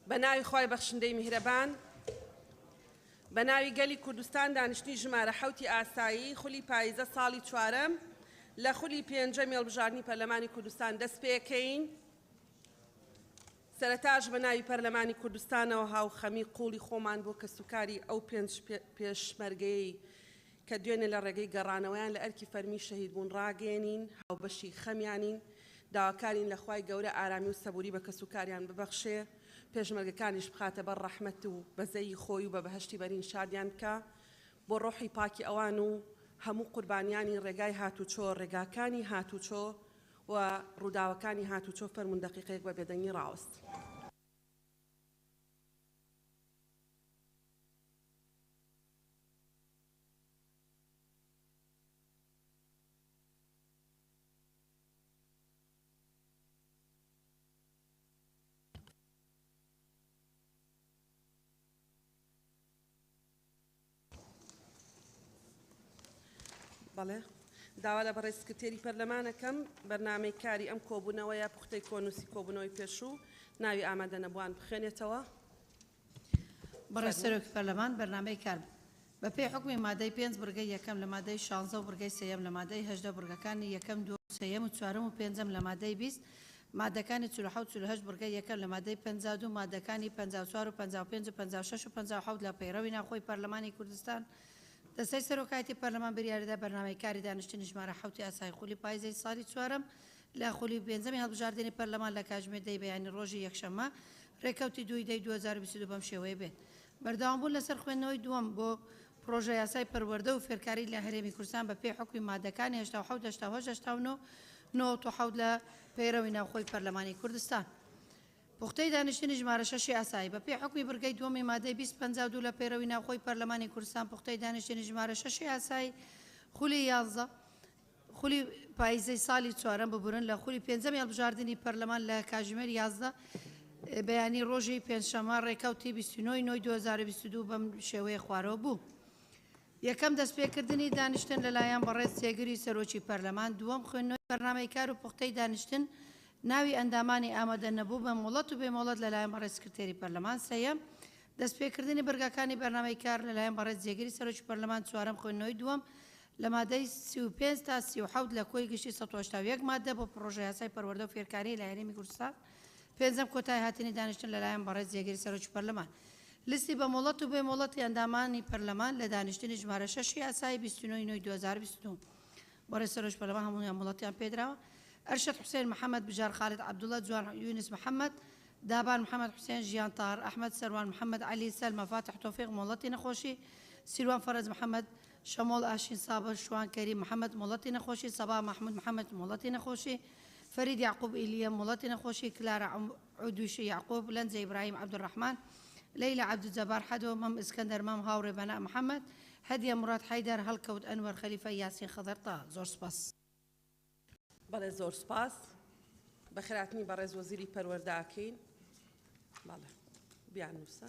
بەناوی خوای بەخشندەی میهرەبان بەناوی گەلی کوردستان دانیشتنی ژمارە 7 ئاسایی خولی پاییزە ساڵی 4 لە خولی 5 هێڵبژارنی پەرلەمانی کوردستان دەست پێکەین. سەرەتاش بەناوی پەرلەمانی کوردستانەوە هاوخەمی قوڵی خۆمان بۆ کەسوکاری ئەو 5 پێشمەرگەیەی کە دوێنێ لە ڕێگەی گەڕانەوەیان لە ئەرکی فەرمی شەهید بوون ڕاگەێنین، هاوبەشی خەمیانین، داواکارین لە خوای گەورە ئارامی و سەبووری بە کەسوکاریان ببەخشێ، پێشمەرگەکانیش بخاتە بەر ڕەحمەت و بەزەی خۆی و بە بەهەشتی بەرین شادیان بکە بۆ ڕۆحی پاکی ئەوان و هەموو قوربانیانی ڕێگای هاتوچۆ، ڕێگاکانی هاتوچۆ و ڕووداوەکانی هاتوچۆ فەرمون دەقیقەیەک بە بێدەنگی ڕاوەست. بەڵێ داوا لە بەڕێز سکرتێری پەرلەمانەکەم بەرنامەی کاری ئەم کۆبوونەوەیە پوختەی کۆنووسی کۆبوونەوەی پێشوو ناوی ئامادە نەبووان بخوێنێتەوە. بەڕێز سەرۆکی پەرلەمان بەرنامەی کار بە پێی حکمی مادەی 5 بڕگەی یەکەم لە مادەی 16 و بڕگەی سێیەم لە مادەی 18 بڕگەکانی یەکەم دو سێیەم و چوارەم و پێنجەم لە مادەی 20 مادەکانی 47 بڕگەی یەکەم لە مادەی 52 مادەکانی 54 و 55 و 56 و 57 لە پەیڕەوی ناوخۆی پەرلەمانی کوردستان دەستەی سەرۆکایەتی پەرلەمان بریاریدا بەرنامەی کاری دانیشتنی ژمارە 7 ئاسایی خولی پاییزەی ساڵی 4 لە خولی 5 هەڵبژاردننی پەرلەمان لە کاتژمێر دەی بەیانی ڕۆژی یەکشەممە ڕێکەوتی 2 دەی 2022 بەم شێوەیە بێت. بەردەوامبوون لەسەر خوێندنەوەی دووەم بۆ پرۆژە یاسای پەروەردە و فێرکاری لە هەرێمی کوردستان بە پێی حکمی مادەکانی 87 لە پەیڕەوی ناوخۆی پەرلەمانی کوردستان. پوختەی دانیشتنی ژمارە 6 ئاسایی بە پێی حکمی بڕگەی دووەمی مادەی 252 لە پەیڕەوی ناوخۆی پەرلەمانی کوردستان پوختەی دانیشتنی ژمارە 6 ئاسایی خولی 11 خولی پاییزەی ساڵی 4 ببورن لە خولی 5 هەڵبژاردننی پەرلەمان لە کاتژمێر 11 بەیانی ڕۆژی پێنجشەممە ڕێکەوتی 29/2022 بەم شێوەیە خوارەوە بوو. یەکەم دەستپێکردنی دانیشتن لەلایەن بەڕێز جێگری سەرۆکی پەرلەمان، دووەم خوێندنەوەی بەرنامەی کار و پوختەی دانیشتن ناوی ئەندامانی ئامادە نەبوو بە مۆڵەت و بێمۆڵەت لەلایەن بەڕێز سکرتێری پەرلەمان، سەیەم دەستپێکردنی بەرگەکانی بەرنامەی کار لەلایەن بەڕێز جێگری سەرۆکی پەرلەمان، چوارەم خوێندنەوەی دووەم لە مادەی 35 تا 37 لە کۆی گشتی 181 مادە بۆ پرۆژە یاسای پەروەردە و فێرکاری لە هەرێمی کوردستان، پێنجەم کۆتای هاتنی دانیشتن لەلایەن بەڕێز جێگری سەرۆکی پەرلەمان. لیستی بە مۆڵەت و بێمۆڵەتی ئەندامانی پەرلەمان لە دانیشتنی ژمارە 6 ئاسایی 29/2022 بەڕێز سەرۆکی پەرلەمان هەموویان مۆڵەتیان پێدراوە. ئەرشەد حوسێن محەممەد، بژار خالد عەبدوڵڵە، جوان یونس محەممەد، دابان محەممەد حوسێن، ژیان تاهر ئەحمەد، سەروان محەممەد عەلی، سەلمە فاتح تۆفیق مۆڵەتی نەخۆشی، سیروان فەرەج محەممەد، شەمۆڵ ئاشین سابر، شوان کەریم محەممەد مۆڵەتی نەخۆشی، سەبا محمود محەممەد مۆڵەتی نەخۆشی، فەرید یعقوب ئیلیە مۆڵەتی نەخۆشی، کلارە عودوشی یعقوب، لەنجە ئیبراهیم عەبدوڕەحمان، لەیلە عەبدوجەبار حەدۆ، مەم ئیسکەندەر، مەم هاوڕێ بەنا محەممەد، هەدیە موراد حەیدەر، هەڵکەوت ئەنوەر خەلیفە، یاسین خەدەر تا. زۆر سپاس. بەڵێ زۆر سپاس. بەخێراتنی بەڕێز وەزیری پەروەردەکەین. بەڵێ بیانووسە.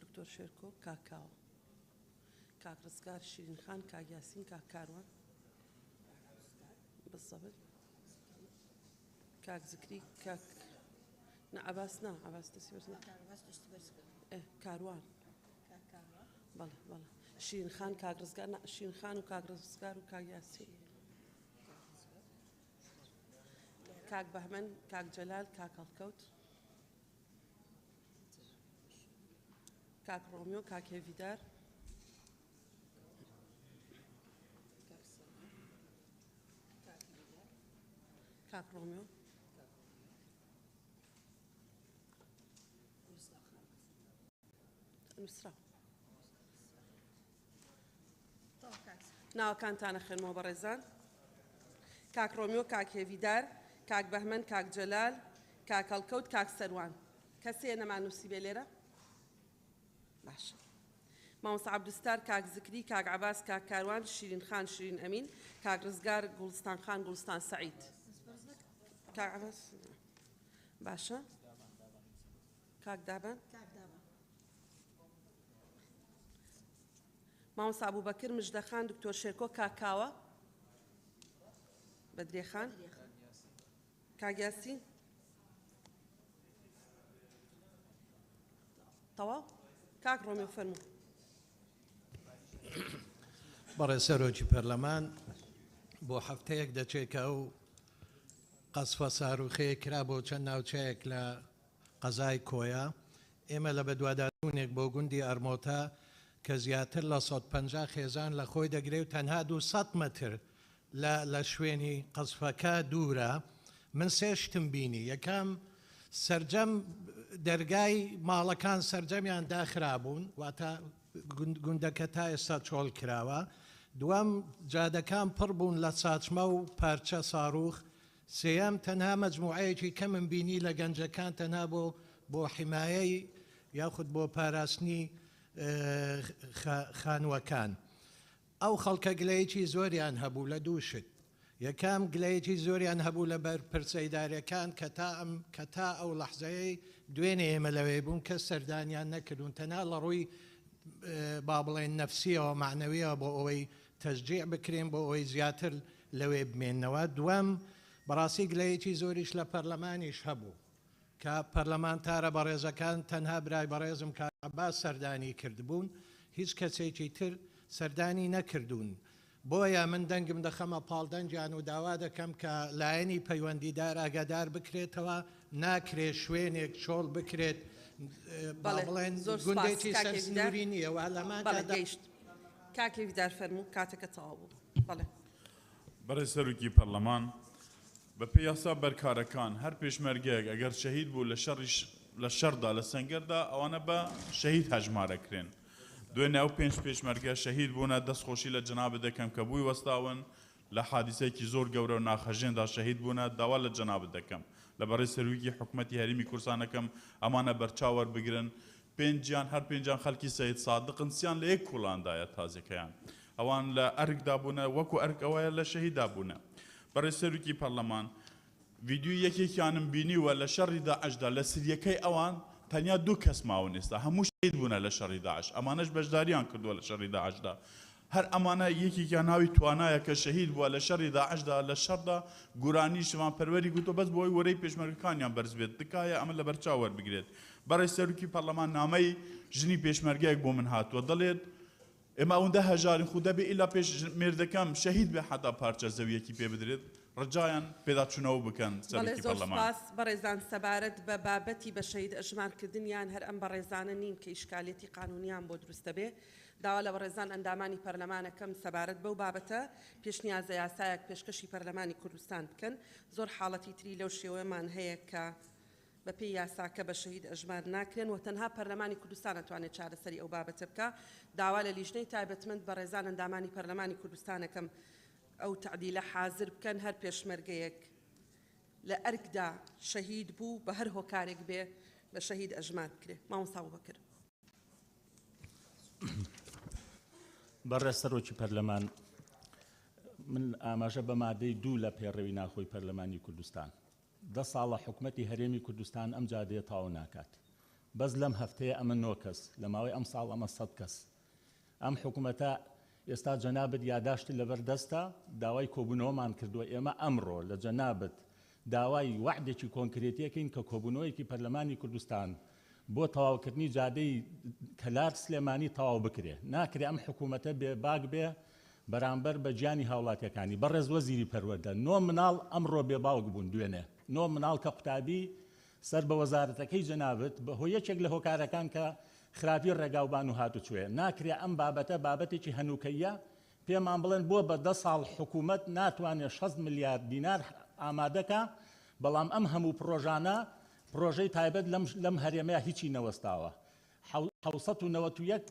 دکتۆر شێرکۆ، کاکاو، کاک ڕزگار، شیرین خان، کاک یاسین، کاک کاروان، بەسەبر، کاک زکری، کاک عەباس نا عەباس دەستی بەرز کاروان، بەڵێ بەڵێ شیرین خان، کاک ڕزگار، شیرین خان و کاک ڕزگار و کاک یاسین، کاک بەهمەن، کاک جەلال، کاک هەڵکەوت، کاک ڕۆمیۆ، کاک هێڤیدار، کاک ڕۆمیۆ، نووسرا. ناوەکانتانە خوێنمەوە بەڕێزان. کاک ڕۆمیۆ، کاک هێڤیدار، کاک بەهمەن، کاک جەلال، کاک هەڵکەوت، کاک سەروان. کەسێ نەمانووسی بێ لێرە؟ باشە. مامۆستا عەبدوستار، کاک زکری، کاک عەباس، کاک کاروان، شیرین خان، شیرین ئەمین، کاک ڕزگار، گوڵستان خان، گوڵستان سەعید. کاک عەباس باشە. کاک دابان، مامۆستا ئەبووبەکر مژدەخان دکتۆر شێرکۆ کاکاوە بەدرێخان کاگیاسی تەواو کاک ڕۆمیۆ فەرموو بەڕێ سەرۆکی پەرلەمان بۆ هەفتەیەک دەچێکە و قەسفە ساروخەیە کرا بۆ چەند ناوچەیەک لە قەزای کۆیا ئێمە لە بەدواداربوونێک بۆ گوندی ئەرمۆتا کە زیاتر لە 150 خێزان لە خۆی دەگرێت و تەنها 200 مەتر لە شوێنی قەسفەکە دوورە من سێ شتم بینی یەکەم سەرجەم دەرگای ماڵەکان سەرجەمیان داخرابوون واتە گوندەکە تا ئێستا چۆڵ کراوە دووەم جادەکان پڕ بوون لە چاچمە و پارچە ساروخ سێەم تەنها مەجموعەیەکی کە من بینی لە گەنجەکان تەنها بۆ حیمایەی یاخود بۆ پاراستنی خانووەکان ئەو خەڵکە گلەیەکی زۆریان هەبوو لە دووشت یەکەم گلەیەکی زۆریان هەبوو لە بەر پرسەیدارەکان کە تا ئەو لەحزەیە دوێنێ ئێمە لەوێ بوون کە سەردانیان نەکردون تەنها لە ڕووی با بڵێن نەفسیەوە معنەویەوە بۆ ئەوەی تەشجیع بکرێن بۆ ئەوەی زیاتر لەوێ بمێننەوە دووەم بەڕاستی گلەیەکی زۆریش لە پەرلەمانیش هەبوو کە پەرلەمانتارە بەڕێزەکان تەنها برای بەڕێزم کاباس سەردانی کردبوون هیچ کەسێکی تر سەردانی نەکردوون بۆیە من دەنگم دەخەمە پاڵدەنجیان و داوا دەکەم کە لایەنی پەیوەندیدار ئاگادار بکرێتەوە ناکرێت شوێنێک چۆڵ بکرێت بڵێن گوندێکی سەرسنووری نییە لەمان گەیشت کاکێوی دار فەرموو کاتەکە تەواو بوو بەڵێ بەڕێ سەرۆکی پەرلەمان بە پێی یاسا بەرکارەکان هەر پێشمەرگەیەک ئەگەر شەهید بوو لە شەردا لە سەنگەردا ئەوانە بە شەهید هەژمارەکرێن دوێنێ ئەو پێنج پێشمەرگە شەهید بوونە دەستخۆشی لە جەنابە دەکەم کە بووی وەستاون لە حادیسەیەکی زۆر گەورە و ناخەژێندا شەهید بوونە داوا لە جەنابە دەکەم لە بەڕێ سەرۆکی حکوومەتی هەرێمی کوردستانەکەم ئەمانە بەرچاوەر بگرن پێنجیان هەر پێنجان خەڵکی سەید سادقن سیان لە یەک کوڵاندایە تازەکەیان ئەوان لە ئەرکدا بوونە وەکو ئەرک ئەوەیە لە شەهیددا بوونە بەڕێ سەرۆکی پەرلەمان ڤیدیۆ یەکێکیانم بینیوە لە شەڕی داعشدا لە سریەکەی ئەوان تەنیا دوو کەس ماون ئێستا هەموو شەهید بوونە لە شەڕی داعش ئەمانەش بەشداریان کردووە لە شەڕی داعشدا هەر ئەمانە یەکێکیان ناوی توانایە کە شەهید بووە لە شەڕی داعشدا لە شەڕدا گورانی شمان پەروەری گوتۆ بەس بۆی وەرەی پێشمەرگەکانیان بەرز بێت تکایە ئەمە لە بەرچاو وەربگرێت بەڕێ سەرۆکی پەرلەمان نامەی ژنی پێشمەرگەیەک بۆ من هاتووە دەڵێت ئێمە ئەوەندە هەژارین خو دەبێ ئیلا پێش مێردەکەم شەهید بێ حتا پارچە زەویەکی پێ بدرێت ڕجایان پێداچوونەوە بکەن سەرۆکی پەرلەمان بەڕێزان سەبارەت بە بابەتی بە شەهید ئەژمارکردنیان هەر ئەم بەڕێزانە نین کە ئیشکالێتی قانونیان بۆ دروستە بێ داوا لە بەڕێزان ئەندامانی پەرلەمانەکەم سەبارەت بەو بابەتە پێشنیازە یاسایەک پێشکەشی پەرلەمانی کوردستان بکەن زۆر حاڵەتی تری لەو شێوەیەمان هەیە کە بە پێی یاساکە بە شەهید ئەژمار ناکرێن و تەنها پەرلەمانی کوردستان دەتوانێت چارەسەری ئەو بابەتە بکە داوا لە لیژنەی تایبەتمەند بەڕێزان ئەندامانی پەرلەمانی کوردستانەکەم ئەو تعدیلە حازر بکەن هەر پێشمەرگەیەک لە ئەرکدا شەهید بوو بە هەر هۆکارێک بێ بە شەهید ئەژمار بکرێ مامۆستا ئەبوبەکر بەڕێ سەرۆکی پەرلەمان من ئاماژە بە مادەی 2 لە پێڕەوی ناخۆی پەرلەمانی کوردستان 10 ساڵە حکوومەتی هەرێمی کوردستان ئەم جادەیە تاو ناکات بەس لەم هەفتەیە ئەمە 9 کەس لەماوەی ئەم ساڵ ئەمە 100 کەس ئەم حکوومەتە ئێستا جەنابەت یاداشتی لەبەردەستە داوای کۆبوونەوەمان کردووە ئێمە ئەمڕۆ لە جەنابەت داوای وعدێکی کۆنکرێتیەکەین کە کۆبوونەوەیەکی پەرلەمانی کوردستان بۆ تەواوکردنی جادەی کەلار سلێمانی تەواو بکرێ ناکرێ ئەم حکوومەتە بێباک بێ بەرامبەر بە گیانی هاوڵاتیەکانی بەڕێز وەزیری پەروەردە 9 مناڵ ئەمڕۆ بێباوک بوون دوێنێ 9 مناڵ کە قوتابی سەر بە وەزارەتەکەی جەنابەت بەهۆی یەکێک لە هۆکارەکان کە خراپی ڕێگاوبان و هاتوچوێ ناکرێ ئەم بابەتە بابەتێکی هەنووکەیە پێمان بڵێن بۆ بە 10 ساڵ حکوومەت ناتوانێت 6 میلیارد دینار ئامادەکە بەڵام ئەم هەموو پرۆژانە پرۆژەی تایبەت لەم هەرێمەیە هیچی نەوەستاوە 791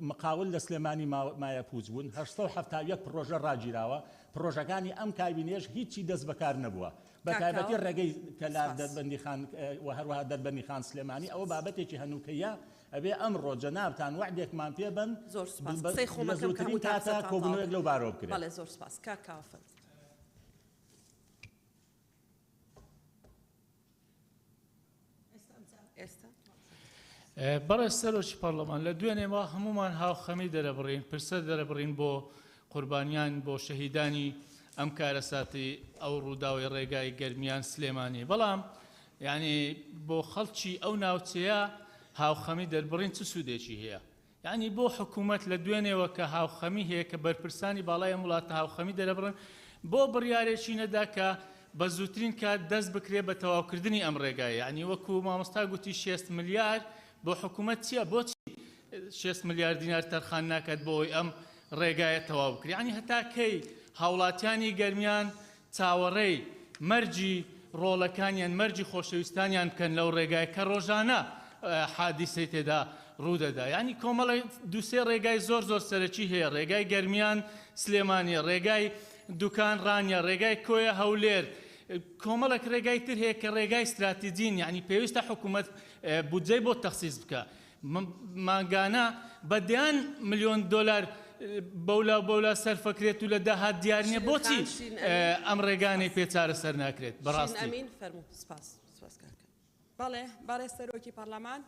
مقاول لە سلێمانی مایەپووز بوون 871 پرۆژە ڕاگیراوە پرۆژەکانی ئەم کابینێش هیچی دەست بەکار نەبووە بە تایبەتی ڕێگەی کەلار دەربەندی خان و هەروەها دەربەندی خان سلێمانی ئەوە بابەتێکی هەنووکەیە ئەبێ ئەمڕۆ جەنابتان وعدێکمان پێبن زۆر سوپاس قسەی خۆمەکەم زووترین کاتە کۆبوونەوەیەک لەو بارەوە بکرێت بەڵێ زۆر سوپاس کاکاوە ئێستا بەڕێز سەرۆکی پەرلەمان لە دوێنێ ما هەمومان هاوخەمی دەرەبڕین پرسە دەرەبڕین بۆ قوربانیان بۆ شەهیدانی ئەم کارەساتی ئەو ڕووداوی ڕێگای گەرمیان سلێمانی بەڵام یعنی بۆ خەڵکی ئەو ناوچەیە هاوخەمی دەربڕین چ سوودێکی هەیە یعنی بۆ حکوومەت لە دوێنێەوە کە هاوخەمی هەیە کە بەرپرسانی باڵای وڵاتە هاوخەمی دەرەبڕن بۆ بڕیارێکی نەدا کە بە زووترین کات دەست بکرێ بە تەواوکردنی ئەم ڕێگایە ینی وەکو مامۆستا گوتی 6 ملیار بۆ حکوومەت چییە بۆچی 6 ملیار دینار تەرخان ناکات بۆی ئەم ڕێگایە تەواو بکرێ ینی هەتا کەی هاوڵاتیانی گەرمیان چاوەڕێی مەرجی ڕۆڵەکانیان مەرجی خۆشەویستانیان بکەن لەو ڕێگای کە ڕۆژانە حادیسەی تێدا ڕوودەدا ینی کۆمەڵی دووسێ ڕێگای زۆر سەرەکی هەیە ڕێگای گەرمیان سلێمانی ڕێگای دوکان ڕانیە ڕێگای کۆیە هەولێر کۆمەڵک ڕێگای تر هەیە کە ڕێگای استراتیجین یعنی پێویستە حکوومەت بودجەی بۆ تەخسیس بکە مانگانە بەدیان ملیۆن دۆلار بەولا سەرفەکرێت و لە داهات دیار نییە بۆچی ئەم ڕێگانەی پێچارە سەر ناکرێت بەڕاستی بەڵێ بەڕێز سەرۆکی پەرلەمان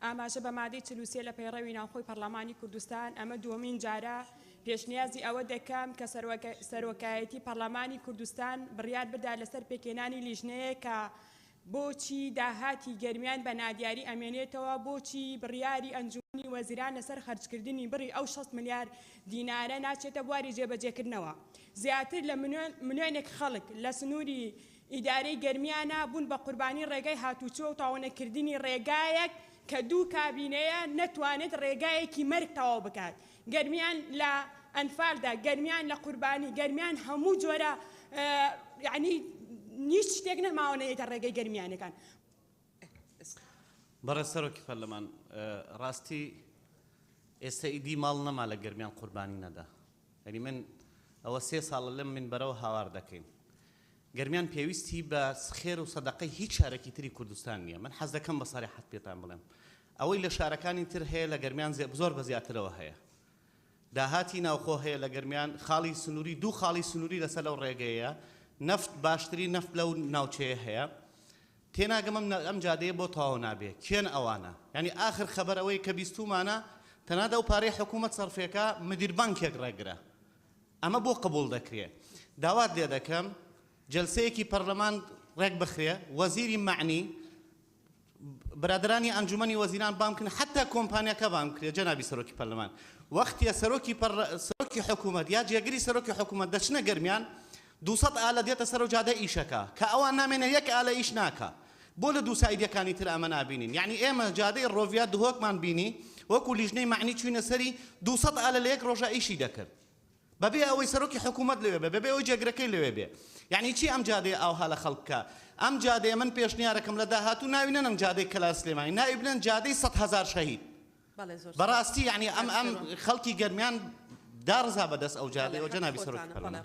ئاماژە بە مادەی 43 لە پەیڕەوی ناوخۆی پەرلەمانی کوردستان ئەمە دووەمین جارە پێشنیازی ئەوە دەکەم کە سەرۆکایەتی پەرلەمانی کوردستان بڕیار بدا لەسەر پێکێنانی لیژنەیە کە بۆچی داهاتی گەرمیان بە نادیاری ئەمێنێتەوە بۆچی بڕیاری ئەنجومی وەزیران لەسەر خەرجکردنی بڕی ئەو 6 ملیار دینارە ناچێتە بواری جێبەجێکردنەوە زیاتر لە ملیۆنێک خەڵک لە سنووری ئیدارەی گەرمیانە بوون بە قوربانی ڕێگای هاتوچۆ و تاوانەکردنی ڕێگایەک کە دوو کابینەیە نەتوانێت ڕێگایەکی مەرگ تەواو بکات گەرمیان لە ئەنفالدا گەرمیان لە قوربانی گەرمیان هەموو جۆرە یعنی هیچ شتێک نەماوەنەیەتە ڕێگەی گەرمیانەکان بەڕێز سەرۆکی پەرلەمان ڕاستی ئێستا ئیدی ماڵ نەما لە گەرمیان قوربانی نەدا یعنی من ئەوە 3 ساڵە لەم منبەرەوە هاوار دەکەین گەرمیان پێویستی بە خێر و سەدەقەی هیچ شارێکی تری کوردستان نییە من حەز دەکەم بە سەریحەت پێتان بڵێم ئەوەی لە شارەکانی تر هەیە لە گەرمیان زۆر بە زیاترەوە هەیە داهاتی ناوخۆ هەیە لە گەرمیان خاڵی سنووری دوو خاڵی سنووری لەسەر لەو ڕێگەیە نەفت باشتری نەفت لەو ناوچەیە هەیە تێناگەم ئەم جادەیە بۆ تەواو نابێ کێن ئەوانە ینی ئاخر خەبەر ئەوەی کە بیستومانە تەنادا و پارەی حکوومەت سەرفێکە مدیر بانکێک ڕێگرە ئەمە بۆ قبول دەکرێت داوات لێ دەکەم جلسەیەکی پەرلەمان ڕێک بخرێ وەزیری معنی برادرانی ئەنجومەنی وەزیران بام بکەن حتا کۆمپانیاکە بام بکرێت جەنابی سەرۆکی پەرلەمان وەختیە سەرۆکی حکوومەت یا جێگری سەرۆکی حکوومەت دەچنە گەرمیان 200 ئالە دێتە سەر و جادە ئیشەکە کە ئەوان نامێنە یەک ئالە ئیش ناکە بۆ لە دوو سایدەکانی تر ئەمە نابینین یعنی ئێمە جادەی ڕۆڤیا دهۆکمان بینی وەکو لیژنەی معنی چوینە سەری 200 ئالە لە یەک ڕۆژە ئیشی دەکرد بەبێ ئەوەی سەرۆکی حکوومەت لەوێ بێ بەبێ ئەوەی جێگرەکەی لەوێ بێ یعنی چی ئەم جادەیە ئەوها لە خەڵکە ئەم جادەیە من پێشنیارەکەم لە داهاتوو ناوینەن ئەم جادەی کەلا سلێمانی ناوی بنێن جادەی 100,000 شەهید بەڕاستی یعنی ئەم خەڵکی گەرمیان دارزا بەدەست ئەو جادەیەوە جەنابی سەرۆکی پەرلەمان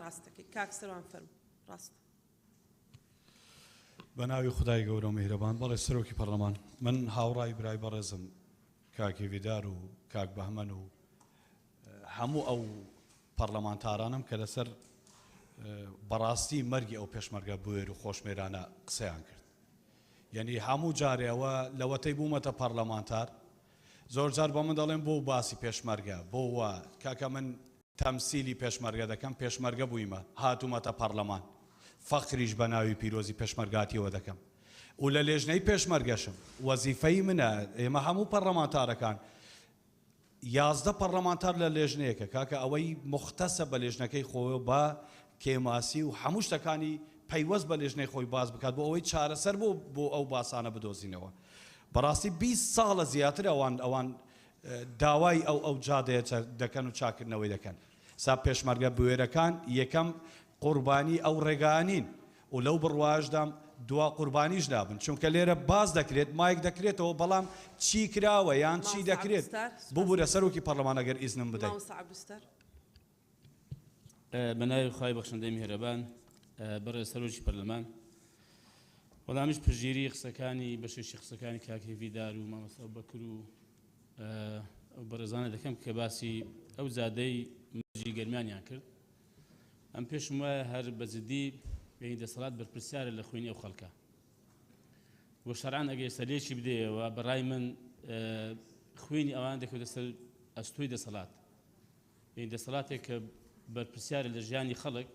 بە ناوی خدای گەورە و میهرەبان بەڵێ سەرۆکی پەرلەمان من هاوڕای برای بەڕێزم کاکی ویدار و کاک بەهمەن و هەموو ئەو پەرلەمانتارانم کە لەسەر بەڕاستی مەرگی ئەو پێشمەرگە بوێر و خۆشمێرانە قسەیان کرد یعنی هەموو جارێەوە لەوەتەی بوومەتە پەرلەمانتار زۆر جار بە من دەڵێن بۆ باسی پێشمەرگە بۆ وە کاکە من تەمسیلی پێشمەرگە دەکەم پێشمەرگە بوویمە هاتوومەتە پەرلەمان فەخریش بە ناوی پیرۆزی پێشمەرگاتیەوە دەکەم و لە لێژنەی پێشمەرگەشم وەزیفەی منە ئێمە هەموو پەرلەمانتارەکان 11 پەرلەمانتار لە لێژنەیەکە کاکە ئەوەی مختصە بە لێژنەکەی خۆی بە کێماسی و هەموو شتەکانی پەیوەست بە لێژنەی خۆی باز بکات بۆ ئەوەی چارەسەر بۆ ئەو باسانە بدۆزینەوە بەڕاستی 20 ساڵە زیاتر ئەوان داوای ئەو جادەیە دەکەن و چاکردنەوەی دەکەن سا پێشمەرگە بوێرەکان یەکەم قوربانی ئەو ڕێگانین و لەو بڕواژدام دوا قوربانیش دابن چونکە لێرە باز دەکرێت مایک دەکرێتەوە بەڵام چی کراوە یان چی دەکرێت ببوورە سەرۆکی پەرلەمان ئەگەر ئیزنم بدەیت بە ناوی خوای بەخشندەی میهرەبان بەڕێز سەرۆکی پەرلەمان وەڵامیش پژگیری قسەکانی بەشێشی قسەکانی کاکی ویدار و مامۆستا بەکر و ئەو بەڕێزانە دەکەم کە باسی ئەو زادەی مەرجی گەرمیانیان کرد ئەم پێشم وایە هەر بەزدی بینی دەسەڵات بەرپرسیارە لە خوێنی ئەو خەڵکە بۆ شەرعان ئەگەر سەرێکی بدەیەوە بەڕای من خوێنی ئەوان دەکەوتە سەر ئەستۆی دەسەڵات دەسەڵاتێک کە بەرپرسیارە لە ژیانی خەڵک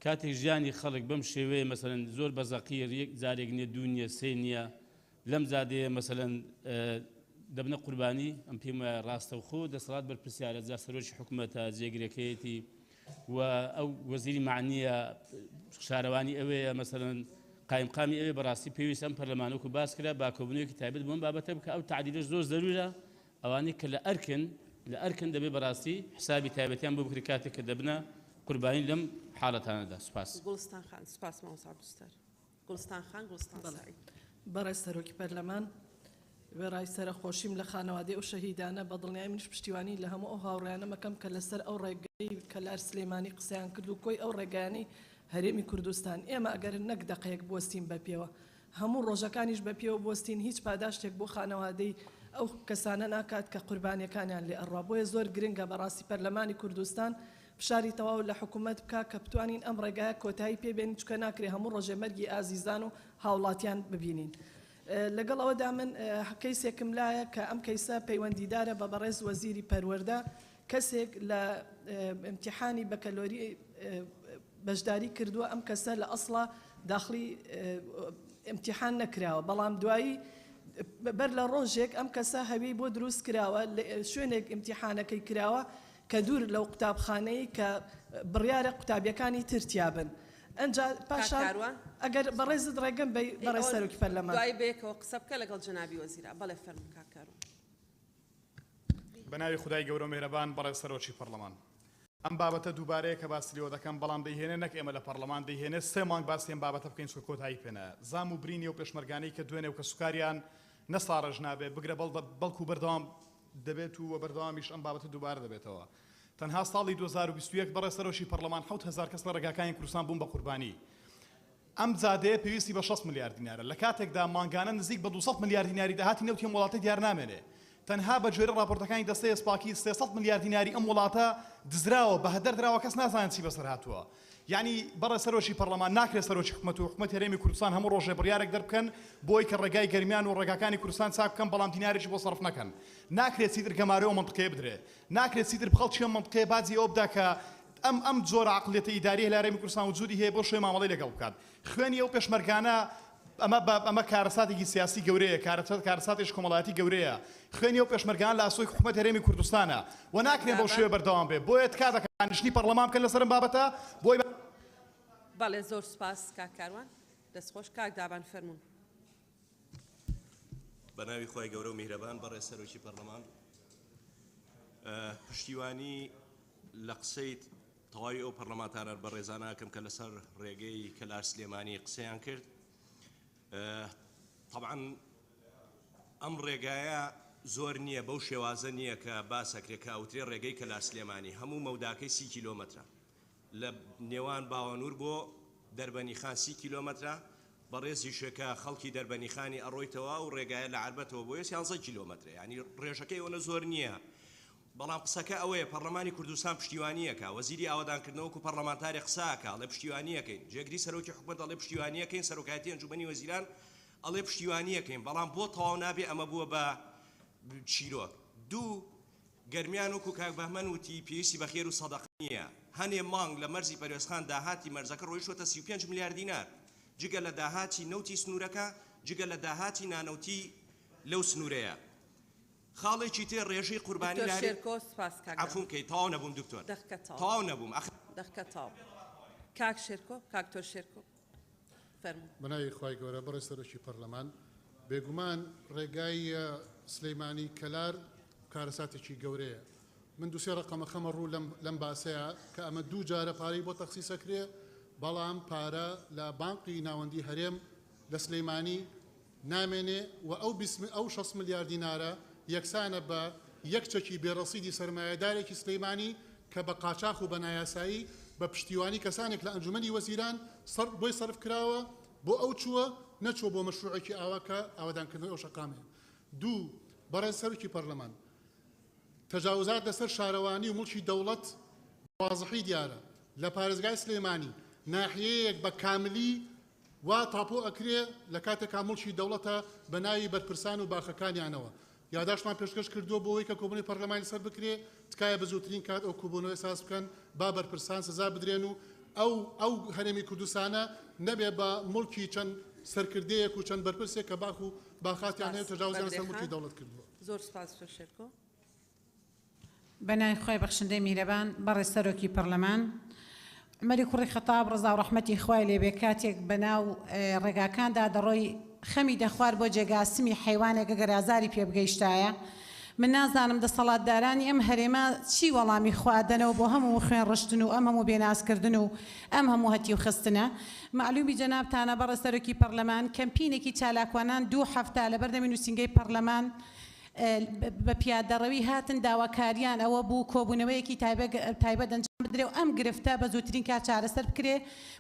کاتێک ژیانی خەڵک بەم شێوەیە مەسەلەن زۆر بەزەقیر جارێک نییە دوو نییە سێ نییە لەم زادەیە مەسەلەن دەبنە قوربانی ئەم پێم وایە ڕاستەوخۆ دەسەڵات بەرپرسیارە جا سەرۆکی حکوومەتە جێگرەکەیەتی و ئەو وەزیری معنیە شارەوانی ئەوەیە مەسەلەن قایمقامی ئەوێ بەڕاستی پێویست ئەم پەرلەمانوەکو باس کرا باکۆبنەوەیەکی تایبەت بۆم بابەتە بکە ئەو تعدیلش زۆر زەرورە ئەوانەی کە لە ئەرکن دەبێ بەڕاستی حسابی تایبەتیان بۆ بکری کاتێک کە دەبنە قوربانی لەم حاڵەتانەدا سوپاس گوڵستان خان سوپاس مامۆستا دووستەر گوڵستان خان گوڵستان سعید بەڕێز سەرۆکی پەرلەمان وێڕای سەرخۆشیم لە خانەوادەی ئەو شەهیدانە بە دڵنیای منیش پشتیوانی لە هەموو ئەو هاوڕێیانە مەکەم کە لەسەر ئەو ڕێگەی کەلار سلێمانی قسەیان کرد و کۆی ئەو ڕێگەیانی هەرێمی کوردستان ئێمە ئەگەر نەک دەقەیەک بوەستین بە پێوە هەموو ڕۆژەکانیش بە پێوە بوەستین هیچ پاداشتێک بۆ خانەوادەی ئەو کەسانە ناکات کە قوربانیەکانیان لێ ئەڕوا بۆیە زۆر گرنگە بەڕاستی پەرلەمانی کوردستان فشاری تەواو لە حکوومەت بکە کە بتوانین ئەم ڕێگایە کۆتایی پێبێنین چکە ناکرێ هەموو ڕۆژێمەرگی ئازیزان و هاوڵاتیان ببینین. لەگەڵ ئەوەدا من کەیسێکم لایە کە ئەم کەیسە پەیوەندیدارە بە بەڕێز وەزیری پەروەردە کەسێک لە ئیمتیحانی بەکەلۆری بەشداری کردووە ئەم کەسە لە ئەسڵا داخلی ئیمتیحان نەکراوە بەڵام دوایی بەر لە ڕۆژێک ئەم کەسە هەوی بۆ دروست کراوە شوێنێک ئیمتیحانەکەی کراوە کە دوور لەو قوتابخانەی کە بڕیارە قوتابیەکانی ترتیابن ئەنجا پاشان ئەگەر بەڕێزت ڕێگەم بەڕێز سەرۆکی پەرلەمان دوای بەیەکەوە قسە بکە لەگەڵ جەنابی وەزیرە بەڵێ فەرموو کاکارۆ بەناوی خودای گەورە و میهرەبان بەڕێز سەرۆکی پەرلەمان ئەم بابەتە دووبارەیە کە باسی لێوە دەکەم بەڵام دەیهێنێ نەک ئێمە لە پەرلەمان دەیهێنێ سێ مانگ باسی ئەم بابەتە بکەین چکە کۆتایی پێنە زام و برینی و پێشمەرگانەی کە دوێنێ و کە سوکاریان نەساڕژ نابێ بگرە بەڵکو بەردەوام دەبێت و بەردەوامیش ئەم بابەتە دووبارە دەبێتەوە تەنها ساڵی 2021 بەڕێز سەرۆکی پەرلەمان 7000 کەس لە ڕێگاکانی کوردستان بوون بە قوربانی ئەم زادەیە پێویستی بە 6 ملیار دینارە لە کاتێکدا مانگانە نزیک بە 200 ملیار دیناری داهاتی نەوتی ئەم وڵاتە دیار نامێنێ تەنها بە جۆرە راپۆرتەکانی دەستەی سپاکی 300 ملیار دیناری ئەم وڵاتە دزراوە بە هەدەر درراوە کەس نازانێت چی بەسەر هاتووە یعنی بەڕێز سەرۆکی پەرلەمان ناکرێت سەرۆکی حکوومەت و حکوومەت هەرێمی کوردستان هەموو ڕۆژێ بڕیارێک دەربکەن بۆی کە ڕێگای گەرمیان و ڕێگاکانی کوردستان چاک بکەن بەڵام دینارێکی بۆ سەرف نەکەن ناکرێت چیتر گەمارەوە منطقەیە بدرێ ناکرێت چیتر بخەڵکی ئەم منطقەیە بازی ئەوە بدا کە ئەم جۆرە عقلێتە ئیداریە لە هەرێمی کوردستان وجودی هەیە بۆ شوێ مامەڵەی لەگەڵ بکات خوێنی ئەو پێشمەرگانە ئەمە کارەساتێکی سیاسی گەورەیە کارەساتێکی کۆمەڵایەتی گەورەیە خوێنی ئەو پێشمەرگان لە ئاسۆی حکوومەت هەرێمی کوردستانە و ناکرێت بەو شێوە بەردەوام بێ بۆیە تکا دەکەن نیشتنی پەرلەمان بکەن لەسەر ئەم بابەتە بۆی بەڵێ زۆر سپاس کاکاروان دەستخۆش کاک دابان فەرموون بەناوی خۆی گەورە و میهرەبان بەڕێز سەرۆکی پەرلەمان پشتیوانی لە قسەی تەواوی ئەو پەرلەمانتانە بەڕێزانەکەم کە لەسەر ڕێگەی کەلار سلێمانی قسەیان کرد طبعا ئەم ڕێگایە زۆر نییە بەو شێوازە نییە کە باسەکرێت کاوترێ ڕێگەی کەلار سلێمانی هەموو مەوداکەی 30 کیلۆمەترە لە نێوان باوەنور بۆ دەربەنیخان 30 کیلۆمەترە بەڕێزی شێکە خەڵکی دەربەنیخانی ئەڕۆیتەوە و ڕێگایە لە عربەتەوە بۆ 11 کیلۆمەترە ینی ڕێژەکەی ئەوە زۆر نییە بەڵام قسەکە ئەوەیە پەرلەمانی کوردستان پشتیوانیەکە وەزیری ئاوادانکردنەوەکو پەرلەمانتاری قساکە لە پشتیوانیەکەین جێگری سەرۆکی حکوومەت ئەڵێ پشتیوانیەکەین سەرۆکایەتی ئەنجومەنی وەزیران ئەڵێ پشتیوانیەکەین بەڵام بۆ تەواو نابێ ئەمە بووە بە چیرۆک دوو گەرمیان وەکو کاک بەهمەن وتی پێویستی بە خێر و سەدەقە نییە هەنێ مانگ لە مەرزی پەروێزخان داهاتی مەرزەکە ڕۆیشتووەتە 35 ملیار دینار جگە لە داهاتی نەوتی سنوورەکە جگە لە داهاتی نانەوتی لەو سنوورەیە خاڵێکی تێ ڕێژەی قوربانی عفوم کەی تەواو نەبووم دکتۆر تەواو نەبووم دەخکە تاو کاک شێرکۆ کاکتۆر شێرکۆ فەرموو بەناوی خوای گەورە بەڕێز سەرۆکی پەرلەمان بێگومان ڕێگای سلەیمانی کەلار کارەساتێکی گەورەیە من دووسێ ڕقەمە خەمە ڕوو لەم باسەیە کە ئەمە دوو جارە پارەی بۆ تەخسیسەکرێ بەڵام پارە لە بانقی ناوەندی هەرێم لە سلەیمانی نامێنێ و ئەو 6 ملیار دینارە یەکسانە بە یەکچەکی بێڕەسیدی سەرمایەدارێکی سلەیمانی کە بە قاچاق و بە نایاسایی بە پشتیوانی کەسانێک لە ئەنجومەنی وەزیران بۆی سەرف کراوە بۆ ئەو چووە نەچوە بۆ مەشروعێکی ئاواکە ئاوادانکردنەوەی ئەو شەقامەیە دوو بەڕێز سەرۆکی پەرلەمان تەجاوزات لەسەر شارەوانی و مڵکی دەوڵەت وازحی دیارە لە پارێزگای سلێمانی ناحیەیەک بە کاملی وا تاپۆ ئەکرێ لە کاتێکا مڵکی دەوڵەتە بە ناوی بەرپرسان و باخەکانیانەوە یاداشمان پێشکەش کردووە بۆ ئەوەی کە کۆبوونەوەی پەرلەمانی لەسەر بکرێ تکایە بە زووترین کات ئەو کۆبوونەوەی ئێساس بکەن با بەرپرسان سزا بدرێن و ئەو هەرێمی کوردستانە نەبێ بە مڵکی چەند سەرکردەیەک و چەند بەرپرسێک کە باخ و باخاتیان هەیە تەجاوزیان لەسەر مڵکی دەوڵەت کردووە. زۆر سپاس شێرکۆ. بەنای خۆی بەخشندەی میرەبان بەڕێز سەرۆکی پەرلەمان عمەری کوڕی خەتاب ڕزا و ڕەحمەتی خوای لێبێ کاتێک بەناو ڕێگاکاندا دەڕۆی خەمی دەخوار بۆ جێگاسمی حیوانێک ئەگەر ئازاری پێ بگەیشتایە من نازانم دەسەڵاتدارانی ئەم هەرێمە چی وەڵامی خوادنەوە بۆ هەموو خوێن ڕشتن و ئەم هەموو بێناسکردن و ئەم هەموو هەتی و خستنە معلومی جەنابتانە بەڕێز سەرۆکی پەرلەمان کەمپینێکی چالاکوانان 2 هەفتە لە بەردەمی نووسینگەی پەرلەمان بە پیادەڕەوی هاتن داواکاریان ئەوە بوو کۆبوونەوەیەکی تایبەت ئەنجام بدرێ و ئەم گرفتە بە زووترین کات چارەسەر بکرێ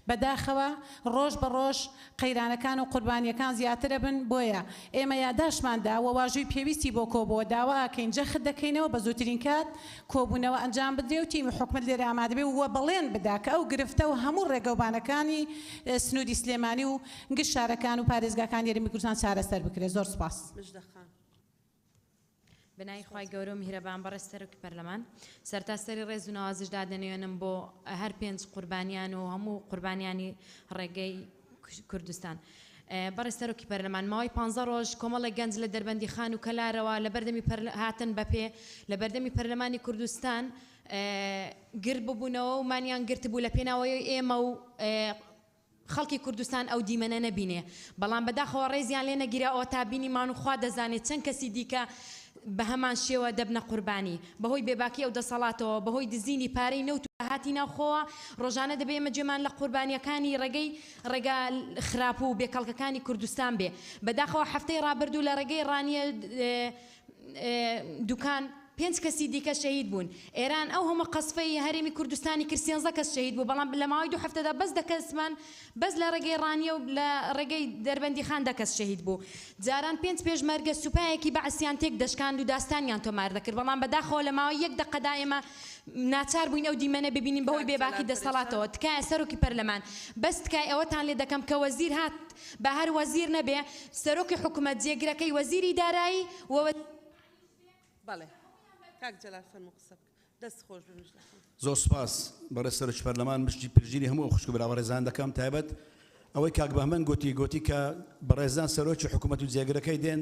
بەداخەوە ڕۆژ بە ڕۆژ قەیرانەکان و قوربانیەکان زیاترە بن بۆیە ئێمە یاداشماندا و واژووی پێویستی بۆ کۆبەوە داواکەین جەخت دەکەینەوە بە زووترین کات کۆبوونەوە ئەنجام بدرێ و تیمی حکومت لێرە ئامادەبێ و بەڵێن بدا کە ئەو گرفتە و هەموو ڕێگەوبانەکانی سنووری سلێمانی و گشت شارەکان و پارێزگاکان یاریمی کوردستان چارەسەر بکرێ. زۆر سپاس. بنای خی گەورە و میهرەبان بەڕێز سەرۆکی پەرلەمان سەرتاسەری ڕێز و ناوازش دادەنێنم بۆ هەر 5 قوربانیان و هەموو قوربانیانی ڕێگەی کوردستان. بەڕێز سەرۆکی پەرلەمان ماوەی 15 ڕۆژ کۆمەڵی گەنج لە دەربەندی خان و کەلارەوە لە بەردەمی هاتن بەپێ لە بەردەمی پەرلەمانی کوردستان گر ببوونەوە و مانیان گرت بوو لە پێناوەی ئێمە و خەڵکی کوردستان ئەو دیمەنە نەبینێ بەڵام بەداخەوە ڕێزیان لێ نەگیرا ئەوە تا بینیمان و خوا دەزانێت چەند کەسی دیکە بە هەمان شێوە دەبنە قوربانی بەهۆی بێباکی ئەو دەسەڵاتەوە بەهۆی دزینی پارەی نەوت و هاتی ناوخۆوە ڕۆژانە دەبێ ئێمە جێمان لە قوربانیەکانی ڕێگا خراپ و بێکەڵکەکانی کوردستان بێ بەداخەوە هەفتەی ڕابردوو لە ڕێگەی ڕانیە دوکان 5 کەسی دیکە شەهید بوون ئێران ئەو هەموو قەسفەی هەرێمی کوردستانی کرد 13 کەس شەهید بوو بەڵام لە ماوەی 2 هەفتەدا بەس دەکەسمان بەس لە ڕێگەی ڕانیە و لە ڕێگەی دەربەندی خان دەکەس شەهید بوو جاران 5 پێشمەرگە سوپایەکی بەعسیان تێک دەشکاند و داستانیان تۆمار دەکرد بەڵام بەداخەوە لە ماوەی 1 دقەدا ئێمە ناچار بووین ئەو دیمەنە ببینین بەهۆی بێباکی دەسەڵاتەوە تکایە سەرۆکی پەرلەمان بەس تکای ئەوەتان لێ دەکەم کە وەزیر هات بە هەر وەزیر نەبێ سەرۆکی حکوومەت جێگرەکەی وەزیری دارایی بەڵێ کاک جەلال فەرموو قسە دەست خۆش بمژدە. زۆر سپاس بەڕێز سەرۆکی پەرلەمان مشتی پرژیری هەموو خوشک و براوەڕێزان دەکەم تایبەت ئەوەی کاک بەهمەن گوتی کە بەڕێزان سەرۆکی حکوومەت و جێگرەکەی دێن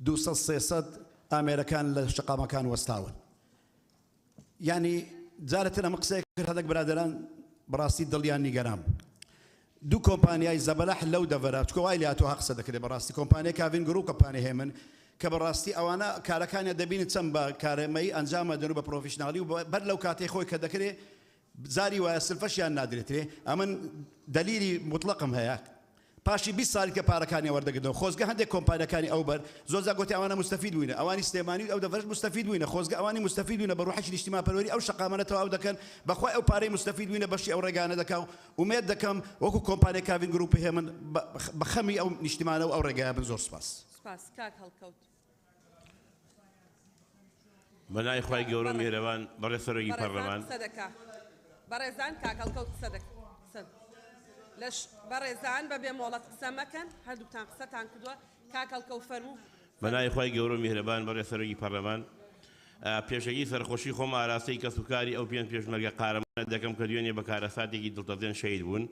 200-300 ئامێرەکان لە شقامەکان وەستاون یعنی جارەتر ئەمە قسەیەک کرد هەندێک برادەران بەڕاستی دڵیان نیگەران دوو کۆمپانیای زەبەلەح لەو دەڤەرە چکۆ وای لاتۆ هەقسە دەکرێت بەڕاستی کۆمپانیای کاڤین گروپ کۆمپانیای هێمن کە بەڕاستی ئەوانە کارەکانیان دەبینێت چەند بە کارەمەی ئەنجامە دەن و بە پرۆفیشنالی و بەر لەو کاتەی خۆی کە دەکرێت زاری وایە سلفەشیان نادرێتێ ئەمن دلیلی مطلقم هەیە پاشی 20 ساڵی کە پارەکانی وەردەگرنەوە خۆزگە هەندێک کۆمپانیەکانی ئەو بەر زۆر گوتی ئەوانە مستەفید بووینە ئەوانی سلێمانی ئەو دەڤەرش مستەفید بووینە خۆزگە ئەوانی مستەفید بووینە بە ڕوحی نیشتیما پەروەری ئەو شقامانەتەوە ئەو دەکەن بەخوای ئەو پارەی مستەفید بووینە بەشی ئەو ڕێگانە دەکا و ومێد دەکەم وەکو کۆمپانیای کاڤین گروپی هێمن بە خەمی ئەو نیشتیمانە و ئەو ڕێگایە بن زۆر سپاس. سپاس کاک هەڵکەوت. بەنای خی گەورە میهرەبان بەڕێز سەرۆکی پەرلەمان بەڕێزان کاک هەڵکەوت قسە لەش بەڕێزان بەبێ مۆڵەت قسە مەکەن هەردووتان قسەتان کردووە کاک هەڵکەوت فەرموو. بەنای خی گەورە میهرەبان بەڕێز سەرۆکی پەرلەمان پێشەگی سەرخۆشی خۆم ئاراستەی کەسوکاری ئەو 5 پێشمەرگە قارەمانە دەکەم کە دوێنێ بە کارەساتێکی دڵتەزێن شەهید بوون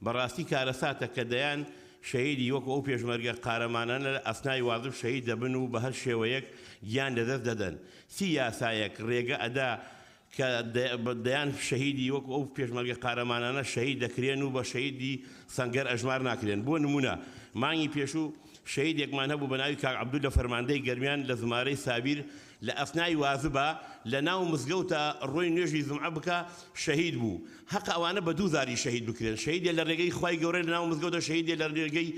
بەڕاستی کارەساتە کە دەیان شەهیدی وەکو ئەو پێشمەرگە قارەمانانە لە ئەسنای وازف شەهید دەبن و بە هەر شێوەیەک گیان لەدەست دەدەن سی یاسایەک ڕێگە ئەدا کە دەیان شەهیدی وەکو ئەو پێشمەرگە قارەمانانە شەهید دەکرێن و بە شەهیدی سەنگەر ئەژمار ناکرێن بۆ نمونە مانگی پێشوو شەهیدێکمان هەبوو بە ناوی کاک عەبدوو لە فەرماندەی گەرمیان لە زمارەی سابیر لە ئەفنای وازبە لە ناو مزگەوتە ڕۆی نوێژی زمعە بکە شەهید بوو حەق ئەوانە بە دوو زاری شەهید بکرێن شەهیدێ لە ڕێگەی خوای گەورە لە ناو مزگەوتە شەهیدێ لە ڕێگەی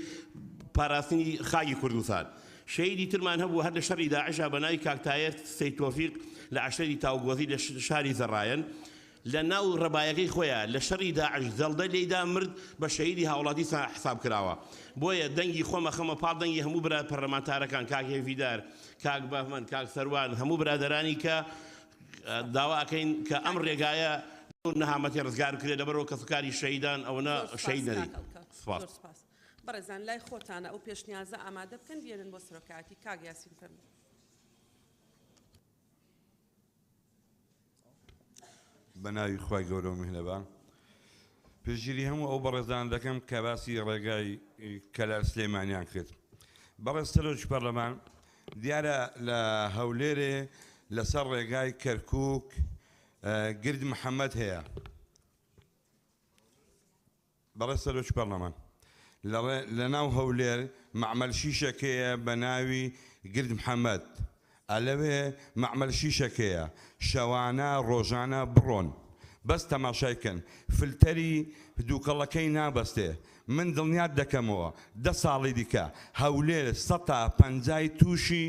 پاراستنی خاکی کوردستان شەهیدی ترمان هەبوو هەر لە شەڕی داعشا بە ناوی کاکتایە سەید تۆفیق لە عەشەری تاوگۆزی لە شاری زەڕایەن لە ناو ڕەبایەکەی خۆیان لە شەڕی داعش زەڵدە لێیدا مرد بە شەهیدی هاوڵاتی حساب کراوە بۆیە دەنگی خۆمە خەمە پاڵ دەنگی هەموو برا پەرلەمانتارەکان کاک هێویدار کاک بەهمەن کاک سەروان هەموو برادەرانی کە داواکەین کە ئەم ڕێگایە نەهامەتی ڕزگار بکرێت لەبەرەوە کەسوکاری شەهیدان ئەوەنە شەهید نەدەیت. بەڕێزان لای خۆتانە ئەو پێشنیازە ئامادە بکەن بێنن بۆ سەرۆکایەتی کاک یاسین فەرموو. بەناوی خوای گەورە و میهرەبان پێشگیری هەموو ئەو بەڕێزان دەکەم کە باسی ڕێگای کەلار سلێمانیان کرد بەڕێز سەرۆکی پەرلەمان دیارە لە هەولێرێ لەسەر ڕێگای کەرکووک گرد محەممەد هەیە بەڕێز سەرۆکی پەرلەمان لە ناو هەولێر معمەل شیشەکەیە بە ناوی گرد محەممەد ئەلەوێ معمەل شیشەکەیە شەوانە ڕۆژانە بڕۆن بەس تەماشایکەن فلتەری دووکەڵەکەی نابەستێ من دڵنیات دەکەمەوە 10 ساڵی دیکە هەولێر 150 تووشی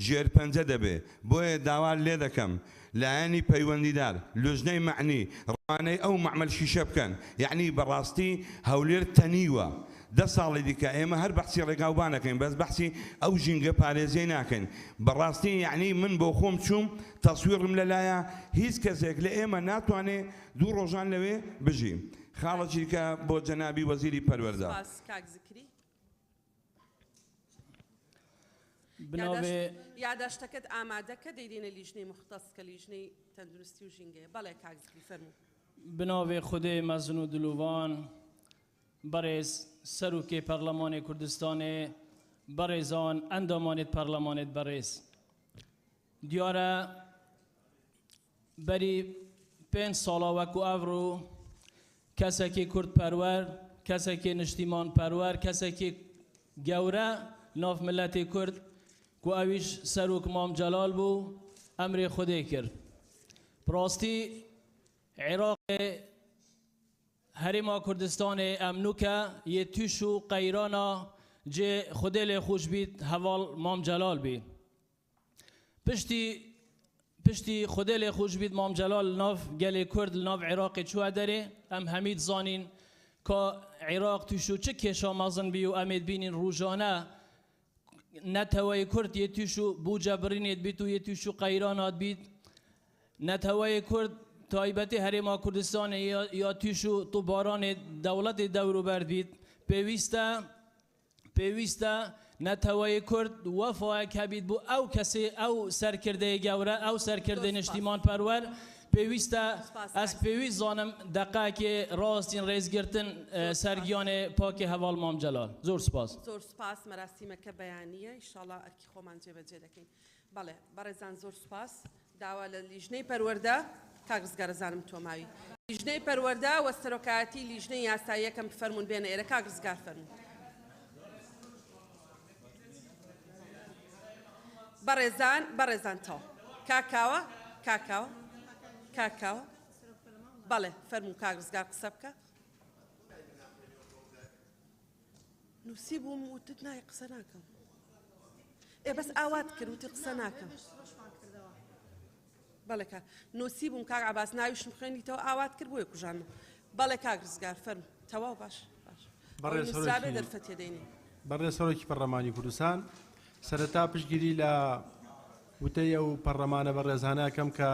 ژێرپەنجە دەبێ بۆیە داوا لێ دەکەم لایەنی پەیوەندیدار لوژنەی معنی ڕوانەی ئەو معمەل شیشە بکەن یعنی بەڕاستی هەولێر تەنیوە 10 ساڵی دیکە ئێمە هەر بەحسی ڕێگاوبانەکەین بەس بەحسی ئەو ژینگە پارێزیی ناکەین بەڕاستی یعنی من بۆ خۆم چووم تەسویرم لەلایە هیچ کەسێک لە ئێمە ناتوانێت 2 ڕۆژان لەوێ بژیم خاڵەکی کە بۆ جەنابی وەزیری پەروەردە یاداشتەکەت ئامادەکە دەیدێنە لیژنەی مختص کە لیژنەی تەندروستی و ژینگەیە بەڵێ کاک زکری فەرموو بناوێ خودێ مەزن و دلوڤان بەڕێز سەرۆکێ پەرلەمانی کوردستانê بەڕێزان ئەندامانێت پەرلەمانێت بەڕێز دیارە بەری 5 ساڵە وەکو ئەڤڕۆ کەسێکی کورد پەروەر کەسێکی نیشتیمان پەروەر کەسێکی گەورە ناو ملەتی کورد کو ئەویش سەرۆک مام جەلال بوو ئەمری خودێ کرد بڕاستی عێراقێ هەرێما کوردستانê ئەم نوکە یê توش û qeyrana cê xwedê lê xweş bît heval mam celal bî piştî xwedê lê xweş bît mam celal li nav gelê kurd li nav Iraqê çûye derê em hemî dizanîn ka Iraq tuş û çi kêşa mezin bî û em ê bînîn rûjane neteweyê kurd yê tuş û bûca birînê bît û yê tuş û qeyranat bît neteweyê kurd تایبەتی هەرێما کوردستانê یا توش و توبارانê dewletê dewrober bît pêwîst e neteweyê kurd wefayek hebît bû ew kesê ew serkirdeyê gewre ew serkirdê niştîman perwer pêwîst e ez pêwîst zanim deqekê rastîn rêzgirtin sergiyanê pakê heval mam celal zor spas زۆر سوپاس مەراسیمەکە بەیانیە ئینشاڵڵا ئەرکی خۆمان جێبەجێ دەکەین بەڵێ بەڕێزان زۆر سوپاس داوا لە لیژنەی پەروەردە کاگزگارەزانم تۆماوی لیژنەی پەروەردە وە سەرۆکایەتی لیژنەی یاساییەکەم بفەرمونون بێنە ئێرە کاگزگار فەرموون بەڕێزان تەواو کاکاوە بەڵێ فەرموون کاگزگار قسە بکە نووسی بووم وتت نایە قسە ناکەم بەس ئاوات کرد وتی قسە ناکەم بەڵێ کار نووسی بووم کاک عەباس ناویشم خوێندیتەوە ئاوات کرد بۆیە کوژانم بەڵێ کاگزگار فەرموو تەواو باش نووسرابێ دەرفەتێ دەینێ بەڕێز سەرۆکی پەرلەمانی کوردستان سەرەتا پشتگیری لە وتەیە و پەرلەمانە بەڕێزانەکەم کە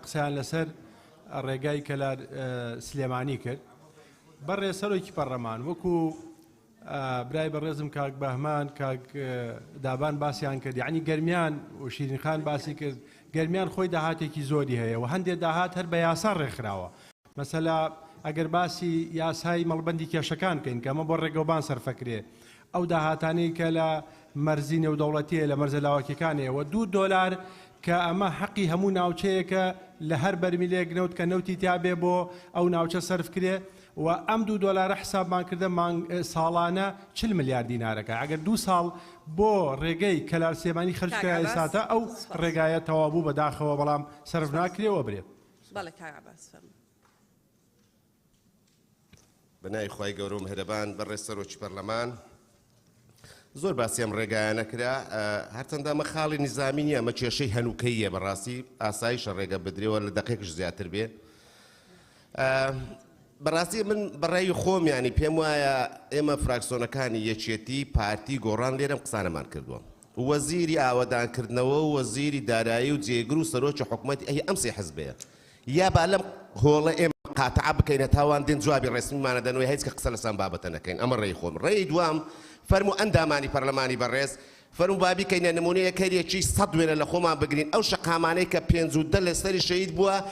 قسەیان لەسەر ڕێگای کەلار سلێمانی کرد بەڕێز سەرۆکی پەرلەمان وەکو برای بەڕێزم کاک بەهمان کاک دابان باسییان کرد یعنی گەرمیان و شیرینخان باسی کرد گەرمیان خۆی داهاتێکی زۆری هەیە و هەندێک داهات هەر بە یاسا ڕێکخراوە مەسەلا ئەگەر باسی یاسای مەڵبەندی کێشەکان بکەین کە ئەمە بۆ ڕێگەوبان سەرفەکرێ ئەو داهاتانەی کە لە مەرزی نێودەوڵەتیە لە مەرزە لاوەکیەکانەوە $2 کە ئەمە حەقی هەموو ناوچەیەکە لە هەر بەرمیلێک نەوت کە نەوتی تیابێ بۆ ئەو ناوچە سەرف کرێ و ئەم $2 حسابمان کردە ساڵانە 40 ملیارد دینارەکە ئەگەر 2 ساڵ بۆ ڕێگەی کەلار سلێمانی خەرجکە ئێساتە ئەو ڕێگایە تەواو بوو بەداخەوە بەڵام سەرف ناکرێەوە برێت بەڵێ کاک عەباس فەرموو بەنای خوای گەورە و مهرەبان بەڕێز سەرۆکی پەرلەمان زۆر باسی ئەم ڕێگایانە کرا هەرچەندە ئەمە خاڵی نیزامی نیە ئەمە کێشەی هەنووکەیە بەڕاستی ئاساییشە ڕێگە بدرێەوە لە دەقێکش زیاتر بێ بەڕاستی من بەڕێی خۆم ینی پێم وایە ئێمە فراکسۆنەکانی یەکێتی پارتی گۆڕان لێرەم قسانەمان کردووە وەزیری ئاوەدانکردنەوە و وەزیری دارایی و جێگر و سەرۆکی حکوومەتی ئەم سێ حزبەیە یا با لەم هۆڵە ئێمە قاتع بکەینە تاوان دێن جوابی ڕێسمیمانە دەنەوەی هیچ کە قسە لەسان بابەتە نەکەین ئەمە ڕێی خۆم ڕێی دوام فەرموو ئەندامانی پەرلەمانی بەڕێز فەرموو بابی کەینە نمونەیە کەریەکی 100 وێنە لە خۆمان بگرین ئەو شەقامانەی کە 50 لەسەری شەهید بووە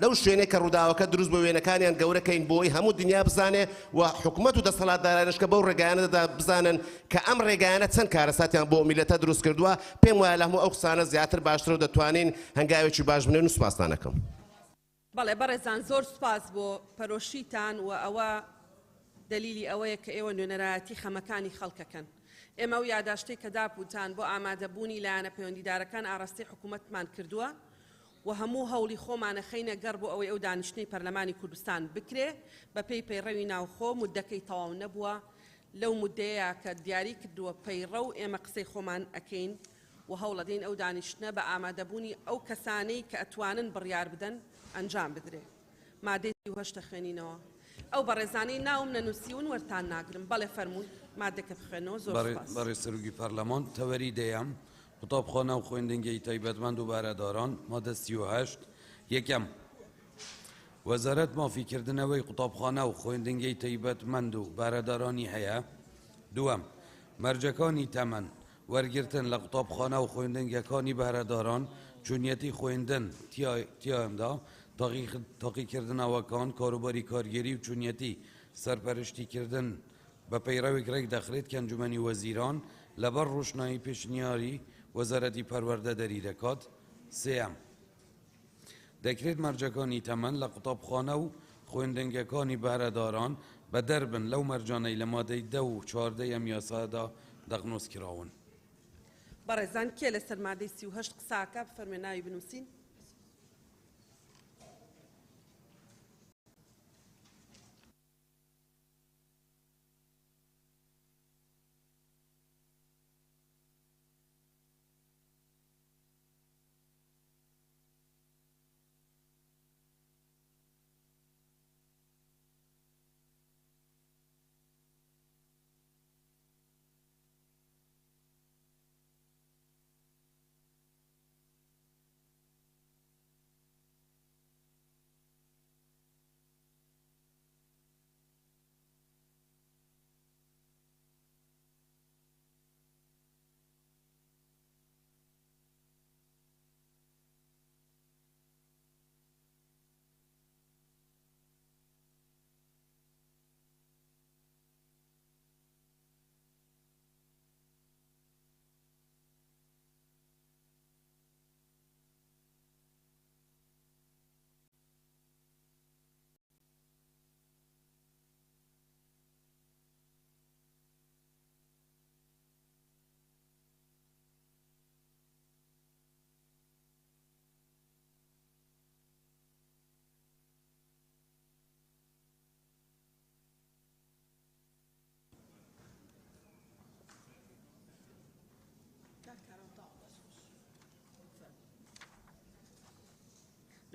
لەو شوێنەی کە ڕووداوەکە دروست بە وێنەکانیان گەورەکەین بۆی هەموو دنیا بزانێ و حکوومەت و دەسەڵاتدارانش کە بەو ڕێگایانەدا بزانن کە ئەم ڕێگایانە چەند کارەساتیان بۆ میلەتە دروست کردووە پێم وایە لە هەموو ئەو قسانە زیاتر باشتر و دەتوانین هەنگاوێکی باش بنێن و سوپاستان دەکەم. بەڵێ بەڕێزان زۆر سوپاس بۆ پەرۆشیتان و ئەوە دلیلی ئەوەیە کە ئێوە نوێنەرایەتی خەمەکانی خەڵکەکەن. ئێمە و یاداشتەی کە داپوتان بۆ ئامادەبوونی لایەنە پەیوەندیدارەکان ئاڕاستی حکوومەتمان کردووە و هەموو هەوڵی خۆمانە خەینە گەڕ بۆ ئەوەی ئەو دانیشتنی پەرلەمانی کوردستان بکرێ بە پێی پەیڕەوی ناوخۆ مودەکەی تەواو نەبووە لەو مودەیە کە دیاری کردووە پەیڕە و ئێمە قسەی خۆمان ئەکەین و هەوڵەدەین ئەو دانیشتنە بە ئامادەبوونی ئەو کەسانەی کە ئەتوانن بڕیار بدەن ئەنجام بدرێ. مادەی 38 خوێنینەوە. ئەو بەڕێزانەی ناوم نەنووسیون وەرتان ناگرم بەڵێ فەرموون مادەکە بخوێنەوە زۆر سوپاس. بەڕێز سەرۆکی پەرلەمان تەوەری دەیەم قوتابخانە و خوێندنگەی تایبەتمەند و بارەداران مادە 38 یەکەم وەزارەت مافیکردنەوەی قوتابخانە و خوێندنگەی تایبەتمەند و بارەدارانی هەیە. دووەم مەرجەکانی تەمەن وەرگرتن لە قوتابخانە و خوێندنگەکانی بارەداران چونیەتی خوێندن تیایمدا تاقیکردنەوەکان کاروباری کارگەری و چونیەتی سەرپەرشتیکردن بە پەیڕەوێک ڕێک دەخرێت کە ئەنجومەنی وەزیران لەبەر ڕۆشنایی پێشنیاری وەزارەتی پەروەردە دەری دەکات. سێەم دەکرێت مەرجەکانی تەمەن لە قوتابخانە و خوێندنگەکانی بارەداران بە دەربن لەو مەرجانەی لە مادەی 10 و 14 ئەم یاسادا دەغنۆسکراون. بەڕێزان کێ لەسەر مادەی 38 قساکە بفەرمێ ناوی بنووسین.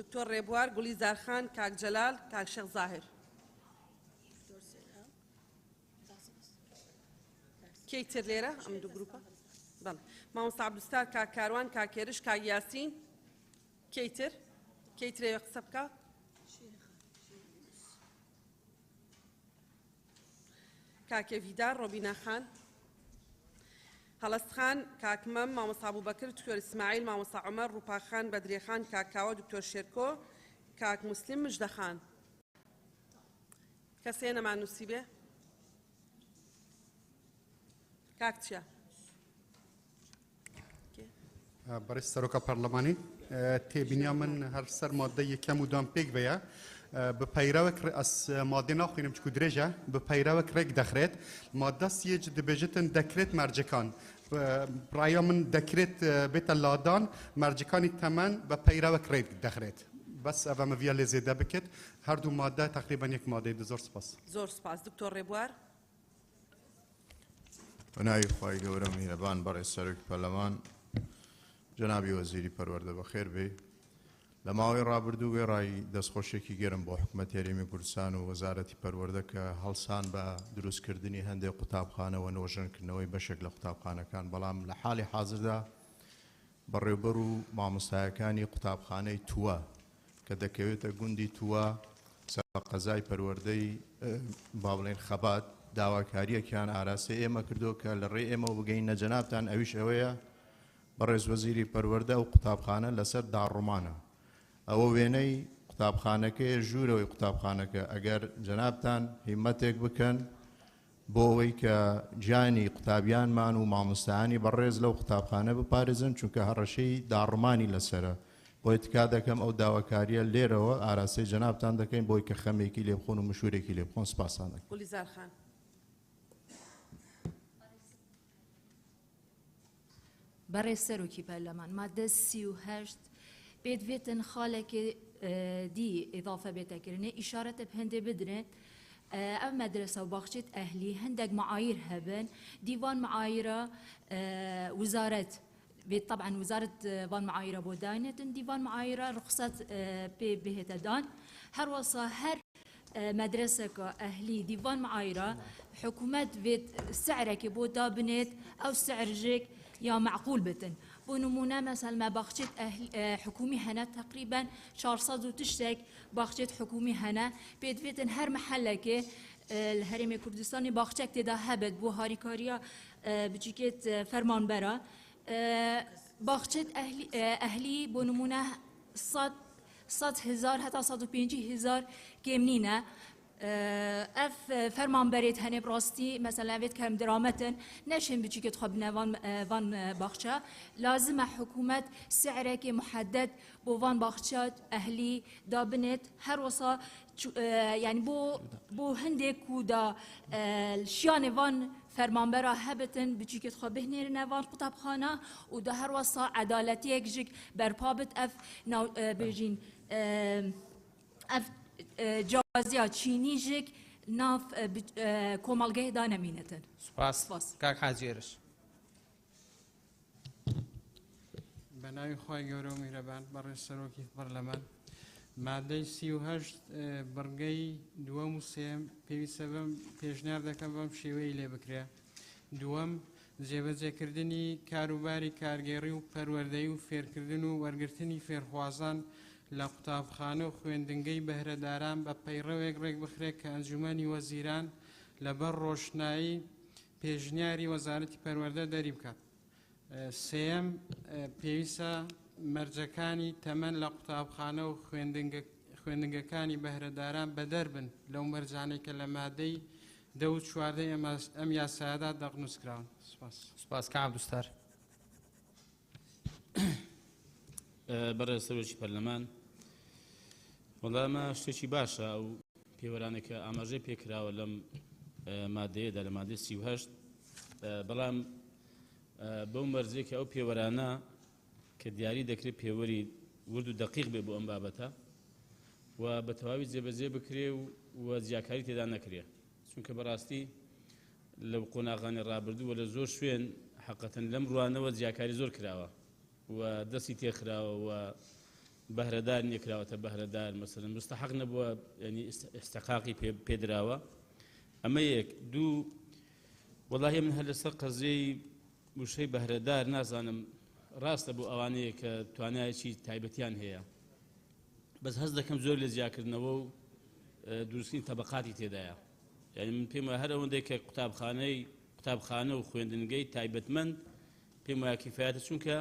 دکتۆر ڕێبوار گولی زارخان کاک جەلال کاک شێخ زاهر. کەی تر لێرە ئەم دوو گروپە؟ بەڵێ مامۆستا عەبدولستار کاک کاروان کاک کێرش کاک یاسین. کەی ترێوە قسە بکە؟ کاکێ ڤیدار ڕۆبینە خان هەڵەستخان کاکمەم مامۆستا ئەبوبەکر دکتۆر ئیسماعیل مامۆستا عومەر ڕووپاخان بەدرێخان کاکاوە دکتۆر شێرکۆ کاک موسلیم مژدەخان. کەسێ نەمان نووسی بێ؟ کاک چیە؟ بەڕێز سەرۆکە پەرلەمانی تێبینیا من هەر سەر مادە یەکەم و دوام پێک بەیە بە پەیراوێک مادە ناخوێنم چکو درێژە بە پەیراوێک ڕێک دەخرێت مادە سیەج دەبێژێتن دەکرێت مەرجەکان ڕایا من دەکرێت بێتە لادان مەرجەکانی تەمەن بە پەیراوێک ڕێک دەخرێت بەس ئەڤەمە ڤیا لێ زێدە بکرێت هەردوو مادە تقریبا یەک مادەی زۆر سپاس. زۆر سپاس دکتۆر ڕێبوار. بەناوی خوای گەورە میهرەبان بەڕێز سەرۆکی پەرلەمان جەنابی وەزیری پەروەردە بەخێر بێ لە ماوەی ڕابردوو گێڕایی دەستخۆشێکی گەرم بۆ حکوومەتی هەرێمی کوردستان و وەزارەتی پەروەردە کە هەڵسان بە دروستکردنی هەندێک قوتابخانەوە نۆژەنکردنەوەی بەشێک لە قوتابخانەکان بەڵام لە حاڵی حاضردا بەڕێوەبەر و مامۆستایەکانی قوتابخانەی تووە کە دەکەوێتە گوندی تووە سەر قەزای پەروەردەی با بڵێن خەبات داواکاریەکیان ئاراسی ئێمە کردو کە لە ڕێ ئێمە بگەینە جەنابتان ئەویش ئەوەیە بەڕێز وەزیری پەروەردە و قوتابخانە لەسەر داڕومانە ئەوە وێنەی قوتابخانەکەی ژوورەوەی قوتابخانەکە ئەگەر جەنابتان هیمەتێک بکەن بۆ ئەوەی کە گیانی قوتابیانمان و مامۆستایانی بەڕێز لەو قوتابخانە بپارێزن چونکە هەڕەشەی داڕمانی لەسرە بۆی تکا دەکەم ئەو داواکاریە لێرەوە ئاراسی جەنابتان دەکەین بۆی کە خەمێکی لێ بخۆن و مشورێکی لێ بخۆن سپاسان دەکەم. گولیزار خان. بەڕێز سەرۆکی پەرلەمان مادە 38 پێدوێتن خاڵێکی دی ئیضافە بێتەکردنێ ئیشارەتە هەندێ بدرێت ئەم مەدرسە و باخچێت ئەهلی هەندێک معایر هەبن دیوان معایرە وزارەت بيت طبعا وزارة فان معايرة بودانة ديوان معايرة رخصة بهتا دان هر وصا هر مدرسة أهلي ديوان معايرة حكومة بيت سعرك بودا بنت أو سعر جيك يا معقول بتن بنمونا مثلا ما باخشت حكومي هنا تقريبا 400 وتشتك باخشت حكومي هنا بيتن هر محلك الهرم كردستاني باخشك تدا هبت بو هاريكاريا بجيكت فرمان برا باخشت أهلي بنمونا 100,000 حتى 150,000 كمنينة اف فرمان بريت هني براستي مثلا بيت كم درامتن نشن بيجي تخبنا فان باخشة لازم حكومة سعرك محدد بو فان باخشات اهلي دابنت هر وصا يعني بو هندي كودا الشيان فان فرمان برا هبتن بيجي تخبه نيرنا فان قطبخانة وده هر وصا عدالتي يجيك بربابت اف بيجين اف جوازيات چینیجک ناف کومالگه دانه مینتن. سپاس. کاک حاجیرش. بنای خوای گەورە و میهرەبان بەڕێز سەرۆکی پەرلەمان مادەی 38 بەرگەی دووەم و سێم پێویستە بەم پێشنیار دەکەم بەم شێوەیە لێ بکرێ. دووەم جێبەجێکردنی کاروباری کارگێڕی و پەروەردەیی و فێرکردن و وەرگرتنی فێرخوازان لە قوتابخانە و خوێندنگەی بەهرەداران بە پەیڕەوێک ڕێک بخرێت کە ئەنجومەنی وەزیران لەبەر ڕۆشنایی پێشنیاری وەزارەتی پەروەردە دەری بکات. سێەم پێویستە مەرجەکانی تەمەن لە قوتابخانە و خوێندنگەکانی بەهرەداران بەدەربن لەو مەرجانەی کە لە مادەی 10 و 14 ئەم یاسایەدا دەقنووسکراون. سپاس کام دوستار. بەڕێز سەرۆکی پەرلەمان وەڵامە شتێکی باشە ئەو پێوەرانێکە ئاماژەی پێکراوە لەم مادەیەدا لە مادەی 38 بەڵام بەو مەرجێکە ئەو پێوەرانە کە دیاری دەکرێت پێوەری ورد و دەقیق بێ بۆ ئەم بابەتە و بە تەواوی جێبەجێ بکرێ و زیاکاری تێدا نەکرێ چونکە بەڕاستی لەو قۆناغانی ڕابردووە لە زۆر شوێن حەقەتەن لەم ڕوانەوە زیاکاری زۆر کراوە و دەستی تێخراوە و بەهرەدار نێکراوەتە بەهرەدار مەسەلەن مستحق نەبووە ینی ئیستحقاقی پێدراوە. ئەمە یەک. دوو وەڵاهی من هەر لەسەر قەزەی وشەی بەهرەدار نازانم ڕاستە بۆ ئەوانەیە کە توانایەکی تایبەتیان هەیە بەس هەست دەکەم زۆر لە زیاکردنەوە و دروستکردنی تەبەقاتی تێدایە. یعنی من پێم وایە هەر ئەوەندەی کە قوتابخانە و خوێندنگەی تایبەتمەند پێم وایە کیفایەتە چونکە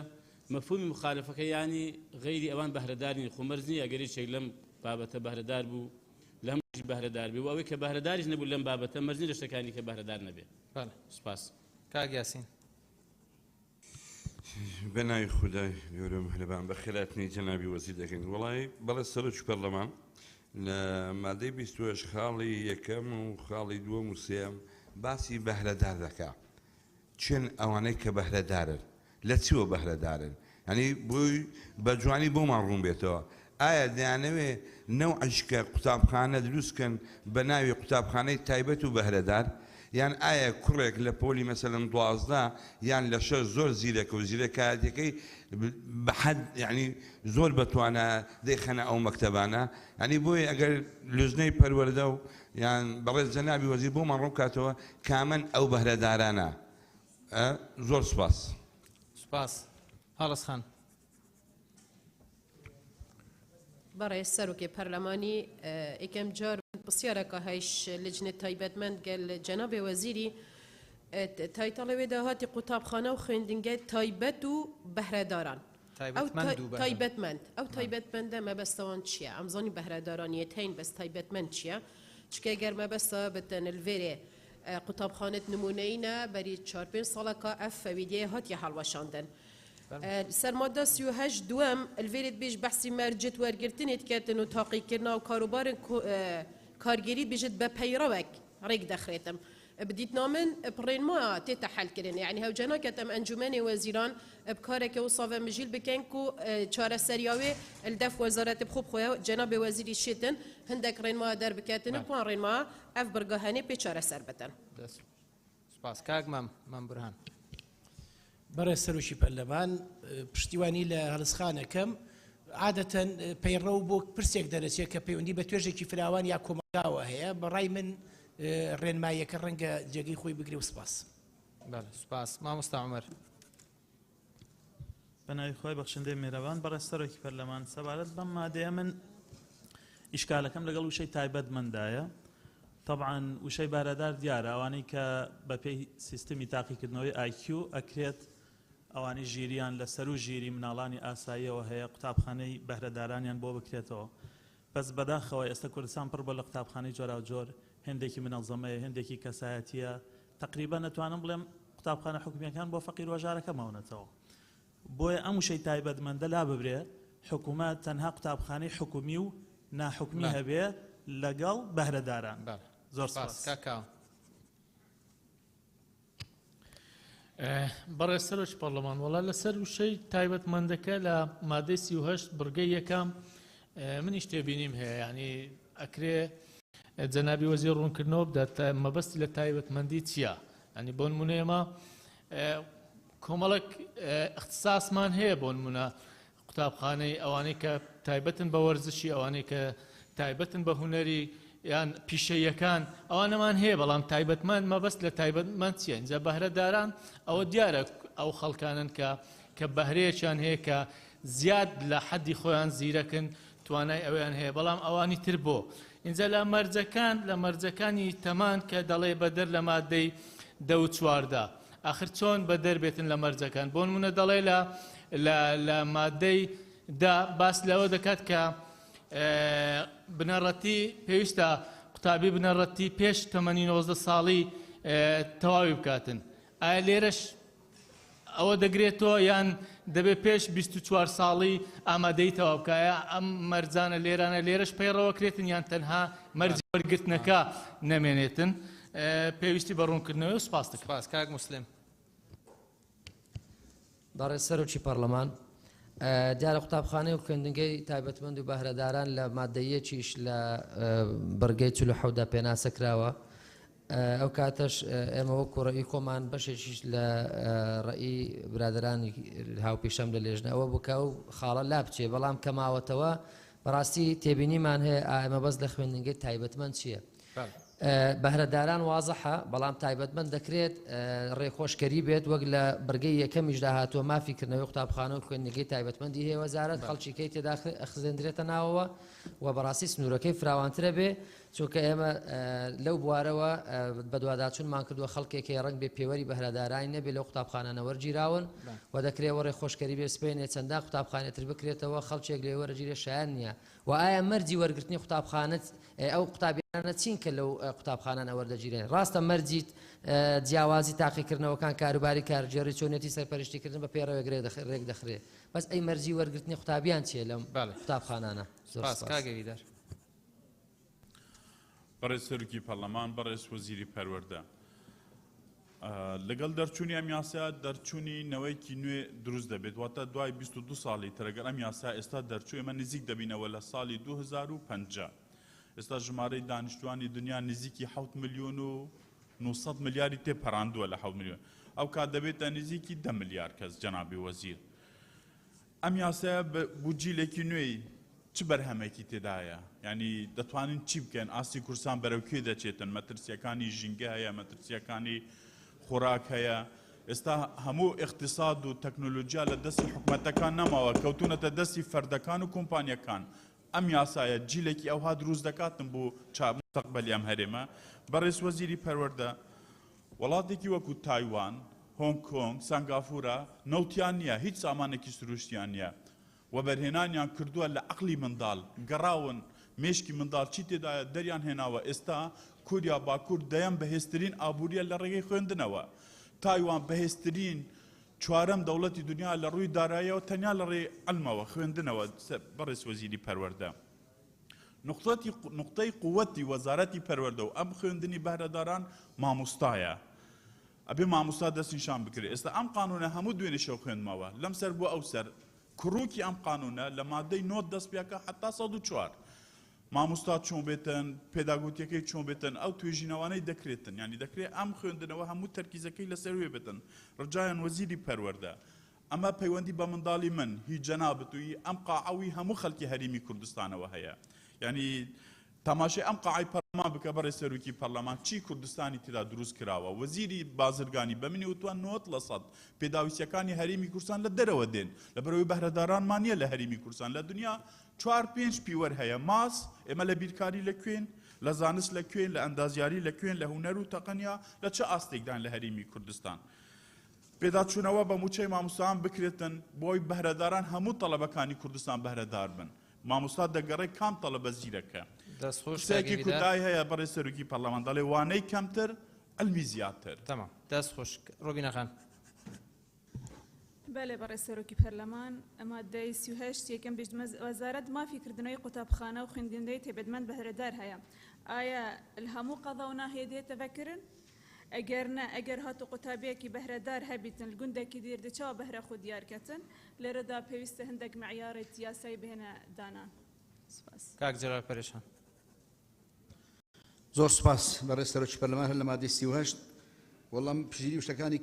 مفهومی مخالفەکە ینی غیری ئەوان بەهرەدارنی خۆمەرزنی ئەگەری چێک لەم بابەتە بەهرەدار بوو لە هەمووی بەهرەدار بێ و ئەوەی کە بەهرەداریش نەبوو لەم بابەتە مەرجنی لە شتەکانی کە بەهرەدار نەبێ. سپاس. کاک یاسین. بەناوی خودای گەورە و میهرەبان بە خێراتنی جەنابی وەزیر دەکەین. وەڵی بەڵێ سەرۆکی پەرلەمان لە مادەی 28 خاڵی یەکەم و خاڵی دووەم و سێم باسی بەهرەدار دەکات. چێن ئەوانەی کە بەهرەدارن لە چیوە بەهرەدارن ینی بۆی بە جوانی بۆمان ڕوون بێتەوە. ئایا دەیانەوێ نەوعیشکە قوتابخانە دروستکەن بە ناوی قوتابخانەی تایبەت و بەهرەدار یان ئایا کوڕێک لە پۆلی مەسەلەن 12 یان لە شەش زۆر زیرەکە و زیرەکایەتەکەی بە حەد یعنی زۆر بەتوانە دەیخەنە ئەو مەکتەبانە ینی بۆی ئەگەر لوزنەی پەروەردە و یان بەڕێز جەنابی وەزیر بۆمان ڕووکاتەوە کامەن ئەو بەهرەدارانە. زۆر سپاس. سپاس. هەڵس خان. برای سروکی پارلمانی اکم جار بسیار که هیچ لجنه تایبەتمەند گل جناب وزیری تایتال ویده هاتی قطابخانه و خوێندنگە تایبەت و بەهرەداران ئەو تایبەتمەندە مەبەستەوان چییە؟ ئەمزانی بەهرەدارانیەت هەین بەس تایبەتمەند چییە؟ چکە گەر مەبەستە بتەن الڤێرێ قوتابخانەت نمونەینە بەری 4-5 ساڵەکە ئەف فەویدیە هاتیە هەڵوەشاندن. سەرمادە 38 دووەم الڤێرێت بێژ بەحسی مەرجت وەرگرتنێت کردن و تاقیکردنا و کاروبارن کارگیری بێژت بە پەیڕەوەک ڕێک دەخرێتم. بديت نامن برينما تتحل كرن يعني هو جنا كتم أنجمن وزيران بكارك وصافة مجيل بكنكو شارع سرياوي الدف وزارة بخوب خويا جناب وزير الشتن هندك رينما در بكاتن بقى رينما أف برجهاني بشارع سربتن. سپاس کاک مام برهان. برای سروشی پەرلەمان پشتیوانی لە هەڵسخانەکەم عادەتەن پەیڕە و بۆ پرسێک دەرەچێت کە پەیوەندی بە توێژێکی فراوان یا کۆمەڵگاوە هەیە بەڕای من ڕێنماییەکە ڕەنگە جێگەی خۆی بگرێ و سپاس. سپاس مامۆستا عومەر. بەناوی خۆی بەخشندەی میێرەوان بەڕێز سەرۆکی پەرلەمان سەبارەت بەم مادەیە من ئیشکالەکەم لەگەڵ وشەی تایبەتمەندایە. طبعا وشەی بارەدار دیارە ئەوانەی کە بەپێی سیستمی تاقیکردنەوەی IQ ئەکرێت ئەوانەی ژیریان لەسەر و ژیری مناڵانی ئاساییەوە هەیە قوتابخانەی بەهرەدارانیان بۆ بکرێتەوە. بەس بەداخەوە ئێستا کوردستان پڕ بۆ لە قوتابخانەی جۆرا و جۆر هەندێکی منەظەمەیە هەندێکی کەسایەتیە تقریبا نەتوانم بڵێم قوتابخانە حکومیەکان بۆ فەقیر وەژارەکە ماونەتەوە. بۆیە ئەم وشەی تایبەتمەندە لا ببرێ حکوومەت تەنها قوتابخانەی حکومی و ناحکومی هەبێ لەگەڵ بەهرەداران. زۆر سپاس. بەڕێز سەرۆکی پەرلەمان وەڵا لەسەر وشەی تایبەتمەندەکە لە مادەی 38 بڕگەی یەکەم منیش تێبینیم هەیە یعنی ئەکرێ جەنابی وەزیر ڕوونکردنەوە بدات مەبەستی لە تایبەتمەندی چییە؟ ینی بۆ نمونە ئێمە کۆمەڵک اختصاسمان هەیە بۆ نمونە قوتابخانەی ئەوانەی کە تایبەتن بە وەرزشی ئەوانەی کە تایبەتن بە هونەری یان پیشەیەکان ئەوانەمان هەیە بەڵام تایبەتمەند مەبەست لە تایبەتمەند چیە؟ اینجا بەهرەداران ئەوە دیارە ئەو خەڵکانن کە بەهرەیەکیان هەیە کە زیاد لە حەدی خۆیان زیرەکن توانای ئەویان هەیە بەڵام ئەوانی تر بۆ. اینجا لە مەرجەکانی تەمان کە دەڵێ بەدەر لە مادەی 14 ئاخر چۆن بەدەر بێتن لە مەرجەکان بۆ نمونە دەڵێ لە مادەی دا باس لەوە دەکات کە بنەڕەتی پێویستە قوتابی بنەڕەتی پێش تەمەنی 19 ساڵی تەواوی بکاتن. ئایا لێرەش ئەوە دەگرێتەوە یان دەبێت پێش 24 ساڵی ئامادەی تەواو بکایە ئەم مەرجانە لێرانە لێرەش پەیڕەوە کرێتن یان تەنها مەرجی وەرگرتنەکە نەمێنێتن پێویستی بە ڕوونکردنەوەی و سپاس دەکەم. سپاس کاک موسڵیم. بەڕێز سەرۆکی پەرلەمان دیارە قوتابخانەی و خوێندنگەی تایبەتمەند و بەهرەداران لە مادەیەکیش لە بەرگەی 47دا پێناسەکراوە. ئەو کاتەش ئێمە وەکو ڕێی خۆمان بەشێکیش لە ڕێی برادرانی هاوپێشەم لە لێژنەوە بکە و خاڵە لا بچێ بەڵام کە ماوەتەوە بەڕاستی تێبینیمان هەیە ئەمە بەس لە خوێندنگەی تایبەتمەند چییە؟ بەهرەداران وازەحە بەڵام تایبەتمەند دەکرێت ڕێخۆشکەری بێت وەک لە بەرگەی یەکەمیش داهاتوە مافیکردنەوەی قوتابخانە و خوێندنگەی تایبەتمەندی هەیە وەزارەت خەڵکیکەی تێدا ئەخزێندرێتە ناوەوە و بەڕاستی سنوورەکەی فراوانترە بێ چونکە ئێمە لەو بوارەوە بە دوواداچوونمان کردووە خەڵکێکی ڕنگ بێ پێوەری بەهرەدارانی نەبێ لەو قوتابخانانە وەرگیراون و دەکرێت ڕێخۆشکەری بێ سپێنێ چەندان قوتابخانێتر بکرێتەوە خەڵکێک لێ وەرەگیرێ شایان نییە و ئایا مەرجی وەرگرتنی قوتابخانەت ئەو قوتابیانە چین کە لەو قوتابخانە وەردەگیرێن ڕاستە مەرجیت جیاوازی تاقیکردنەوەکان کاروباری کارژێڕی چۆنێتی سەرپەرشتیکردن بە پێڕەوەی ڕێک دەخرێت بەس ئەی مەرجی وەرگرتنی قوتابیان چیە لەم قوتابخانانە؟ بەڕێز سەرۆکی پەرلەمان بەڕێز وەزیری پەروەردە لەگەڵ دەرچوونی ئەم یاسا دەرچوونی نەوەیەکی نوێ دروست دەبێت واتە دوای 22 ساڵی ترەگەر ئەم یاسا ئێستا دەرچوو ئێمە نزیک دەبینەوە لە ساڵی 2050 ئێستا ژمارەی دانیشتوانی دنیا نزیکی 7 ملیۆن و 900 ملیاری تێپەڕاندووە لە 7 ملیۆن ئەو کات دەبێتە نزیکی 10 ملیار کەس جەنابی وەزیر. ئەم یاسایە بودجیلێکی نوێی چ بەرهەمێکی تێدایە؟ ینی دەتوانین چی بکەن؟ ئاستی کوردستان بەرەوکێ دەچێتن؟ مەترسیەکانی ژینگە هەیە، مەترسیەکانی خۆراک هەیە. ئێستا هەموو اقتصاد و تەکنۆلۆژیا لە دەستی حکومەتەکان نەماوە کەوتونەتە دەستی فەردەکان و کۆمپانیەکان. ئەم یاسایە جیلێکی ئەوها دروست دەکاتن بۆ مستەقبەلی ئەم هەرێمە بەڕێز وەزیری پەروەردە وڵاتێکی وەکو تایوان هۆنگ کۆنگ سنگافورە نەوتیان نییە هیچ سامانێکی سروشتیان نییە و بەرهێنانیان کردووە لە عەقلی منداڵ گەڕاون مێشکی منداڵ چی تێدایە دەریان هێناوە ئێستا کوریا باکوور دەیەم بەهێزترین ئابووریە لە ڕێگەی خوێندنەوە تایوان بەهێزترین چوارەم دەوڵەتی دنیا لە ڕووی داراییەوە تەنیا لە ڕێی عەلمەوە خوێندنەوە بەڕێز وەزیری پەروەردە نقطەی قووەتی وەزارەتی پەروەردە و ئەم خوێندنی بەهرەداران مامۆستایە ئەبێ مامۆستا دەستنیشان بکرێت ئێستا ئەم قانونە هەموو دوێنێ شەو خوێندمەوە لەم سەر بۆ ئەو سەر کڕووکی ئەم قانونە لە مادەی نۆت دەست پێکە حتا 104 مامۆستا چۆن بێتن پێداگوتیەکەی چۆن بێتن ئەو توێژینەوانەی دەکرێتن ینی دەکرێت ئەم خوێندنەوە هەموو تەرکیزەکەی لەسەر وێ بێتن ڕجایان وەزیری پەروەردە ئەمە پەیوەندی بە منداڵی من هیچ جەنابەتووی ئەم قاعەوی هەموو خەڵکی هەرێمی کوردستانەوە هەیە ینی تەماشای ئەم قاعەی پەرلەمان بکە بەڕێز سەرۆکی پەرلەمان چی کوردستانی تێدا دروست کراوە وەزیری بازرگانی بە منی وتوان 90% پێداویستیەکانی هەرێمی کوردستان لە دەرەوە دێن لەبەرەوەی بەهرەدارانمان نییە لە هەرێمی کوردستان لە دنیا 4-5 پیوەر هەیە ماس ئێمە لە بیرکاری لەکوێن لە زانست لەکوێن لە ئەندازیاری لەکوێن لە هونەر و تەقەنیا لە چه ئاستێکدان لە هەرێمی کوردستان پێداچوونەوە بە موچەی مامۆستایان بکرێتن بۆی بەهرەداران هەموو تەڵەبەکانی کوردستان بەهرەدار بن مامۆستا دەگەڕێ کام تەڵەبە زیرەکە قسەیەکی کوتای هەیە بەڕێز سەرۆکی پەرلەمان دەڵێ وانەی کەمتر علمی زیاتر تەمام دەست خۆش ڕۆبینە خان بله برای سەرۆکی پەرلەمان مادەی 38 یەکەم وەزارەت مافیکردنەوەی قوتابخانە و خوێندنەوەی تایبەتمەند بەهرەدار هەیە ئایا هەموو قەضا و ناهێدێتە بەکردن ئەگەر نە ئەگەر هاتو قوتابیەکی بەهرەدار هەبیتن گوندێکی دیر دەچەوە بەهرە خۆ دیارکەتن لێرەدا پێویستە هەندێک معیارێت یاسایی بهێنە دانان کاک جەلال پەرێشان زۆر سپاس بەڕێز سەرۆکی پەرلەمان هەر لە مادەی 38 وەڵام پشگیری و شتەکانی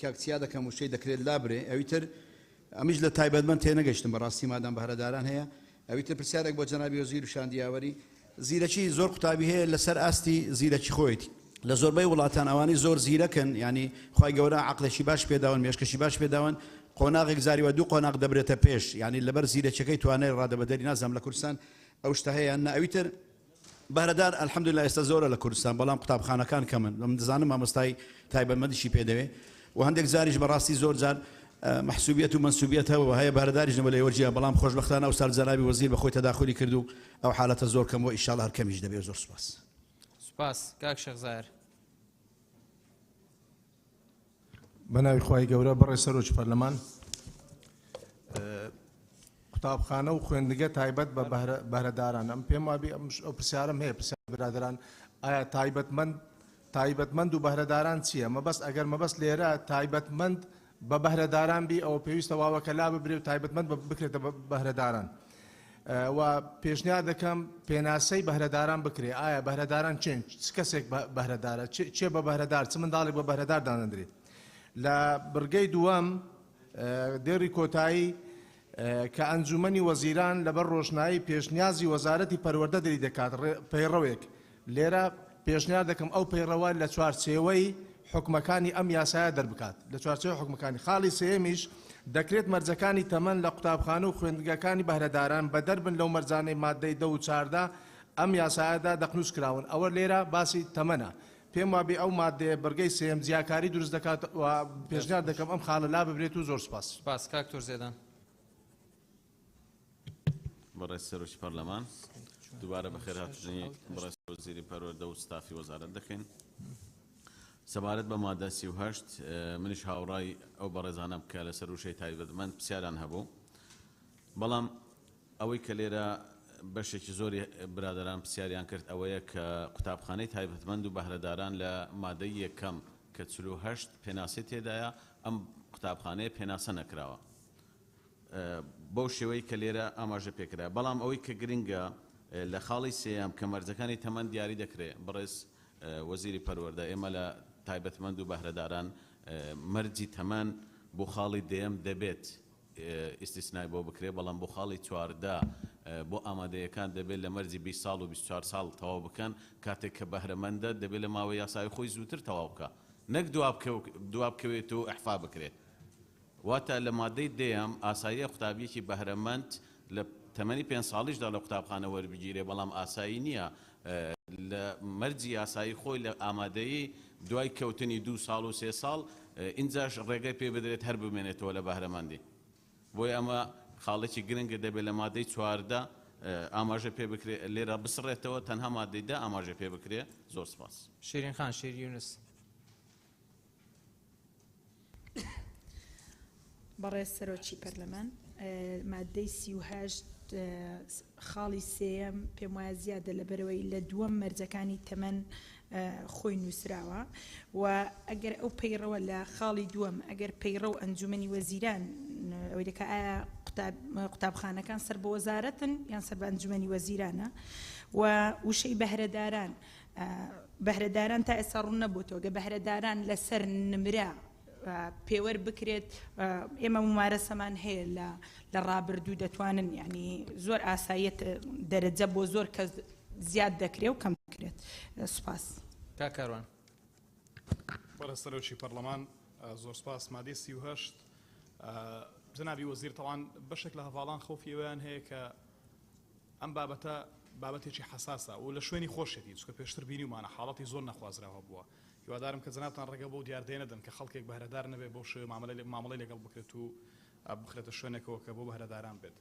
کاک چیا دەکەم و شتێک دەکرێت لابرێ ئەویتر ئەمیش لە تایبەتمەند تێنەگەشتم بەڕاستی مادام بەهرەداران هەیە ئەویتر پرسیارێک بۆ جەنابی وەزیر و شاندیاوەری زیرەکی زۆر قوتابی هەیە لەسەر ئاستی زیرەکی خۆیەتی لە زۆربەی وڵاتان ئەوانی زۆر زیرەکەن ینی خی گەورە عقلێکی باش پێداون مێشکەشی باش پێداون قۆناغێک زاریوە دوو قۆناغ دەبرێتە پێش ینی لەبەر زیرەکەەکەی توانای ڕادەبەدەری نازام لە کوردستان ئەو شتە هەیە نەویتر بەهرەدار الحەمدوللا ئێستا زۆرە لە کوردستان بەڵام قوتابخانەکان کەمن من دەزانم مامۆستای تایبەتمەندیشی پێدەوێ و هەندێک زاریش بەڕاستی زۆر جار محسوبیت و منسوبیت هەوە هەیە بەهرەداریش نەوە لە وەرجیە بەڵام خۆشبەختانە ئەو سەر جەنابی وەزیر بە خۆی تەداخلی کرد و ئەو حالەتە زۆر کەم و ئیشاڵڵا هەر کەمیش دەبێت زۆر سوپاس سپاس کاک شەخزایر بەناوی خی گەورە بەڕێ سەرۆکی پەرلەمان قوتابخانە و خوێندنگە تایبەت بە بەهرەداران ئەم پێم وابی ئەو پرسیارم هەیە پرسیار برادران ئایا تایبەتمەند و بەهرەداران چییە مەبەست ئەگەر مەبەست لێرە تایبەتمەند بە بەهرەداران بی ئەوە پێویستە واوەکە لا ببرێ و تایبەتمەند بکرێتە بەهرەداران و پێشنیار دەکەم پێناسەی بەهرەداران بکرێ ئایا بەهرەداران چێن چ کەسێک بەهرەدارە چێ بە بەهرەدار چ منداڵێک بە بەهرەدار دانەدرێت لە بڕگەی دووەم دێڕی کۆتایی کە ئەنجومەنی وەزیران لەبەر ڕۆژنایی پێشنیازی وەزارەتی پەروەردە دەری دەکات پەیڕەوێک لێرە پێشنیار دەکەم ئەو پەیڕەوە لە چوارچێوەی حکومەکانی ئەم یاسایە دەربکات لە چوارچێوەی حکومەکانی خاڵی سێمیش دەکرێت مەرجەکانی تەمەن لە قوتابخانە و خوێندنگەکانی بەهرەداران بەدەربن لەو مەرجانەی مادەی 10 و 14 ئەم یاسایەدا دەقنووس کراون ئەوە لێرە باسی تەمەنە پێم وابێ ئەو مادەیە بەرگەی سێم زیاکاری دروست دەکات و پێشنیار دەکەم ئەم خاڵە لا ببرێت و زۆر سپاس سپاس کاک تۆرزێدان بەڕێز سەرۆکی پەرلەمان دووبارە بەخێر هاتنی بەڕێز وەزیری پەروەردە و ستافی وەزارەت دەکەین سەبارەت بە مادە 38 منیش هاوڕای ئەو بەڕێزانە بکە لە سەر وشەی تایبەتمەند پرسیاران هەبوو بەڵام ئەوەی کە لێرە بەشێکی زۆری برادران پرسیاریان کرد ئەوەیە کە قوتابخانەی تایبەتمەند و بەهرەداران لە مادەی یەکەم کە 48 پێناسی تێدایە ئەم قوتابخانەیە پێناسە نەکراوە بەو شێوەی کە لێرە ئاماژە پێکرا بەڵام ئەوەی کە گرنگە لە خاڵی سێیام کە مەرجەکانی تەمەند دیاری دەکرێت بەڕێز وەزیری پەروەردە ئێمە لە تایبەتمەند و بەهرەداران مەرجی تەمەن بۆ خاڵی دێم دەبێت ئیسtisنای بۆ بکرێت بەڵام بۆ خاڵی چواردە بۆ ئامادەیەکان دەبێت لە مەرجی 20 ساڵ و 24 ساڵ تەواو بکەن کاتێک کە بەهرەمەندە دەبێت لە ماوەی یاسای خۆی زووتر تەواو بکە نەک دواب بکەوێت و ئەحفا بکرێت واتە لە مادەی دێم ئاساییە قوتابیەکی بەهرەمەند لە تەمەنی 5 ساڵیشدا لە قوتابخانە وەربگیرێ بەڵام ئاسایی نییە لە مەرجی یاسایی خۆی لە ئامادەیی دوای کەوتنی 2 ساڵ و 3 ساڵ ئینجاش ڕێگەی پێ بدرێت هەر بمێنێتەوە لە بەهرەمەندی بۆی ئەمە خاڵێکی گرنگە دەبێت لە مادەی 4دا ئاماژە پێ بکرێت لێرە بسڕێتەوە تەنها مادەیدا ئاماژە پێ بکرێت زۆر سپاس شیرین خان شیر یونس بەڕێز سەرۆکی پەرلەمان مادەی 38 خاڵی سێم پێم وایە زیادە لەبەرەوەی لە دووەم مەرجەکانی تەمەن خۆی نووسراوە و ئەگەر ئەو پەیڕەوە لە خاڵی دووەم ئەگەر پەیڕە و ئەنجومەنی وەزیران ئەوەی دەکە ئایا قوتابخانەکان سەر بە وەزارەتن یان سەر بە ئەنجومەنی وەزیرانە و وشەی بەهرەداران تا ئێستا ڕوون نەبووتەوە گە بەهرەداران لەسەر نمرە پێوەەر بکرێت ئێمە ممارەسەمان هەیە لە ڕابردوو دەتوانن ینی زۆر ئاساییت دەرەجە بۆ زۆر کەس زیاد دەکرێت و کەم دەکرێت سوپاس کاکاروان بەڕێز سەرۆکی پەرلەمان زۆر سپاس مادەی 38 جنابی وەزیر تەوان بەشێک لە هەواڵان خۆفی ئەویان هەیە کە ئەم بابەتە بابەتێکی حساسە و لە شوێنی خۆشێتی چکە پێشتر بینیمانە حاڵەتی زۆر نەخوازراوە بووە هیوادارم کە جنابتان ڕێگە بۆ دیاردێ نەدەن کە خەڵکێک بەهرەدار نەبێت بۆ شێوەیە مامەڵەی لەگەڵ بکرێت و بخرێتە شوێنێکەوە کە بۆ بەهرەداران بێت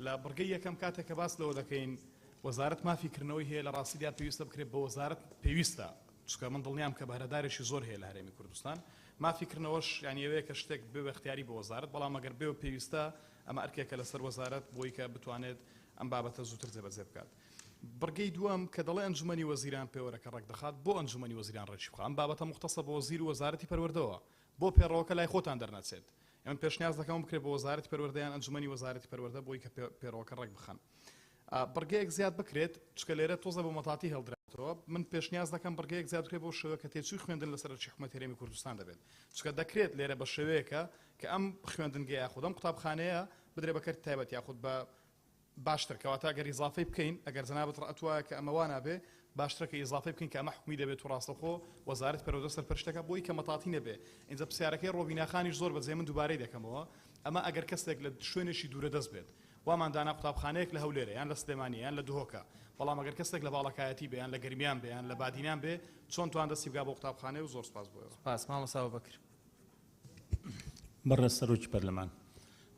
لە بڕگەی یەکەم کاتێک کە باس لەوە دەکەین وەزارەت مافیکردنەوەی هەیە لە ڕاستیدا پێویستە بکرێت بە وەزارەت پێویستە چکە من دڵنیام کە بەهرەدارێکی زۆر هەیە لە هەرێمی کوردستان مافیکردنەوەش یانی ئەوەیە کە شتێک بێ اختیاری بە وەزارەت بەڵام ئەگەر بێ پێویستە ئەمە ئەرکێکە لەسەر وەزارەت بۆی کە بتوانێت ئەم بابەتە زووتر جێبەجێ بکات بڕگەی دووەم کە دەڵێ ئەنجومەنی وەزیران پێوەرەکە ڕێک دەخات بۆ ئەنجومەنی وەزیران ڕێکی بخات ئەم بابەتە مختصە بە وەزیر و وەزارەتی پەروەردەوە بۆ پێڕەوەکە لای خۆتان دەرنەچێت ئەمە پێشنیاز دەکەم بکرێت بە وەزارەتی پەروەردەیان ئەنجومەنی وەزارەتی پەروەردە بۆی کە پێڕەوەکە ڕێک بخەن بڕگەیەک زیاد بکرێت چکە لێرە تۆزە بە مەتاتی هەڵدراتەوە من پێشنیاز دەکەم بڕگەیەک زیاد بکرێت بۆ شێوە کە تێچووی خوێندن لەسەر حکومەت هەرێمی کوردستان دەبێت چکە دەکرێت لێرە بە شێوەیەکە کە ئەم خوێندنگە یاخود ئەم قوتابخانەیە بدرێ بەکەر تایبەت یاخود بە باشتر کەواتە ئەگەر ئیزافەی بکەین ئەگەر جەنابەت ڕەتوایە کە ئەمە وا نابێ باشترە کە ئیزافەی بکەین کە ئەمە حکومی دەبێت و ڕاستەخۆ وەزارەت پەروەردە سەرپەرشتەکە بۆی کە مەتاتی نەبێ اینجا پرسیارەکەی ڕۆبیناخانیش زۆر بەجێ من دووبارەی دەکەمەوە ئەمە ئەگەر کەسێک لە شوێنێکی دوورە دەست بێت وامان دانا قوتابخانەیەک لە هەولێرە یان لە سلێمانی یان لە دهۆکە بەڵام ئەگەر کەسێک لە باڵەکایەتی بێ یان لە گەرمیان بێ یان لە بادینان بێ چۆن توان دەستی بگا بۆ قوتابخانەیە و زۆر سپاس بۆیەوە سپاس مامۆستا بەکر بەڕێز سەرۆکی پەرلەمان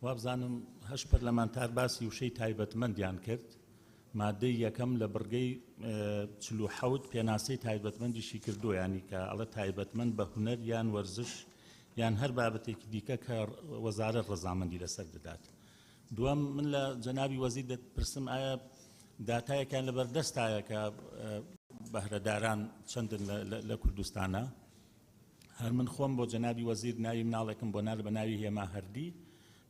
وابزانم هەش پەرلەمانتار باسی وشەی تایبەتمەندیان کرد مادەی یەکەم لە بڕگەی 47 پێناسەی تایبەتمەندیشی کردو ینی کە ئەڵە تایبەتمەند بە هونەر یان وەرزش یان هەر بابەتێکی دیکە کە وەزارەت ڕەزامەندی لەسەر دەدات دووەم من لە جەنابی وەزیر دەپرسم ئایا داتایەکان لەبەردەستایە کە بەهرەداران چەندن لە کوردستانە هەر من خۆم بۆ جەنابی وەزیر ناوی مناڵێکم بۆ نار بە ناوی هێما هەردی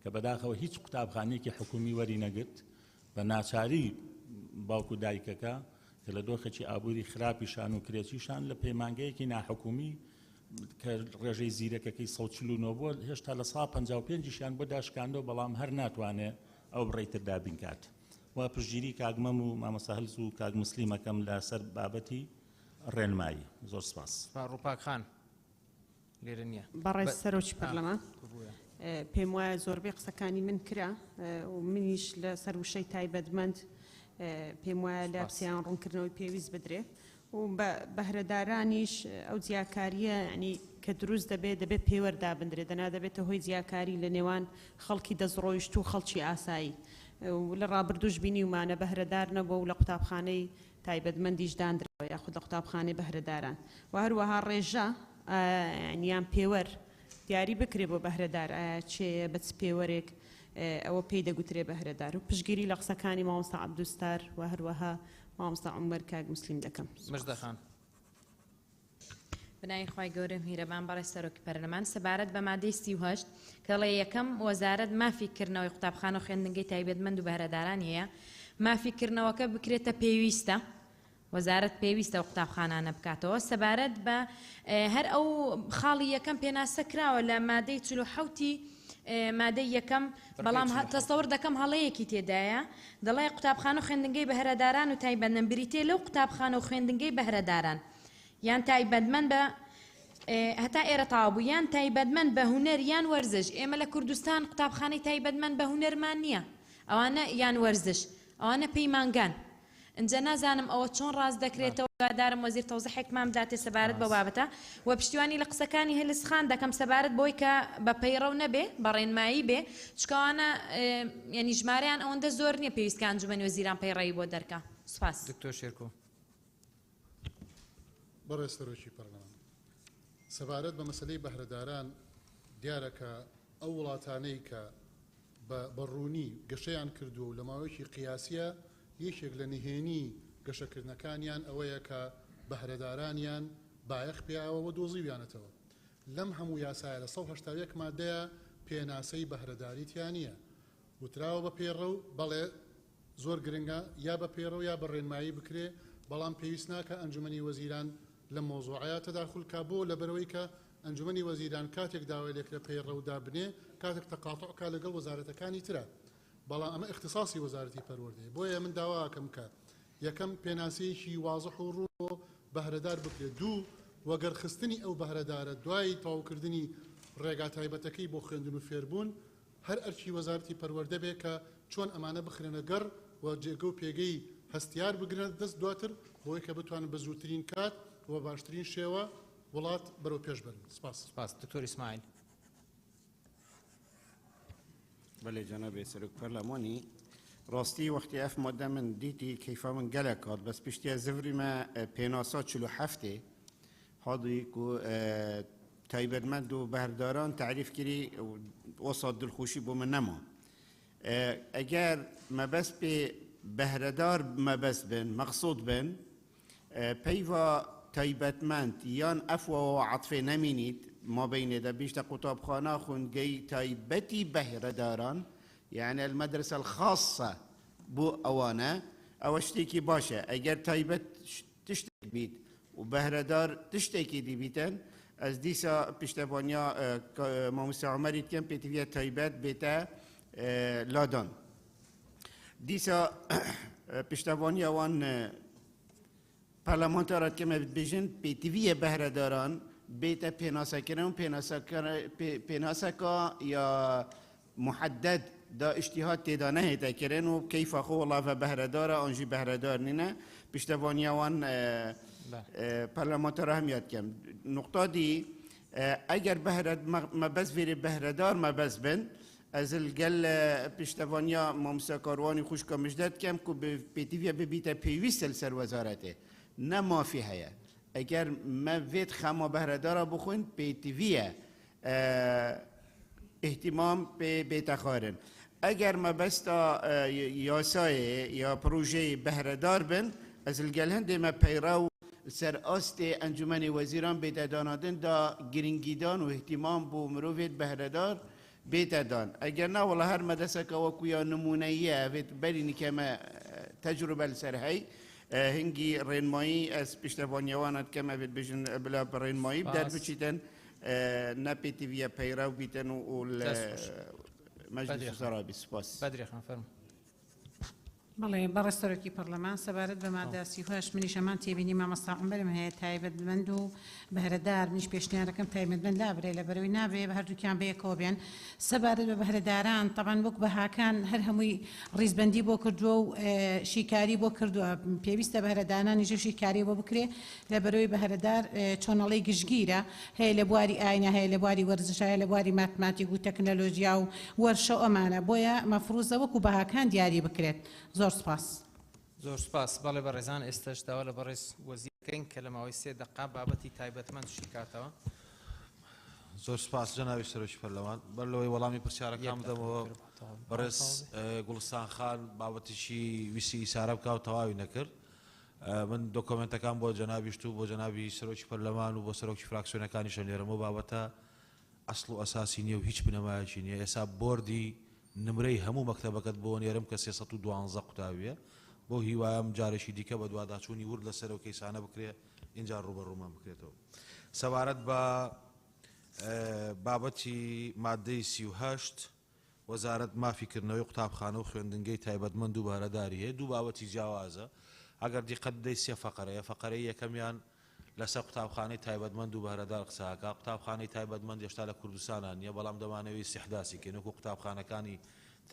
کە بەداخەوە هیچ قوتابخانەیەکی حکومی وەری نەگرت بە ناچاری باوکو دایکەکە کە لە دۆخێکی ئابووری خراپیشان و کرێچیشان لە پەیمانگەیەکی ناحکومی کە ڕێژەی زیرەکەکەی 149 بووە هێشتا لە 155شیان بۆ داشکاندەوە بەڵام هەر ناتوانێت ئەو بڕێتر دابین کات و پشتگیری کاگمەم و مامۆستا هەلز و کاگ موسلیمەکەم لەسەر بابەتی ڕێنمایی زۆر سپاس ڕووپاک خان لێرە نییە بەڕێز سەرۆکی پەرلەمان پێم وایە زۆربەی قسەکانی من کرا و منیش لە سەر وشەی تایبەتمەند پێم وایە لە پرسیان ڕوونکردنەوەی پێویست بدرێ و بەهرەدارانیش ئەو جیاکاریە ینی کە دروست دەبێت پێوەردا بندرێ دەنا دەبێتە هۆی جیاکاری لە نێوان خەڵکی دەستڕۆیشت و خەڵکی ئاسایی و لە ڕابردوش بینیومانە بەهرەدار نەبوو و لە قوتابخانەی تایبەتمەندیش دانراوە یاخود لە قوتابخانەی بەهرەداران و هەروەها ڕێژە یان پێوەر دیاری بکرێ بۆ بەهرەدار ئایا چێ بەچ پێوەرێک ئەوە پێی دەگوترێ بەهرەدار و پشگیری لە قسەکانی مامۆستا عەبدوستار و هەروەها مامۆستا عومەر کاک موسلیم دەکەم مژدەخان بنای خی گەورە میرەبان بەڕێز سەرۆکی پەرلەمان سەبارەت بە مادەی 38 کە لە یەکەم وەزارەت مافیکردنەوەی قوتابخانە و خوێندنگەی تایبەتمەند و بەهرەداران هەیە مافیکردنەوەکە بکرێتە پێویستە وەزارەت پێویستە و قوتابخانانە بکاتەوە سەبارەت بە هەر ئەو خاڵی یەکەم پێناسە کراوە لە مادەی 47 مادەی یەکەم بەڵام تەسەور دەکەم هەڵەیەکی تێدایە دەڵێ قوتابخانە و خوێندنگەی بەهرەداران و تایبەتمەند بریتێ لەو قوتابخانە و خوێندنگەی بەهرەداران یان تایبەتمەند بە هەتا ئێرە تاوابوو یان تایبەتمەند بە هونەر یان وەرزش ئێمە لە کوردستان قوتابخانەی تایبەتمەند بە هونەرمان نییە ئەوانە یان وەرزش ئەوانە پەیمانگان ئەنجە نازانم ئەوە چۆن ڕاست دەکرێتەوە دوادارم وەزیر تەوزیحێکمان بداتێ سەبارەت بە بابەتە و پشتیوانی لە قسەکانی هەلسخان دەکەم سەبارەت بۆی کە بە پەیڕەو نەبێ بە ڕێنمایی بێ چکەوانە یعنی ژمارەیان ئەوەندە زۆر نییە پێویستکە ئەنجومەنی وەزیران پەیڕەوی بۆ دەرکا سوپاس دکتۆر شێرکۆ بەڕێز سەرۆکی پەرلەمان سەبارەت بە مەسلەی بەهرەداران دیارەکە ئەو وڵاتانەی کە بە ڕوونی گەشەیان کردو و لە ماوەیەکی قیاسیە یەکێک لە نهێنی گەشەکردنەکانیان ئەوەیە کە بەهرەدارانیان بایەخ پیاوە و دۆزیویانەتەوە لەم هەموو یاسایە لە 181 مادەیە پێناسەی بەهرەداریتیان نییە وتراوە بە پێڕەو بەڵێ زۆر گرنگە یا بە پێڕەو یا بە ڕێنمایی بکرێ بەڵام پێویست ناکە ئەنجومەنی وەزیران لە مۆزوعەیە تەداخل کا بۆ لەبەرەوەی کە ئەنجومەنی وەزیران کاتێک داوای لێک لە پەیڕەودا بنێ کاتێک تەقاتعکا لەگەڵ وەزارەتەکانی ترە بەڵام ئەمە اختصاصی وەزارەتی پەروەردەیە بۆیە من داواکەم کە یەکەم پێناسەیەکی وازح و ڕوو بەهرەدار بکرێت دوو وەگەرخستنی ئەو بەهرەدارە دوای تەواوکردنی ڕێگا تایبەتەکەی بۆ خوێندن و فێربوون هەر ئەرکی وەزارەتی پەروەردە بێ کە چۆن ئەمانە بخرێنە گەڕ و جێگە و پێگەی هەستیار بگرێت دەست دواتر بۆی کە بتوانن بە زووترین کات و باشترین شێوە وڵات بەرەو پێش بەرن سپاس سپاس دکتۆر ئیسماعیل بله جناب سرک پرلمانی راستی وقتی اف ماده من دیتی کیفا من گلک هاد بس پشتی زفری ما پیناسا 47 هادوی کو تایبرمند و بهرداران تعریف کری وسط دلخوشی بو من نما اگر ما بس به بهردار ما بس بن مقصود بن پیوا تایبتمند یان افوا و عطفه نمینید ما بين ده بيشتا قطابخانه خونگي تايبتي بهرداران يعني المدرسة الخاصة بو أوانا أو اشتكي باشا أجر تايبت تشتكي بيت وبهردار تشتكي دي بيتن از ديسا بيشتبانيا ماموسا عمري كم بيتفيا تايبت بيتا لادان ديسا بيشتبانيا وان پارلمانتارات كما بيجن بيتفيا بهرداران بيتا بيناسا كرون بيناسا يا محدد دا اجتهاد تدانه هيتا كرن وكيف اخو الله فبهردار انجي بهردار نينا بيشتفانيا وان برلمانتار اهميات كم نقطة دي اگر بهرد ما بس فيري بهردار ما بس بن از الجل بيشتفانيا ممسا كارواني خوش كمجدد كم كو بيتيفيا ببيتا بيويستل سر وزارته نما في هيا اگر ما وید خما بهردارا بخون به تیویه اهتمام به بیتخارن اگر ما بستا یاسای یا پروژه بهردار بن از الگلهند ما پیراو سر آست انجمن وزیران بیتدانادن دا گرینگیدان و اهتمام بو مروفید بهردار بیتدان اگر نه والله هر مدرسه که وکویا نمونهیه وید برینی که ما تجربه لسرهی هنگی رنمایی از پشتوانیوانت کم اوید بجن بلا رنمایی بدر بچیدن نپی تیویا پیراو بیتن و مجلس سرابی سپاس بدری خان فرم بەڵێ بەڕێستەرۆکی پەرلەمان سەبارەت بە مادە 38 منیش ئەمان تێبینی مامەستا عومەرم هەیە تایبەتمەند و بەهرەدار منیش پێشنیارەکەم تایبەتمەند لابرێ لەبەرەوەی نابێ بە هەردووکیان بەیەکەوە بێن سەبارەت بە بەهرەداران تەبەن وەک بەهاکان هەر هەمووی ڕیزبەندی بۆ کردووە و شیکاری بۆ کردووە پێویستە بەهرەدارانیش شیکاری بۆ بکرێ لەبەرەوەی بەهرەدار چۆنەڵەی گشتگیرە هەیە لە بواری ئاینە هەیە لە بواری وەرزش هەیە لە بواری ماتماتیک و تەکنەلۆژیا و وەرشە ئەمانە بۆیە مەفروزە وەکو بەهاکان دیاری بکرێت زۆر سپاس زۆر سپاس بەڵێ بەڕێزان ئێستاش داوا لە بەڕێز وەزیرکەین کە لە ماوەی 3 دقا بابەتی تایبەتمەند شیکاتەوە زۆر سپاس جەناوی سەرۆکی پەرلەمان بەرلەوەی وەڵامی پرسیارەکان بدەمەوە بەڕێز گوڵستان خان بابەتیشی ویسی ئیسارە بکە و تەواوی نەکرد من دۆکۆمنتەکان بۆ جەنابیشت و بۆ جەنابی سەرۆکی پەرلەمان و بۆ سەرۆکی فراکسیۆنەکانیشە لێرەمەوە بابەتە ئەسڵ و ئەساسی نییە و هیچ بنەمایەکی نییە ئێستا بۆردی نمرەی هەموو مەکتەبەکەت بۆ نێرم کە 312 قوتاویە بۆ هیوایم جارێکی دیکە بە دوواداچوونی ورد لەسەر و کەیسانە بکرێ اینجا ڕوبەڕوومان بکرێتەوە سەبارەت بە بابەتی مادەی 38 وەزارەت مافیکردنەوەی قوتابخانە و خوێندنگەی تایبەتمەند و بەهرەداری هەیە دوو بابەتی جیاوازە ئەگەر دیقەت دەی سێ فەقەرەیە فەقەرەی یەکەمیان لەسەر قوتابخانەی تایبەتمەند و بەهرەدار قساکە قوتابخانەی تایبەتمەند هێشتا لە کوردستانان نیە بەڵام دەمانەوەی استیحداسی کەین وەکو قوتابخانەکانی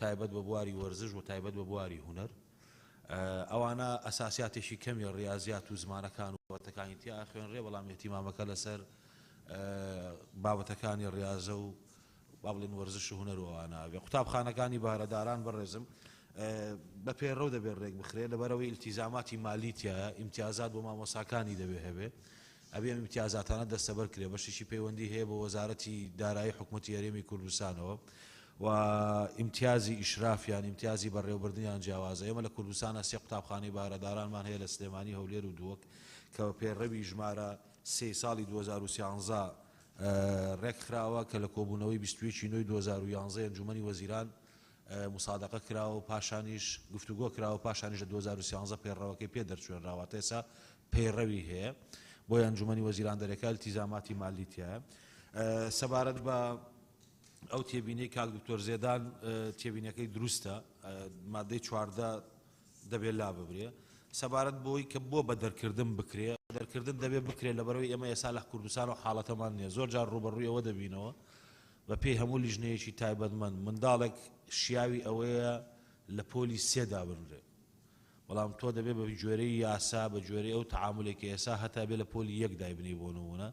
تایبەت بە بواری وەرزش و تایبەت بە بواری هوەر ئەوانە ئەساسیاتێکی کەمی ڕاضیات و زمانەکان و بابەتەکانی تیا خوێنڕێ بەڵام احتیمامەکە لەسەر بابەتەکانی ڕاضە و با بڵێن وەرزش و هوەر و ئەوانە ئەبێ قوتابخانەکانی بەهرەداران بەڕێزم بە پێڕەو دەبێت ڕێک بخرێت لەبەرەوەی التیزاماتی مالیتیە ئیمتیازات بۆ مامۆساکانی دەبێ هەبێ ئەبێ ئیمتیازاتانە دەستەبەر کرێ بەشێکی پەیوەندی هەیە بە وەزارەتی دارایی حکوومەتی هەرێمی کوردستانەوە و ئیمتیازی ئیشرافیان ئیمتیازی بەڕێوەبردنیان جیاوازە ئێمە لە کوردستانە سێ قوتابخانەی بارەدارانمان هەیە لە سلێمانی هەولێر و دووەک کە پێڕەوی ژمارە 3 ساڵی 2013 ڕێکخراوە کە لە کۆبوونەوەی 21 نوێی 2011 ئەنجومەنی وەزیران مصادقە کراوە و پاشانیش گفتوگۆ کراوە پاشانیش لە 2013 پێڕەوەکەی پێ دەرچوێنراوە ئێستا پەیڕەوی هەیە بۆ ئەنجومەنی وەزیران دەرێکا التیزاماتی مالیتیە سەبارەت بە ئەو تێبینەی کاک دکتۆر زێدان تێبینەکەی دروستە مادەی 14 دەبێت لا ببرێ سەبارەت بۆی کە بۆ بە دەرکردن بکرێ دەرکردن دەبێت بکرێت لەبەرەوەی ئێمە ئێستا لە کوردستان و حاڵەتەمان نییە زۆر جار ڕوبەڕووی ئەوە دەبینەوە بە پێی هەموو لیژنەیەکی تایبەتمەند منداڵێک شیاوی ئەوەیە لە پۆلی سێدا بنرێ بەڵام تۆ دەبێت بە جۆرەی یاسا بە جۆرەی ئەو تەعاملێکی ئێستا هەتا بێت لە پۆلی یەک دایبنی بۆ نمونە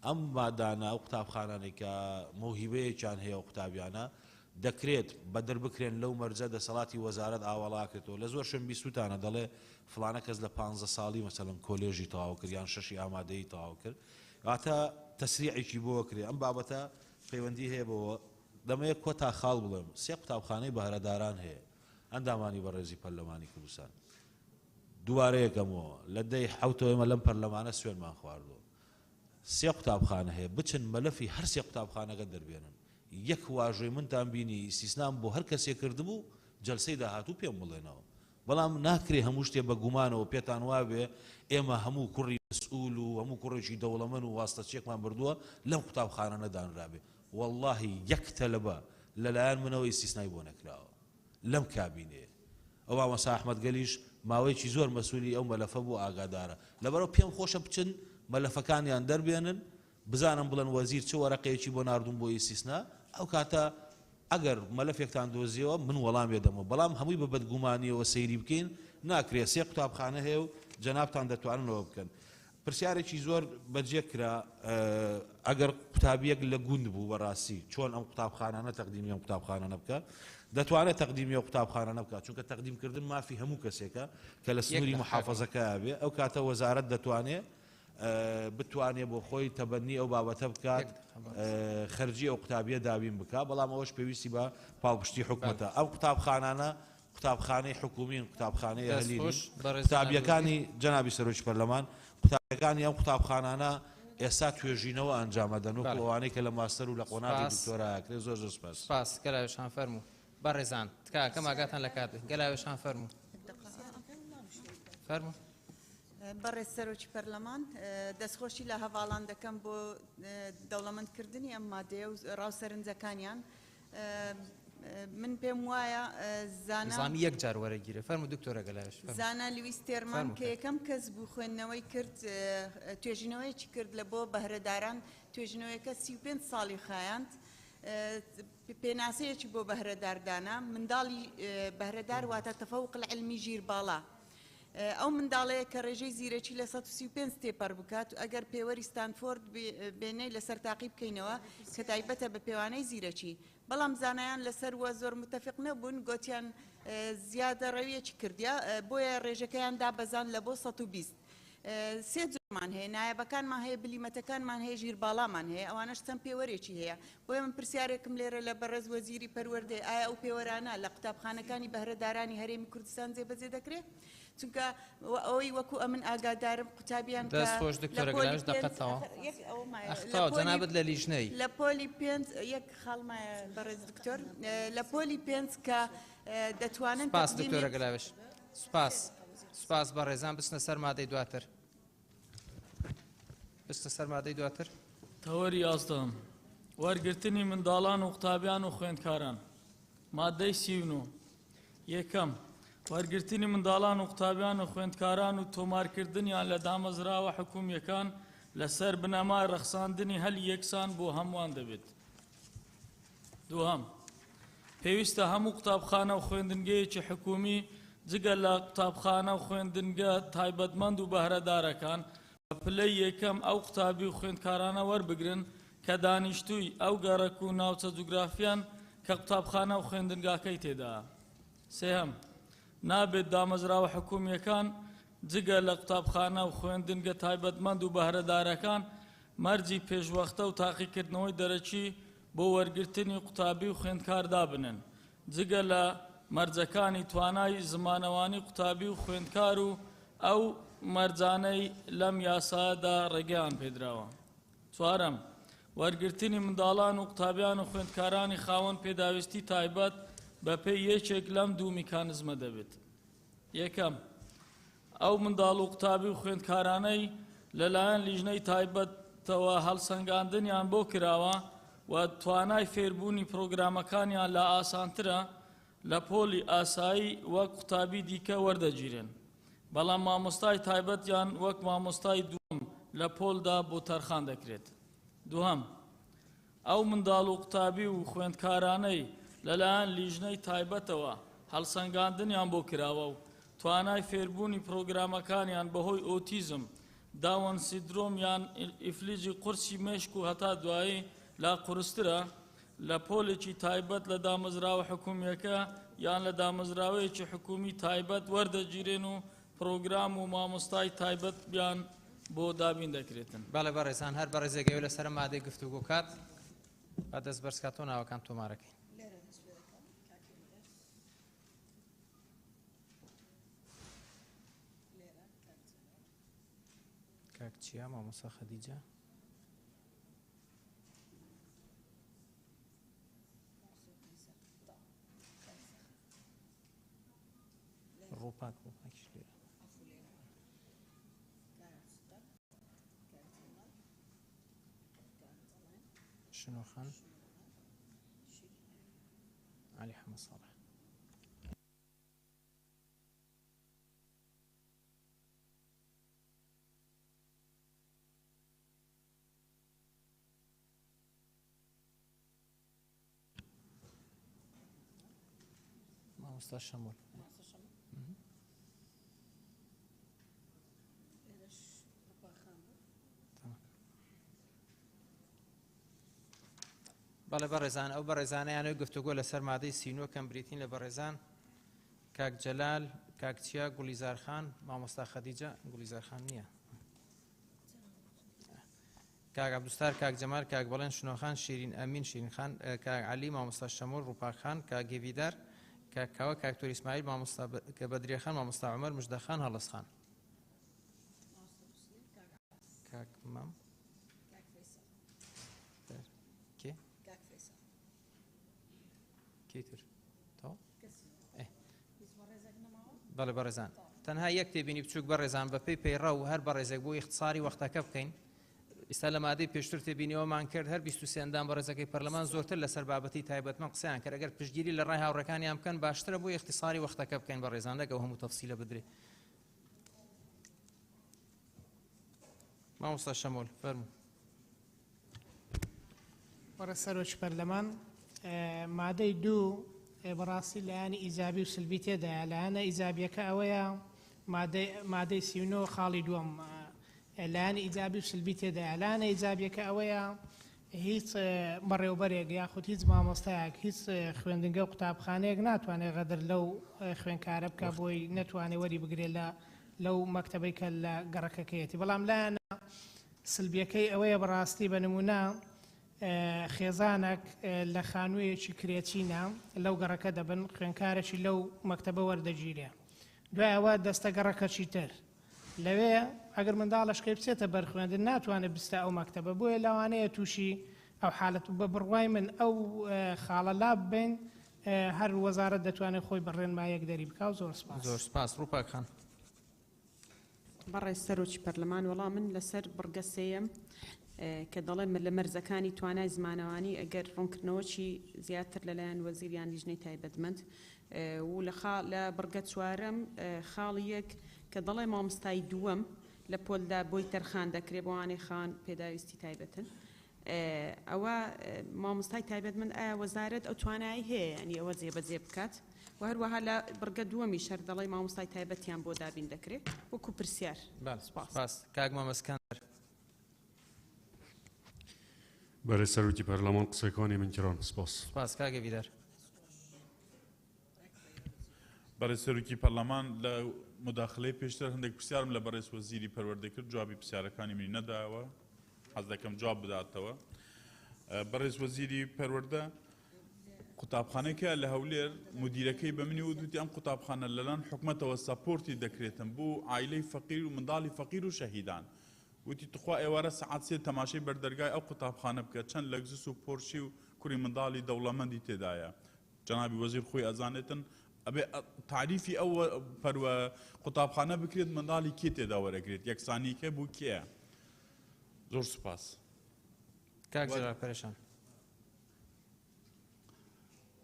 ئەم مادانە ئەو قوتابخانانێک کە مۆهیبەیەکیان هەیە و قوتابیانە دەکرێت بە دەربکرێن لەو مەرجە دەسەڵاتی وەزارەت ئاوەڵاکرێتەوە لە زۆر شوێن بیستوتانە دەڵێ فلانە کەس لە 15 ساڵی مەسەڵەن کۆلێژی تەواو کرد یان شەشی ئامادەی تەواو کرد واتە تەسریعێکی بۆ کرێ ئەم بابەتە پەیوەندی هەیە بەوە دەمەیە کۆتا خاڵ بڵێم سێ قوتابخانەی بەهرەداران هەیە ئەندامانی بەڕێزی پەرلەمانی کوردستان دووارەیەکەمەوە لە دەی حوتەوە ئێمە لەم پەرلەمانە سوێنمان خواردەوە سێ قوتابخانە هەیە بچن مەلەفی هەر سێ قوتابخانەکە دەربێنن یەک واژۆی منتان بینی ئیسیسنام بۆ هەر کەسێ کردبوو جەلسەی داهاتوو پێم بڵێنەوە بەڵام ناکرێ هەموو شتێ بە گومانەوە پێتان وابێ ئێمە هەموو کوڕی مسئول و هەموو کوڕێکی دەوڵەمەند و واستەچێکمان بردووە لەم قوتابخانە نەدانرابێ والله یەک تەلەبە لەلایەن منەوە ئیسیسنای بۆ نەکراوە لەم کابینەیە ئەو مامۆستا ئەحمەد گەلیش ماوەیەکی زۆر مەسئولی ئەو مەلەفە بوو ئاگادارە لەبەرەوە پێم خۆشە بچن مەلەفەکانیان دەربێنن بزانم بڵێن وەزیر چه وەرەقەیەکی بۆ ناردوون بۆ ئیسیسنا ئەو کاتە ئەگەر مەلەفێکتان دۆزیەوە من وەڵام بێدەمەوە بەڵام هەمووی بە بەدگومانیەوە سەیری بکەین ناکرێت سێ قوتابخانە هەیە و جەنابتان دەتواننەوە بکەن پرسیارێکی زۆر بەجێ کرا ئەگەر قوتابیەک لە گوند بوو بەڕاستی چۆن ئەم قوتابخانانە تەقدیمی ئەم قوتابخانە بکە دەتوانێت تەقدیمی ئەو قوتابخانە نەبکات چونکە تەقدیمکردن مافی هەموو کەسێکە کە لە سنووری محافەزەکە بێ ئەو کاتە وەزارەت دەتوانێت بتوانێت بۆ خۆی تەبەنی ئەو بابەتە بکات خەرجی ئەو قوتابیە دابین بکات بەڵام ئەوەش پێویستی بە پاڵپشتی حکوومەتە ئەو قوتابخانانە قوتابخانەی حکوومین قوتابخانەی هەلێنی قوتابیەکانی جەنابی سەرۆکی پەرلەمان قوتابیەکانی ئەم قوتابخانانە ئێستا توێژینەوە ئەنجامەدەن وەکو ئەوانەی کە لە ماستەر و لە قۆناغی دکتۆراکرێ زۆر زۆر سپاس سپاس گەلاوێشان فەرموو بەڕێزان تکاکە ماگاتان لە کات گەلاوێشان فەرموو فەرموو بەڕێز سەرۆکی پەرلەمان دەستخۆشی لە هەواڵان دەکەم بۆ دەوڵەمەندکردنی ئەم مادەیە و ڕاوسەرنجەکانیان من پێم وایە زانی یەک جار وەرەگیرە فەرموو دکتۆرە گەلاوێش زانا لویس تێرمان کە یەکەم کەس بوو خوێندنەوەی کرد توێژینەوەیکی کرد لە بۆ بەهرەداران توێژینەوەیەکە 35 ساڵی خایاند پێناسەیەکی بۆ بەهرەداردانا منداڵی بەهرەدار واتە تەفەوق العلمی ژیر باڵا ئەو منداڵەیە کە ڕێژەی زیرەکی لە 135 تێپەر بکات و ئەگەر پێوەری ستانفۆرد بێنەی لەسەر تاقی بکەینەوە کە تایبەتە بە پێوانەی زیرەکی بەڵام زانایان لەسەر وە زۆر متفق نەبوون گوتیان زیادە ڕەویەکی کردیا بۆیە ڕێژەکەیان دابەزان لە بۆ 120 سێ جۆرمان هەیە نایەبەکانمان هەیە بلیمەتەکانمان هەیە ژیر باڵامان هەیە ئەوانەش چەند پێوەرێکی هەیە بۆیە من پرسیارێکم لێرە لە بەڕێز وەزیری پەروەردەی ئایا ئەو پێوەرانە لە قوتابخانەکانی بەهرەدارانی هەرێمی کوردستان جێبەجێ دەکرێت چونکە ئەوەی وەکو ئەمن ئاگادارم قوتابیان دەستخۆش دکتۆرە گەلاوێش دەقەتەوە ئەختاوە جەنابەت لە لیژنەی لە پۆلی پێنج یەک خاڵمایە بەڕێز دکتۆر لە پۆلی پێنج کە دەتوانن سپاس دکتۆرە گەلاوێش سپاس بەڕێزان بچنە سەر مادەی دواتر بستە سەر مادەی دواتر تەوەری یازدەم وەرگرتنی منداڵان و قوتابیان و خوێندکاران مادەی 39 یەکەم وەرگرتنی منداڵان و قوتابیان و خوێندکاران و تۆمارکردنیان لە دامەزراوە حکوومیەکان لەسەر بنەمای ڕەخساندنی هەلی یەکسان بۆ هەمووان دەبێت دووهەم پێویستە هەموو قوتابخانە و خوێندنگەیەکی حکومی جگە لە قوتابخانە و خوێندنگە تایبەتمەند و بەهرەدارەکان بە پلەی یەکەم ئەو قوتابی و خوێندکارانە وەربگرن کە دانیشتووی ئەو گەڕەک و ناوچە جوگرافیان کە قوتابخانە و خوێندنگاکەی تێدا. سێهەم، نابێت دامەزراوە حکومیەکان جگە لە قوتابخانە و خوێندنگە تایبەتمەند و بەهرەدارەکان مەرجی پێشوەختە و تاقیکردنەوەی دەرەچی بۆ وەرگرتنی قوتابی و خوێندکار دابنن جگە لە مەرجەکانی توانای زمانەوانی قوتابی و خوێندکار و ئەو مەرجانەی لەم یاسادا ڕێگەیان پێدراوە. چوارەم، وەرگرتنی منداڵان و قوتابیان و خوێندکارانی خاوەن پێداویستی تایبەت بە پێی یەکێک لەم دوو میکانزمە دەبێت. یەکەم، ئەو منداڵ و قوتابی و خوێندکارانەی لەلایەن لیژنەی تایبەتەوە هەڵسەنگاندنیان بۆ کراوە و توانای فێربوونی پرۆگرامەکانیان لە ئاسانترە لە پۆلی ئاسایی وەک قوتابی دیکە وەردەگیرن، بەڵام مامۆستای تایبەتیان وەک مامۆستای دووەم لە پۆلدا بۆ تەرخان دەکرێت. دووهەم، ئەو منداڵ و قوتابی و خوێندکارانەی لەلایەن لیژنەی تایبەتەوە هەڵسەنگاندنیان بۆ کراوە و توانای فێربوونی پرۆگرامەکانیان بەهۆی ئۆتیزم، داون سیندرۆم یان ئیفلیجی قورسی مێشک و هەتا دوایی لا قورسترە لە پۆلێکی تایبەت لە دامەزراوە حکومیەکە یان لە دامەزراوەیەکی حکومی تایبەت وەردەگیرێن و پرۆگرام و مامۆستای تایبەت بیان بۆ دابین دەکرێتن. بەڵێ بەڕێزان هەر بەڕێزێگەوە لەسەر مادەی گفتوگۆ کات با دەست بەرزکاتۆ ناوەکان تۆمارەکەی. کاک چیا مامۆستا خەدیجە؟ ڕووپاکیش لێرە. شنۆخان علی حەمە ساڵح. مامۆستا شەمۆل. بەڵێ بەڕێزان ئەو بەڕێزانەیانەوەی گفتوگۆ لەسەر مادەی سینۆ کەم بریتین لە بەڕێزان کاک جەلال، کاک چیا، گولیزارخان، مامۆستا خەدیجە، گولیزارخان نییە، کاک عەبدوستار، کاک جەمال، کاک بەڵێن، شنۆخان، شیرین ئەمین، شیرینخان، کاک عەلی، مامۆستا شەمۆل، ڕووپاکخان، کاک گێڤیدار، کاک کاوە، کاک تۆر ئیسماعیل، مامۆستا بەدرێخان، مامۆستا عومەر، مژدەخان، هەڵەسخان، کاک مام بەڵێ بەڕێزان تەنها یەک تێبینی بچووک بەڕێزان بە پێی پەیڕە و هەر بەڕێزێک بۆ اختصاری وەختەکە بکەین. ئێستا لە مادەی پێشتر تێبینیەوەمان کرد هەر 23 ئەندام بەڕێزەکەی پەرلەمان زۆرتر لەسەر بابەتی تایبەتمەند قسەیان کرد. ئەگەر پشتگیری لە ڕای هاوڕەکانیان بکەن باشترە بۆ اختصاری وەختەکە بکەین بەڕێزان لەگەڵ هەموو تەفسیلە بدرێ. مامۆستا شەمۆل فەرموو. وەرە سەرۆکی پەرلەمان مادەی دوو بەڕاستی لایەنی ئیزابی و سلبی تێدایە. لایەنە ئیزابیەکە ئەوەیە مادەی 39 خاڵی دووەم لایەنی ئیزابی و سلبی تێدایە. لایەنە ئیزابیەکە ئەوەیە هیچ بەڕێوەبەرێک یاخود هیچ مامۆستایەک هیچ خوێندنگە و قوتابخانەیەک ناتوانێت غەدر لەو خوێندکارە بکە بۆی نەتوانێت وەری بگرێت لەو مەکتەبەی کە لە گەڕەکەکەیەتی. بەڵام لایەنە سلبیەکەی ئەوەیە بەڕاستی بە نمونە خێزانێک لە خانوویەکی کرێچینە لەو گەڕەکە دەبن خوێندکارێکی لەو مەکتەبە وەردەگیرێ، دوای ئەوە دەستە گەڕەکەچی تر لەوێ ئەگەر منداڵەشکەی بچێتە بەرخوێندن ناتوانێت بستە ئەو مەکتەبە، بۆیە لەوانەیە تووشی ئەو حالەت بە بڕوای من ئەو خاڵە لاب بین هەر وەزارەت دەتوانێت خۆی بەڕێنمایەک دەری بکە و زۆر سپاس. زۆر سپاس. ڕووپاکخان. بەڕێز سەرۆکی پەرلەمان وەڵام من لەسەر بڕگە سێیەم کە دەڵێ لە مەرزەکانی توانای زمانەوانی ئەگەر ڕوونکردنەوەکی زیاتر لەلایەن وەزیریان لیژنەی تایبەتمەند و لە بڕگە چوارەم خاڵی یەک کە دەڵێ مامۆستای دووەم لە پۆلدا بۆی تەرخان دەکرێت بۆوانەی خان پێداویستی تایبەتن. ئەوە مامۆستای تایبەتمەند ئایا وەزارەت ئەو توانایی هەیە ینی ئەوە جێبەجێ بکات و هەروەها لە بڕگە دووەمی شەر دەڵی مامۆستای تایبەتیان بۆ دابین دەکرێت وەکو پرسیار. سپاس کاک مامەسکەندەر. بەرەی سەرۆکی پەرلەمان قسەکانی من کران. سپاس کاگە ویدار. بەرەی سەرۆکی پەرلەمان لە مداخلەی پێشتر هەندێک پرسیارم لە بەڕێز وەزیری پەروەردە کرد، جوابی پرسیارەکانی منی نەداوە، حەز دەکەم جواب بداتەوە. بەڕێز وەزیری پەروەردە قوتابخانەیەکە لە هەولێر مدیرەکەی بە منی وتوتی ئەم قوتابخانە لەلایەن حکومەتەوە سەپۆرتی دەکرێتن بۆ عایلەی فەقیر و منداڵی فەقیر و شەهیدان. وتی تخوا ئێوارە سەعات سێ تەماشەی بەردەرگای ئەو قوتابخانە بکە، چەند لەگزس و پۆرشی و کوڕی منداڵی دەوڵەمەندی تێدایە. جەنابی وەزیر خۆی ئەزانێتن ئەبێ تعریفی ئەو پەروە قوتابخانە بکرێت منداڵی کێ تێدا وەرەگرێت، یەکسانیکە بوو کێیە؟ زۆر سوپاس. کاک جەلال پەرێشان.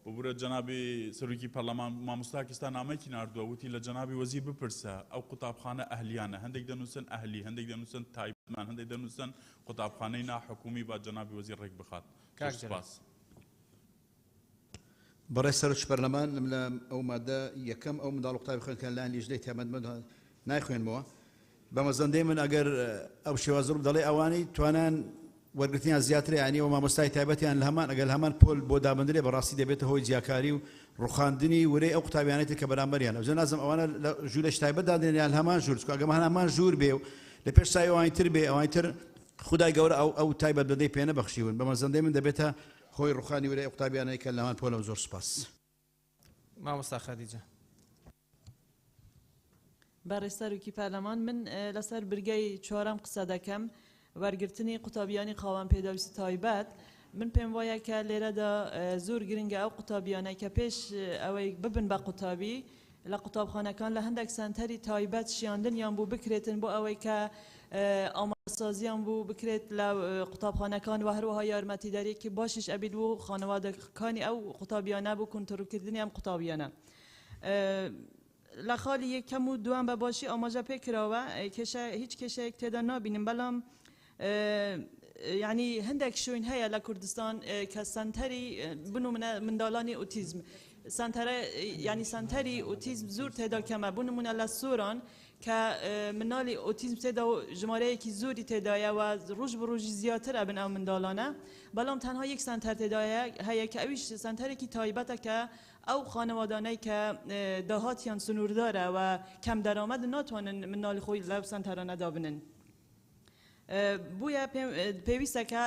ببورە جەنابی سەرۆکی پەرلەمان مامۆستاکیستا نامەیەکی ناردووە، وتی لە جەنابی وەزیر بپرسە ئەو قوتابخانە ئەهلیانە، هەندێک دەنووسن ئەهلی، هەندێک دەنووسن تایبەتمەند، هەندێک دەنووسن قوتابخانەی ناحکومی با جەنابی وەزیر ڕێک بخات. سپاس. بەڕێز سەرۆکی پەرلەمان لە ئەو مادە یەکەم ئەو منداڵ قوتابی خوێندکردن لایەن لیژنەی تایبەتمەند نایخوێنمەوە. بەمەزەندەی من ئەگەر ئەو شێوازڕ دەڵێ ئەوانەی توانان وەرگرتیان زیاتر ینیەوە مامۆستای تایبەتیان لە هەمان ئەگەر هەمان پۆل بۆ دابندرێ بەڕاستی دەبێتە هۆی جیاکاری و ڕوخاندنی وەرەی ئەو قوتابیانێتی کە بەرامبەریان ئەوجە نازم ئەوانە لە ژوورەش تایبەت دادێنیان هەمان ژوور ئەگەمە هەمان ژوور بێ و لە پێش سای ئەوانتر بێ ئەوانتر خودای گەورە ئەو تایبەت بەدەی پێ نەبەخشیون. بەمەزەندەی من دەبێتە هۆی ڕوخانی وەرەی ئەو قوتابیانەی کە لەمان پۆلەوە. زۆر سپاس. مامۆستا خەدیجە. بەڕێز سەرۆکی پەرلەمان من لەسەر برگەی چوارەم قسە دەکەم، وەرگرتنی قوتابیانی خاوەن پێداویستی تایبەت. من پێم وایە کە لێرەدا زۆر گرنگە ئەو قوتابیانەی کە پێش ئەوەی ببن بە قوتابی لە قوتابخانەکان لە هەندێک سەنتەری تایبەت شیاندنیان بوو بکرێتن بۆ ئەوەی کە ئامادەسازیان بوو بکرێت لە قوتابخانەکان و هەروەها یارمەتیداریەکی باشیش ئەبێت بۆ خانەوادەکانی ئەو قوتابیانە بۆ کۆنتڕۆلکردنی ئەم قوتابیانە. لە خاڵی یەکەم و دووەم بە باشی ئاماژە پێکراوە، هیچ کێشەیەک تێدا نابینیم، بەڵام یعنی هەندێک شوێن هەیە لە کوردستان کە سەنتەری بنمونە منداڵانی ئۆتیزم، ینی سەنتەری ئۆتیزم زۆر تێدا کەمە، بنمونە لە سۆران کە مناڵی ئۆتیزم تێدا و ژمارەیەکی زۆری تێدایە و ڕۆژ بە ڕۆژی زیاتر ئەبن ئەو منداڵانە، بەڵام تەنها یەک سەنتەر تێدایە هەیە کە ئەویش سەنتەرێکی تایبەتە کە ئەو خانەوادانەی کە داهاتیان سنووردارە و کەم دەرآمەد ناتوانن مناڵی خۆی لەو سەنتەرانەدا بنن. بووە پێویستە کە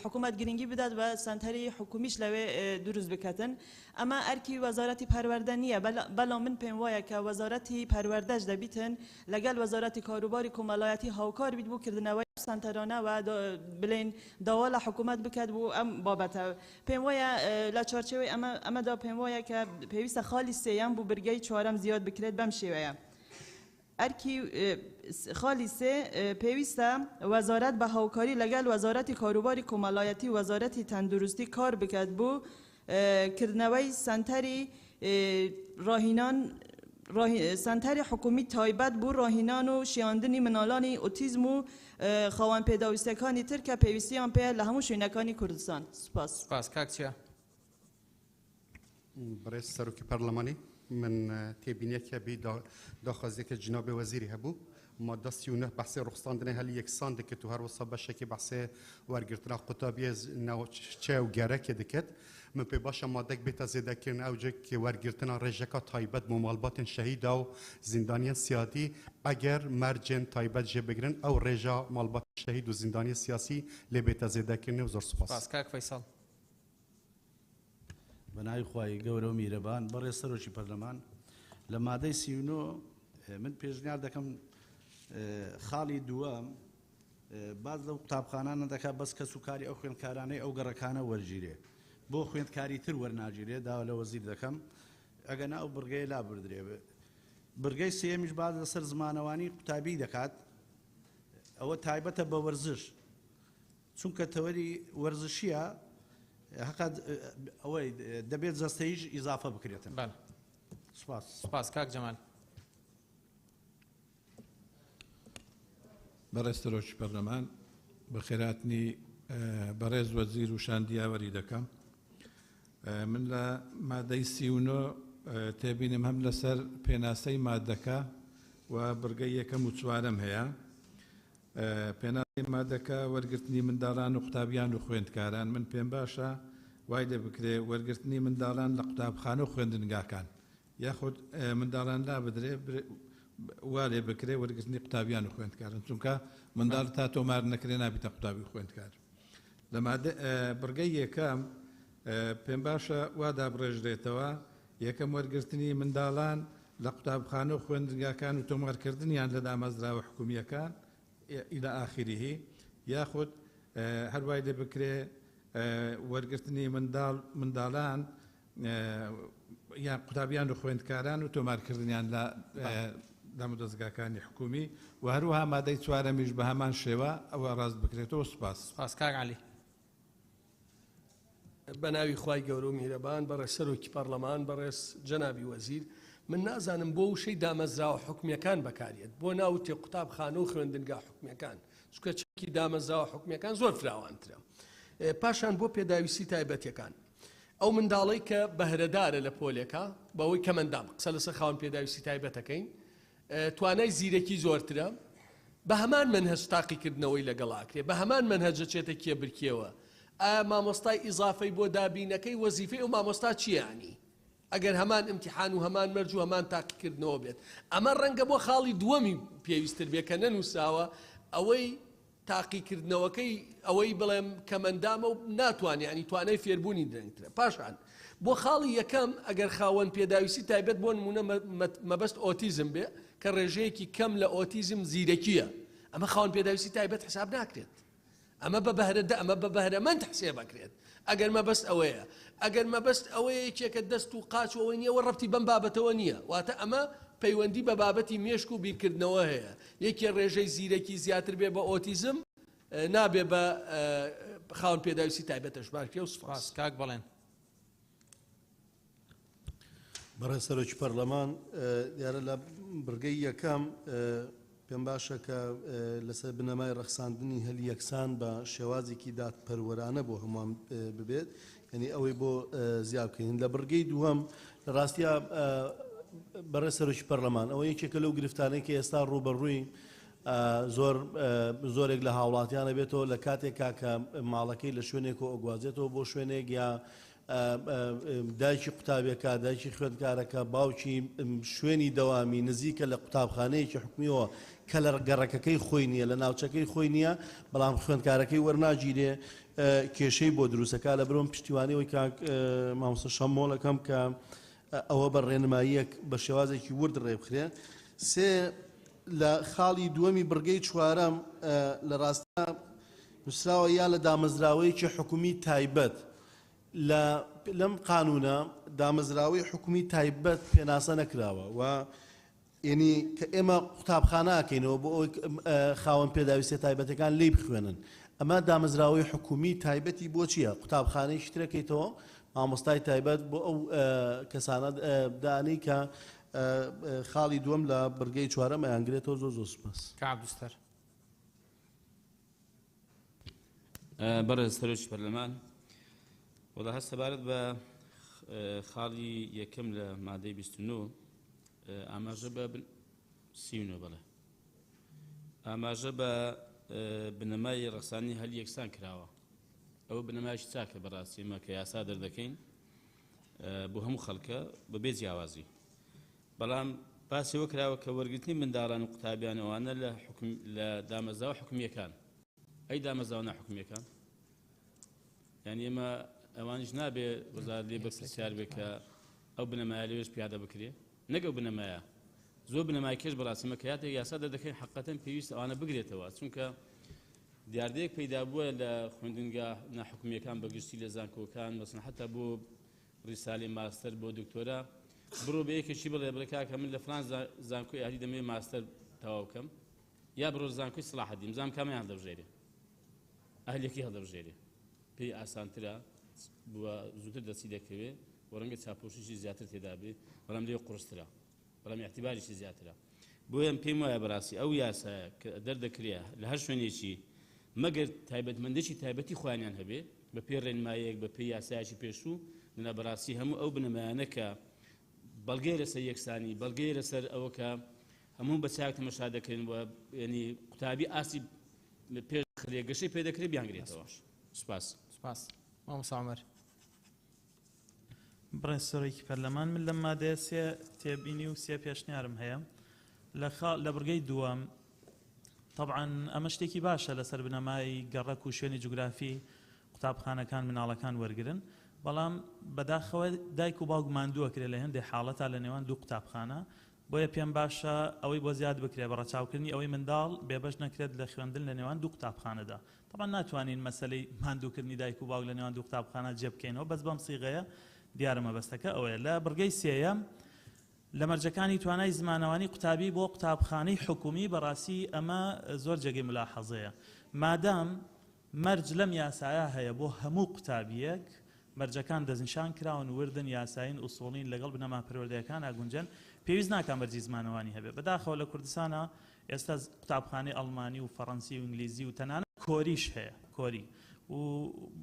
حکوومەت گرنگی بدات بە سەنتەری حکومیش لەوێ دروست بکەتن. ئەمە ئەرکی وەزارەتی پەروەردە نییە، بەڵام من پێم وایە کە وەزارەتی پەروەردەش دەبیتن لەگەڵ وەزارەتی کاروباری کۆمەڵایەتی هاوکار بیت بۆ کردنەوەی سەنتەرانە و بڵێن داوا لە حکوومەت بکات بۆ ئەم بابەتە. پێم وایە لە چارچێوەی ئەمەدا پێم وایە کە پێویستە خاڵی سێیان بۆ برگەی چوارەم زیاد بکرێت بەم شێوەیە. ئەرکی خاڵی سێ پێویستە وەزارەت بە هاوکاری لەگەڵ وەزارەتی کاروباری کۆمەڵایەتی و وەزارەتی تەندروستی کار بکات بۆ کردنەوەی سەنتەری ڕاهینان سەنتەری حکومی تایبەت بۆ ڕاهینان و شیاندنی مناڵانی ئۆتیزم و خاوەن پێداویستەکانی تر کە پێویستیان پێ لە هەموو شوێنەکانی کوردستان. سپاس. سپاس کاکچیا. بەڕێز سەرۆکی پەرلەمانی من تێبینیەکە بێ داخوازێکە جنابێ وەزیری هەبوو مادە 39 بەحسێ ڕوخستاندنی هەلی یەکسان دەکرد و هەروەسا بەشێکی بەحسێ وەرگرتنا قوتابیە ناوچە و گەرەکێ دەکرد. من پێ باشە مادەک بێتە زێدەکردن ئەوجێکی وەرگرتنا ڕێژەکە تایبەت بۆ ماڵباتن شەهیدا و زیندانیە سیاسی ئەگەر مەرجێن تایبەت جێبگرن ئەو ڕێژە ماڵبات شەهید و زیندانی سیاسی لێ بێتە زێدەکردن و زۆر سوپاس. سپاس کاک فەیساڵ. بەناوی خوای گەورە و میرەبان بەڕێز سەرۆکی پەرلەمان لە مادەی 39 من پێشنیار دەکەم خاڵی دووەم باز لەو قوتابخانانە دەکات بەس کەس و کاری ئەو خوێندکارانەی ئەو گەڕەکانە وەرگیرێ بۆ خوێندکاری تر وەرناگیرێ داوا لە وەزیر دەکەم ئەگەنا ئەو بڕگەیە لا بردرێ. بڕگەی سێمیش باز لەسەر زمانەوانی قوتابی دەکات، ئەوە تایبەتە بە وەرزش چونکە تەوەری وەرزشیە حقا ئەوەی دەبێت جەستەیش ئیزافە بکرێتن. سپاس. سپاس کاک جەمال. بەڕێز سەرۆکی پەرلەمان بە خێراتنی بەڕێز وەزیر و شاندیاوەری دەکەم من لە مادەی 39 تێبینم هەم لەسەر پێناسەی مادەکە و بڕگەی یەکەم و چوارەم هەیە پێناسەی مادەکە وەرگرتنی منداڵان و قوتابیان و خوێندکاران من پێم باشە وای لێ بکرێ وەرگرتنی منداڵان لە قوتابخانە و خوێندنگاکان یاخود منداڵان لا بدرێ وا لێ بکرێ وەرگرتنی قوتابیان و خوێندکارن چونکە منداڵ تا تۆمار نەکرێ نابێتە قوتابی و خوێندکار لە بڕگەی یەکەم پێم باشە وا دابڕێژرێتەوە یەکەم وەرگرتنی منداڵان لە قوتابخانە و خوێندنگاکان و تۆمارکردنیان لە دامەزراوە حکومیەکان إلى آخره ياخذ هەروای لێ بکرێ وەرگرتنی منداڵان یان قوتابیان و خوێندکاران و تۆمارکردنیان لە دامەدەستگاکانی حکومی و هەروەها مادەی چوارەمیش بە هەمان شێوە ئەوە ڕاست بکرێتەوە سوپاس کاک عەلی بە ناوی خوای گەورە و میهرەبان بەڕێز سەرۆکی پەرلەمان بەڕێز جەنابی وەزیر من نازانم بۆ وشەی دامەزراوە حکومیەکان بەکارێت بۆ ناوتێ قوتابخانە و خوێندنگا حکومیەکان چونکە چەکی دامەزراوە حکومیەکان زۆر فراوانترە پاشان بۆ پێداویستی تایبەتیەکان ئەو منداڵی کە بەهرەدارە لە پۆلێکە بەوەی کەمەندام قسە لەسەر خاوەن پێداویستی تایبەتەکەین توانای زیرەکی زۆرترە بە هەمان منهەج تاقیکردنەوەی لەگەڵاکرێ بە هەمان منهەجە چێتە کێبرکێوە ئایا مامۆستای ئیزافەی بۆ دابینەکەی وەزیفەی ئەو مامۆستا چیانی ئەگەر هەمان ئیمتیحان و هەمان مەرج و هەمان تاقیکردنەوە بێت ئەمە ڕەنگە بۆ خاڵی دووەمی پێویستتر بێ کە نەنووساوە ئەوەی تاقیکردنەوەکەی ئەوەی بڵێم کەمەندامە و ناتوانێت ینی توانای فێربوونی درەنگترە پاشان بۆ خاڵی یەکەم ئەگەر خاوەن پێداویستی تایبەت بۆ نمونە مەبەست ئۆتیزم بێ کە ڕێژەیەکی کەم لە ئۆتیزم زیرەکیە ئەمە خاوەن پێداویستی تایبەت حساب ناکرێت ئەمە بە بەهرەدە ئەمە بە بەهرەمەند حسێ بکرێت ئەگەر مەبەست ئەوەیە ئەگەر مەبەست ئەوەیە کێکە دەست و قاچ ئەوەی نییە وە ڕەبتی بەم بابەتەوە نییە واتە ئەمە پەیوەندی بە بابەتی مێشک و بیرکردنەوە هەیە یەکێ ڕێژەی زیرەکی زیاتر بێ بە ئۆتیزم نابێ بە خاوەن پێداویستی تایبەتەش بارکێ و سوپاس کاک بڵێن بەڕێز سەرۆکی پەرلەمان دیارە لە بڕگەی یەکەم پێم باشە کە لەسەر بنەمای ڕەخساندنی هەلی یەکسان بە شێوازێکی دادپەروەرانە بۆ هەمووان ببێت یعنی ئەوەی بۆ زیاد بکەین لە بڕگەی دووەم لە ڕاستیە بەڕێز سەرۆکی پەرلەمان ئەوە یەکێکە لەو گرفتانەی کە ئێستا ڕوبەڕووی زۆرێک لە هاوڵاتیانە بێتەوە لە کاتێکا کە ماڵەکەی لە شوێنێک و ئۆگوازێتەوە بۆ شوێنێک یا دایکی قوتابیەکە دایکی خوێندکارەکە باوکی شوێنی دەوامی نزیکە لە قوتابخانەیەکی حکومیەوە کە لە گەڕەکەکەی خۆی نییە لە ناوچەکەی خۆی نییە بەڵام خوێندکارەکەی وەرناگیرێ کێشەی بۆ دروستەکە لە برۆم پشتیوانیەوەی مامۆستا شەمۆڵەکەم کە ئەوە بە ڕێنماییەک بە شێوازێکی ورد ڕێبخرێ سێ لە خاڵی دووەمی بڕگەی چوارەم لە ڕاستە نووسراوە یا لە دامەزراوەیەکی حکومی تایبەت لەم قانونە دامەزراوەی حکومی تایبەت پێناسە نەکراوە و ینی کە ئێمە قوتابخانەکەینەوە بۆ ئەوی خاوەن پێداویستە تایبەتەکان لی بخوێنن ئەمە دامەزراوەی حکومی تایبەتی بۆ چییە قوتابخانەی شتەکەیتەوە مامۆستای تایبەت بۆ ئەو کەسانە دانی کە خاڵی دووەم لە بڕگەی چوارەم ئەیانگرێتەوە زۆر سوپاس کابستەر بەڕێز سەرۆکی پەرلەمان وەڵا هەست سەبارەت بە خاڵی یەکەم لە مادەی 29 ئاماژە بە 39 بەڵێ ئاماژە بە بنەمای ڕەخسانی هەلی یەکسان کراوە ئەوە بنەمایشی چاکە بەڕاستی ئێمە کە یاسا دەردەکەین بۆ هەموو خەڵکە بەبێ جیاوازی بەڵام باسی ئەوە کراوە کە وەرگرتنی منداڵان و قوتابیان ئەوانە لە دامەزراوە حکومیەکان ئەی دامەزراوە ناحکومیەکان یعنی ئێمە ئەوانش نابێ وەزارەت لێ بەرپرسیار بێ کە ئەو بنەمایە لەوێش پیادە بکرێ نەک ئەو بنەمایە زۆر بنەمای کێش بەڕاستیمە کە یاتێک یاسا دەردەکەین حەقەتەن پێویست ئەوانە بگرێتەوە چونکە دیاردەیەک پەیدا بووە لە خوێندنگا ناحکومیەکان بەگشتی لە زانکۆکان مەسەڵەن حتا بۆ ڕیسالی ماستەر بۆ دکتۆرا بڕۆ بە یەکێکی بڵێ بڵێ من لە فلان زانکۆی ئاهلی دەمەوێت ماستەر تەواو بکەم یا بڕۆ زانکۆی سڵاحەدین زانام کامیان هەڵدەبژێرێ ئەهلیەکی هەڵدەبژێرێ پێی ئاسانترە بووە زووتر دەچی دەکەوێ بۆ ڕەنگە چاپۆشیشی زیاتر تێدا بێ بەڵام لێ قورسترە بەڵام اعتیباریشی زیاترە بۆیە پێم وایە بەڕاستی ئەو یاسایە کە دەردەکرێ لە هەر شوێنێکی مەگەر تایبەتمەندێکی تایبەتی خۆیانیان هەبێ بە پێ ڕێنمایەک بە پێی یاسایەکی پێشوو لەنا بەڕاستی هەموو ئەو بنەمایانە کە بەڵگەی لەسەر یەکسانی بەڵگەی لەسەر ئەوە کە هەموو بە چاک تەمەشا دەکەن و ینی قوتابی ئاسی پێش خرێگەشەی پێ دەکرێت بیانگرێتەوە. سوپاس. سپاس. مامۆستا عومەر. بڕێز سەرۆکی پەرلەمان من لەم مادەیە سێ تێبینی و سێ پێشنیارم هەیە لە بڕگەی دووەم طبعا ئەمە شتێکی باشە لەسەر بنەمای گەڕەک و شوێنی جوگرافی قوتابخانەکان مناڵەکان وەرگرن بەڵام بەداخەوە دایک و باوک ماندووە کرێ لە هەندێک حاڵەتا لە نێوان دوو قوتابخانە بۆیە پێم باشە ئەوەی بۆ زیاد بکرێ بە ڕەچاوکردنی ئەوەی منداڵ بێبەش نەکرێت لە خوێندن لە نێوان دوو قوتابخانەدا. طبعا ناتوانین مەسەلەی ماندووکردنی دایک و باوک لە نێوان دوو قوتابخانە جێبکەینەوە بەس بەم سیغەیە دیارە مەبەستەکە ئەوەیە. لە بڕگەی سێیەم لە مەرجەکانی توانای زمانەوانی قوتابی بۆ قوتابخانەی حکومی بەڕاستی ئەمە زۆر جێگەی ملاحەزەیە مادام مەرج لەم یاسایە هەیە بۆ هەموو قوتابیەک مەرجەکان دەستنیشان کراون وردن یاساین ئوسوڵین لەگەڵ بنەما پەروەردەیەکان ئاگونجن پێویست ناکات مەرجی زمانەوانی هەبێ. بەداخەوە لە کوردستانە ئێستا قوتابخانەی ئەڵمانی و فەڕەنسی و ئینگلیزی و تەنانەت کۆریش هەیە کۆری و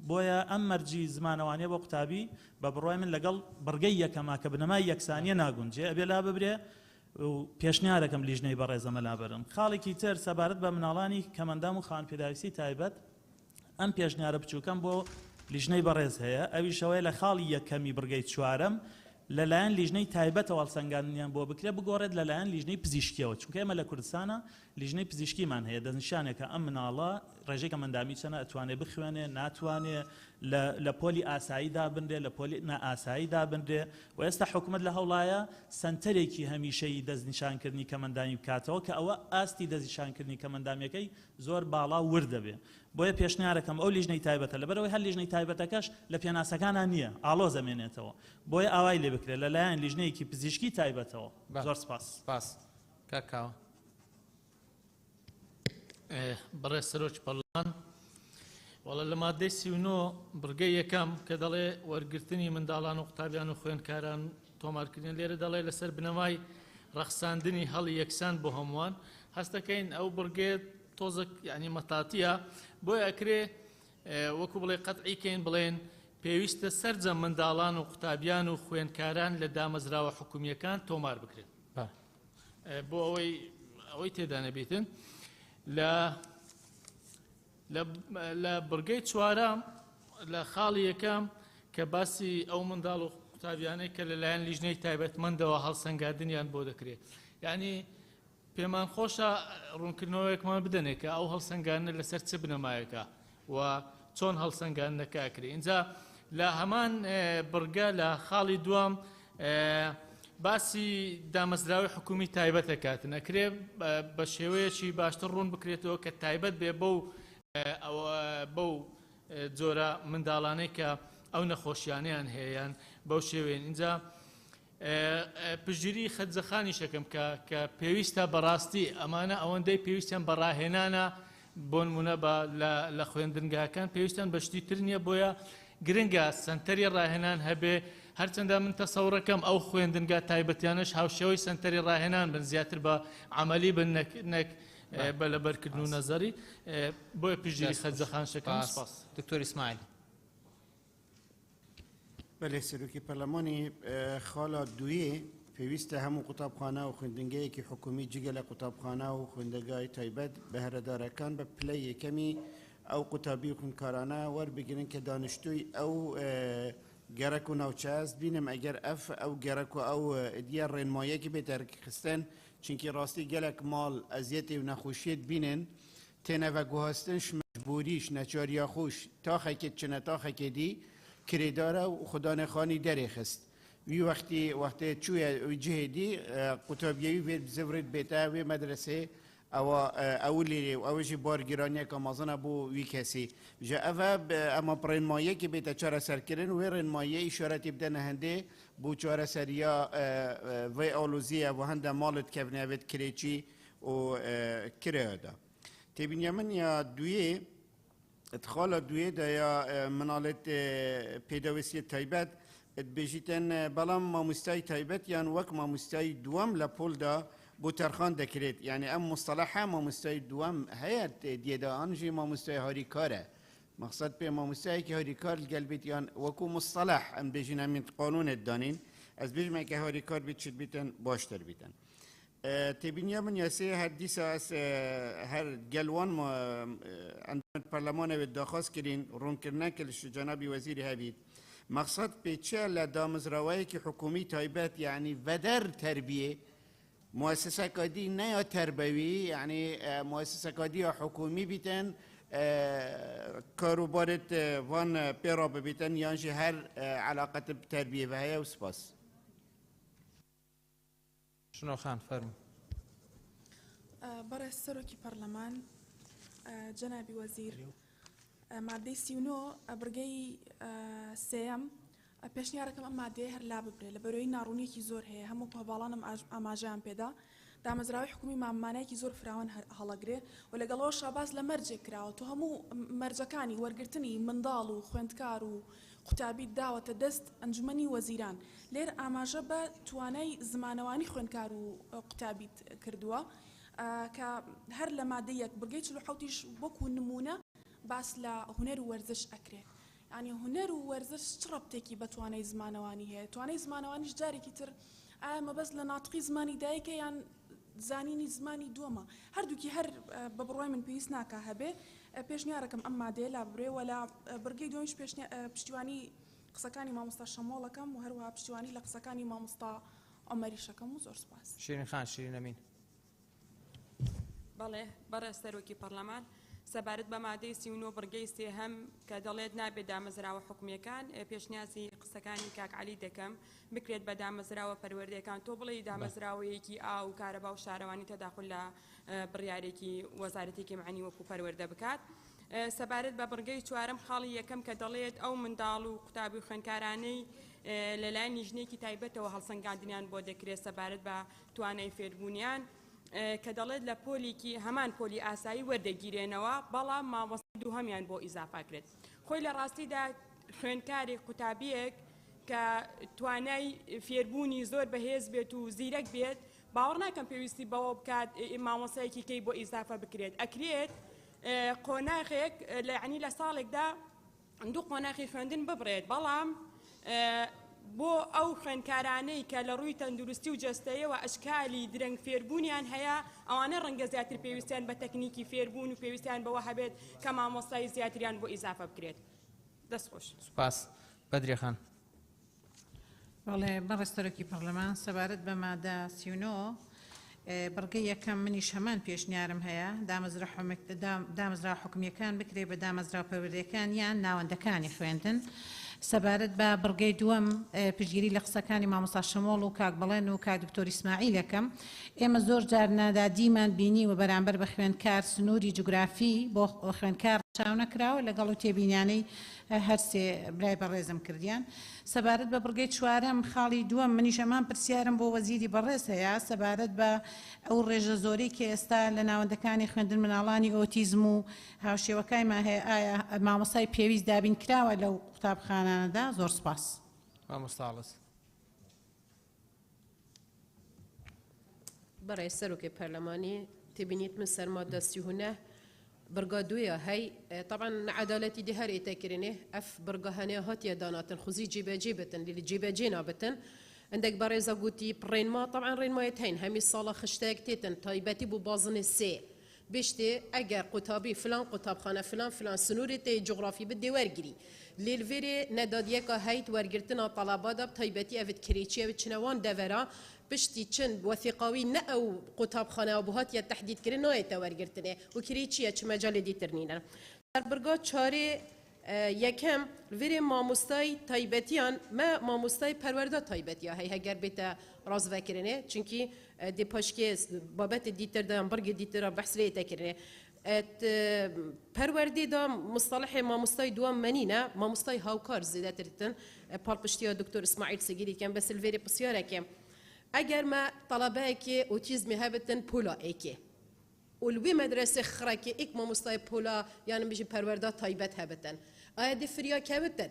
بۆیە ئەم مەرجی زمانەوانیە بۆ قوتابی بە بڕای من لەگەڵ بڕگەی یەکەما کە بنەمای یەکسانیە ناگونجێ ئەبێ لا ببرێ و پێشنیارەکەم لیژنەی بەڕێزەمە لابرن. خاڵێکی تر سەبارەت بە مناڵانی کەمەندام و خانپێداویستی تایبەت ئەم پێشنیارە بچووکەم بۆ لیژنەی بەڕێز هەیە ئەویشەوەی لە خاڵی یەکەمی بڕگەی چوارەم لەلایەن لیژنەی تایبەتەوە هەڵسەنگاندنیان بۆ بکرێ بگۆڕێت لەلایەن لیژنەی پزیشکیەوە چونکە ئێمە لە کوردستانە لیژنەی پزیشکیمان هەیە دەستنیشانێکە ئەم مناڵە ڕێژەی کەمەندامی چەنە ئەتوانێ بخوێنێ ناتوانێ لە پۆلی ئاساییدا بنرێ لە پۆلی نائاساییدا بنرێ و ئێستا حکوومەت لە هەوڵایە سەنتەرێکی هەمیشەی دەستنیشانکردنی کەمەندامی بکاتەوە کە ئەوە ئاستی دەستنیشانکردنی کەمەندامیەکەی زۆر باڵا وردەبێ. بۆیە پێشنیارەکەم ئەو لیژنەی تایبەتە لەبەرەوەی هەر لیژنەی تایبەتەکەش لە پێناسەکانان نییە ئاڵۆ زەمێنێتەوە بۆیە ئاوای لێ بکرێت لەلایەن لیژنەیەکی پزیشکی تایبەتەوە. زۆر سپاس. سپاس. کاکاوە. بەڕێز سەرۆکی پەرلەمان وەڵا لە مادەی 39 بڕگەی یەکەم کە دەڵێ وەرگرتنی منداڵان و قوتابیان و خوێندکاران تۆمارکردن لێرە دەڵێ لەسەر بنەمای ڕەخساندنی هەڵی یەکسان بۆ هەمووان هەست دەکەین ئەو بڕگێت تۆزە ینی مەتاتیە بۆیە ئەکرێ وەکو بڵێ قەتعیکەین بڵێن پێویستە سەرجەم منداڵان و قوتابیان و خوێندکاران لە دامەزراوە حکومیەکان تۆمار بکرێت بۆ ئەوەی تێدا نەبێتن لە بڕگەی چوارەم لە خاڵی یەکەم کە باسی ئەو منداڵ و قوتابیانەی کە لەلایەن لیژنەی تایبەتمەندەوە هەڵسەنگاندنیان بۆ دەکرێت یعنی پێمان خۆشە ڕوونکردنەوەیەکمان بدەنێت کە ئەو هەڵسەنگانە لەسەر چ بنەمایەکە و چۆن هەڵسەنگاندنەکە ئەکرێ. اینجا لە هەمان بڕگە لە خاڵی دوام باسی دامەزراوی حکومی تایبەت دەکاتن ئەکرێ بە شێوەیەکی باشتر ڕوون بکرێتەوە کە تایبەت بێ بەو جۆرە منداڵانەی کە ئەو نەخۆشیانیان هەیەیان بەو شێوێن. اینجا پشگیری خەتزەخانی شەکەم کە پێویستە بەڕاستی ئەمانە ئەوەندەی پێویستیان بەڕاهێنانە بۆ نمونە لە خوێندنگاکان پێویستیان بەشتی تر نییە بۆیە گرنگە سنتەری ڕاهێنان هەبێ هەرچەندە من تەسەوڕەکەم ئەو خوێندنگا تایبەتیانش هاوشێوەی سنتەری ڕاهێنان بن زیاتر بە عملی بن نەک بە لەبەرکردن و نەزەری بۆیە پشگیری خەتزەخان شەکەم. دکتۆر ئیسماعیل. بەێ سەرۆکی پەرلەمانی خاڵە دوێ پێویستە هەموو قوتابخانە و خوێندنگەیەکی حکومی جگە لە قوتابخانە و خوێندەگای تایبەت بەهرەدارەکان بە پلەی یەکەمی ئەو قوتابی و خوێندکارانە وەربگرن کە دانیشتووی ئەو گەرەک و ناوچەست بینم ئەگەر ئەو گەرەک و ئەو دیار ڕێنمایەکی بێتەرکی خستن چونکی ڕاستی گەلک ماڵ ئەزیەتی و نەخۆشیێت بینن تێنەڤە گوهاستنش مەجبوریش نەچاریا خۆش تاخەکێت چنە تاخەکێ دی کرێدارە و خوددانەخانی دەرێخست وی وەختی چوویە جهێدی قوتابیەوی وێ بزەورێت بێتە وێ مەدرسێ ئەو لێرێ و ئەوەژی بارگیرانیەکە مازنە بۆ وی کەسی ژە ئەvە ئەمە ڕێنمایەکی بێتە چارەسەرکردن وێ ڕێنمایە ئیشارەتی بدەنە هەندێ بۆ چارەسەریە وێ ئالوزیە و هەندە ماڵت کەبنەوێت کرێکی و کرێدا تێبینە من یا دوێ اتخاڵە دوێ دەیە مناڵێت پێدەویستی تایبەت بێژیتەن بەڵام مامۆستای تایبەت یان وەک مامۆستای دووەم لە پۆلدا بۆ تەرخان دەکرێت یعنی ئەم مستەلەحە مامۆستای دووەم هەیە دێداانژی مامۆستای هاریکارە مەقسەد پێ مامۆستایەکی هاریکار گەل بیت یان وەکو مستەلەح ئەم بێژینە من قانونێت دانین ئەس بێژمێکە هاریکار بیت چیت بیتن باشتر بیتن تێبینیا من یاسێ هەر دیسا هەر گەلوان ئەندامەت پەرلەمانەوێت داخواست کردین ڕوونکردنەکە لە جەنابی وەزیری هەبیت مەقسەد پێچە لە دامەزراوەیەکی حکومی تایبەت یعنی بەدەر تربیە مؤسسة كادي نيا تربوي يعني مؤسسة كادي حكومي بيتن كاروبارت وان بيرا بيتن يانجي هر علاقة بتربية وهي وسباس شنو خان فرم برای سەرۆکی پەرلەمان جەنابی وەزیر مادەی 39 بڕگەی سێەم پێشنیارەکەم ئەم مادەیە هەر لا ببرێت لە بەرەوەی ناڕوونیەکی زۆر هەیە هەموو هەواڵانم ئاماژەیان پێدا دامەزراوی حکومی مامانایەکی زۆر فراوان هەڵەگرێ و لەگەڵەوە شاباز لە مەرجێک کراوە تو هەموو مەرجەکانی وەرگرتنی منداڵ و خوێندکار و قوتابی داوەتە دەست ئەنجومەنی وەزیران لێر ئاماژە بە توانای زمانەوانی خوێندکار و قوتابیت کردووە کە هەر لە مادەیەک بڕگەی 47ش وەکو نمونە باس لە هونەر و وەرزش ئەکرێ ینی هونەر و وەرزش چ ڕەبتێکی بە توانای زمانەوانی هەیە توانای زمانەوانیش جارێکی تر ئایا مەبەست لە ناتقی زمانی دایکە یان زانینی زمانی دووەمە هەردووکی هەر بە بڕوای من پێویست ناکە هەبێ پێشنیارەکەم ئەم مادەیە لا بڕێ و لە بڕگەی دومیش پشتیوانی قسەکانی مامۆستا شەمۆڵەکەم و هەروەها پشتیوانی لە قسەکانی مامۆستا ئۆمەریشەکەم و زۆر سوپاس شیرین خان شیرین ئەمین بەڵێ بەڕێز سەرۆکی پەرلەمان سەبارەت بە مادەی 39 بڕگەی سێهەم کە دەڵێت نابێت دامەزراوە حکومیەکان پێشنیازی قسەکانی کاک عەلی دەکەم بکرێت بە دامەزراوە پەروەردەکان تۆ بڵێ دامەزراوەیەکی ئا و کارەبا و شارەوانی تەداخل لە بڕیارێکی وەزارەتێکی معنی وەکو پەروەردە بکات سەبارەت بە بڕگەی چوارەم خاڵی یەکەم کە دەڵێت ئەو منداڵ و قوتابی و خوێندکارانەی لەلایەن نیژنێکی تایبەتەوە هەڵسەنگاندنیان بۆ دەکرێت سەبارەت بە توانای فێربوونیان کە دەڵێت لە پۆلیکی هەمان پۆلی ئاسایی وەردەگیرێنەوە بەڵام مامۆستا دووهەمیان بۆ ئیزافاکرێت خۆی لە ڕاستیدا خوێندکاری قوتابیەک کە توانای فێربوونی زۆر بەهێز بێت و زیرەک بێت باوەڕ ناکەم پێویستی بەوە بکات مامۆستایەکی کەی بۆ ئیزافە بکرێت ئەکرێت قۆناغێک یعنی لە ساڵێکدا دوو قۆناغی خوێندن ببڕێت بەڵام بۆ ئەو خوێندکارانەی کە لە ڕووی تەندروستی و جەستەیەوە ئەشکالی درەنگ فێربوونیان هەیە ئەوانە ڕەنگە زیاتر پێویستیان بە تەکنیکی فێربوون و پێویستیان بەوە هەبێت کە مامۆستای زیاتریان بۆ ئیزافە بکرێت دەستخۆش سوپاس بەدرێ خان بەڵێ بەڕێز سەرۆکی پەرلەمان سەبارەت بە مادە 39 بڕگەی یەکەم منیش هەمان پێشنیارم هەیە دامەزرا حکومیەکان بکرێ بە دامەزرا پەروەردەکان یان ناوەندەکانی خوێندن سەبارەت بە بڕگەی دووەم پشتگیری لە قسەکانی مامۆستا شەمۆڵ و کاک بەڵێن و کاک دکتۆر ئیسماعیلەکەم ئێمە زۆر جار نادادیمان بینی و بەرامبەر بە خوێندکار سنووری جوگرافی بۆ خوێندکار چاو نەکراوە لەگەڵ و تێبینیانەی هەرسێ برای بەڕێزم کردیان سەبارەت بە بڕگەی چوارەم خاڵی دووەم منیش ئەمان پرسیارم بۆ وەزیری بەڕێز هەیە سەبارەت بە ئەو ڕێژە زۆرەی کە ئێستا لە ناوەندەکانی خوێندن مناڵانی ئۆتیزم و هاوشێوەکایمان هەیە ئایا مامۆستای پێویست دابین کراوە لەو قوتابخانانەدا زۆر سپاس مامۆستاڵس بەڕێز سەرۆکی پەرلەمانی تبینیت من سەرمادە 39 برگا دویا هی طبعا عدالتی دی هر ایتکرینه اف برگا هنه هاتیه داناتن خوزی جیبه جیبتن لیلی جیبه جینا بتن عندك بريزا قوتي برين ما طبعا رين ما يتهين همي الصالة خشتاك تيتن طيبتي ببازن السي بيشتي اگر قطابي فلان قطاب خانه فلان سنوري تي جغرافي بدي ورقري للفيري نداديكا هيت ورقرتنا طلبات بطيبتي افت كريتشي افت شنوان دفرا بشتي چند وثيقاوي نأو قطاب خانه ابوهات يا تحديد كرين نوعي تورقرتنه وكريتشي چه مجال دي ترنينا در برگا چاره یکم وری ماموستای تایبتیان ما ماموستای پرورده تایبتیا هی هگر بیت راز وکرنه چونکی دی پاشکی بابت دیتر دام برگ دیتر بحث لی تکرنه پرورده دا مصطلح ماموستای دوام منینه ماموستای هاوکار زیاده ترتن پال پشتیا دکتر اسماعیل سگیری کم بس الوری بسیاره کم اگر ما طلبه که اوتیزم هبتن پولا ایکی ولوی مدرسه خراکی ایک ماموستای پولا یعنی میشه پرورده تایبت هبتن آیا دی فریا کبتن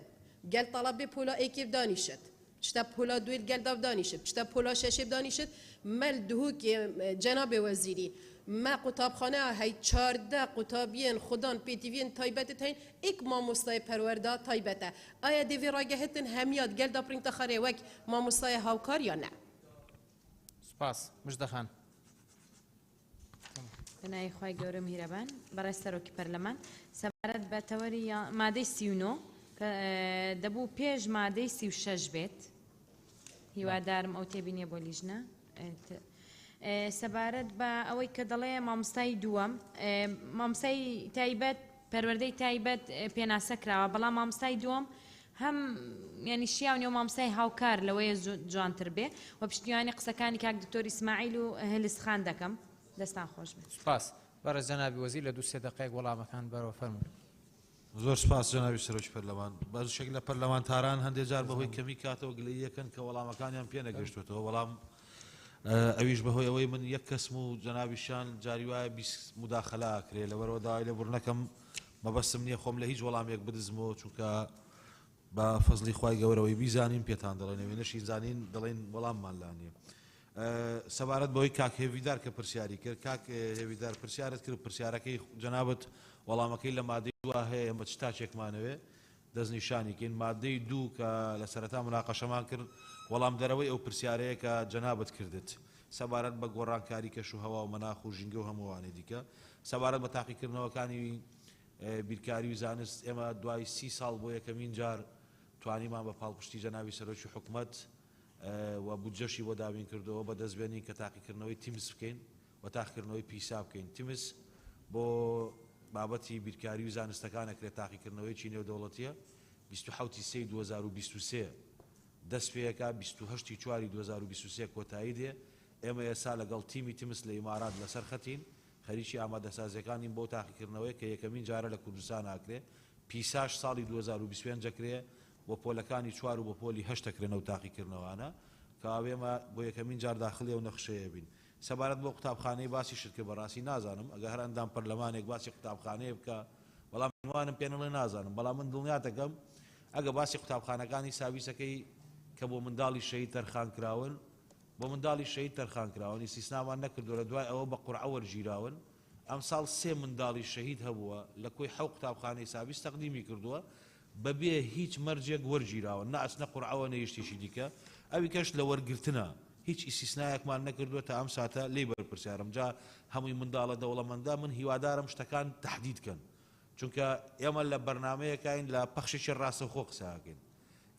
گل طلبه پولا ایکی دانیشت بشتا پولا دویل گلداو دانیشت بشتا پولا ششب دانیشت مل دهوک جناب وزیری ما قطابخانه های 14 قطابین خودان پیتیوین تایبت تاین ایک ماموستای پرورده تایبته آیا دیوی راگهتن همیاد گلدا پرینت خاره وک ماموستای هاوکار یا نه سپاس مژدەخان بنای خوای گەورە میهرەبان بەڕێز سەرۆکی پەرلەمان سەبارەت بە تەوەری مادەی 39 کە دەبوو پێش مادەی 36 بێت هیوادارم ئەو تێبینێ بۆ لیژنە سەبارەت بە ئەوەی کە دەڵێ مامۆستای دووەم مامۆستای تایبەت پەروەردەی تایبەت پێناسە کراوە بەڵام مامۆستای دووەم هەم ینی شیاو نێو مامۆستای هاوکار لەوەیە جوانتر بێ و پشتیوانی قسەکانی کاک دکتۆر ئیسماعیل و هەلسخان دەکەم دەستان خۆش بێت سپاس بەڕێز جەنابی وەزیر لە 2-3 دقەیەک وەڵامەکان بەرەوە فەرموون زۆر سپاس جەنابی سەرۆکی پەرلەمان بەشێک لە پەرلەمانتاران هەندێک جار بەهۆی کەمی کاتەوە گلەی یەکەن کە وەڵامەکانیان پێ نەگەشتوێتەوە بەڵام ئەویش بەهۆی ئەوەی من یەک کەسم و جەنابیشان جاری وایە 20 مداخەلا کرێ لەبەرەوە داوای لێبوورنەکەم مەبەستم نییە خۆم لە هیچ وەڵامێک بدزمەوە چونکە بە فەزلی خوای گەورەوەی بیزانین پێتان دەڵێن وێنەشی زانین دەڵێن وەڵاممان لا نییە سەبارەت بەوەی کاک هێویدار کە پرسیاری کرد کاک هێویدار پرسیارت کرد پرسیارەکەی جەنابەت وەڵامەکەی لە مادەی دوا هەیە ئەمە چ تاچێکمانەوێ دەستنیشانی کەین مادەی دوو کە لە سەرەتا مناقەشەمان کرد وەڵام دەرەوەی ئەو پرسیارەیە کە جەنابەت کردت سەبارەت بە گۆڕانکاری کەش و هەوا و مەناخ و ژینگە و هەمووانێ دیکە سەبارەت بە تاقیکردنەوەکانی بیرکاری و زانست ئێمە دوای 30 ساڵ بۆ یەکەمین جار توانیمان بە پاڵپشتی جەنابی سەرۆکی حکوومەت و بودجەشی بۆ دابین کردەوە بە دەستبێنین کە تاقیکردنەوەی تیمس بکەین و تاقیکردنەوەی پیسا بکەین تیمس بۆ بابەتی بیرکاری و زانستەکانەکرێت تاقیکردنەوەی نێودەوڵەتیە 27 سی 2023 دەست پێیەکە 28 چواری 2023 کۆتایی دێ ئێمە ئێستا لەگەڵ تیمی تیمس لە ئیمارات لەسەر خەتین خەریکی ئامادەسازیەکانین بۆ تاقیکردنەوەی کە یەکەمین جارە لە کوردستان ئاکرێ پیساش ساڵی 2025 ئەکرێ بۆ پۆلەکانی 4 و بۆ پۆلی 8 ئەکرێنەوە تاقیکردنەوەانە کە ئێمە بۆ یەکەمین جار داخڵێ و نەخشەیە بین سەبارەت بۆ قوتابخانەی باسی شتکە بەڕاستی نازانم ئەگە هەر ئەندام پەرلەمانێک باسی قوتابخانەیە بکە بەڵام وانم پێنەڵێ نازانم بەڵام من دڵنیا دەکەم ئەگە باسی قوتابخانەکانی ساویسەکەی کە بۆ منداڵی شەهید تەرخان کراون بۆ منداڵی شەهید تەرخان کراون ئیسیسنامان نەکردو لە دوای ئەوە بە قورعە وەرگیراون ئەم ساڵ 3 منداڵی شەهید هەبووە لە کۆی 7 قوتابخانەی ساویس تەقدیمی کردووە بەبێ هیچ مەرجێک وەرگیراون نە ئەچنە قورعەوە نەیشتیشی دیکە ئەوی کەش لە وەرگرتنە هیچ ئیسیسنایەکمان نەکردووە تا ئەم ساتە لێی بەرپرسیارم جا هەمووی منداڵە دەوڵەمەندە من هیوادارم شتەکان تەحدیدکەن چونکە ئێمە لە بەرنامەیەکین لە پەخشێکی ڕاستەوخۆ قساکەین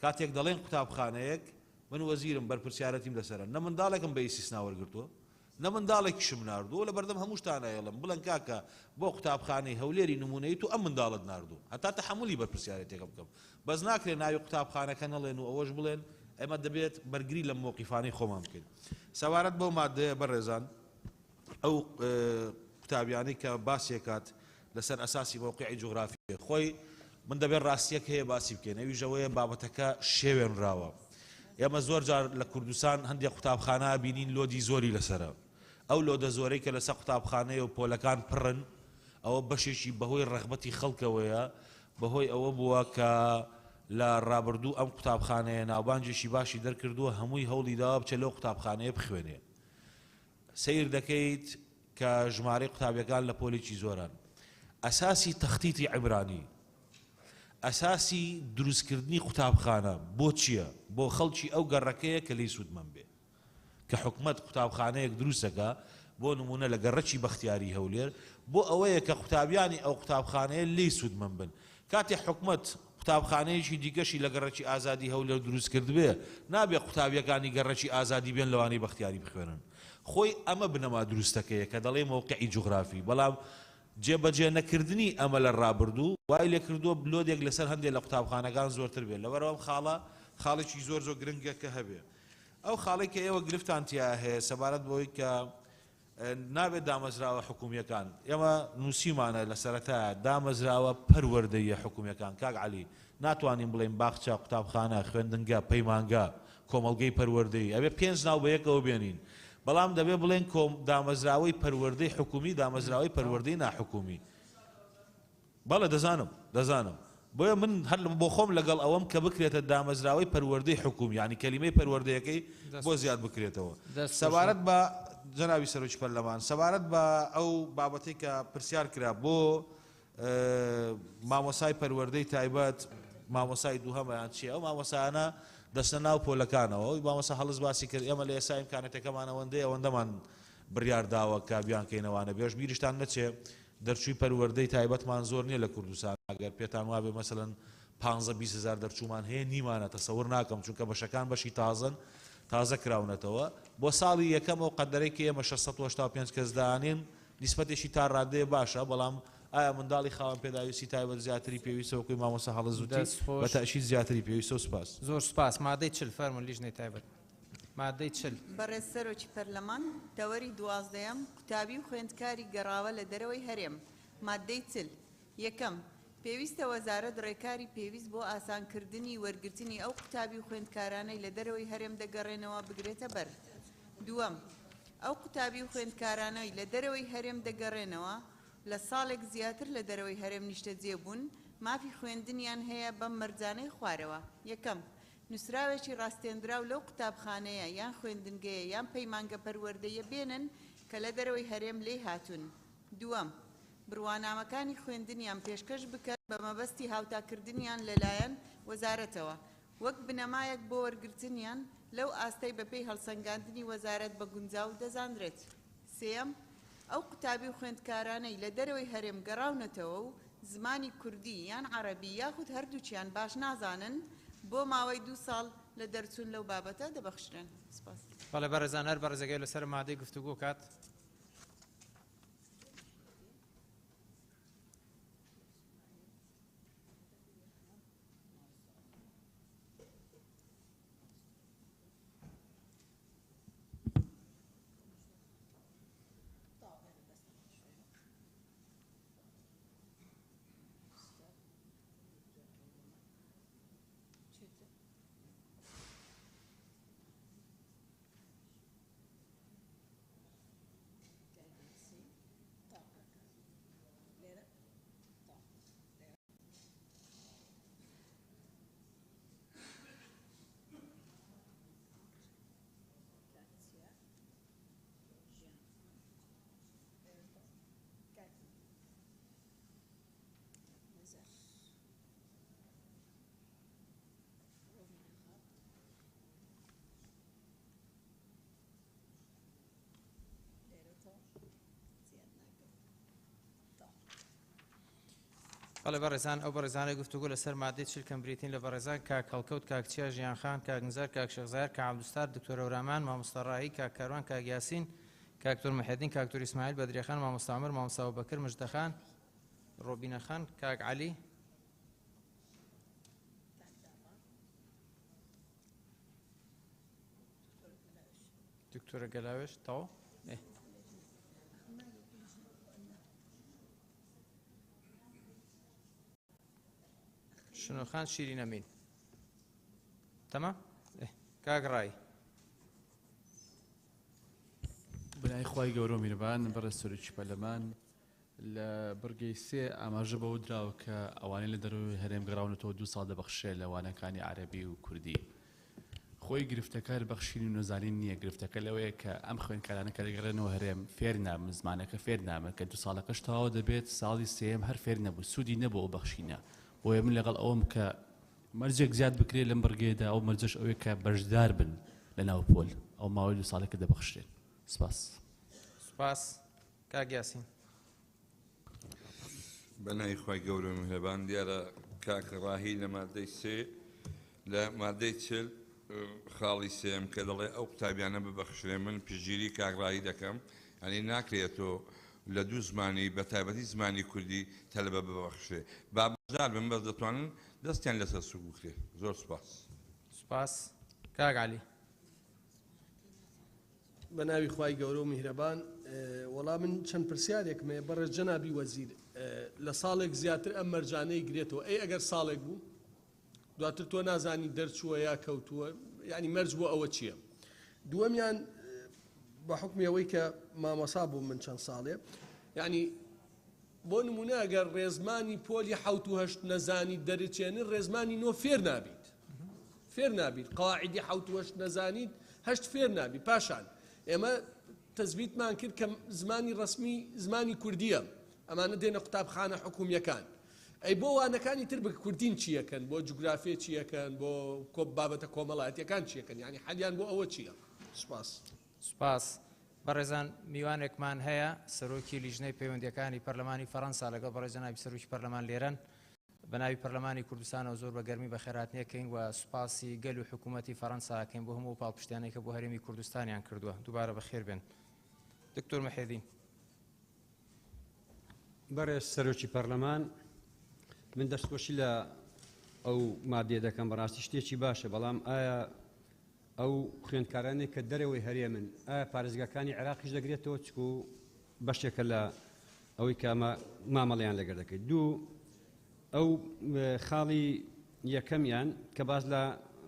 کاتێک دەڵێن قوتابخانەیەک من وەزیرم بەرپرسیارەتیم لەسەرە نە منداڵێکم بە ئیسیسنا وەرگرتووە نە منداڵێکیشم ناردووە لە بەردەم هەمووشتانە ئێڵم بڵێن کاکە بۆ قوتابخانەی هەولێری نمونەی تو ئەم منداڵت ناردوو هەتا تەحملی بەرپرسیارەتێکە بکەم بەس ناکرێت ناوی قوتابخانەکە نەڵێن و ئەوەش بڵێن ئێمە دەبێت بەرگری لە مۆقیفانەی خۆمان بکەین سەوارەت بۆ مادەیە بەڕێزان ئەو قوتابیانەی کە باسێکات لەسەر ئەساسی موقعی جوغرافی خۆی من دەبێت ڕاستیەک هەیە باسی بکەین ئەویژەوەیە بابەتەکە شێوێنراوە ئێمە زۆر جار لە کوردستان هەندێک قوتابخانە بینین لۆدی زۆری لەسرە ئەو لۆدە زۆرەی کە لەسەر قوتابخانەیە و پۆلەکان پڕن ئەوە بەشێکی بەهۆی ڕەغبەتی خەڵکەوەیە بەهۆی ئەوە بووە کە لە ڕابردوو ئەم قوتابخانەیە ناوبانجێکی باشی دەرکردووە هەمووی هەوڵی داوە بچێت لەو قوتابخانەیە بخوێنێ سیر دەکەیت کە ژمارەی قوتابیەکان لە پۆلێکی زۆران ئەساسی تەختیتی عیبرانی ئەساسی دروستکردنی قوتابخانە بۆ چییە بۆ خەڵکی ئەو گەڕەکەیە کە لی سوودمەند بێ کە حکومەت قوتابخانەیەک دروستەکە بۆ نمونە لە گەڕەکی بەختیاری هەولێر بۆ ئەوەیە کە قوتابیانی ئەو قوتابخانەیە لی سوودمەند بن کاتێ حکومەت قوتابخانەیەکی دیکەشی لە گەڕەکی ئازادی هەولێر دروست کرد بێ نابێ قوتابیەکانی گەڕەکی ئازادی بێن لەوانەی بەختیاری بخوێنن خۆی ئەمە بنەما دروستەکەیە کە دەڵێ موقعی جوغرافی بەڵام جێبەجێ نەکردنی ئەمە لە ڕابردوو وای لێ کردووە بلۆدێک لەسەر هەندێک لە قوتابخانەکان زۆرتر بێت لەبەرەوە خاڵە خاڵێکی زۆر زۆر گرنگە کە هەبێ ئەو خاڵی کە ئێوە گرفتان تیا هەیە سەبارەت بۆی کە نابێت دامەزراوە حکومیەکان ئێمە نووسیمانە لە سەرەتایە دامەزراوە پەروەردەیە حکومیەکان کاک عەلی ناتوانین بڵێن باخچە قوتابخانە خوێندنگە پەیمانگە کۆمەڵگەی پەروەردەی ئەبێ 5 ناو بەیەکەوە بێنین بەڵام دەبێ بڵێن دامەزراوەی پەروەردەی حکومی دامەزراوەی پەروەردەی ناحکومی بەڵێ دەزانم بۆیە من هەر بۆ خۆم لەگەڵ ئەوەم کە بکرێتە دامەزراوەی پەروەردەی حکومی ینی کەلیمەی پەروەردەیەکەی بۆ زیاد بکرێتەوە سەبارەت بە جەنابی سەرۆکی پەرلەمان سەبارەت بە ئەو بابەتەی کە پرسیار کرا بۆ مامۆسای پەروەردەی تایبەت مامۆسای دووهەمەیان چیە ئەو مامۆسایانە دەستە ناو پۆلەکانەوە ئەوی مامۆسا هەڵس باسی کرد ئێمە لە ئێستا ئیمکانەتەکەمان ئەوەندەمان بڕیار داوە کە بیان کەینەوانە بێژ بیریشتان نەچێ دەرچووی پەروەردەی تایبەتمان زۆر نییە لە کوردستان ئەگەر پێتان وابێ مەسەڵەن 15-20 هزار دەرچوومان هەیە نیمانە تەسەور ناکەم چونکە بەشەکان بەشی تازە کراونەتەوە بۆ ساڵی یەکەم ئەو قەدەرەی کە ئێمە 685 کەس دانین نیسبەتێکی تا ڕادەیە باشە بەڵام ئایا منداڵی خاوەن پێداویستی تایبەت زیاتری پێویستە وەکوی مامۆستا هەڵەزووتی بەتەشی زیاتری پێویستە و سوپاس زۆر سوپاس مادەی چل فەرمون لیژنەی تایبەت مادەی چل بەڕێز سەرۆکی پەرلەمان دەوەری 12ەم قوتابی و خوێندکاری گەڕاوە لە دەرەوەی هەرێم مادەی چل یەکەم پێویستە وەزارەت ڕێکاری پێویست بۆ ئاسانکردنی وەرگرتنی ئەو قوتابی و خوێندکارانەی لە دەرەوەی هەرێم دەگەڕێنەوە بگرێتە بەر دووەم ئەو قوتابی و خوێندکارانەی لە دەرەوەی هەرێم دەگەڕێنەوە لە ساڵێک زیاتر لە دەرەوەی هەرێم نیشتەجێ بوون مافی خوێندنیان هەیە بەم مەرجانەی خوارەوە یەکەم نووسراوێکی ڕاستێنراو لەو قوتابخانەیە یان خوێندنگەیە یان پەیمانگە پەروەردەیە بێنن کە لە دەرەوەی هەرێم لێی هاتوون دووەم بڕوانامەکانی خوێندنیان پێشکەش بکەن بە مەبەستی هاوتاکردنیان لەلایەن وەزارەتەوە وەک بنەمایەک بۆ وەرگرتنیان لەو ئاستەی بەپێی هەڵسەنگاندنی وەزارەت بە گونجاو دەزانرێت سێەم ئەو قوتابی و خوێندکارانەی لە دەرەوەی هەرێم گەڕاونەتەوە و زمانی کوردی یان عەرەبی یاخود هەردووچیان باش نازانن بۆ ماوەی 2 ساڵ لە دەرچوون لەو بابەتە دەبەخشرێن سپاس بەڵێ بەڕێزان هەر بەڕێزەکەی لەسەر مادەی گفتوگۆ کات بەڵێ بەڕێزان ئەو بەڕێزانەی گفتوگۆ لەسەر مادەی چل کەم بریتین لە بەڕێزان کاک هەڵکەوت کاکچیا ژیانخان کاک نزار کاک شەخزار کاک عەبدولستار دکتۆر ئەورامان مامۆستا ڕاهی کاک کاروان کاک یاسین کاک دکتۆر محەدین کاک دکتۆر ئیسماعیل بەدرێخان مامۆستا عومەر مامۆستا ئەبوبەکر مژدەخان ڕۆبینەخان کاک عەلی دکتۆرە گەلاوێش تەواو شنوخان شیرین ئەمین تەمام کاک ڕای بنای خوای گەورە و میرەبان بەڕێز سەرۆکی پەرلەمان لە بڕگەی سێ ئاماژە بەوە دراوە کە ئەوانەی لە دەرەوەی هەرێم گەڕاونەتەوە 2 ساڵ دەبەخشێ لە وانەکانی عەرەبی و کوردی خۆی گرفتەکە بەخشینی و نەزانین نییە گرفتەکە لەوەیە کە ئەم خوێندکارانە کە دەگەڕێنەوە هەرێم فێر نابن زمانەکە فێر نامن کە 2 ساڵەکەش تەواو دەبێت ساڵی سێم هەر فێر نەبوو سوودی نەبوو ئەو بەخشینە بۆیە من لەگەڵ ئەوم کە مەرجێک زیاد بکرێت لەم بڕگەیەدا ئەو مەرجەش ئەوەیە کە بەشدار بن لە ناو پۆل ئەو ماوەی 2 ساڵێکە دەبەخشرێت سپاس سپاس کاک یاسین بەنای خوای گەورە و میهرەبان دیارە کاک ڕاهی لە مادەی سێ لە مادەی چل خاڵی سێم کە دەڵێ ئەو قوتابیانە ببەخشرێ من پشگیری کاک ڕاهی دەکەم ئەنی ناکرێتەوە لە 2 زمانی بە تایبەتی زمانی کوردی تەلەبە ببەخشرێ بابزار بن بەس دەتوانن دەستیان لەسەر سوک بکرێ زۆر سپاس سپاس کاک عەلی بە ناوی خوای گەورە و میهرەبان وەڵام من چەند پرسیارێکم هەیە بەڕێز جەنابی وەزیر لە ساڵێک زیاتر ئەم مەرجانەی گرێتەوە ئەگەر ساڵێک بوو دواتر تۆ نازانی دەرچووە یا کەوتووە یعنی مەرج بۆ ئەوە چییە دووەمیان بە حکمی ئەوەی کە مامۆسا بوو من چەند ساڵێ یعنی بۆ نمونە ئەگەر ڕێزمانی پۆلی 1970 نەزانی دەرچێنن ڕێزمانی نۆ فێر نابیت فێر نابیت قاعدی 1970 نەزانیت هەشت فێر نابی پاشان ئێمە تەزبیتمان کرد کە زمانی ڕسمی زمانی کوردیە ئەمانە دێنە قوتابخانە حکوومیەکان ئەی بۆ وانەکانی تر بە کوردین چیەکەن بۆ جوگرافێ چیەکەن بۆ بابەتە کۆمەڵایەتیەکان چیەکەن یعنی حەلیان بۆ ئەوە چییە سوپاس سوپاس بەڕێزان میوانێکمان هەیە سەرۆکی لیژنەی پەیوەندیەکانی پەرلەمانی فەڕەنسا لەگەڵ بەڕێزە سەرۆکی پەرلەمان لێرەن بە ناوی پەرلەمانی کوردستانەوە زۆر بە گەرمی بە خێراتنیەکەین و سوپاسی گەل و حکوومەتی فەڕەنساکەین بۆ هەموو پاڵپشتیانەی کە بۆ هەرێمی کوردستانیان کردووە دووبارە بەخێر بێن دکتۆر مەحێدین بەڕێز سەرۆکی پەرلەمان من دەستخۆشی لە ئەو مادێ دەکەم بەڕاستی شتێکی باشە بەڵام ئایا ئەو خوێندکارانێک کە دەرەوەی هەرێمن ئایا پارێزگاکانی عێراقیش دەگرێتەوە چکو بەشێکە لە ئەوەی کە مامەڵەیان لەگەر دەکەیت دوو ئەو خاڵی یەکەمیان کە باز لە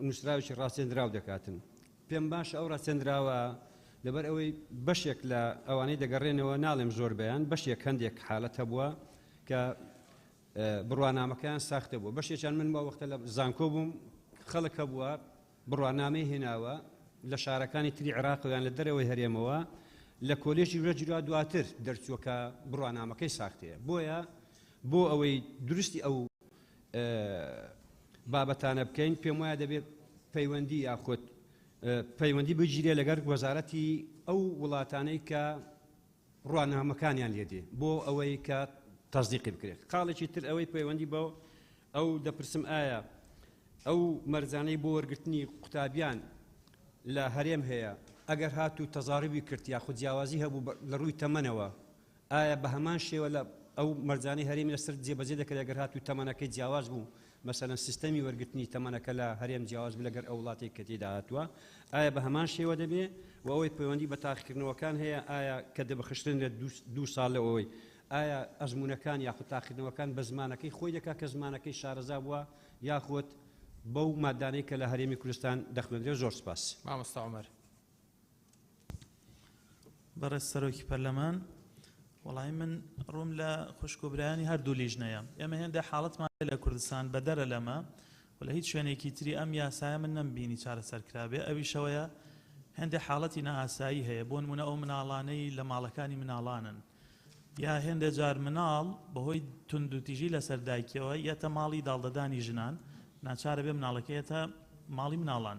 نووسراوێکی ڕاستێنراو دەکاتن پێم باشە ئەو ڕاستێنراوە لەبەر ئەوەی بەشێک لە ئەوانەی دەگەڕێنەوە ناڵێم زۆر بەیان بەشێک هەندێک حالەت هەبووە کە بڕوانامەکەیان ساختە بووە بەشێکیان من بۆ وەختە لە زانکۆ بووم خەڵک هەبووە بڕوانامەی هێناوە لە شارەکانی تری عێراقیان لە دەرەوەی هەرێمەوە لە کۆلێژی ڕێجرا دواتر دەرچووەکە بڕوانامەکەی ساختەیە بۆیە بۆ ئەوەی درستی ئەو بابەتانە بکەین پێم وایە دەبێت پەیوەندی یاخود پەیوەندی بگیرێ لەگەر وەزارەتی ئەو وڵاتانەی کە ڕوانامەکانیان لێدێ بۆ ئەوەی کە تەزدیقی بکرێت خاڵێکی تر ئەوەی پەیوەندی بۆ ئەو دەپرسم ئایا ئەو مەرجانەی بۆ وەرگرتنی قوتابیان لە هەرێم هەیە ئەگەر هاتوو تەزاریبی کرد یاخود جیاوازی هەبوو لە ڕووی تەمەنەوە ئایا بە هەمان شێوە لە ئەو مەرجانەی هەرێمی لەسەر جێبەجێ دەکرێت ئەگەر هاتوو تەمەنەکەی جیاواز بوو مەسەلەن سیستەمی وەرگرتنی تەمەنەکە لە هەرێم جیاواز بوو لەگەر ئەو وڵاتی کە تێدا هاتووە ئایا بە هەمان شێوە دەبێ و ئەوەی پەیوەندی بە تاقیکردنەوەکان هەیە ئایا کە دەبەخشتن لە دوو ساڵ لەوەی ئایا ئەزمونونەکان یاخود تاقیکردنەوەکان بە زمانەکەی خۆی دەکات کە زمانەکەی شارەزا بووە یاخود بەو مادانەی کە لە هەرێمی کوردستان دەخوێنرێت زۆر سپاس مامۆستا عومەر بەڕێز سەرۆکی پەرلەمان وڵای من ڕووم لە خوشکۆبرایانی هەردوو لیژنەیە ئێمە هێندە حاڵەتمان لە کوردستان بەدەرە لەمە و لە هیچ شوێنێکی تری ئەم یاسایە من نەمبینی چارەسەرکرابێ ئەویشەوەیە هێندە حاڵەتی نەئاسایی هەیە بۆ نمونە ئەو مناڵانەی لە ماڵەکانی مناڵانن یا هێندە جار مناڵ بەهۆی توندوتیژی لەسەر دایکەوە یەتە ماڵی داڵدەدانی ژنان ناچارە بێ مناڵەکەیەتە ماڵی مناڵان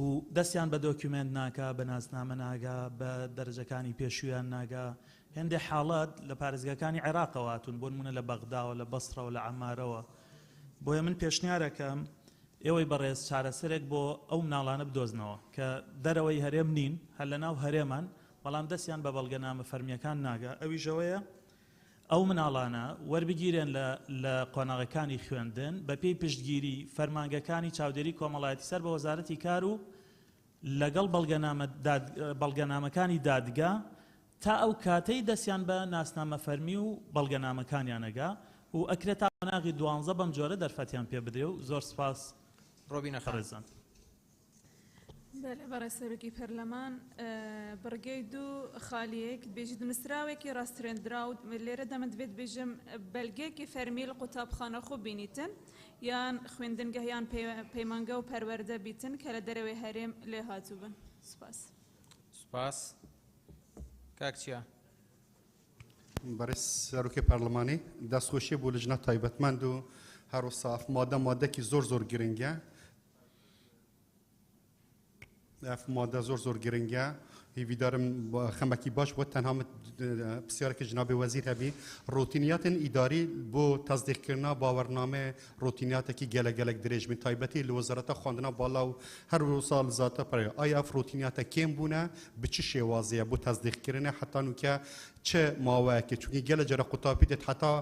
و دەستیان بە دۆکیومنت ناکا بە ناسنامە ناگا بە دەرەجەکانی پێشویان ناگا هێندە حاڵات لە پارێزگاکانی عێراقەواتون بۆ نمونە لە بەغداوە لە بەسڕەوە لە عەمارەوە بۆیە من پێشنیارەکەم ئێوەی بەڕێز چارەسەرێک بۆ ئەو مناڵانە بدۆزنەوە کە دەرەوەی هەرێم نین هەر لە ناو هەرێمان بەڵام دەستیان بە بەڵگەنامە فەرمیەکان ناگا ئەویشەوەیە ئەو مناڵانە وەربگیرێن لە قۆناغەکانی خوێندن بە پێی پشتگیری فەرمانگەکانی چاودێری کۆمەڵایەتی سەر بە وەزارەتی کار و لەگەڵ بەڵگەنامەکانی دادگا تا ئەو کاتەی دەستیان بە ناسنامە فەرمی و بەڵگەنامەکانیانەگا و ئەکرێت تا قۆناغی 12 بەم جۆرە دەرفەتیان پێ بدرێ و زۆر سپاس ڕۆبینە خەرزان بەڕێز سەرۆکی پەرلەمان بڕگەی دوو خالیەک بێژی دونووسراوێکی ڕاستێنراوت لێرە دەمە دەبێت بێژم بەلگەیەکی فەرمی لە قوتابخانە خۆ بینیتن یان خوێندنگەهیان پەیمانگە و پەروەردە بیتن کە لە دەرەوەی هەرێم لێ هاتوو بن سپاس سپاس کاک چییە؟ بەڕێز سەرۆکی پەرلەمانی دەستخۆشیە بۆ لجنە تایبەتمەند و هەروەسا مادەکی زۆر گرنگە مادە زۆر گرنگە هیویدارم خەمەکی باش بۆ تەنها پرسیارێکی جنابی وەزیر هەبی ڕۆتینیاتن ئیداری بۆ تەزدیقکردنا باوەڕنامە ڕۆتینیاتێکی گەلەگەلێک درێژبن تایبەتی لە وەزارەتە خواندنا باڵا و هەر ساڵ زیاتر پەرێ ئایا ئەف ڕۆتینیاتە کێم بوونە بە چ شێوازەیە بۆ تەزدیقکردنە حتا نوکە چه ماوەیەکی چونکی گەلە جەرە قوتابی دێت حتا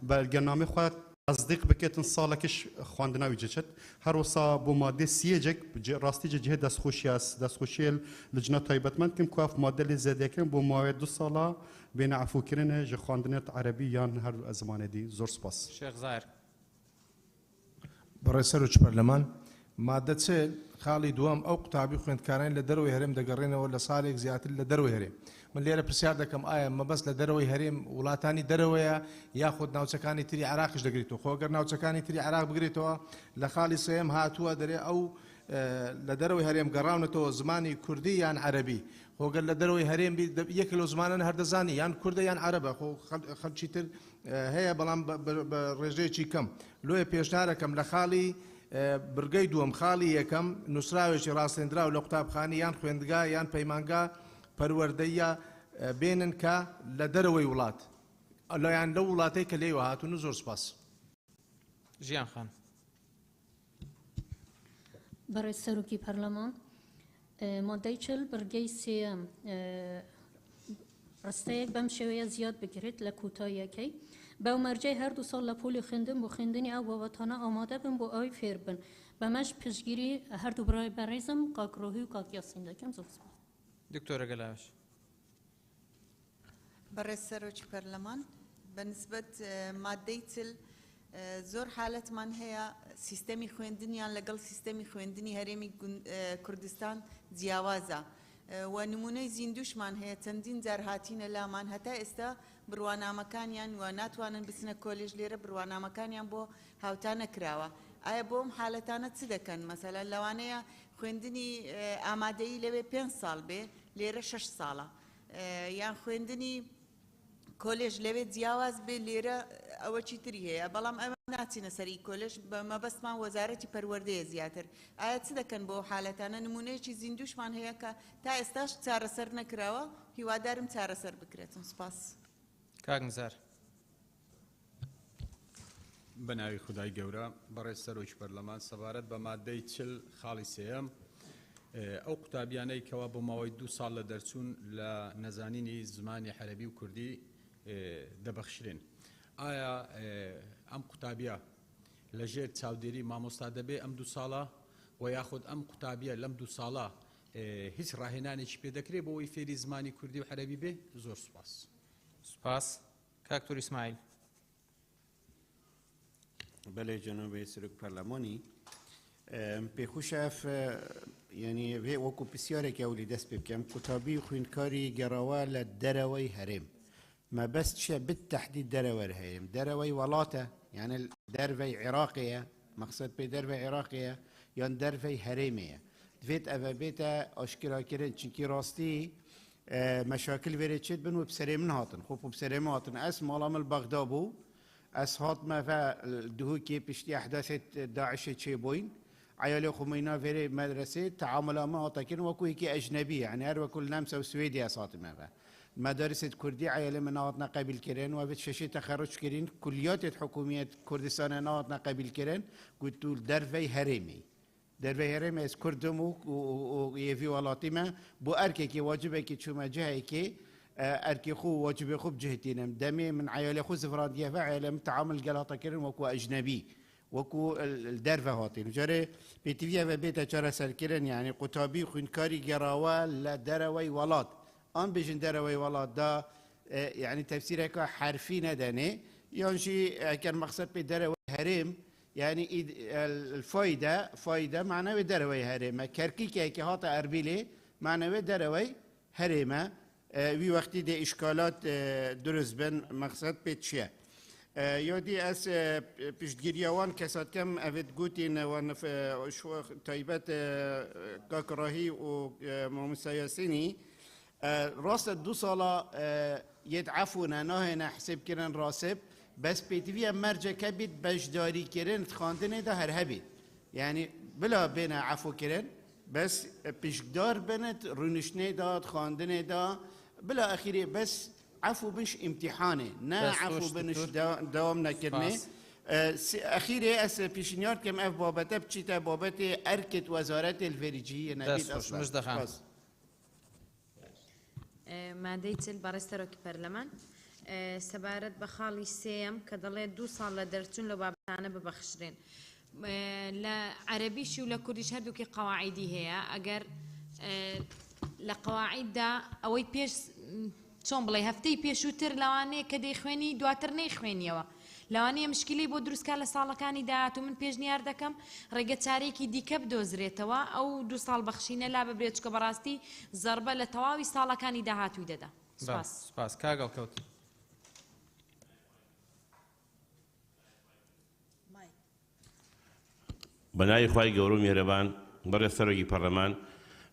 بەلگەنامەی خۆیان تصدیق بکەتن ساڵێکش خواندناوی جەچێت هەروەسا بۆ مادە سیەجێک ڕاستی جهێ دەستخۆشیە لجنە تایبەتمەند کەم کوف مادە لێ زیادەکەن بۆ ماوەیە 2 ساڵە بێنە عەفوکردنە ji خواندنێت عەرەبی یان هەر زمانێدی زۆر سپاس شێخ زایر بەڕێز سەرۆکی پەرلەمان مادە چێ خاڵی دووەم ئەو قوتابی خوێندکاران لە دەرەوەی هەرێم دەگەڕێنەوە لە ساڵێک زیاتر لە دەرەوەی هەرێم من لێرە پرسیار دەکەم ئایا مەبەست لە دەرەوەی هەرێم وڵاتانی دەرەوەیە یاخود ناوچەکانی تری عراقش دەگریتەوە خۆگەر ناوچەکانی تری عراق بگرێتەوە لە خاڵی سێم هاتووە دەرێ ئەو لە دەرەوەی هەرێم گەڕاونەتەوە زمانی کوردی یان عەرەبی خۆگەر لە دەرەوەی هەرێم یەک لەو زمانە هەردەزانی یان کوردە یان عەرەبە خۆ خەڵکی تر هەیە بەڵام بە ڕێژەیەکی کەم لۆیە پێشنارەکەم لە خاڵی برگەی دووەم خاڵی یەکەم نووسراوێکی ڕاستێنراو لە قوتابخانی یان خوێندگا یان پەیمانگا پەروەردەیە بێنن کە لە دەرەوەی وڵات لەیان لەو وڵاتەی کە لێوە هاتوون زۆر سپاس ژیان خان بەڕێز سەرۆکی پەرلەمان مادەی چل بەرگەی سێەم ڕستەیەک بەم شێوەیە زیاد بگرێت لە کوتاییەکەی بەو مەرجەی هەردوو ساڵ لە پۆلی خوێندن بۆ خوێندنی ئەو بابەتانە ئامادە بن بۆ ئەوەی فێر بن بەمەش پشتگیری هەردوو برای بەڕێزم قاکڕۆهی و کاکیاسین دەکەم زۆر سپاس دکتۆرە گەلاوێش بەڕێز سەرۆکی پەرلەمان بەنسبەت مادەی چل زۆر حالەتمان هەیە سیستەمی خوێندنیان لەگەڵ سیستەمی خوێندنی هەرێمی کوردستان جیاوازە و نمونەی زیندوشمان هەیە چەندین جار هاتینە لامان هەتا ئێستا بڕوانامەکانیان و ناتوانن بچنە کۆلێژ لێرە بڕوانامەکانیان بۆ هاوتا نەکراوە ئایا بۆم حالەتانە چ دەکەن مەسەلەن لەوانەیە خوێندنی ئامادەیی لەوێ 5 ساڵ بێ لێرە 6 ساڵە یان خوێندنی کۆلێژ لەوێ جیاواز بێ لێرە ئەوە چیتری هەیە بەڵام ئەمە ناچینە سەری کۆلێژ بە مەبەستمان وەزارەتی پەروەردەیە زیاتر ئایا چ دەکەن بۆ حالەتانە نمونەیەکی زیندوشمان هەیە کە تا ئێستاش چارەسەر نەکراوە هیوادارم چارەسەر بکرێتم سپاس کاک نزار بە ناوی خودای گەورە بەڕێز سەرۆکی پەرلەمان سەبارەت بە مادەی چل خاڵی سێەم ئەو قوتابیانەی کەوا بۆ ماوەی 2 ساڵ لە دەرچوون لە نەزانینی زمانی عەرەبی و کوردی دەبەخشرێن ئایا ئەم قوتابیە لەژێر چاودێری مامۆستا دەبێ ئەم 2 ساڵە و یاخود ئەم قوتابیە لەم 2 ساڵە هیچ ڕاهێنانێکی پێ دەکرێت بۆ ئەوەی فێری زمانی کوردی و عەرەبی بێ زۆر سوپاس سپاس کاکتۆر ئیسماعیل بەڵێ جەنابێ سەرۆک پەرلەمانی پێخۆشە یعنی وێ وەکو پرسیارێکی ئەولی دەست پێ بکەم قوتابی و خوێندکاری گەڕاوە لە دەرەوەی هەرێم مەبەست چیە بالتەحدید دەرەوەی هەرێم دەرەوەی وڵاتە یعنی دەرەوەی عێراقیە مەقسەد پێ دەرەوەی عێراقیە یان دەرەوەی هەرێمەیە دوێت ئەوە بێتە ئاشکراکردن چونکی ڕاستی مەشاکل وێرە چێت بن و بسەرێ من هاتن خۆ بسەرێ من هاتن ئەس ماڵامل بەغدا بوو ئەس هاتمە دهوکی پشتی ئەحداثێت داعشێ چێ بووین عيالي خمينا في مدرسة تعامل مع تكين وكويكي أجنبي يعني هر وكل نمسا وسويديا صاتمة مدارس كردي عيالي من ناطنا قبل كرين وبتششي تخرج كرين كليات حكومية كردستان ناطنا قبل كرين قلت درفي هرمي درفي هرمي اس كردمو ويفي ولاتيما بو أركي كي واجبه كي شو ما جهه كي أركي خو واجبه خو بجهتين دمي من عيالي خو زفرادية فعيالي متعامل قلاطة كرين وكو أجنبي وكو الدرفة هاتين جاري بيتفيا وبيتا جارة سركرن يعني قطابي خوينكاري جراوا لدروي ولاد ام بيجن دروي ولاد دا يعني تفسيرك حرفي نداني يانشي كان مقصد بدروي هرم يعني فايدة معنوي دروي هرم كركيكي كي هاتا اربيلي معنوي دروي هرمه وی وقتی ده اشکالات درست بن مقصد پیچیه یادی از پیشگیریوان کسات کم اوید گوتین وان تایبت کاکراهی و ماموسایاسینی راست 2 سالا یدعفونا نه حساب کردن راسب بس پیتوی مرجع کبید بجداری کردن خواندن ده هر هبید یعنی بلا بین عفو کردن بس پیشدار بنت رونشنه داد خواندن داد بلا اخیری بس عفو بنش امتحانه نه عفو بنش دوام نکرنه اخیری از پیشنیار کم اف بابته بچیتا بابت ارکت وزارت الفریجی نبید اصلا مادەی چل بەڕێستەرۆکی پەرلەمان سەبارەت بە خاڵی سێم کە دەڵێت 2 ساڵ لە دەرچوون لە بابەتانە ببەخشرێن لە عەرەبیشی و لە کوردیش هەردووکی قەواعیدی هەیە ئەگەر لە قەواعیددا ئەوەی پێش چۆن بڵێ هەفتەی پێشووتر لەوانەیە کە دەیخوێنی دواتر نەیخوێنیەوە لەوانەیە مشکلی بۆ دروستکە لە ساڵەکانی داهاتوو من پێشنیار دەکەم ڕێگە چارێکی دیکە بدۆزرێتەوە ئەو 2 ساڵ بەخشینە لا ببرێت چکە بەڕاستی زەربە لە تەواوی ساڵەکانی داهاتووی دەدا. سپاس کاگەڵ کەوت. بەناوی خوای گەورە و میهرەبان بەڕێز سەرۆکی پەرلەمان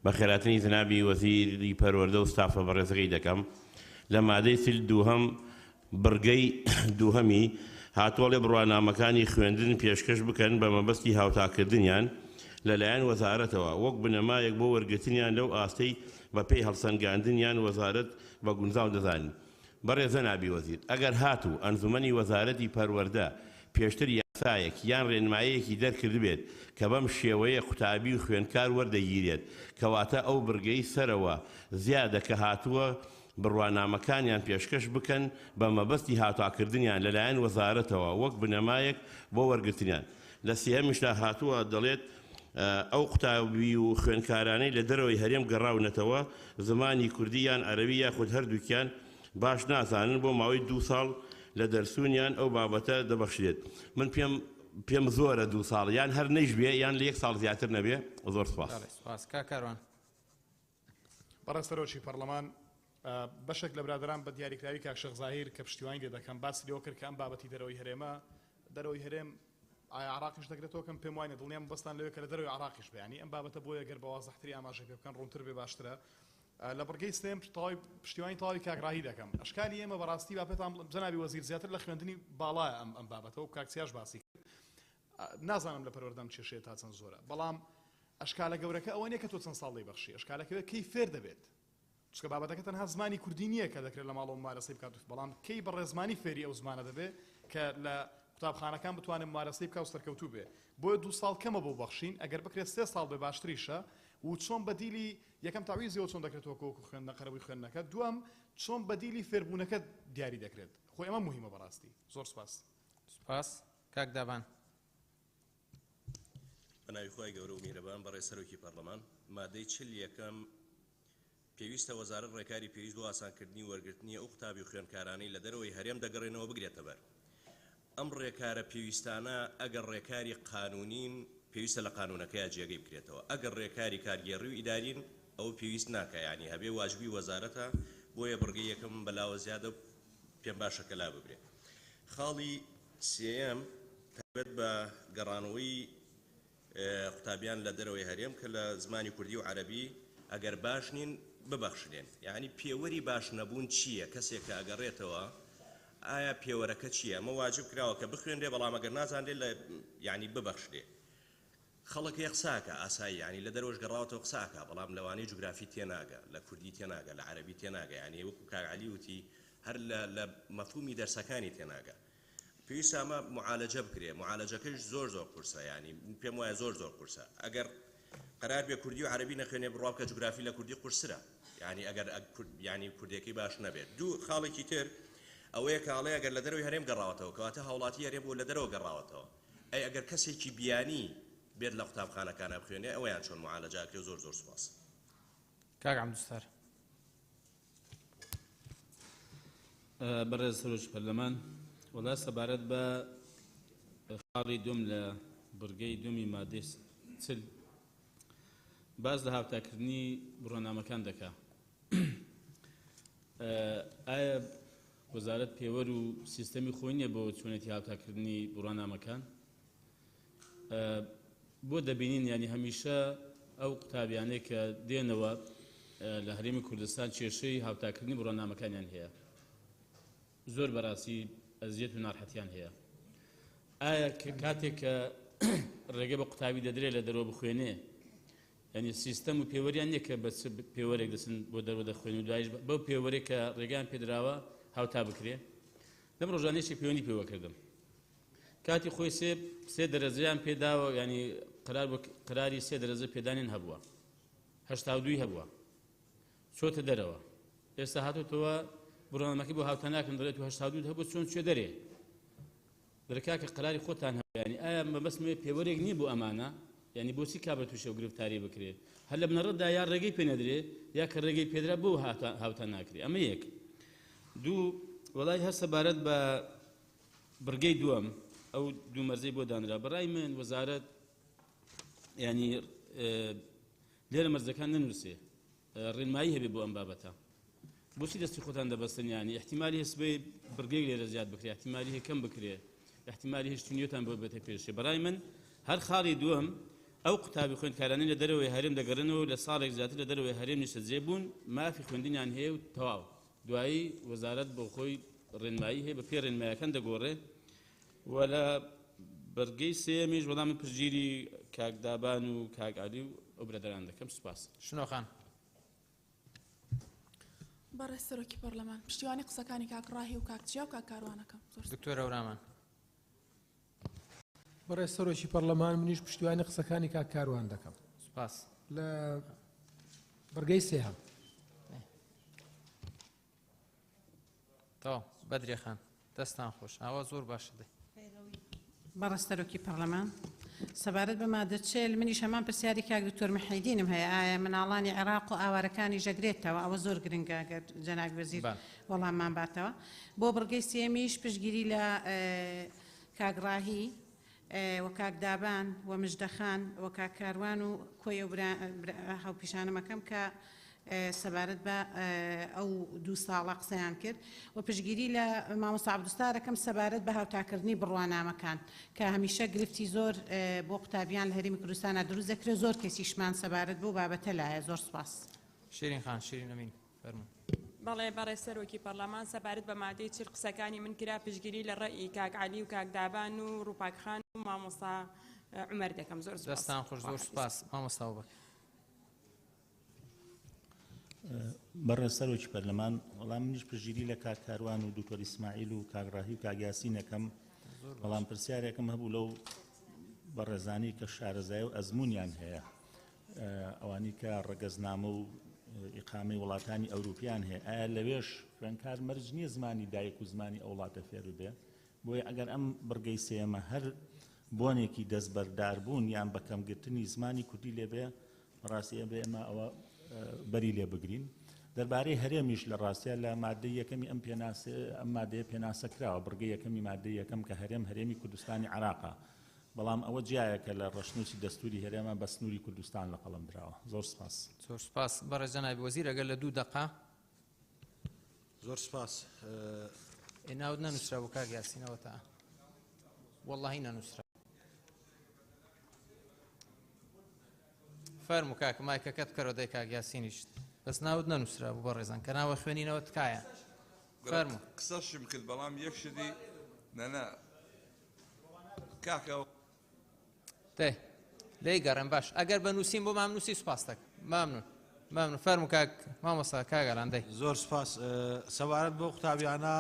بە خێراتنی جنابی وەزیری پەروەردە و ستافە بەڕێزەکەی دەکەم لە مادەی سیل دووهەم بڕگەی دووهەمی هاتووەڵێ بڕوانامەکانی خوێندن پێشکەش بکەن بە مەبەستی هاوتاکردنیان لەلایەن وەزارەتەوە وەک بنەمایەک بۆ وەرگرتنیان لەو ئاستەی بە پێی هەڵسەنگاندنیان وەزارەت بە گونجاو دەزانین. بەڕێزە نابی وەزیر ئەگەر هاتوو ئەنجومەنی وەزارەتی پەروەردە پێشتر یاسایەک یان ڕێنمایەکی دەرکرد بێت کە بەم شێوەیە قوتابی و خوێندکار وەردەگیرێت کەواتە ئەو بڕگەی سەرەوە زیادە کە هاتووە بڕوانامەکانیان پێشکەش بکەن بە مەبەستی هاتواکردنیان لەلایەن وەزارەتەوە وەک بنەمایەک بۆ وەرگرتنیان. لە سێهەمیشدا هاتووە دەڵێت ئەو قوتابی و خوێندکارانەی لە دەرەوەی هەرێم گەڕاونەتەوە زمانی کوردی یان عەرەبی یاخود هەردووکیان باش نازانن بۆ ماوەی 2 ساڵ لە دەرسونیان ئەو بابەتە دەبەخشرێت. من پێم زۆرە 2 ساڵ یان هەر نەیش بێ یان لە 1 ساڵ زیاتر نەبێ. زۆر سپاس. کاکاروان. بەڕێز سەرۆکی پەرلەمان بەشێک لە برادران بە دیاریکراوی کاک شێخ زاهیر کە پشتیوانی لێ دەکەم باسی لێوە کرد کە ئەم بابەتی دەرەوەی هەرێمە دەرەوەی هەرێم ئایا عراقیش دەگرێتەوە کەم پێم وایە دڵنیام بەستان لەوێ کە لە دەرەوەی عراقیش بێ ینی ئەم بابەتە بۆیە گەر بە وازەحتری ئاماژە پێ بکەن ڕوونتر بێ باشترە. لە بڕگەی سێم پشتیوانی تەواوی کاکراهی دەکەم. ئەشکالی ئێمە بەڕاستی با پێتان جەنابی وەزیر زیاتر لە خوێندنی باڵایە ئەم بابەتە و کاکسیاش باسی کرد. نازانم لە پەروەردەم چێشێت تا چەند زۆرە بەڵام ئەشکالە گەورەکە ئەوە نیە کە تۆ چەند ساڵ دەیبەخشی ئەشکالەکەوێ کەی فێر دەبێت چکە بابەتەکە تەنها زمانی کوردی نییە کە دەکرێت لە ماڵەوە ممارەسەی بکات بەڵام کەی بەڕێزمانی فێری ئەو زمانە دەبێت کە لە قوتابخانەکان بتوانێت ممارەسەی بکات و سەرکەوتوو بێ. بۆیە 2 ساڵ کەمە بۆ بەخشین ئەگەر بکرێت 3 ساڵ بێ باشتریشە و چۆن بەدیلی یەکەم تاویزیەوە چۆن دەکرێتەوە کۆکو خوێندنە قەرەبووی خوێندنەکە دووەم چۆن بەدیلی فێربوونەکە دیاری دەکرێت. خۆی ئەمە مهمە بەڕاستی. زۆر سپاس. سپاس. کاک دابان. بەناوی خوای گەورە و میهرەبان بەڕێز سەرۆکی پەرلەمان مادەی 41 پێویستە وەزارەت ڕێکاری پێویست بۆ ئاسانکردنی وەرگرتنی ئەو قوتابی و خوێندکارانەی لە دەرەوەی هەرێم دەگەڕێنەوە بگرێتە بەر. ئەم ڕێکارە پێویستانە ئەگەر ڕێکاری قانونین پێویستە لە قانونەکەی جێگەی بکرێتەوە ئەگەر ڕێکاری کارگێڕی و ئیدارین ئەو پێویست ناکە ینی هەبێ واجبی وەزارەتە بۆیە بڕگەی یەکەم بەلاوە زیادە پێم باشە کە لا ببرێت. خاڵی سێەم تایبەت بە گەڕانەوەی قوتابیان لە دەرەوەی هەرێم کە لە زمانی کوردی و عەرەبی ئەگەر باش نین ببەخشرێن یعنی پێوەری باش نەبوون چییە کەسێک کە ئەگەڕێتەوە ئایا پێوەرەکە چییە ئەمە واجب کراوە کە بخوێنرێ بەڵام ئەگەر نازانرێت لە یعنی ببەخشرێ. خەڵک قساکە ئاسایی ینی لە دەرەوەش گەڕاوەتەوە قساکە بەڵام لەوانەی جوگرافی تێناگە لە کوردی تێناگە لە عەرەبی تێناگە ینی وەکو کاکعەلی وتی هەر لە مەفهومی دەرسەکانی تێناگە. پێویستە ئەمە معالەجە بکرێ معالەجەکەش زۆر قورسە ینی پێم وایە زۆر قورسە ئەگەر قەرار بێ کوردی و عەرەبی نەخوێنێ بڕواکە جوگرافی لە کوردی قورسرە ینی ئەگەر ینی کوردیەکەی باش نەبێت. دوو خاڵێکی تر ئەوەیە کاڵێ ئەگەر لە دەرەوەی هەرێم گەڕاوەتەوە کەواتە هاوڵاتی هەرێم بۆ لە دەرەوە گەڕاوەتەوە ئەی ئەگەر کەسێکی بیانی بێت لە قوتابخانەکانە بخوێنێ ئەوەیان چۆن معالەجاکرێ. زۆر سپاس. کاک عەبدولستار. بەڕێز سەرۆکی پەرلەمان وەڵا سەبارەت بە خاڵی دوم لە بڕگەی دومی مادەی 40 باز لە هاوتاکردنی بڕۆنامەکان دەکا. ئایا وەزارەت پێوەر و سیستەمی خۆی نییە بۆ چۆنێتی هاوتاکردنی بڕۆنامەکان بۆ دەبینین ینی هەمیشە ئەو قوتابیانەی کە دێنەوە لە هەرێمی کوردستان کێشەی هاوتاکردنی بڕۆنامەکانیان هەیە زۆر بەڕاستی ئەزیەت و ناڕەحەتیان هەیە. ئایا کاتێک کە ڕێگە بە قوتابی دەدرێت لە دەرەوە بخوێنێ ینی سیستەم و پێوەریان نییە کە بە پێوەرێک دەچن بۆ دەرەوە دەخوێن و دوایش بەو پێوەرێک کە ڕێگەیان پێدراوە هاوتا بکرێ. لەم ڕۆژانەیەکی پەیوەندی پێوە کردم کاتی خۆی سێ دەرەجەیان پێداوە ینی قراری 3 دەرەجە پێدانین هەبووە 82 هەبووە چۆتە دەرەوە ئێستا هاتوتەوە بڕۆنامەکەی بۆ هاوتا ناکەن دەڵێت 82 هەبوو چۆن کوێ دەرێ دەرکا کە قراری خۆتان هەبوو ینی ئایا مەبەستمێ پێوەرێک نییە بۆ ئەمانە ینی بۆچی کابرا تووشە و گرفتاری بکرێ هەر لە بنەڕەتدا یا ڕێگەی پێ نەدرێ یا کە ڕێگەی پێدرا بۆ هاوتا ناکرێ. ئەمە یەک. دوو وەڵای هەر سەبارەت بە بڕگەی دووەم ئەو دوو مەرزەی بۆ دانرا بەڕای من وەزارەت ینی لێرە مەرزەکان نەنووسێ ڕێنمایی هەبێ بۆ ئەم بابەتە بۆچی دەستی خۆتان دەبەستن ینی احتیمالی هەسبەی بڕگەی لێرە زیاد بکرێ احتیمالی هەکەم بکرێ احتیمالی هێشتنیۆتان بۆ بێتە پێشێ بەڕای من هەر خاڵی دووەم ئەو قوتابی خوێندکارانی لە دەرەوەی هەرێم دەگەڕنەوە لە ساڵێک زیاتر لە دەرەوەی هەرێم نیشتە جێبوون مافی خوێندنیان هەیە و تەواو دوایی وەزارەت بۆ خۆی ڕێنمایی هەیە بە پێ ڕێنمایەکان دەگۆڕێ و لە بەرگەی سێمیش وەڵامی پشتگیری کاک دابان و کاک عەلی و ئەو برادەران دەکەم سوپاس. شنۆخان بەڕێز سەرۆکی پەرلەمان پشتیوانی قسەکانی کاک ڕاهی و کاک چیا و کاک کاروانەکەم دکتۆر ئەورامان بەڕێز سەرۆکی پەرلەمان منیش پشتیوانی قسەکانی کاک کاروان دەکەم سوپاس لە بەرگەی سێهەم تەواو بەدرێ خان دەستان خۆش ئاوا زۆر باشە دێ بەڕێز سەرۆکی پەرلەمان سەبارەت بە مادە 40 منیش هەمان پرسیاری کاک دکتۆر محەیدینم هەیە ئایا مناڵانی عێراق و ئاوارەکانی ژەگرێتەوە ئەوە زۆر گرنگە ئەگەر جەنابی وەزیر وەڵاممان باتەوە بۆ بڕگەی سێمیش پشتگیری لە کاک ڕاهی و کاک دابان و مژدەخان و کاک کاروان و کۆی و هاوپیشانەمەکەم کە سەبارەت بە ئەو دوو ساڵە قسەیان کرد و پشتگیری لە مامۆستا عەبدوستارەکەم سەبارەت بە هاوتاکردنی بڕوانامەکان کە هەمیشە گرفتی زۆر بۆ قوتابیان لە هەرێمی کوردستانە دروست دەکرێت زۆر کەسیشمان سەبارەت بۆ بابەتە لایە زۆر سوپاس. شیرین خان شیرین ئەمین فەرموو. بەڵێ بەڕێز سەرۆکی پەرلەمان سەبارەت بە مادەی چل قسەکانی من کرا پشتگیری لە ڕێی کاک عەلی و کاک دابان و ڕووپاکخان و مامۆستا عومەر دەکەم زۆر سوپاس. دەستان خۆش زۆر سوپاس مامۆستا وبەر. بەڕێز سەرۆکی پەرلەمان وەڵام منیش پشتگیری لە کاک کاروان و دکتۆر ئیسماعیل و کاک ڕاهی و کاک یاسینەکەم بەڵام پرسیارێکم هەبوو لەو بەڕێزانی کە شارەزای و ئەزمونیان هەیە ئەوانی کە ڕەگەزنامە و ئیقامەی وڵاتانی ئەوروپیان هەیە ئایا لەوێش خوێندکار مەرج نییە زمانی دایک و زمانی ئەو وڵاتە فێر بێ بۆیە ئەگەر ئەم بڕگەی سێمە هەر بۆنێکی دەستبەردار بوون یان بە کەمگرتنی زمانی کوردی لێبێ ڕاستیە بێ ئێمە ئەوە بەری لێ بگرین دەربارەی هەرێمیش لە ڕاستیە لە مادەی یەکەمی ئەم مادەیە پێناسە کراوە بڕگەی یەکەمی مادەی یەکەم کە هەرێمی کوردستانی عێراقا بەڵام ئەوە جیایەکە لە ڕەشنووسی دەستوری هەرێمە بە سنووری کوردستان لە قەڵم درراوە زۆر سپاس. زۆر سپاس بەڕێز جەنابی وەزیر ئەگەر لە 2 دقە زۆر سپاس ناوت نەنووسرا بۆ کاک یاسینەوە تا وەڵڵاهی نەنووسرا فەرموو کاک مایکەکەت بکەرەوە دەی کاک یاسینیشت بەس ناوت نەنووسرا بوو بەڕێزان کە ناوە خوێنینەوە تکایە فەرموو قسەشم کرد بەڵام یەک شتی نەنا کاکە دێ لێی گەڕێن باش ئەگەر بە نووسین بۆ مام نووسی سوپاس دەکەم مامنون فەرموو کاک مامۆستا کاگەڵان دەی زۆر سپاس سەبارەت بۆ قوتابیانە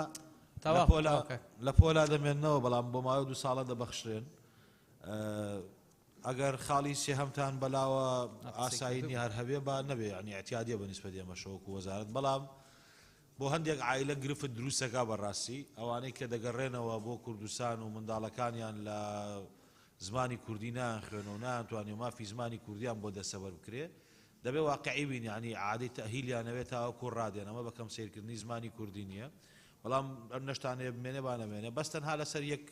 تەواو لە پۆلا دەمێننەوە بەڵام بۆ ماوەی 2 ساڵە دەبەخشرێن ئەگەر خاڵی سێهەمتان بەلاوە ئاسایینی هەر هەبێ با نەبێ ینی احتیادیە بەنسبەت ئێمەشەوەکو وەزارەت بەڵام بۆ هەندێک عایلە گرفت دروستەکە بەڕاستی ئەوانەی کە دەگەڕێنەوە بۆ کوردستان و منداڵەکانیان لە زمانی کوردی نان خوێن و ناتوانێ مافی زمانی کوردیان بۆ دەسەبەر بکرێ دەبێ واقعی بین ینی عادەی تەهیلیانەوێت تاوەکو ڕادێن ئەمە بەکەم سیرکردنی زمانی کوردی نییە بەڵام ئەم نەشتانەیە بمێنێ بانەمێنێ بەستەنها لەسەر یەک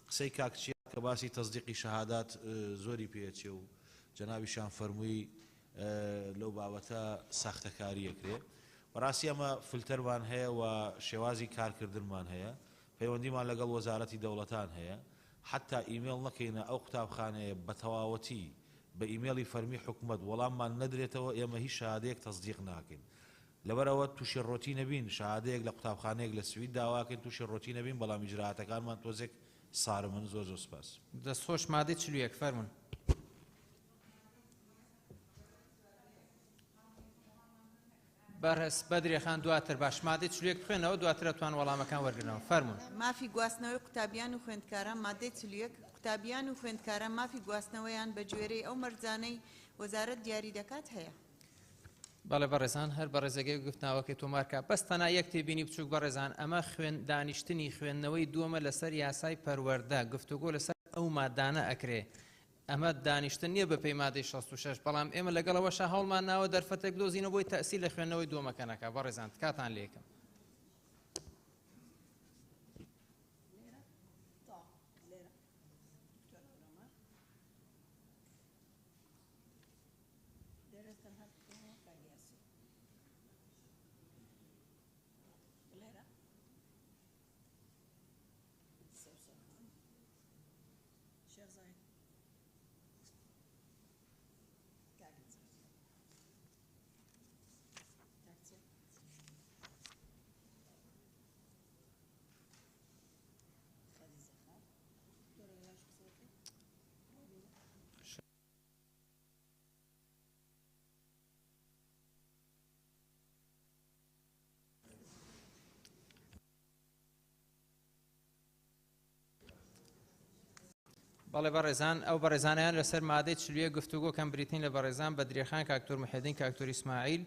قسەی کاکچی کە باسی تەزدیقی شەهادات زۆری پێچێ و جەنابیشان فەرمووی لەو بابەتە ساختەکاریەکرێ بەڕاستی ئەمە فلتەرمان هەیە و شێوازی کارکردنمان هەیە پەیوەندیمان لەگەڵ وەزارەتی دەوڵەتان هەیە حتا ئیمێڵ نەکەینە ئەو قوتابخانەیە بە تەواوەتی بە ئیمێڵی فەرمی حکوومەت وەڵاممان نەدرێتەوە ئێمە هیچ شەهادەیەک تەزدیق ناکەین لەبەرەوە تووشی ڕۆتی نەبین شەهادەیەک لە قوتابخانەیەک لە سوید داواکەین تووشی ڕۆتی نەبین بەڵام ئیجراعاتەکانمان تۆزێک سارمن زۆر سپاس. دەستخۆش مادەی 41 فەرموون. بەڕێز بەدرێ خان دواتر باش مادەی 41 بخوێنەوە دواتر ئەتوان وەڵامەکان وەرگرنەوە فەرموون. مافی گواستنەوەی قوتابیان و خوێندکاران مادەی 41 قوتابیان و خوێندکاران مافی گواستنەوەیان بە گوێرەی ئەو مەرجانەی وەزارەت دیاری دەکات هەیە. بەڵێ بەڕێزان هەر بە ڕێزەگەی گفتناوەکەی تۆمارکە بەس تەنها یەک تێبینی بچووک بەڕێزان ئەمە دانیشتنی خوێندنەوەی دووەمە لەسەر یاسای پەروەردە گفتوگۆ لەسەر ئەو مادانە ئەکرێ ئەمە دانیشتن نییە بە پێی مادەی 66 بەڵام ئێمە لەگەڵەوەشە هەوڵمان ناوە دەرفەتێک دۆزینەوە بۆی تەسیل لە خوێندنەوەی دووەمەکەنەکە بەڕێزان کاتان لێکم. بەڵێ بەڕێزان ئەو بەڕێزانیان لەسەر مادەی چلویە گفتوگۆ کەم بریتین لە بەڕێزان بەدرێخان کاکتۆر محەدین کاکتۆر ئیسماعیل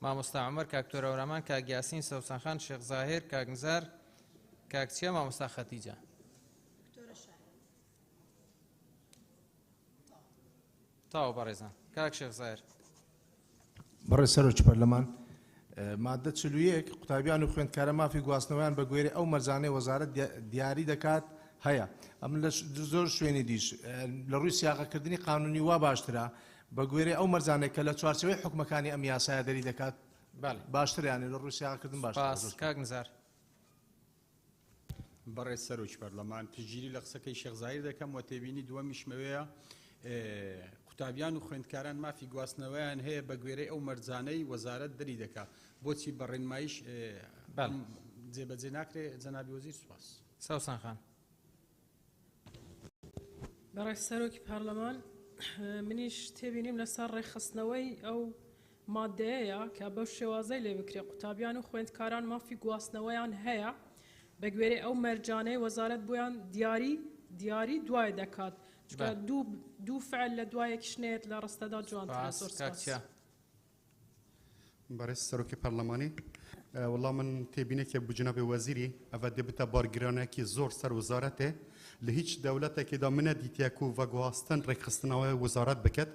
مامۆستا عومەر کاکتۆر ئەورامان کاک یاسین سەوسەنخان شێخ زاهێر کاک نزار کاکچیە مامۆستا خەتیجە تاو بەڕێزان کاک شێخ زاهێر بەڕێ سەرۆکی پەرلەمان مادە 41 قوتابیان و خوێندکارە مافی گواستنەوەیان بە گوێرەی ئەو مەرجانەی وەزارەت دیاری دەکات هەیە ئەم لە زۆر شوێنی دیش لە ڕووی سیاقەکردنی قانونی وا باشترە بە گوێرەی ئەو مەرجانێک کە لە چوارچەوەی حکومەکانی ئەم یاسایە دەری دەکات باشتریانێ لە ڕووی سیاقەکردن باشتر کاک نزار بەڕێز سەرۆکی پەرلەمان پشگیری لە قسەکەی شێخ زاهیر دەکەم و تێبینی دووەمیشمەوەیە قوتابیان و خوێندکاران مافی گواستنەوەیان هەیە بە گوێرەی ئەو مەرجانەی وەزارەت دەری دەکات بۆچی بەڕێنماییش جێبەجێ ناکرێ جەنابی وەزیر سوپاس سەوسان خان بەڕێز سەرۆکی پارلەمان منیش تێبینیم لەسەر ڕێخستنەوەی ئەو مادەیەیە کە بەو شێوازەی لێ بکرێ قوتابیان و خوێندکاران مافی گواستنەوەیان هەیە بە گوێرەی ئەو مەرجانەی وەزارەت بۆیان دیاری دوای دەکات چکە دوو فعل لە دوایەکی شنێت لە ڕستەدا جوانترە زۆر سپاس بەڕێز سەرۆکی پەرلەمانی وەڵام من تێبینێکی بوو جەنابی وەزیری ئەڤە دەبێتە بارگرانێکی زۆر سەر وەزارەتێ لە هیچ دەولەتێکیدا منە دیتیاک و ڤەگوهاستن ڕێکخستنەوەی وەزارەت بکات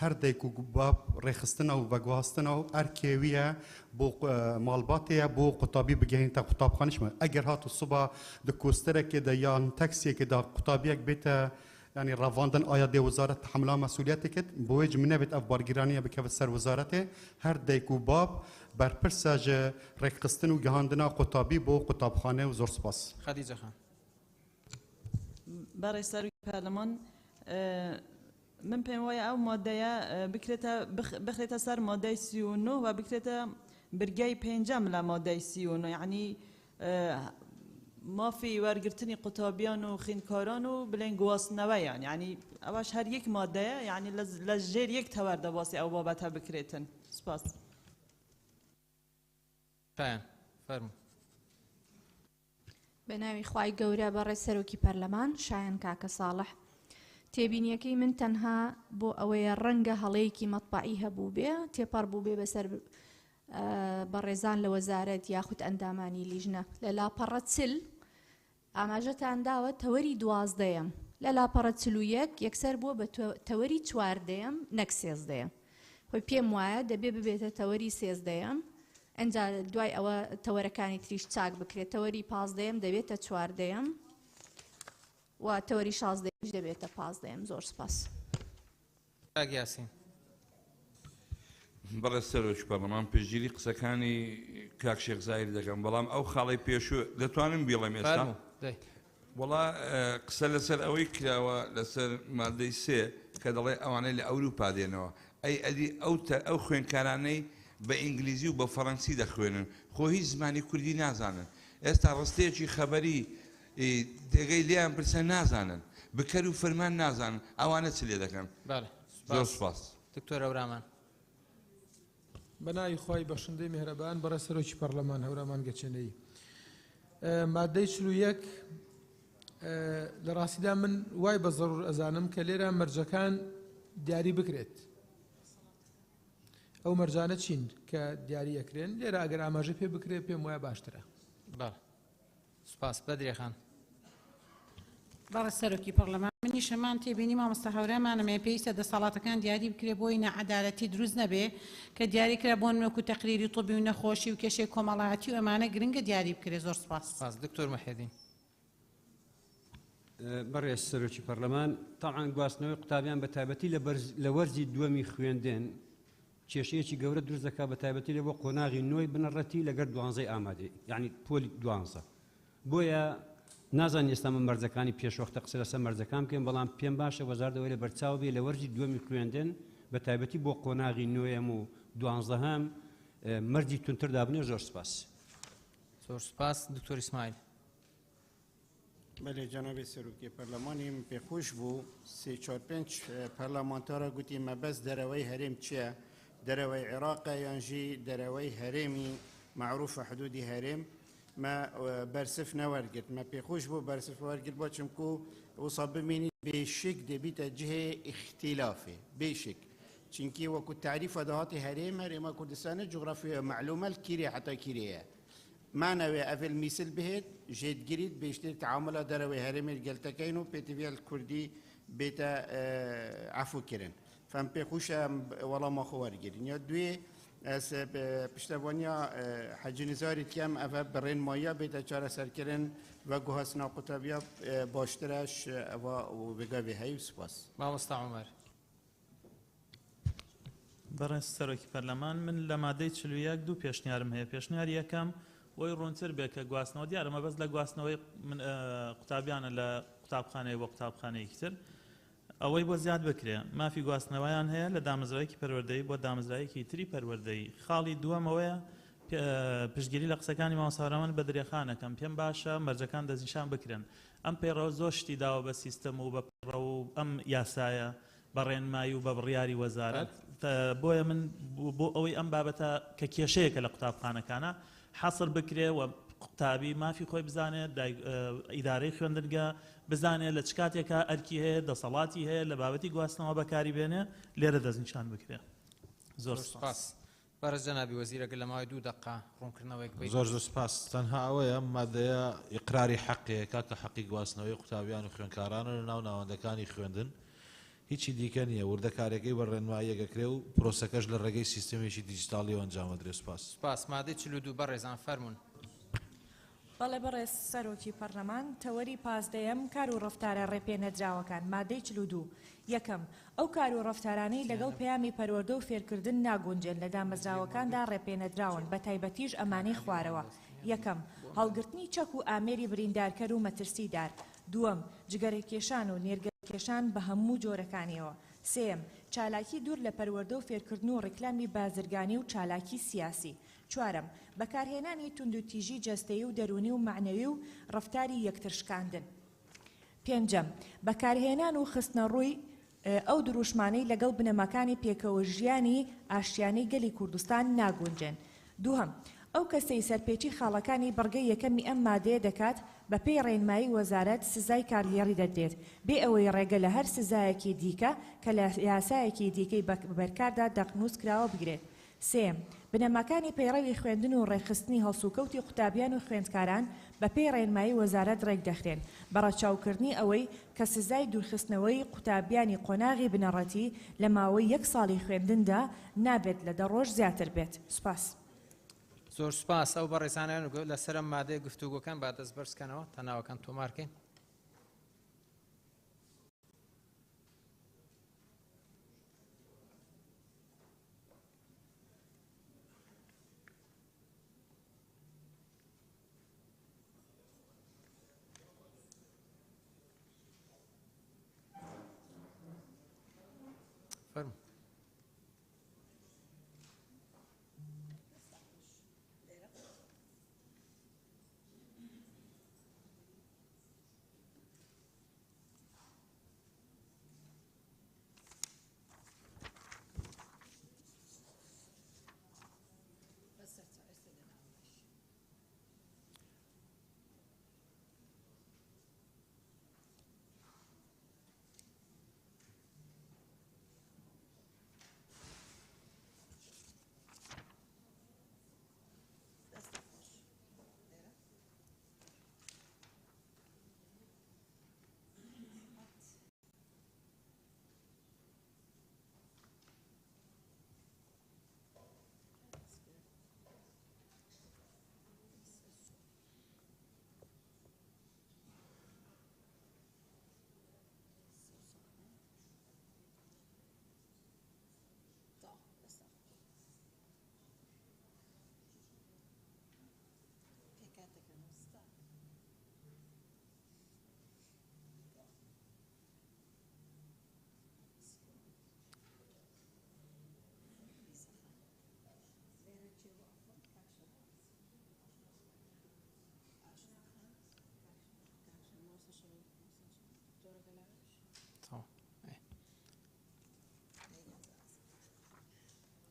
هەر دایک و باب ڕێخستنە و ڤەگوهاستنە و ئەر کێویە بۆ ماڵباتەیە بۆ قوتابی بگەهێنتە قوتابخانەشمە ئەگەر هاتو سوبا دە کۆستەرێکێدا یان تەکسیەکێدا قوتابیەک بێتە يعني رافاندن آیا دی وزارت حمله مسئولیتی کد بویج منه بیت اف بارگیرانی بکه سر وزارته هر دیکو باب بر پرساج رقصتن و جهاندنا قطابی بو قطابخانه و زور سپاس. خدیجه خان. برای سر پارلمان من پیم وای او ماده بخريتا سر ماده 39 و بکرتا برگای پنجم ل ماده 39 يعني ما في ورقرتني قطابيان وخينكاران وبلين قواصنوا يعني أواش هر يك مادة يعني لجير يك تورد واسي أو بابتها بكريتن سباس فاهم فرم بناوي خواي قورا برا سروكي برلمان شاين كاكا صالح تێبینیەکەی من تەنها بۆ ئەوەیە ڕەنگە هەڵەیەکی مەطبعی هەبوو بێ تێپەڕ بوو بێ بەسەر بەڕێزان لە وەزارەت یاخود ئەندامانی لیژنە لە لاپەڕە چل ئاماژەتان داوە تەوەری 12ەم لە لاپەڕە چل و یەکسەر بووە بە تەوەری 14ەم نەک 13ەم خۆی پێم وایە دەبێ ببێتە تەوەری 13ەم ئەنجا دوای ئەوە تەوەرەکانی تریش چاک بکرێت تەوەری 15ەم دەبێتە 14ەم و تەوەری 16ەمیش دەبێتە 15ەم زۆر سپاس. یاسین بەڵێ سەرۆکی پەرلەمان پشگیری قسەکانی کاک شێخ زاهیر دەکەم بەڵام ئەو خاڵی پێشوو دەتوانم بیڵێم ئێستا وڵا قسە لەسەر ئەوەی کراوە لەسەر مادەی 3 کە دەڵێ ئەوانەی لە ئەوروپا دێنەوە ئەدی ئەو خوێنکارانەی بە ئینگلیزی و بە فەڕەنسی دەخوێنن خۆ هیچ زمانی کوردی نازانن ئێستا ڕستەیەکی خەبەری دەگەی لیان پرسە نازانن بکەر و فەرمان نازانن ئەوانە چ لێ دەکەن زۆر سوپاس. دکتۆر ئەورامان بەناوی خۆی بەخشندەی میهرەبان بەڕە سەرۆکی پەرلەمان هەورامان گەچێنەی مادەی 41 لە ڕاستیدا من وای بە زەڕور ئەزانم کە لێرە مەرجەکان دیاری بکرێت ئەو مەرجانە چین کە دیاری ئەکرێن لێرە ئەگەر ئاماژە پێ بکرێت پێم وایە باشترە. سپاس بەدرێخان. بەڕە سەرۆکی پەرلەمان منیشەمان تێبینی مامۆستا هەورامانەمێ پێویستە دەسەڵاتەکان دیاری بکرێ بۆی نەعەدالەتی دروست نەبێ کە دیاری کرا بۆ نمەکو تەقریری طبی و نەخۆشی و کێشەی کۆمەڵایەتی و ئەمانە گرنگە دیاری بکرێ. زۆر سپاس. دکتۆر محەدین. بەڕێز سەرۆکی پەرلەمان تاعان گواستنەوەی قوتابیان بە تایبەتی لە وەرزی دووەمی خوێندن کێشەیەکی گەورە دروست دەکات بە تایبەتی لە بۆ قۆناغی نوۆی بنەڕەتی لەگەر 12 ئامادەی یعنی پۆلی 12 بۆیە نازان ئێستا من مەرجەکانی پێشوەختە قسە لەسەر مەرجەکان بکەم بەڵام پێم باشە وەزارەوەی لە بەرچاو بێ لە وەرزی دووەمی خوێندن بە تایبەتی بۆ قۆناغی نوێم و 12هەم مەرجی تونتر دابنێ. زۆر سپاس. زۆر سپاس. دکتۆر ئیسماعیل. بله جناب سروکی پارلمانی پێخۆش بوو 3-4-5 پەرلەمانتارە گوتی مەبەست دەرەوەی هەرێم چییە دەرەوەی عێراقە یانژی دەرەوەی هەرێمی معروفە حدودی هەرێم ما برسف نورجت ما بيخوش بو برسف ورجت بوشمكو وصاب مني بشك دبيت جهة اختلافي بشك چونكي وكو تعريف دهاتي هريما كردستان جغرافيا معلومة الكيري حتى كيريا معنى أفل مثل بهت جد جريد بيشتري تعامل دروي هرم الجلتكينو بيتفيا الكردي بيتا عفو كرن فهم بيخوش ولا ما خوار جرين يدوي اس بشتوانيا حج نزاري كم أفا برين مايا بيتا چارة سركرن و جهاسنا قطبيا باشترش و بجاوي هاي سپاس ما مستع عمر بەڕێز سەرۆکی پەرلەمان من لە مادەی 41 دوو پێشنیارم هەیە پێشنیار یەکەم وی ڕوونتر بێت کە گواستنەوە دیارەمە بەس لە گواستنەوەی قوتابیانە لە قوتابخانەی بۆ قوتابخانەیەکی تر ئەوەی بۆ زیاد بکرێ مافی گواستنەوەیان هەیە لە دامەزرایەکی پەروەردەیی بۆ دامەزرایەکی تری پەروەردەیی خاڵی دووەمەوەیە پشتگیری لە قسەکانی مامۆستاوەرەمان بە درێخانەکەم پێم باشە مەرجەکان دەستنیشان بکرێن ئەم پەیڕەوە زۆر شتی داوە بە سیستەم و بە پەیڕەو و ئەم یاسایە بەڕێنمایی و بە بڕیاری وەزارەت بۆیە من بۆ ئەوەی ئەم بابەتە کە کێشەیەکە لە قوتابخانەکانە حەسر بکرێ و قوتابی مافی خۆی بزانێت ئیدارەی خوێندنگە بزانێت لە چ کاتێکە ئەرکی هەیە دەسەڵاتی هەیە لە بابەتی گواستنەوە بەکاری بێنێ لێرە دەستنیشان بکرێ زۆر سپاس بەرز جەنابی وەزیرەگە لە ماوەی 2 دقە ڕوونکردنەوەیەک زۆر سپاس تەنها ئەوەیە مادەیە ئیقراری حەقێکە کە حەقی گواستنەوەی قوتابیان و خوێندکارانە لە ناو ناوەندەکانی خوێندن هیچی دیکە نییە وردەکارێکی بەڕێنماییەکەکرێ و پرۆسەکەش لە ڕێگەی سیستەمێکی دیجیتاڵی ئەنجامەدرێ سپاس سپاس مادەی 42 بەڕێزان فەرمونون بەڵێ بەڕێز سەرۆکی پەرلەمان تەوەری پازدەیەم کار و ڕەفتارە ڕێپێنەدراوەکان مادەی 42 یەکەم ئەو کار و ڕەفتارانەی لەگەڵ پەیامی پەروەردە و فێرکردن ناگونجێن لە دامەزراوەکاندا ڕێپێنەدراون بە تایبەتیش ئەمانەی خوارەوە یەکەم هەڵگرتنی چەک و ئامێری بریندارکەر و مەترسیدار دووەم جگەرەکێشان و نێرگەکێشان بە هەموو جۆرەکانیەوە سێم چالاکی دوور لە پەروەردە و فێرکردن و ڕێکلامی بازرگانی و چالاکی سیاسی چوارم بەکارهێنانی توندوتیژی جەستەیی و دەرونی و معنەوی و ڕەفتاری یەکترشکاندن پێنجەم بەکارهێنان و خستنە ڕووی ئەو دروشمانەی لەگەڵ بنەماکانی پێکەوە ژیانی ئاشتیانەی گەلی کوردستان ناگونجێن دووهم ئەو کەسەی سەرپێچی خاڵەکانی بەڕگەی یەکەمی ئەم مادەیە دەکات بە پێی ڕێنمایی وەزارەت سزای کارلێڕی دەدرێت بێ ئەوەی ڕێگە لە هەر سزایەکی دیکە کە لە یاسایەکی دیکەی بەرکاردا دەقنووس کراوە بگرێت سێم بنەماکانی پەیڕەوی خوێندن و ڕێخستنی هەڵسوکەوتی قوتابیان و خوێندکاران بە پێی ڕێنمایی وەزارەت ڕێک دەخرێن بەڕەچاوکردنی ئەوەی کە سزای دوورخستنەوەی قوتابیانی قۆناغی بنەڕەتی لە ماوەی 1 ساڵی خوێندندا نابێت لە 10 ڕۆژ زیاتر بێت سوپاس زۆر سپاس ئەو بەڕێزانیان لەسەر ئەم مادەی گفتوگۆکان با دەست بەرزکەنەوە تەناوەکان تۆمارکەین فەرموو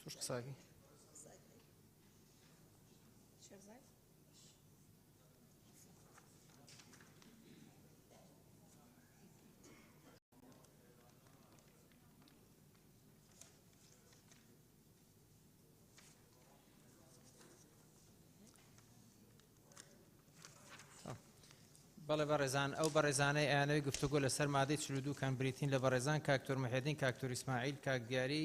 توش قساكي بەڵێ بەڕێزان ئەو بەڕێزانەی ئەیانەوەی گفتوگۆ لەسەر مادەی 42 کان بریتین لە بەڕێزان کاکتۆر محێدین کاکتۆر ئیسماعیل کاک دیاری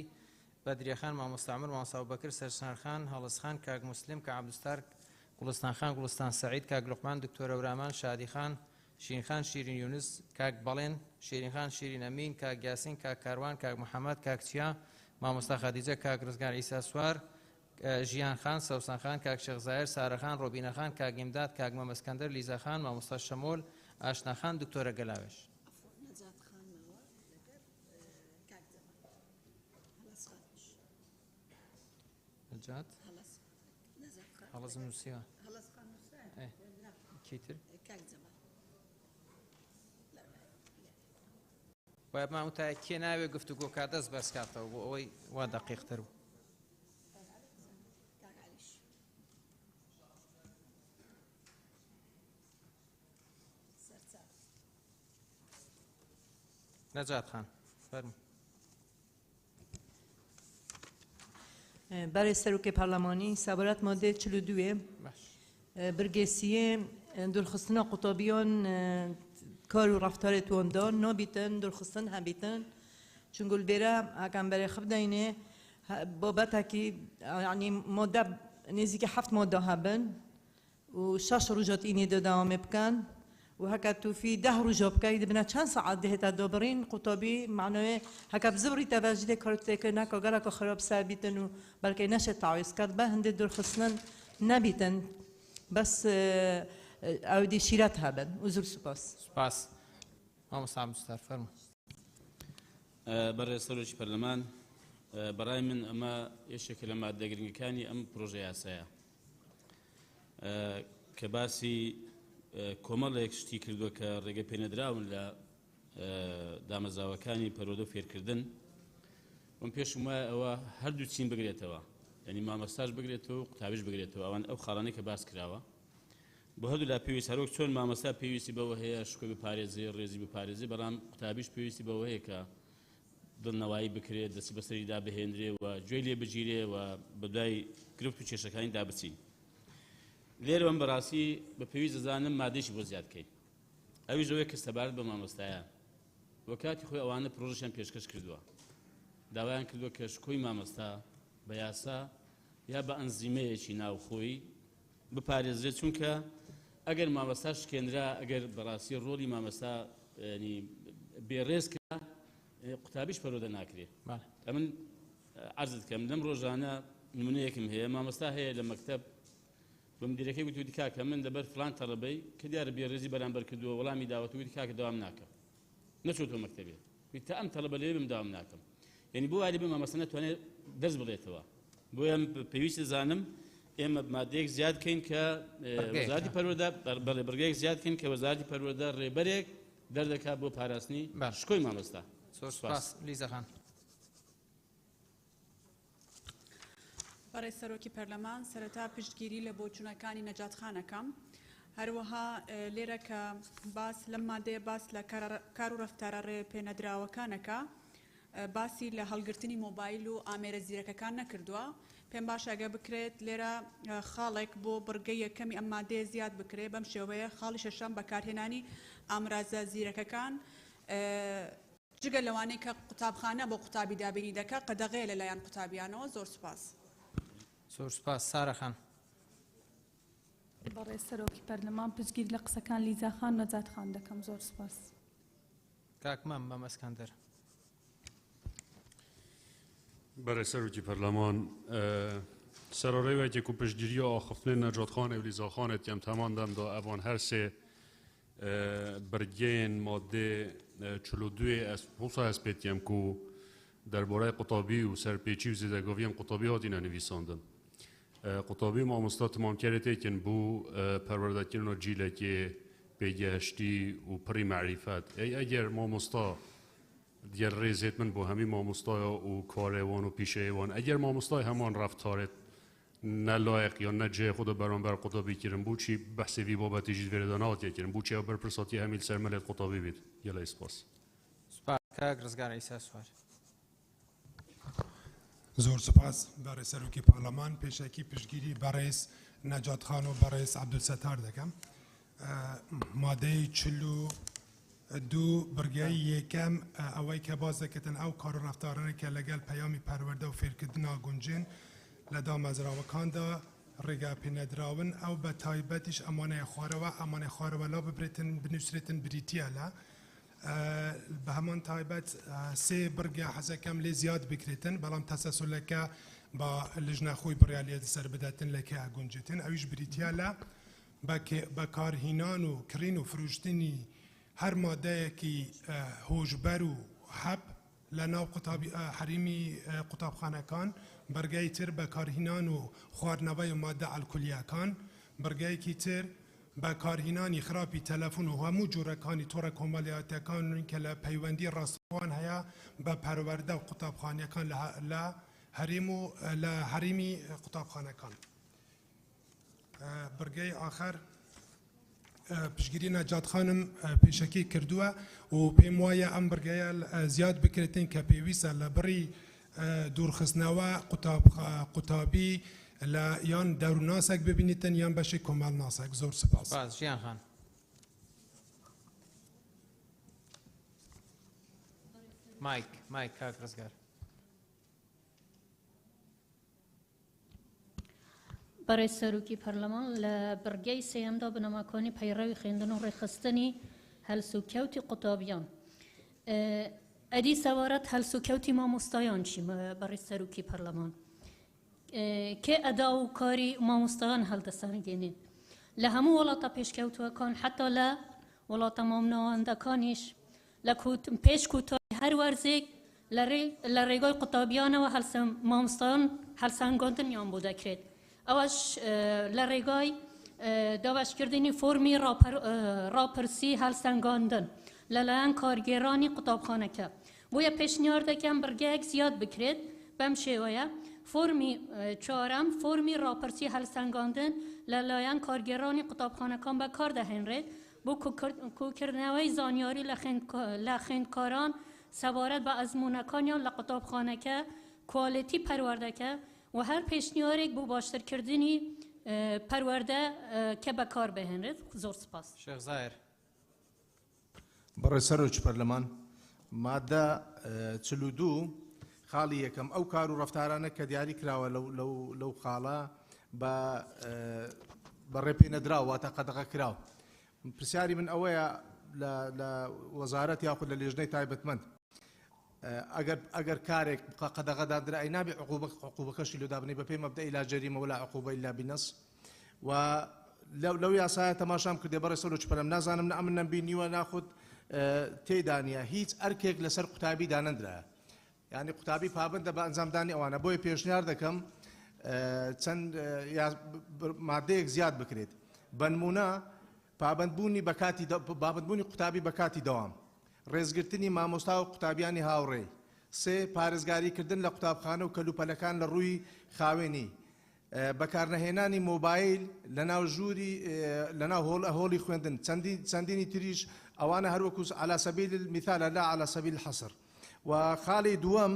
بەدریەخان مامۆستا عومەر مامۆستا ئەبوبەکر سەرسانخان هەڵسخان کاک مسلم کاک عەبدولستار گوڵستان خان گوڵستان سەعید کاک لوقمان دکتۆر ئەورامان شادی خان شیرین خان شیرین یونس کاک بەڵێن شیرین خان شیرین ئەمین کاک یاسین کاک کاروان کاک محەممەد کاک چیا مامۆستا خەدیجە کاک ڕزگار ئیسا سوار ژیان خان سەوسان خان کاک شێخزایر سارەخان ڕۆبینە خان کاک ئیمداد کاک مەمەسکەندەر لیزا خان مامۆستا شەمۆل ئاشنا خان دکتۆرە گەلاوێش نەجات هەڵەزم نووسیوە کیتر باید مامۆتای کێ ناوێ گفتوگۆ کا دەست بەس کاتەوە بۆ ئەوەی وا دەقیقتر بوو نەجات خان فەرموو برای سەرۆکی پەرلەمانی سەبارەت مادەی 42 برگێسیە دورخستنە قوتابیان کار و ڕفتارێ تۆندان نابیتن دورخستن هەبیتن چونگە لێرە ئەگەم بەرێ خبدەینێ بابەتێکی یعنی مادە نزیکە 7 مادە هەبن و 6 ڕۆژات ئینێ دەداوامێ بکەن وهكا تو في 10 روجا بكاي دبنا كان ساعات دهتا دوبرين قطبي معناه هكا بزبري تواجد كارتيكنا كغرا خراب ثابتن بلكي نشط تعويس كاتبه هند دور خصنا نبيتن بس او دي شيرات هبن وزر سباس ما مصعب مستر فرم برای سروش پرلمان برای من اما يشكل ما دغرين كاني ام بروجي اسايا كباسي کۆمەڵێک شتی کردووە کە ڕێگە پێنەدراون لە دامەزاوەکانی پەرۆدە و فێرکردن وم پێشم وایە ئەوە هەردوو چین بگرێتەوە یعنی مامەستاش بگرێتەوە و قوتابیش بگرێتەوە ئەوان ئەو خاڵانەی کە باس کراوە بۆ هەردوو لا پێویست هەروەک چۆن مامەستا پێویستی بەوە هەیە شکۆی بپارێزی ڕێزی بپارێزی بەڵام قوتابیش پێویستی بەوە هەیە کە دڵنەوایی بکرێت دەستی بەسەریدا بهێنرێ و گوێی لێ بگیرێ و بەدوای گرفت و کێشەکانی دابچین لێرەوەم بەڕاستی بە پێویست دەزانم مادەیشی بۆ زیاد بکەین ئەویش ئەوەیە کە سەبارەت بە مامۆستایە وە کاتی خۆی ئەوانە پرۆژەیان پێشکەش کردووە داوایان کردووە کە شکۆی مامۆستا بە یاسا یا بە ئەنزیمەیەکی ناوخۆی بپارێزرێت چونکە ئەگەر مامۆستا شکێنرا ئەگەر بەڕاستی ڕۆڵی مامۆستا ینی بێڕێز کرا قوتابیش پەرۆدە ناکرێت ئەمن عەرزت کەم لەم ڕۆژانە نمونەیەکم هەیە مامۆستا هەیە لە مەکتەب بمدیرەکەی گوتی کاکە من دەبەر فلان تەڵەبەی کە دیارە بێڕێزی بەرامبەر کردووە وەڵامی داوەت وتی کاکە داوام ناکەم نەچۆتەوە مەکتەبێ تا ئەم تەڵەبە لێ بم داوام ناکەم یعنی بۆ واری بم مامۆستا نەتوانێت دەست بڵێتەوە بۆیە پێویستە زانم ئێمە مادەیەک زیاد بکەین کە وەزارەتی پەروەردە بەڵێ بەرگەیەک زیاد بکەین کە وەزارەتی پەروەردە ڕێبەرێک دەردەکات بۆ پاراستنی شکۆی مامۆستا سپاس لیزا خان بەڕێز سەرۆکی پەرلەمان سەرەتا پشتگیری لە بۆچوونەکانی نەجاتخانەکەم هەروەها لێرە کە باس لەم مادەیە باس لە کار و ڕەفتارە ڕێپێنەدراوەکانەکە باسی لە هەڵگرتنی مۆبایل و ئامێرە زیرەکەکان نەکردووە پێم باشە ئەگە بکرێت لێرە خاڵێک بۆ بڕگەی یەکەمی ئەم مادەیە زیاد بکرێت بەم شێوەیە خاڵی شەشەم بەکارهێنانی ئامرازە زیرەکەکان جگە لەوانەیە کە قوتابخانە بۆ قوتابی دابینی دەکات قەدەغەیە لەلایەن قوتابیانەوە زۆر سوپاس زۆر سپاس سارە خان بەڕێز سەرۆکی پەرلەمان پشتگیری لە قسەکان لیزا خان نەجات خان دەکەم زۆر سپاس کاکمەم مەمەسکەندەر بەڕێز سەرۆکی پەرلەمان سەرۆڕێوێکی و پشتگیری ئاخفتنێ نەجاتخان و لیزاخانێتیان تەماندەمدا ئەوان هەر سێ برگێن مادێ 42 حوسا هەسپێتیم و دەربارەی قوتابی و سەرپێچی و زێدەگاویان قوتابی هاتینە نویساندن قوتابی مامۆستا تمامکارێتێکن بوو پەروەردەکردنەوە جیلێکی پێگەهشتی و پڕی معریفەت ئەگەر مامۆستا دیار ڕێزێت من بۆ هەمی مامۆستایە و کارێوان و پیشەیەوان ئەگەر مامۆستای هەمان ڕفتارێت نەلایق یا نەجێ خودە بەرامبەر قوتابی کردن بوچی بەحسێوی بابەتیژی وێرەدا ناواتێکردن بوچی ئەو بەرپرساتی هەمیل سەرمەلێت قوتابی بێت گەلای سپاس سپاس کاک ڕزگار ئیسا سوار زۆر سپاس بەڕێز سەرۆکی پەرلەمان پێشەکی پشتگیری بەڕێز نەجات خان و بەڕێز عەبدولسەتار دەکەم مادەی چلو دوو برگەی یەکەم ئەوەی کە باز دەکەن ئەو کار و ڕفتارانێک کە لەگەڵ پەیامی پەروەردە و فێرکردنا گونجین لە دامەزراوەکاندا ڕێگا پێنەدراون ئەو بە تایبەتیش ئەمانەیە خوارەوە لا ببرێتن بنووسرێتن بریتە لە بە هەمان تایبەت سێ برگە حەزەکەم لێ زیاد بکرێتن بەڵام تەسەسولەکە بە لژنە خۆی بڕیالێت سەر بدەتن لەکە ئەگونجێتن ئەویش بریتە لە بەکارهینان و کڕین و فروشتنی هەر مادەیەکی هۆژبەر و حەب لە ناو حریمی قوتابخانەکان بەرگەی تر بەکارهینان و خواردنەوەی و مادە ئەلکۆلیەکان بەرگەیەکی تر بەکارهینانی خراپی تەلەفۆن و هەموو جۆرەکانی تۆڕە کۆمەڵایەتەکان کە لە پەیوەندی ڕاستەوان هەیە بە پەروەردە و قوتابخانەکان لە هەریم و لە هەریمی قوتابخانەکان بەرگەی آخر پشگیری نەجات خانم پێشەکی کردووە و پێم وایە ئەم بەرگەیە زیاد بکرێتن کە پێویستە لە بڕی دوورخستنەوە قوتابی لە یان دەوروناسێک ببینیتن یان بەشی کۆمەڵ ناسێک زۆر سپاس. ژیان خان. مایک کاک ڕزگار. بەڕێز سەرۆکی پەرلەمان لە بەرگەی سێیەمدا بنەماکانی پەیڕەوی خوێندن و ڕێخستنی هەلسوکەوتی قوتابیان ئەدی سەوارەت هەلسوکەوتی مامۆستایان چی بەڕێز سەرۆکی پەرلەمان کێ ئەدا و کاری مامۆستایان هەڵدەسەنگێنێ لە هەموو وڵاتە پێشکەوتووەکان حتا لە وڵاتە مامناوەندەکانیش لە پێش کوتای هەر وەرزێک لە ڕێگای قوتابیانەوە مامۆستایان هەلسەنگاندنیان بۆ دەکرێت ئەوەش لە ڕێگای دابشکردنی فۆرمی ڕاپرسی هەلسەنگاندن لەلایەن کارگێرانی قوتابخانەکە بۆیە پێشنیار دەکەم بەرگەیەک زیاد بکرێت بەم شێوەیە فۆرمی چوارەم فۆرمی ڕاپرسی هەلسەنگاندن لەلایەن کارگێرانی قوتابخانەکان بەکار دەهێنرێت بۆ کوکردنەوەی زانیاری لە خوێندکاران سەبارەت بە ئەزمونەکانیان لە قوتابخانەکە کوالیتی پەروەردەکە و هەر پێشنیارێک بۆ باشترکردنی پەروەردە کە بەکار بهێنرێت زۆر سپاس. شێخ زایر. بەڕێز سەرۆکی پەرلەمان مادە 42 خاڵی یەکەم ئەو کار و ڕفتارانە کە دیاری کراوە لەو خاڵە بە ڕێپێنەدراوە واتە قەدەغە کراوە پرسیاری من ئەوەیە لە وەزارەت یاخود لە لێژنەی تایبەتمەند ئەگەر کارێک قەدەغەدادرا ئەی نابێ عقوبەکەشی لەدابنی بە پێی مەبدەئی لا جەریمە ولا عقوبە ئیلا بنەس و لەو یاسایە تەماشام کردێ بەڕێز سەرۆکی پەرلەمان نازانم ئەمن نەمبینیوە ناخود تێدانە هیچ ئەرکێک لەسەر قوتابی دانەندرایە یعنی قوتابی پابندە بە ئەنجامدانی ئەوانە بۆیە پێشنیار دەکەم چەند مادەیەک زیاد بکرێت بە نمونە پابندبوونی قوتابی بە کاتی دەوام ڕێزگرتنی مامۆستا و قوتابیانی هاوڕێ سێ پارێزگاریکردن لە قوتابخانە و کەلوپەلەکان لە ڕووی خاوێنی بەکارنەهێنانی مۆبایل لەناو ژووری لەناو هۆڵی خوێندن چەندینی تریش ئەوانە هەروەکو على سبیل المثال لا على سبیل الحصر و خاڵی دووەم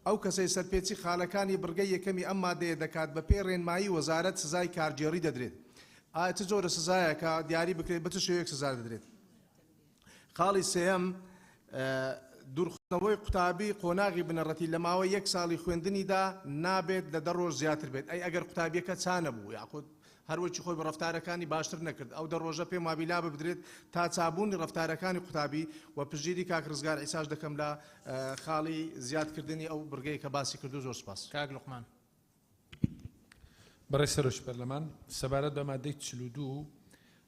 ئەو کەسەی سەرپێچی خاڵەکانی بڕگەی یەکەمی ئەم مادەیە دەکات بە پێی ڕێنمایی وەزارەت سزای کارگێڕی دەدرێت ئایا چ جۆرە سزایە کە دیاری بکرێت بە چ شێوەیەک سزا دەدرێت خاڵی سێەم دوورخستنەوەی قوتابی قۆناغی بنەڕەتی لە ماوەی یەک ساڵی خوێندنیدا نابێت لە 10 ڕۆژ زیاتر بێت ئەی ئەگەر قوتابیەکە چانە بوو یاخود هەروەکی خۆی بە ڕفتارەکانی باشتر نەکرد ئەو 10 ڕۆژە پێ مابیلا ببدرێت تا چابوونی ڕفتارەکانی قوتابی و پشگیری کاک ڕزگار ئیساش دەکەم لە خاڵی زیادکردنی ئەو بڕگەی کە باسی کردو زۆر سپاس. کاک لوقمان. بەڕێز سەرۆکی پەرلەمان سەبارەت بە مادەی 42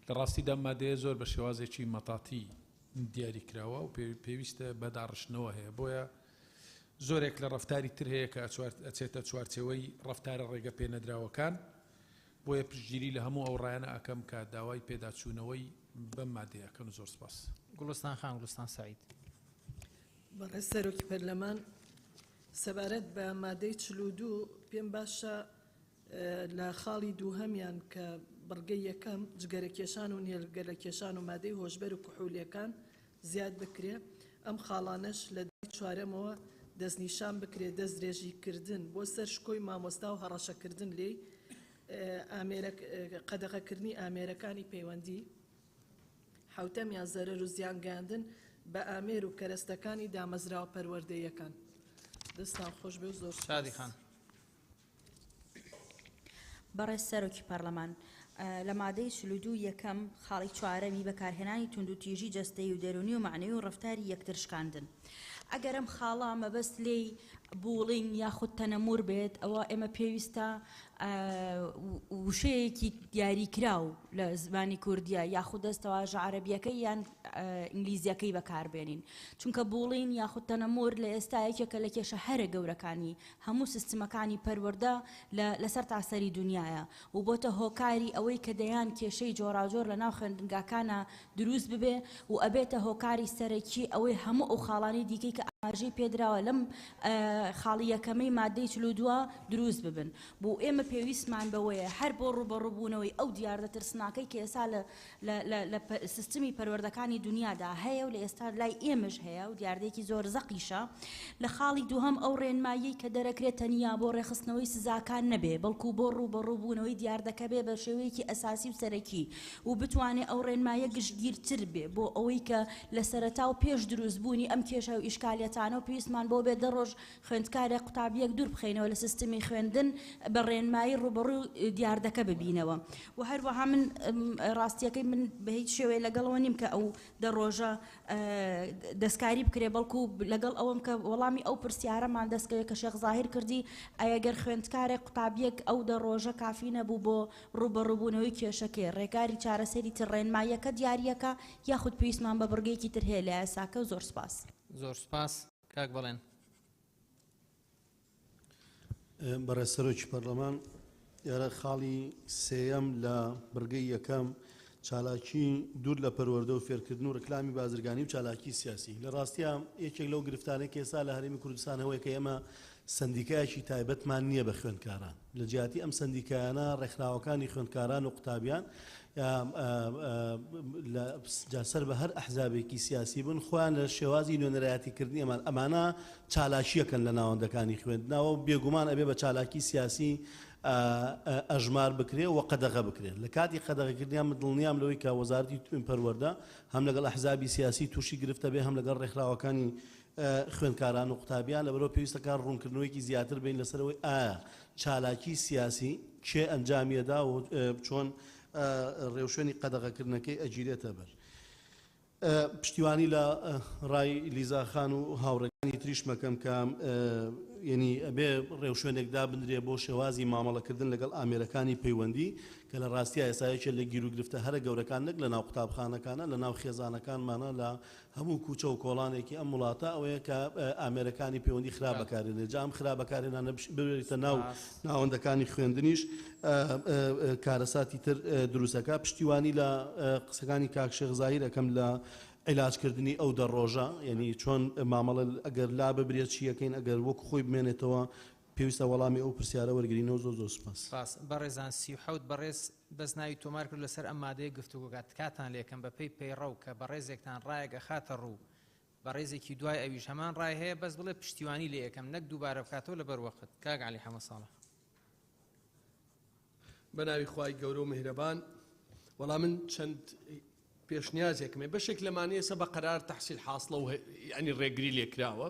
لە ڕاستیدا مادەیە زۆر بە شێوازێکی مەتاتی دیاری کراوە و پێویستە بەداڕشتنەوە هەیە بۆیە زۆرێک لە ڕفتاری تر هەیە کە ئەچێتە چوارچێوەی ڕفتارە ڕێگە پێنەدراوەکان بۆیە پشتگیری لە هەموو ئەو ڕایانە ئەکەم کە داوای پێداچوونەوەی بەم مادەیەکەن و زۆر سپاس. گوڵستان خان گوڵستان سعید. بەڕێز سەرۆکی پەرلەمان سەبارەت بە مادەی 42 پێم باشە لە خاڵی دووهەمیان کە بڕگەی یەکەم جگەرەکێشان و نێرگەرەکێشان و مادەی هۆشبەر و کوحولیەکان زیاد بکرێ ئەم خاڵانش لە دای چوارەمەوە دەستنیشان بکرێ دەست درێژیکردن بۆ سەر شکۆی مامۆستا و هەڕەشەکردن لێی قەدەغەکردنی ئامێرەکانی پەیوەندی حوتەمیان زەرەر و زیان گەاندن بە ئامێر و کەرەستەکانی دامەزراوە پەروەردەیەکان. دەستان خۆش بێ و زۆر شادی خان. بەڕێز سەرۆکی پەرلەمان لە مادەی 42 یەکەم خاڵی چوارەمی بەکارهێنانی توندوتیژی جەستەیی و دەرونی و معنەوی و ڕەفتاری یەکتر شکاندن. ئەگەر ئەم خاڵە مەبەست لێی بوڵین یاخود تەنەمور بێت ئەوە ئێمە پێویستە وشەیەکی دیاریکراو لە زمانی کوردیە یاخود دەستەواژە عەرەبیەکەی یان ئینگلیزیەکەی بەکاربێنین چونکە بوڵین یاخود تەنەمور لە ئێستا یەکێکە لە کێشە هەرە گەورەکانی هەموو سیستمەکانی پەروەردە لەسەر تاسەری دنیاە و بۆتە هۆکاری ئەوەی کە دەیان کێشەی جۆراجۆر لە ناو خوێندنگاکانە دروست ببێ و ئەبێتە هۆکاری سەرەکی ئەوەی هەموو ئەو خاڵانی دیکەی کە ئاماژەی پێدراوە لەم خاڵی یەکەمەی مادەی 42 دروست ببن بۆ ئێمە پێویستمان بەوەیە هەر بۆ ڕوبەڕووبوونەوەی ئەو دیاردە ترسناکەی کە ئێستا لە سیستمی پەروەردەکانی دنیادا هەیە و لە ئێستا لای ئێمەش هەیە و دیاردەیەکی زۆر زەقیشە لە خاڵی دووهەم ئەو ڕێنمایی کە دەرەکرێت تەنیا بۆ ڕێخستنەوەی سزاکان نەبێ بەڵکو بۆ ڕوبەڕووبوونەوەی دیاردەکە بێ بە شێوەیەکی ئەساسی و سەرەکی و بتوانێت ئەو ڕێنمایە گشتگیرتر بێ بۆ ئەوەی کە لە سەرەتا و پێش دروستبوونی ئەم کێشە و ئیشکالیەتانە و پێویستمان بۆ بێت دەڕۆژ خوێندکارە قوتابیەک دوور بخەینەوە لە سیستمی خوێندن بە ڕێنمایی ڕوبەڕوو دیاردەکە ببینەوە و هەروەها من ڕاستیەکەی من بە هیچ شێوەیە لەگەڵەوە نیم کە ئەو دەڕۆژە دەستکاری بکرێ بەڵکو لەگەڵ ئەوەم کە وەڵامی ئەو پرسیارەمان دەستکەوێت کە شێخ زاهیر کردی ئەگەر خوێندکارێک قوتابیەک ئەو دەڕۆژە کافی نەبوو بۆ ڕوبەڕووبوونەوەی کێشەکەی ڕێکاری چارەسەری تر ڕێنماییەکە دیاریەکە یاخود پێویستمان بە بڕگەیەکی تر هەیە لە یاساکە و زۆر سپاس. زۆر سپاس کاک بڵێن. بەڕێز سەرۆکی پەرلەمان یارە خاڵی سێیەم لە بڕگەی یەکەم چالاکی دوور لە پەروەردە و فێرکردن و ڕکلامی بازرگانی و چالاکی سیاسی لە ڕاستیە یەکێک لەو گرفتانەی کە ئێستا لە هەرێمی کوردستان هەوەیە کە ئێمە سندیکایەکی تایبەتمان نییە بە خوێندکاران لە جیاتی ئەم سندیکایانە ڕێکخراوەکانی خوێندکاران و قوتابیان جاسەر بە هەر ئەحزابێکی سیاسی بن خۆیان لە شێوازی نوێنەرایەتیکردنی ئەمانە چالاکیەکەن لە ناوەندەکانی خوێندنەوە و بێگومان ئەبێ بە چالاکی سیاسی ئەژمار بکرێ و قەدەغە بکرێت لە کاتی قەدەغەکردنیان دڵنیام لەوەی کە وەزارەتی پەروەردە هەم لەگەڵ ئەحزابی سیاسی تووشی گرفتە بێ هەم لەگەڵ ڕێکخراوەکانی خوێندکاران و قوتابیان لەبەرەوە پێویستەکان ڕوونکردنەوەیکی زیاتر بین لەسەرەوەی ئایا چالاکی سیاسی کێ ئەنجامیەدا و چۆن ڕێوشێنی قەدەغەکردنەکەی ئەگیرێتە بەر. پشتیوانی لە ڕای لیزاخان و هاوڕێکانی تریش مەکەم کە یعنی ئەبێ ڕێوشێنێکدا بندرێ بۆ شێوازی مامەڵەکردن لەگەڵ ئامێرەکانی پەیوەندی کە لە ڕاستیە ئێسایەکێ لە گیر و گرفتە هەرە گەورەکان نەک لە ناو قوتابخانەکانە لە ناو خێزانەکانمانە لە هەموو کوچە و کۆڵانێکی ئەم وڵاتە ئەوەیە کە ئامێرەکانی پەیوەندی خراپ بەکارێنێ جام خراپ بەکارێنانە ببێتە ناو ناوەندەکانی خوێندنیش کارەساتی تر دروستەکە. پشتیوانی لە قسەکانی کاک شێخ زاهیر ئەەکەم لە عیلاجکردنی ئەو دەڕۆژە یعنی چۆن مامەڵە ئەگەر لا ببرێت چیەکەین ئەگەر وەک خۆی بمێنێتەوە پێویستە وەڵامی ئەو پرسیارە وەرگرینەوە زۆر زۆر سپاس. بەڕێزان 37 بەڕێز بەس ناوی تۆمار کرد لەسەر ئەم مادەیە گفتوگوگات کاتان لێکم بە پێی پەیڕەو کە بەڕێزێکتان ڕایەگە خاتە ڕوو بەڕێزێکی دوای ئەویش هەمان ڕای هەیە بەس بڵێ پشتیوانی لێ یەکەم نەک دووبارە بکاتەوە لە بەروەخت کاک عەلی حەمە ساڵح. بە ناوی خوای گەورە و میهرەبان وەڵام من چەند پێشنیازێکمێ بەشێک لەمانەیەسە بە قەرار تەحسیل حاصڵە و ینی ڕێگری لێکراوە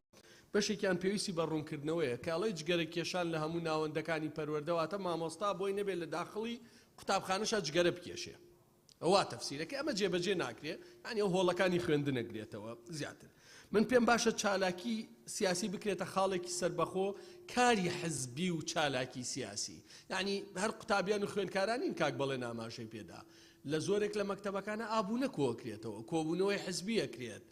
بەشێکیان پێویستی بە ڕوونکردنەوەیە کاڵی جگەرە کێشان لە هەموو ناوەندەکانی پەروەردەواتە مامۆستا بۆی نەبێت لە داخڵی قوتابخانەشە جگەرە بکێشێ ئەوە تەفسیرەکە ئەمە جێبەجێ ناکرێ ینی ئەو هۆڵەکانی خوێندنەگرێتەوە زیاتر. من پێم باشە چالاکی سیاسی بکرێتە خاڵێکی سربەخۆ کاری حزبی و چالاکی سیاسی ینی هەر قوتابیان و خوێندکارانین کاک بەڵێ ناماشەی پێدا لە زۆرێک لە مەکتەبەکانە ئابوونە کۆکرێتەوە کۆبوونەوەی حزبی ئەکرێت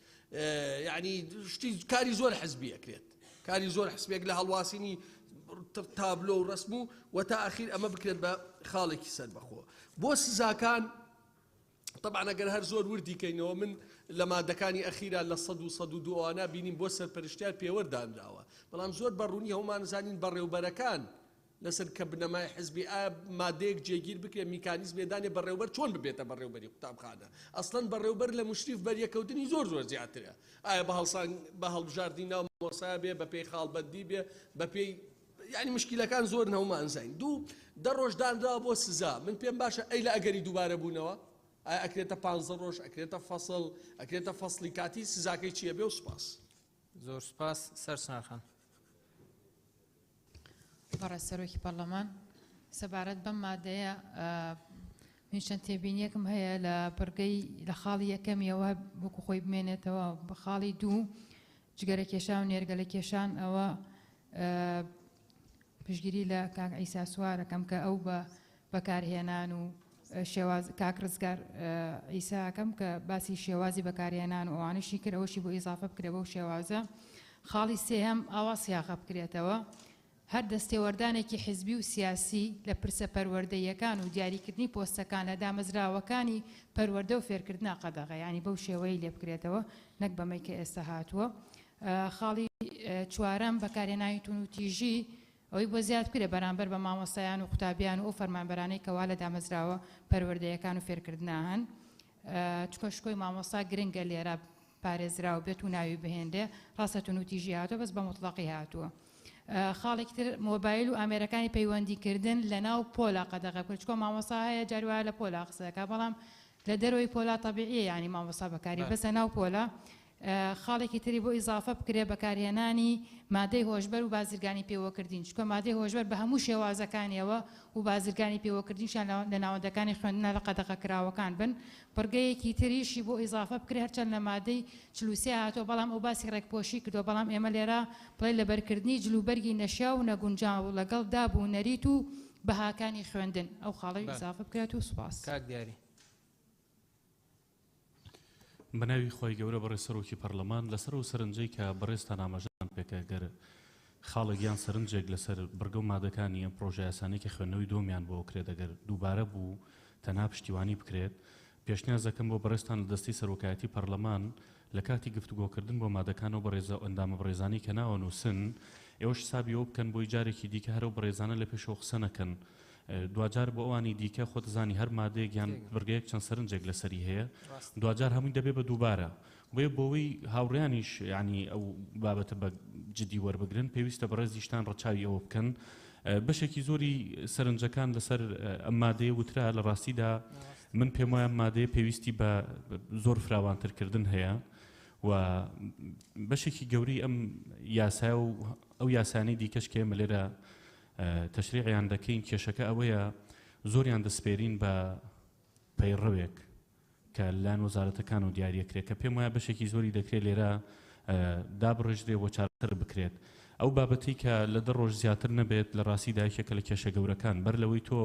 یعنی شتی کاری زۆر حزبی ئەکرێت کاری زۆر حزبێک لە هەڵواسینی تابلۆ و ڕسم و وەتا ئەخیر ئەمە بکرێت بە خاڵێکی سەربەخۆ بۆ سزاکان. طبعا ئەگەر هەر زۆر وردیکەینەوە من لە مادەکانی ئەخیرا لە 102 ئەوانە بینیم بۆ سەرپەرشتیار پێوەردانراوە بەڵام زۆر بەڕوونی هەمومان زانین بەڕێوبەرەکان لەسەر کە بنەمای حزبی مادەیەک جێگیر بکرێ میکانیزم بێدانێ بەڕێوبەر چۆن ببێتە بەڕێوبەری قوتابخانە ئەسڵەن بەڕێوبەر لە مشریف بەریەکەوتنی زۆر زیاترە ئایا بە هەڵبژاردنی ناو مۆسا بێ بە پێی خاڵبەندی بێ بە پێی ینی مشکلەکان زۆر هەمومان زین دوو دەڕۆژدانراوە بۆ سزا من پێم باشە ئەی لە ئەگەری دووبارە بوونەوە ئایا ئەکرێتە 15 ڕۆژ ئەکرێتە فەسڵ ئەکرێتە فەسڵی کاتی سزاکەی چییە بێ و سوپاس زۆر سپاس سەرسناخان بەڕێز سەرۆکی پەرلەمان سەبارەت بەم مادەیە من چەند تێبینیەکم هەیە لە بەرگەی لە خاڵی یەکەمیەوە وەکو خۆی بمێنێتەوە بە خاڵی دوو جگەرە کێشان و نێرگەلە کێشان ئەوە پشگیری لە کاک عیسا سوارەکەم کە ئەو بە بەکارهێنان و شێواز کاک ڕزگار عیساکەم کە باسی شێوازی بەکارهێنان و ئەوانشی کرد ئەوەشی بۆ ئیزافە بکرێ بەو شێوازە خاڵی سێهەم ئاوا سیاقە بکرێتەوە هەر دەستێوەردانێکی حزبی و سیاسی لە پرسە پەروەردەیەکان و دیاریکردنی پۆستەکان لە دامەزراوەکانی پەروەردە و فێرکردنا قەدەغە ینی بەو شێوەیە لێ بکرێتەوە نەک بەمەی کە ئێستا هاتووە خاڵی چوارەم بەکارهێنانی تون و تیژی ئەوەی بۆ زیاد کرێ بەرامبەر بە مامۆستایان و قوتابیان و ئەو فەرمانبەرانەی کەوا لە دامەزراوە پەروەردەیەکان و فێرکردنا هەن چکە شکۆی مامۆستا گرنگە لێرە پارێزراوە بێت و ناوی بهێندێ ڕاستە تون و تیژی هاتووە بەس بە مطلقی هاتووە خاڵێکی تر مۆبایل و ئامێرەکانی پەیوەندیکردن لە ناو پۆلا قەدەغە بکرد چکۆ مامۆستا هەیە جاروایە لە پۆلا قسەکە بەڵام لە دەرەوەی پۆلا تەبیعیە ینی مامۆستا بەکاری بەسە ناو پۆلا خاڵێکی تری بۆ ئیزافە بکرێ بەکارهێنانی مادەی هۆشبەر و بازرگانی پێوەکردین چکە مادەی هۆشبەر بە هەموو شێوازەکانیەوە و بازرگانی پێوەکردنیشان لە ناوەندەکانی خوێندنە لە قەدەغە کراوەکان بن بڕگەیەکی تریشی بۆ ئیزافە بکرێ هەرچەند لە مادەی 43 هاتۆ بەڵام ئەو باسی ڕێکپۆشی کردو بەڵام ئێمە لێرە بڵێ لە بەرکردنی جلوبەرگی نەشیا و نەگونجاو و لەگەڵ دابوو نەریت و بەهاکانی خوێندن ئەو خاڵی ئیزافە بکرێت و سوپاس کاک دیاری بەناوی خۆی گەورە بەڕێ سەرۆکی پەرلەمان لەسەر و سەرنجەی کە بەڕێستان ئاماژەان پێکە گەر خاڵێکیان سەرنجێک لەسەر بەرگە و مادەکانی ئەم پرۆژە یاسانێکی خوێندنەوەی دۆمیان بۆ کرێت دەگەر دووبارە بوو تەنها پشتیوانی بکرێت پێشنیازەکەم بۆ بەڕێستان لە دەستی سەرۆکایەتی پەرلەمان لە کاتی گفتوگۆکردن بۆ مادەکان و بەڕێزە ئەندامە بەڕێزانی کە ناوەنووسن ئێوەش حسابیەوە بکەن بۆی جارێکی دیکە هەرو بەڕێزانە لە پێشەوە قسە نەکەن دوجار بۆ ئەوانی دیکە خۆتزانی هەر مادەیەکیان بەرگەیەک چەند سەرنجێک لەسەری هەیە دوجار هەمووی دەبێت بە دووبارە بۆی هاوڕیانیش ینی ئەو بابەتە بە جدی وەربگرن پێویستە بەڕێزیشتان ڕەچاوی ئەوە بکەن بەشێکی زۆری سەرنجەکان لەسەر ئەم مادەیە وترا لە ڕاستیدا من پێم وایە مادەیە پێویستی بە زۆر فراوانترکردن هەیە و بەشێکی گەوری ئەم یاسا و ئەو یاسانی دیکەش کە ئێمە لێرە تەشریعیان دەکەین کێشەکە ئەوەیە زۆریان دەسپێرین بە پەیڕەوێک کە لایەن وەزارەتەکان و دیاریەکرێت کە پێم وایە بەشێکی زۆری دەکرێت لێرە دابڕێژرێ بۆ چارەسەر بکرێت ئەو بابەتی کە لە 10 ڕۆژ زیاتر نەبێت لە ڕاستی دایکێکە لە کێشە گەورەکان بەر لەوەی تۆ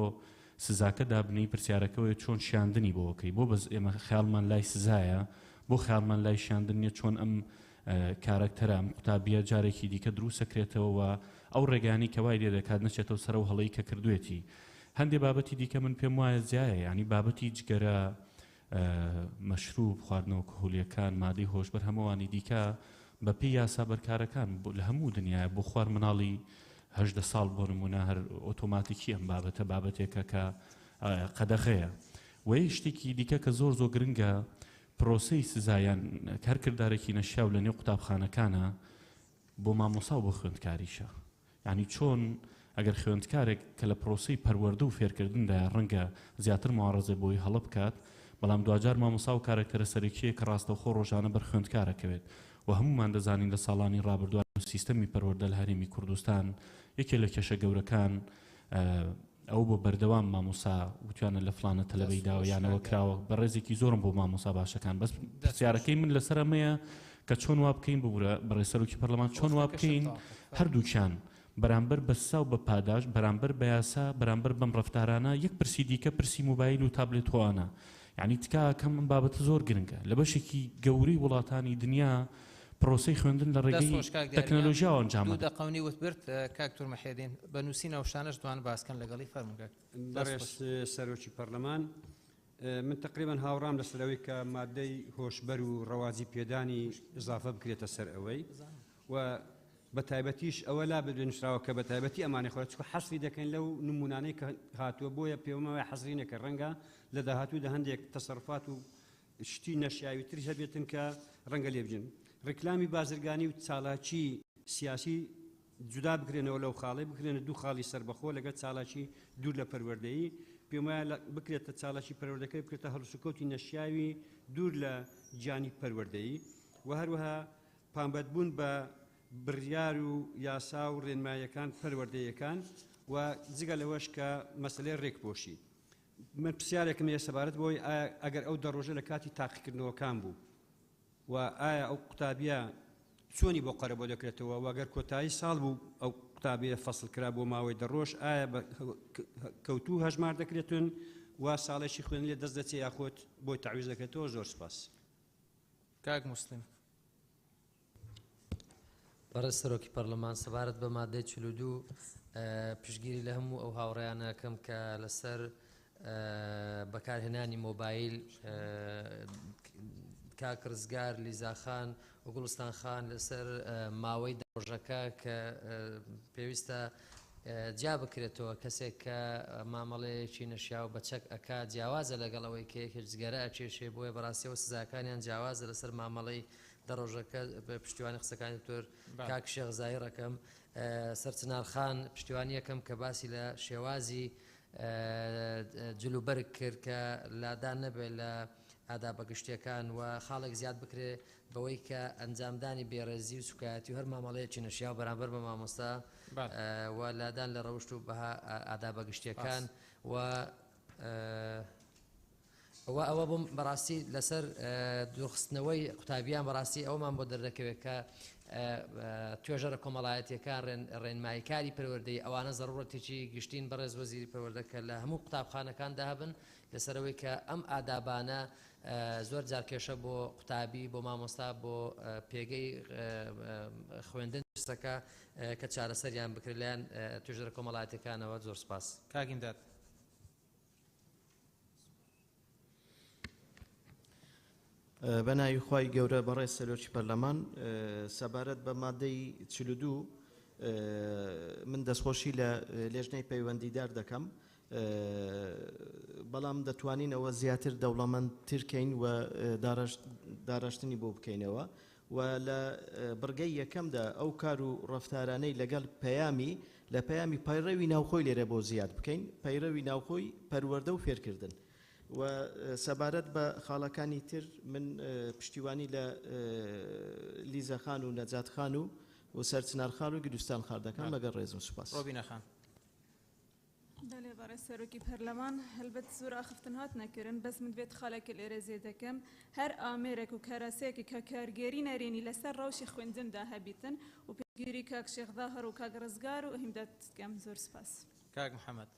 سزاکە دابنی پرسیارەکەوەی چۆن شاندنی بۆکەی بۆ بەس ئێمە خیالمان لای سزایە بۆ خیالمان لای شاندن نیە چۆن ئەم کارکتەرە ئەم قوتابیە جارێکی دیکە دروستەکرێتەوە و ئەو ڕێگانی کە وای لێ دەکات نەچێتەوە سەر و هەڵەی کە کردوێتی هەندێک بابەتی دیکە من پێم وایە زیایە ینی بابەتی جگەرە مەشروب خواردنەوە کهولیەکان مادەی هۆشبەر هەمووانی دیکە بەپێی یاسا بەرکارەکان لە هەموو دنیاە بۆ خوار مناڵی 18 ساڵ بۆ نمونە هەر ئۆتۆماتیکی ئەم بابەتێکە کە قەدەغەیە وەی شتێکی دیکە کە زۆر گرنگە پرۆسەی سزایان کارکردارێکی نەشیا و لە نێو قوتابخانەکانە بۆ مامۆسا و بۆ خوێندکاریشە یعنی چۆن ئەگەر خوێندکارێک کە لە پرۆسەی پەروەردە و فێرکردندا ڕەنگە زیاتر معارەزە بۆی هەڵە بکات بەڵام دوجار مامۆسا و کارکتەرە سەرەکیە کە ڕاستەوخۆ ڕۆژانە بەر خوێندکارەکەوێت و هەمومان دەزانین لە ساڵانی ڕابردووە سیستەمی پەروەردە لە هەرێمی کوردستان یەکێک لە کێشە گەورەکان ئەو بۆ بەردەوام مامۆسا وتوانە لە فلانە تەلەبەی داوە یانەوە کراوە بە ڕێزێکی زۆرم بۆ مامۆسا باشەکان بەس پرسیارەکەی من لەسەر ئەمەیە کە چۆن وا بکەین بەڕێ سەرۆکی پەرلەمان چۆن وا بکەین هەردووکیان بەرامبەر بە سا و بە پاداش بەرامبەر بە یاسا بەرامبەر بەم ڕەفتارانە یەک پرسی دیکە پرسی موبایل و تابلێت هۆوانە یعنی تکاکەم من بابەتە زۆر گرنگە لە بەشێکی گەوری وڵاتانی دنیا پرۆسەی خوێندن لە ڕێگەی تەکنۆلۆژیاوە ئەنجامە دەقەونی وتبرد کاک توورمەحێدین بە نووسین ئەو شانەش دوان باسکەن لەگەڵی فەرموگات بەڕێز سەرۆکی پەرلەمان من تقریبا هاوڕام لەسەرەوەی کە مادەی هۆشبەر و ڕەوازی پێدانی ئضافە بکرێتە سەر ئەوەی و بە تایبەتیش ئەوە لا بنووسراوە کە بە تایبەتی ئەمانەی خۆرە چکە حەسری دەکەن لەو نمونانەی کە هاتووە بۆیە پێوەمەوەی حەزرینەکە ڕەنگە لە داهاتوودا هەندێک تەسەڕفات و شتی نەشیاوی تر هەبێتن کە ڕەنگە لێ بجن ڕێکلامی بازرگانی و چالاکی سیاسی جودا بگرێنەوە لەو خاڵی بگرێنە دوو خاڵی سربەخۆ لەگەڵ چالاکی دوور لە پەروەردەیی پێم وایە بکرێتە چاڵکی پەروەردەکەی بکرێتە هەڵسوکەوتی نەشیاوی دوور لە گیانی پەروەردەیی و هەروەها پامبەتبوون بە بڕیار و یاسا و ڕێنماییەکان پەروەردەیەکان و جگە لەوەش کە مەسلەی ڕێکپۆشی من پرسیارێکم هەیە سەبارەت بۆی ئەگەر ئەو دەڕۆژە لە کاتی تاقیکردنەوەکان بوو و ئایا ئەو قوتابیە چۆنی بۆ قەرە بۆ دەکرێتەوە وەگەر کۆتایی ساڵ بوو ئەو قوتابیە فەسڵ کرا بۆ ماوەی دەڕۆژ ئایا کەوتوو هەژمار دەکرێتن و ساڵێکی خوێن لێ دەست دەچێ یاخۆت بۆی تعویز دەکرێتەوە زۆر سپاس. کاک مسلم. بەڕێز سەرۆکی پەرلەمان سەبارەت بە مادەی 42 پشتگیری لە هەموو ئەو هاوڕێیانەکەم کە لەسەر بەکارهێنانی مۆبایل کاک ڕزگار لیزاخان و گوڵستان خان لەسەر ماوەی دەڕۆژەکە کە پێویستە جیا بکرێتەوە کەسێک کە مامەڵەیەکی نەشیا و بەچەک ئەکا جیاوازە لەگەڵ ئەوەی کە یەکێک جگەرە ئەچێشێ بۆیە بەڕاستیەوە سزاکانیان جیاوازە لەسەر مامەڵەی دەڕۆژەکە بە پشتیوانی قسەکانی تۆر کاک شێخ زاهیڕەکەم سەرچنارخان پشتیوانی یەکەم کە باسی لە شێوازی جلوبەرگ کرد کە لادان نەبێت لە ئادا بەگشتیەکان و خاڵێک زیاد بکرێ بەوەی کە ئەنجامدانی بێڕێزی و سوکایەتی و هەر مامەڵەیەکی نەشیا و بەرامبەر بە مامۆستا و لادان لە ڕەوشت و بەها ئادا بەگشتیەکان و ئەوە بووم بەڕاستی لەسەر دوورخستنەوەی قوتابیان بەڕاستی ئەومان بۆ دەردەکەوێت کە توێژەرە کۆمەڵایەتیەکان ڕێنماییکاری پەروەردەی ئەوانە زەڕورەتێکی گشتین بەڕێز وەزیری پەروەردەکە لە هەموو قوتابخانەکاندا هەبن لەسەرەوەی کە ئەم ئادابانە زۆر جار کێشە بۆ قوتابی بۆ مامۆستا بۆ پێگەی خوێندن درسەکە کە چارەسەریان بکرێت لایەن توێژەرە کۆمەڵایەتیەکانەوە. زۆر سپاس. کاگیندات. بەناوی خوای گەورە بەڕێز سەرۆکی پەرلەمان سەبارەت بە مادەی 42 من دەستخۆشی لە لێژنەی پەیوەندیدار دەکەم بەڵام دەتوانینەوە زیاتر دەوڵەمەندترکەین و داڕاشتنی بۆ بکەینەوە و لە بڕگەی یەکەمدا ئەو کار و ڕەفتارانەی لەگەڵ پەیامی لە پەیامی پەیڕەوی ناوخۆی لێرە بۆ زیاد بکەین پەیڕەوی ناوخۆی پەروەردە و فێرکردن و سەبارەت بە خاڵەکانی تر من پشتیوانی لە لیزەخان و نەجاتخان و سەرچنارخان و گلوستان خار دەکەم لەگەڵ ڕێزم. سوپاس. ڕۆبینە خان. دەڵێ بەڕێز سەرۆکی پەرلەمان هەلبەت زۆر ئاخفتن هات نەکردن بەس من بێت خاڵێکی لێرە زێ دەکەم هەر ئامێرێک و کاراسەیەکی کە کارگێری نەرێنی لەسەر ڕەوشی خوێندندا هەبیتن و پێگیری کاک شێخ زاهر و کاک ڕزگار و هیمدات دەکەم. زۆر سپاس. کاک محەممەد.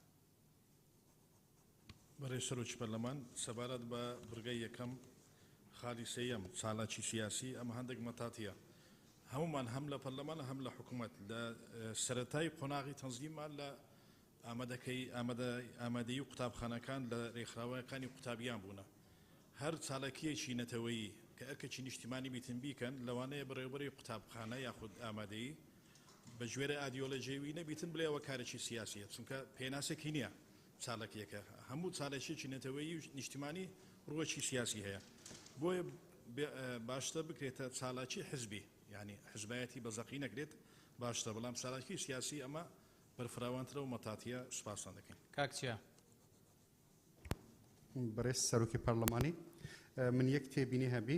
بەڕێز سەرۆکی پەرلەمان سەبارەت بە بڕگەی یەکەم خاڵی سێیەم چالاکی سیاسی ئەمە هەندێک مەتاتیە هەمومان هەم لە پەرلەمانە هەم لە حکوومەت لە سەرەتای قۆناغی تەنزیممان لە ئامادەیی و قوتابخانەکان لە ڕێکخراوەکانی قوتابیان بوونە هەر چالاکیەکی نەتەوەیی کە ئەرکەکی نیشتیمانی بیتن بیکەن لەوانەیە بەڕێوەبەری قوتابخانە یاخود ئامادەیی بە ژێرە ئایدیۆلۆژیەوی نەبیتن بڵێەوە کارێکی سیاسیە چونکە پێناسێکی نییە چالاکیەکە هەموو چالێکێکی نەتەوەیی و نیشتیمانی ڕوەکی سیاسی هەیە بۆیە باشتر بکرێتە چالاکی حزبی یعنی حزبایەتی بەزەقی نەکرێت باشتر بەڵام چالاکی سیاسی ئەمە بەرفراوانترە و مەتاتیە. سوپاسان دەکەین. کاکچیا. بەڕێز سەرۆکی پەرلەمانی من یەک تێبینی هەبی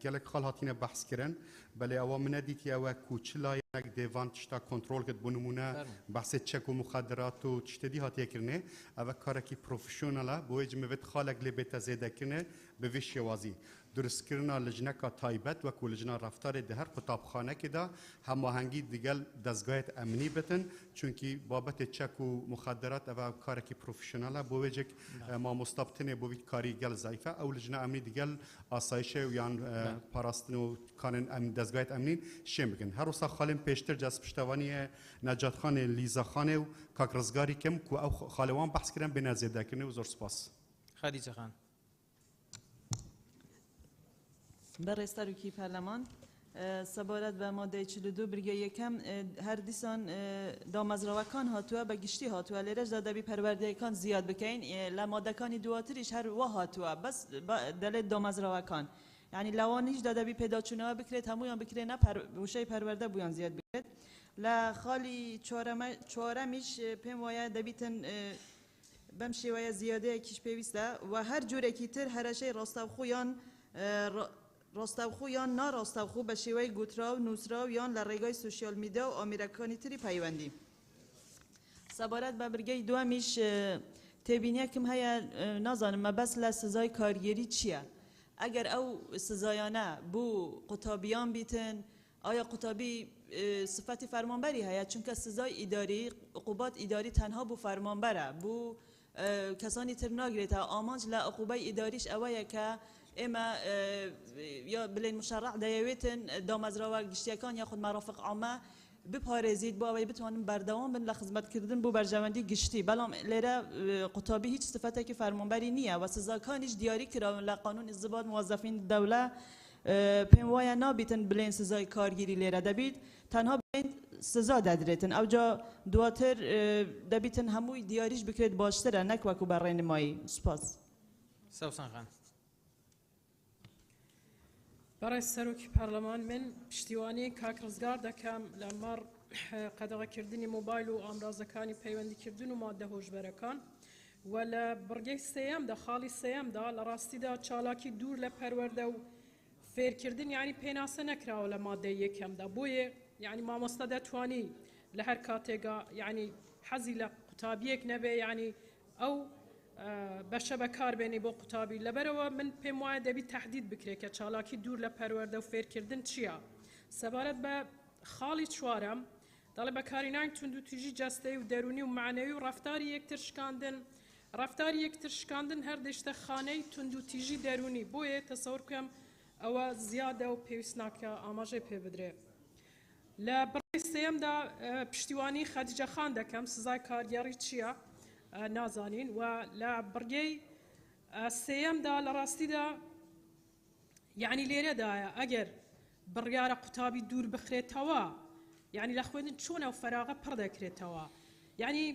gelek xal hatine behskirin belê ewa min nedîtiye ku çi layek dêvan tişta kontrol kir bû nimûne behsê çek û muxadirat û tiştedî hatiye kirinê ev karekî profesyonel e bo êcî mivêt xalek lê bête zêdekirinê bi vê şêwazî durustkirina lijneka taybet wekû lijna raftarê di her qutabxanekê de hemahengî digel dezgahê emnî bitin çunkî babetê çek û muxadirat ev karekî profesyonel e bo wêcek mamosta bitinê bo vî karî gel zayıf e ew lijna emnî digel asayişê û yan parastin û kanên dezgahê emnî şêm bikin her wisa xalên pêştir ces piştevaniyê Necatxanê Lîzaxanê û Kak Rizgarî kim ku ew xalê wan behs kirin bêne zêdekirinê û zor spas. Xadîce Xan. بەڕێز سەرۆکی پەرلەمان سەبارەت بە مادەی 42 بریگە یەکەم هەر دیسان دامەزراوەکان هاتووە بە گشتی هاتووە لێرەشدا دەبی پەروەردەیەکان زیاد بکەین لە مادەکانی دواتریش هەر وا هاتووە بەس دەڵێت دامەزراوەکان یعنی لەوانیشدا دەبی پێداچوونەوە بکرێت هەمویان بکرێنە وشەی پەروەردە بویان زیاد بکرێت لە خاڵی چوارەمیش پێم وایە دەبیتن بەم شێوەیە زیادەیەکیش پێویستە و هەر جۆرێکی تر هەرەشەی ڕاستەوخۆ یان ناڕاستەوخۆ بە شێوەی گوتراو نووسراو یان لە ڕێگای سوسیال میدیا و ئامێرەکانی تری پەیوەندی سەبارەت بە برگەی دووەمیش تێبینیەکم هەیە نازانم مەبەست لە سزای کارگێری چییە ئەگەر ئەو سزایانە بوو قوتابیان بیتن ئایا قوتابی صفەتی فەرمانبەری هەیە چونکە سزای ئیداری عقوبات ئیداری تەنها بوو فەرمانبەرە بوو کەسانی تر ناگرێتە ئامانج لە عقوبەی ئیداریش ئەوەیە کە ئێمە یا بڵێن مشەڕع دەیەوێتن دامەزراوە گشتیەکان یاخود مەرافق عامە بپارێزیت بۆ ئەوەی بتوانن بەردەوام بن لە خزمەتکردن بۆ بەرژەوەندی گشتی بەڵام لێرە قوتابی هیچ صفەتێکی فەرمانبەری نییە و سزاکانیش دیاری کراون لە قانون ئینضباط موظفین دەولە پێم وایە نابیتن بڵێن سزای کارگیری لێرە دەبیت تەنها بڵێن سزا دەدرێتن ئەوجا دواتر دەبیتن هەمووی دیاریش بکرێت باشترە نەک وەکو بە ڕێنمایی سوپاس سەوسان خان بەڕێز سەرۆکی پەرلەمان من پشتیوانی کاک ڕزگار دەکەم لەمەڕ قەدەغەکردنی مۆبایل و ئامرازەکانی پەیوەندیکردن و مادە هۆشبەرەکان و لە بڕگەی سێیەمدا خاڵی سێیەمدا لە ڕاستیدا چالاکی دوور لە پەروەردە و فێرکردن یعنی پێناسە نەکراوە لە مادەی یەکەمدا بۆیە یعنی مامۆستا دەتوانی لە هەر کاتێکا یعنی حەزی لە قوتابیەک نەبێ یعنی ئەو بەشە بەکاربێنی بۆ قوتابی لەبەرەوە من پێم وایە دەبی تهدید بکرێت کە چالاکی دوور لە پەروەردە و فێرکردن چییە سەبارەت بە خاڵی چوارەم دەڵێ بەکارهێنانی تونند و تویژی جەستەیی و دەرونی و معنەوی و ڕەفتاری یەکتر شکاندن ڕەفتاری یەکتر شکاندن هەر دەشتە خانەی تونند و تیژی دەرونی بۆیە تەسەور بکەم ئەوە زیادە و پێویست ناکە ئاماژەی پێ بدرێت لە بڕی سێیەمدا پشتیوانی خەدیجە خان دەکەم سزای کارگێڕی چییە نازانین و لە بڕگەی سێیەمدا لە ڕاستیدا یعنی لێرەدایە ئەگەر بڕیارە قوتابی دوور بخرێتەوە یعنی لە خوێندن چۆن ئەو فەراغە پڕ دەکرێتەوە یعنی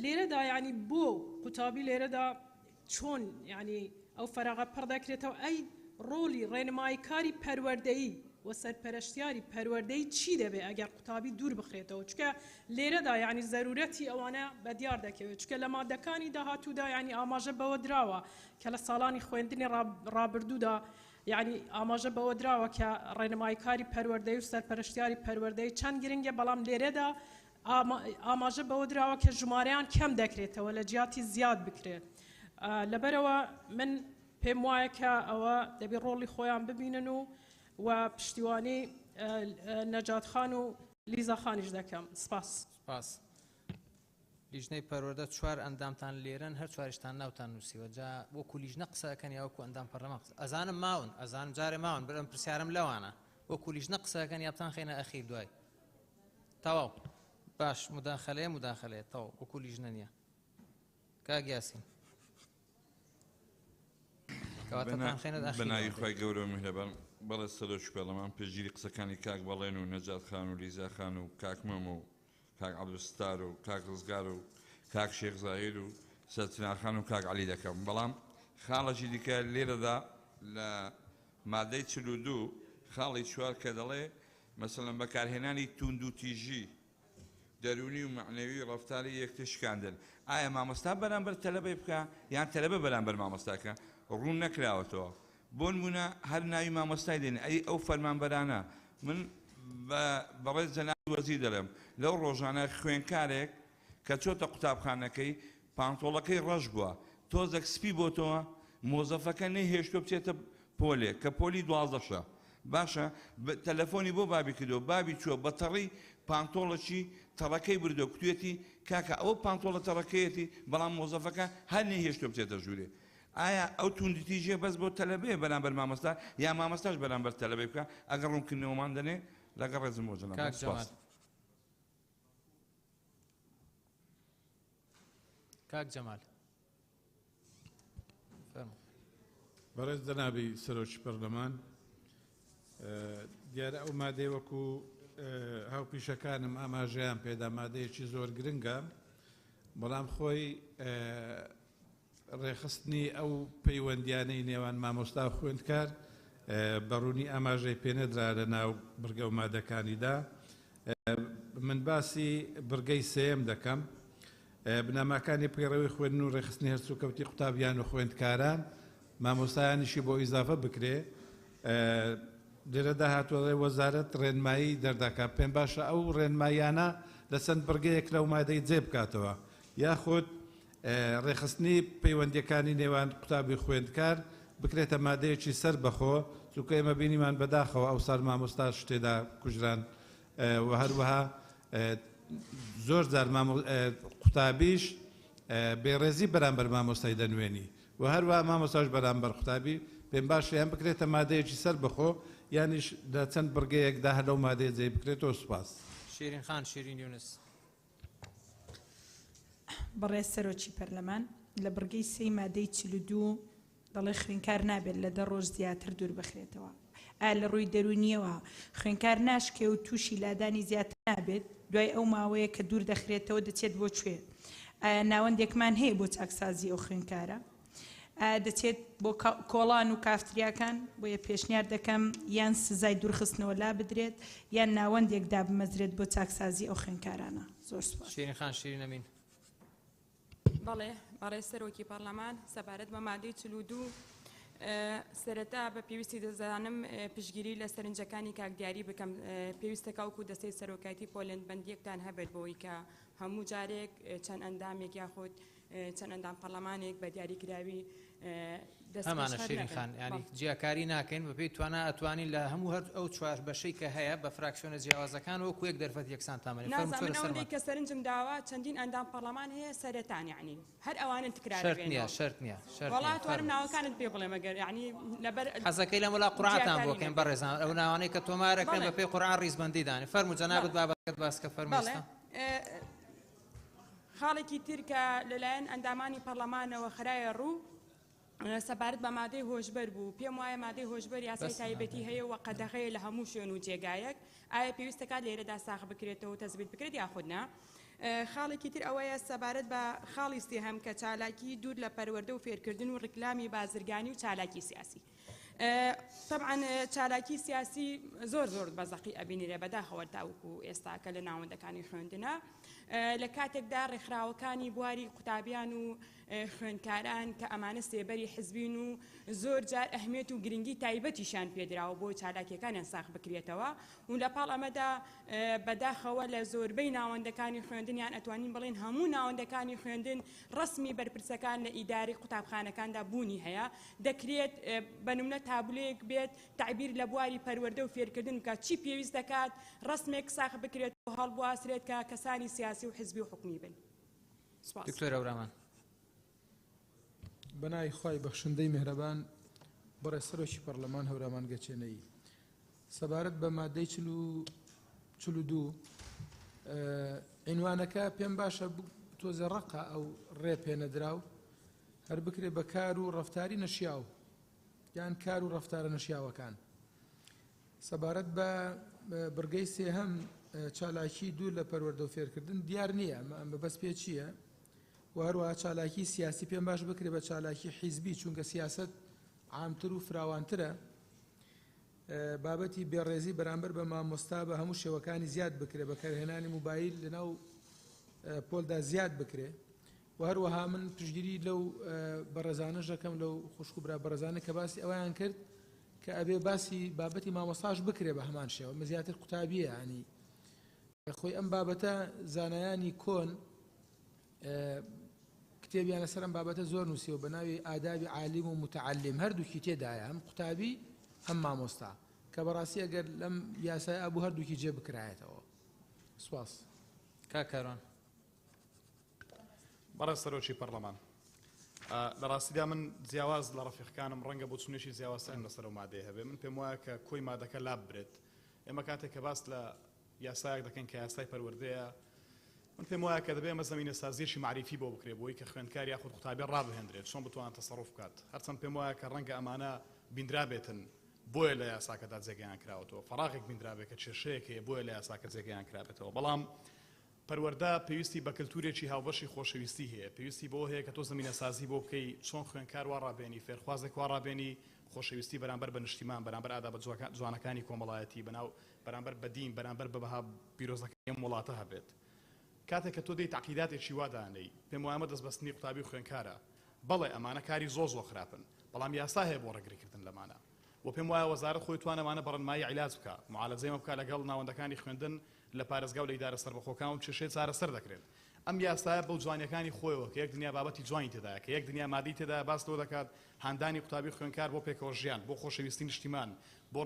لێرەدا یعنی بۆ قوتابی لێرەدا چۆن یعنی ئەو فەراغە پڕ دەکرێتەوە ئەی ڕۆلی ڕێنماییکاری پەروەردەیی و سەرپەرشتیاری پەروەردەی چی دەبێ ئەگەر قوتابی دوور بخرێتەوە چکە لێرەدا یعنی زەرورەتی ئەوانە بەدیار دەکەوێت چکە لە مادەکانی داهاتوودا یعنی ئاماژە بەوە دراوە کە لە ساڵانی خوێندنی ڕابردوودا یعنی ئاماژە بەوە دراوە کە ڕێنماییکاری پەروەردەی و سەرپەرشتیاری پەروەردەی چەند گرنگە بەڵام لێرەدا ئاماژە بەوە دراوە کە ژمارەیان کەم دەکرێتەوە لە جیاتی زیاد بکرێت لەبەرەوە من پێم وایە کە ئەوە دەبێت ڕۆڵی خۆیان ببینن و پشتیوانی نەجات خان و لیزا خانیش دەکەم سپاس لیژنەی پەروەردە چوار ئەندامتان لێرن هەر چوارشتان ناوتان نووسیوە جا وەکو لیژنە قسەکەن یا وەکو ئەندام پەرلەمان ئەزانم ماون ئەزانم جارێ ماون بەرەم پرسیارم لەوانە وەکو لیژنە قسەکەن یابتان خێنە ئەخیر دوای تەواو باش مداخەلەیە تەواو وەکو لیژنە نییە کاک یاسین بەناوی خۆی گەورە میهرەبان بەڵێ سەرۆکی پەرلەمان پێشگیری قسەکانی کاک بەڵێن و نەجات خان و لیزا خان و کاک مەم و کاک عەبدولستار و کاک ڕزگار و کاک شێخ زاهیر و سەرچنا خان و کاک عەلی دەکەم بەڵام خاڵێکی دیکە لێرەدا لە مادەی 42 خاڵی چوار کە دەڵێ مەسەڵەن بەکارهێنانی توند و تیژی دەرونی و معنەوی ڕەفتاری یەکتر شکاندن ئایا مامۆستا بەرامبەر تەلەبەی بکە یان تەلەبە بەرامبەر مامۆستاکە ڕوون نەکراوەتەوە بۆ نمونە هەر ناوی مامۆستای دێن ئەی ئەو فەرمانبەرانە من بەڕێز جەنابی وەزیر دەڵێم لەو ڕۆژانە خوێنکارێک کە چۆتە قوتابخانەکەی پانتۆڵەکەی ڕەش بووە تۆزێک سپی بۆتەوە مۆزەفەکە نەیهێشتۆ بچێتە پۆلێ کە پۆلی 12شە باشە تەلەفۆنی بۆ بابی کردو بابی چووە بە تەڕی پانتۆڵەکی تەڕەکەی بردو کوێتی کاکە ئەو پانتۆڵە تەڕەکەیەتی بەڵام مۆزەفەکە هەر نەیهێشتۆ بچێتە ژوورێ ئایا ئەو توندتیژێ بەس بۆ تەلەبەیە بەرامبەر مامۆستا یا مامۆستاش بەرامبەر تەلەبەی بکە ئەگەر ڕوونکردنەوەمان دەنێ لەگەڵ ڕێزم بۆ جەناب کاک جەمال بەڕێز جەنابی سەرۆکی پەرلەمان دیارە ئەو مادەی وەکو هاوپیشەکانم ئاماژەیان پێدا مادەیەکی زۆر گرنگە بەڵام خۆی ڕێخستنی ئەو پەیوەندیانەی نێوان مامۆستا و خوێندکار بەڕوونی ئاماژەی پێنەدرا لە ناو بڕگە و مادەکانیدا من باسی بڕگەی سێم دەکەم بناماکانی پێڕەوەی خوێندن و ڕێخستنی هەرچووکەوتی قوتابیان و خوێندکاران مامۆستایانیشی بۆ ئیزافە بکرێ لێرەدا هاتووەڵێ وەزارەت ڕێنمایی دەردەکات پێم باشە ئەو ڕێنمایانە لە چەند بڕگەیەک لەو مادەی جێ بکاتەوە یاخود ڕێخستنی پەیوەندیەکانی نێوان قوتابی خوێندکار بکرێتە مادەیەکی سەر بەخۆ چونکە ئێمە بینیمان بەداخەوە ئەو سار مامۆستا شتێدا کوژران و هەروەها زۆر جار قوتابیش بێڕێزی بەرامبەر مامۆستای دەنوێنی و هەروەها مامۆستاش بەرامبەر قوتابی پێم باشە یان بکرێتە مادەیەکی سەر بەخۆ یانیش لە چەند بڕگەیەکدا هەر لەو مادەیە جێ بکرێتەوە سوپاس. شیرین خان شیرین یونس. بەڕێز سەرۆکی پەرلەمان لە بڕگەی سێی مادەی 42 دەڵێ خوێنکار نابێت لە 10 ڕۆژ زیاتر دوور بخرێتەوە. لە ڕووی دەرونیەوە خوێنکار ناشکێ و تووشی لادانی زیاتر نابێت دوای ئەو ماوەیە کە دوور دەخرێتەوە دەچێت بۆ کوێ. ناوەندێکمان هەیە بۆ چاکسازی ئەو خوێنکارە دەچێت بۆ کۆڵان و کافتریاکان بۆیە پێشنیار دەکەم یان سزای دوورخستنەوە لا بدرێت یان ناوەندێکدا بمەزرێت بۆ چاکسازی ئەو خوێنکارانە. زۆر سوپاس. شیرین خان شیرین ئەمین. بەڵێ بەڕێز سەرۆکی پەرلەمان سەبارەت بە مادەی 42 سەرەتا بە پێویستی دەزانم پشگیری لە سەرنجەکانی کاکدیاری بکەم پێویستە کاوکو دەستەی سەرۆکایەتی پۆلەند بەندیەکتان هەبێت بۆی کە هەموو جارێک چەند ئەندامێک یاخود چەند ئەندام پەرلەمانێک بە دیاریکراوی هەمانە شیرین خان ینی جیاکاری ناکەین بەپێی توانە ئەتوانین لە هەموو هەر ئەو چوار بەشەی کە هەیە بە فراکسیۆنە جیاوازەکان وەکو یەک دەرفەت یەکسان تامەنێت نازانم کە سەرنجم داوە چەندین ئەندام پەرلەمان هەیە سەرەتان یعنی هەر ئەوانن تکرارێنەوە شەرت نییە وڵات توانم ناوەکانت پێ بڵێ مەگەر یعنی لەبەر حەزەکەی لە وڵا قورعاتان بۆکەین بەڕێزان ئەو ناوانەی کە تۆمارەکەن بەپێی قورعان ڕیزبەندی دانی فەرموو جەنابەت بابەتەکەت باسکە فەرموویستە خاڵێکی تر کە لەلایەن ئەندامانی پەرلەمانەوە خرایە ڕوو سەبارەت بە مادەی هۆشبەر بوو پێم وایە مادەی هۆشبەر یاسای تایبەتی هەیە و قەدەغەیە لە هەموو شوێن و جێگایەک ئایا پێویستە کات لێرەدا ساغ بکرێتەوە و تەزبیت بکرێت یاخودنا خاڵێکی تر ئەوەیە سەبارەت بە خاڵی سێهەم کە چالاکی دوور لە پەروەردە و فێرکردن و ڕکلامی بازرگانی و چالاکی سیاسی طبعا چالاکی سیاسی زۆر بەزەقی ئەبینیرە بەداخەوە تاوکو ئێستا کە لە ناوەندەکانی خوێندنە لە کاتێکدا ڕێکخراوەکانی بواری قوتابیان و خوێندکاران کە ئەمانە سێبەری حزبین و زۆر جار ئەهمیێت و گرنگی تایبەتیشان پێدراوە بۆ چالاکیەکانیان ساغ بکرێتەوە و لە پاڵ ئەمەدا بەداخەوە لە زۆربەی ناوەندەکانی خوێندنیان ئەتوانین بڵێن هەموو ناوەندەکانی خوێندن ڕسمی بەرپرسەکان لە ئیداری قوتابخانەکاندا بوونی هەیە دەکرێت بەنمونە تابلوەیەک بێت تعبیر لە بواری پەروەردە و فێرکردن بکات چی پێویست دەکات ڕسمێک ساغ بکرێت و هەڵبواسرێت کە کەسانی سیاسی و حزبی و حکومی بن. دکتۆر ئەورامان بەنای خی بەخشندەی مهرەبان بەڕێ سەرۆکی پەرلەمان هەورامان گەچێنەی سەبارەت بە مادەی 42 عنوانەکە پێم باشە تۆزە ڕقا ئەو ڕێ پێنەدراو هەر بکرێ بە کار و ڕەفتاری نەشیاو یان کار و ڕەفتارە نەشیاوەکان سەبارەت بە بڕگەی سێهەم چالاکی دوور لە پەروەردە و فێرکردن دیار نییە ئەمە بەس پێ چییە و هەروەها چالاکی سیاسی پێم باش بکرێ بە چالاکی حیزبی چونکە سیاست عامتر و فراوانترە بابەتی بێڕێزی بەرامبەر بە مامۆستا بە هەموو شێوەکانی زیاد بکرێ بەکارهێنانی موبایل لەناو پۆلدا زیاد بکرێ و هەروەها من پشگیری لەو بەڕێزانە ژەکەم لەو خوشکوبرا بەڕێزانە کە باسی ئەویان کرد کە ئەبێ باسی بابەتی مامۆستاش بکرێ بە هەمان شێوە مە زیاتر قوتابیە ینی خۆی ئەم بابەتە زانایانی کۆن کتێبیان لەسەر ئەم بابەتە زۆر نووسیەوە بە ناوی ئادابی عالیم و متعلم هەردووکی تێدایە هەم قوتابی هەم مامۆستا کە بەڕاستی ئەگەر لەم یاسای ئەبوو هەردووکی جێ بکرایەتەوە. سوپاس. کاکەڕان. بەڕێز سەرۆکی پەرلەمان لە ڕاستیدا من جیاواز لە ڕەفیقەکانم ڕەنگە بۆ چونێکی جیاوازتان لەسەر و مادەی هەبێ من پێم وایە کە کۆی مادەکە لاب برێت ئێمە کاتێک کە باس لە یاسایەک دەکەن کە یاسای پەروەردەیە من پێم وایە کە دەبێ ئەمە زەمینە سازیێکی معریفی بۆ بکرێ بۆی کە خوێندکار یاخود قوتابی ڕابهێنرێت چۆن بتوان تەسەڕوف بکات هەرچەند پێم وایە کە ڕەنگە ئەمانە بیندرابێتن بۆیە لە یاساکەدا جێگەیان کراوەتەوە فەراغێک بیندرابێت کە کێشەیەک هەیە بۆیە لە یاساکە جێگەیان کرابێتەوە بەڵام پەروەردە پێویستی بە کللتورێکی هاوبەشی خۆشەویستی هەیە پێویستی بۆ هەیە کە تۆ زمینە سازی بۆ بکەی چۆن خوێنکار وا ڕابێنی فێرخوازێک وا ڕابێنی خۆشەویستی بەرامبەر بە نیشتیمان بەرامبەر ئادا بە جوانەکانی کۆمەڵایەتی بەناو بەرامبەر بە دین بەرامبەر بەها پیرۆزەکانی وڵاتە هەبێت کاتێک کە تۆ دەی تاقیداتێکی وادانەی پێم وایە دەستبەستنی قوتابی و خوێندکارە بەڵێ ئەمانە کاری زۆر خراپن بەڵام یاسا هەیە بۆ ڕێگریکردن لەمانە و پێم وایە وەزارەت خۆی توانەمانە بەڕەنمایی عیلاج بکە معالەجەیمە بکە لەگەڵ ناوەندەکانی خوێندن لە پارێزگا و لە ئیدارە سەربەخۆکان و چێشەی چارەسەر دەکرێت ئەم یاسایە بەو جوانیەکانی خۆیەوە کە یەک دنیا بابەتی جوانی تێدایە کە یەک دنیا مادی تێدا باس لەوە دەکات هاندانی قوتابی خوێندکار بۆ پێکەوە ژیان بۆ خۆشەویستی نیشتیمان بۆ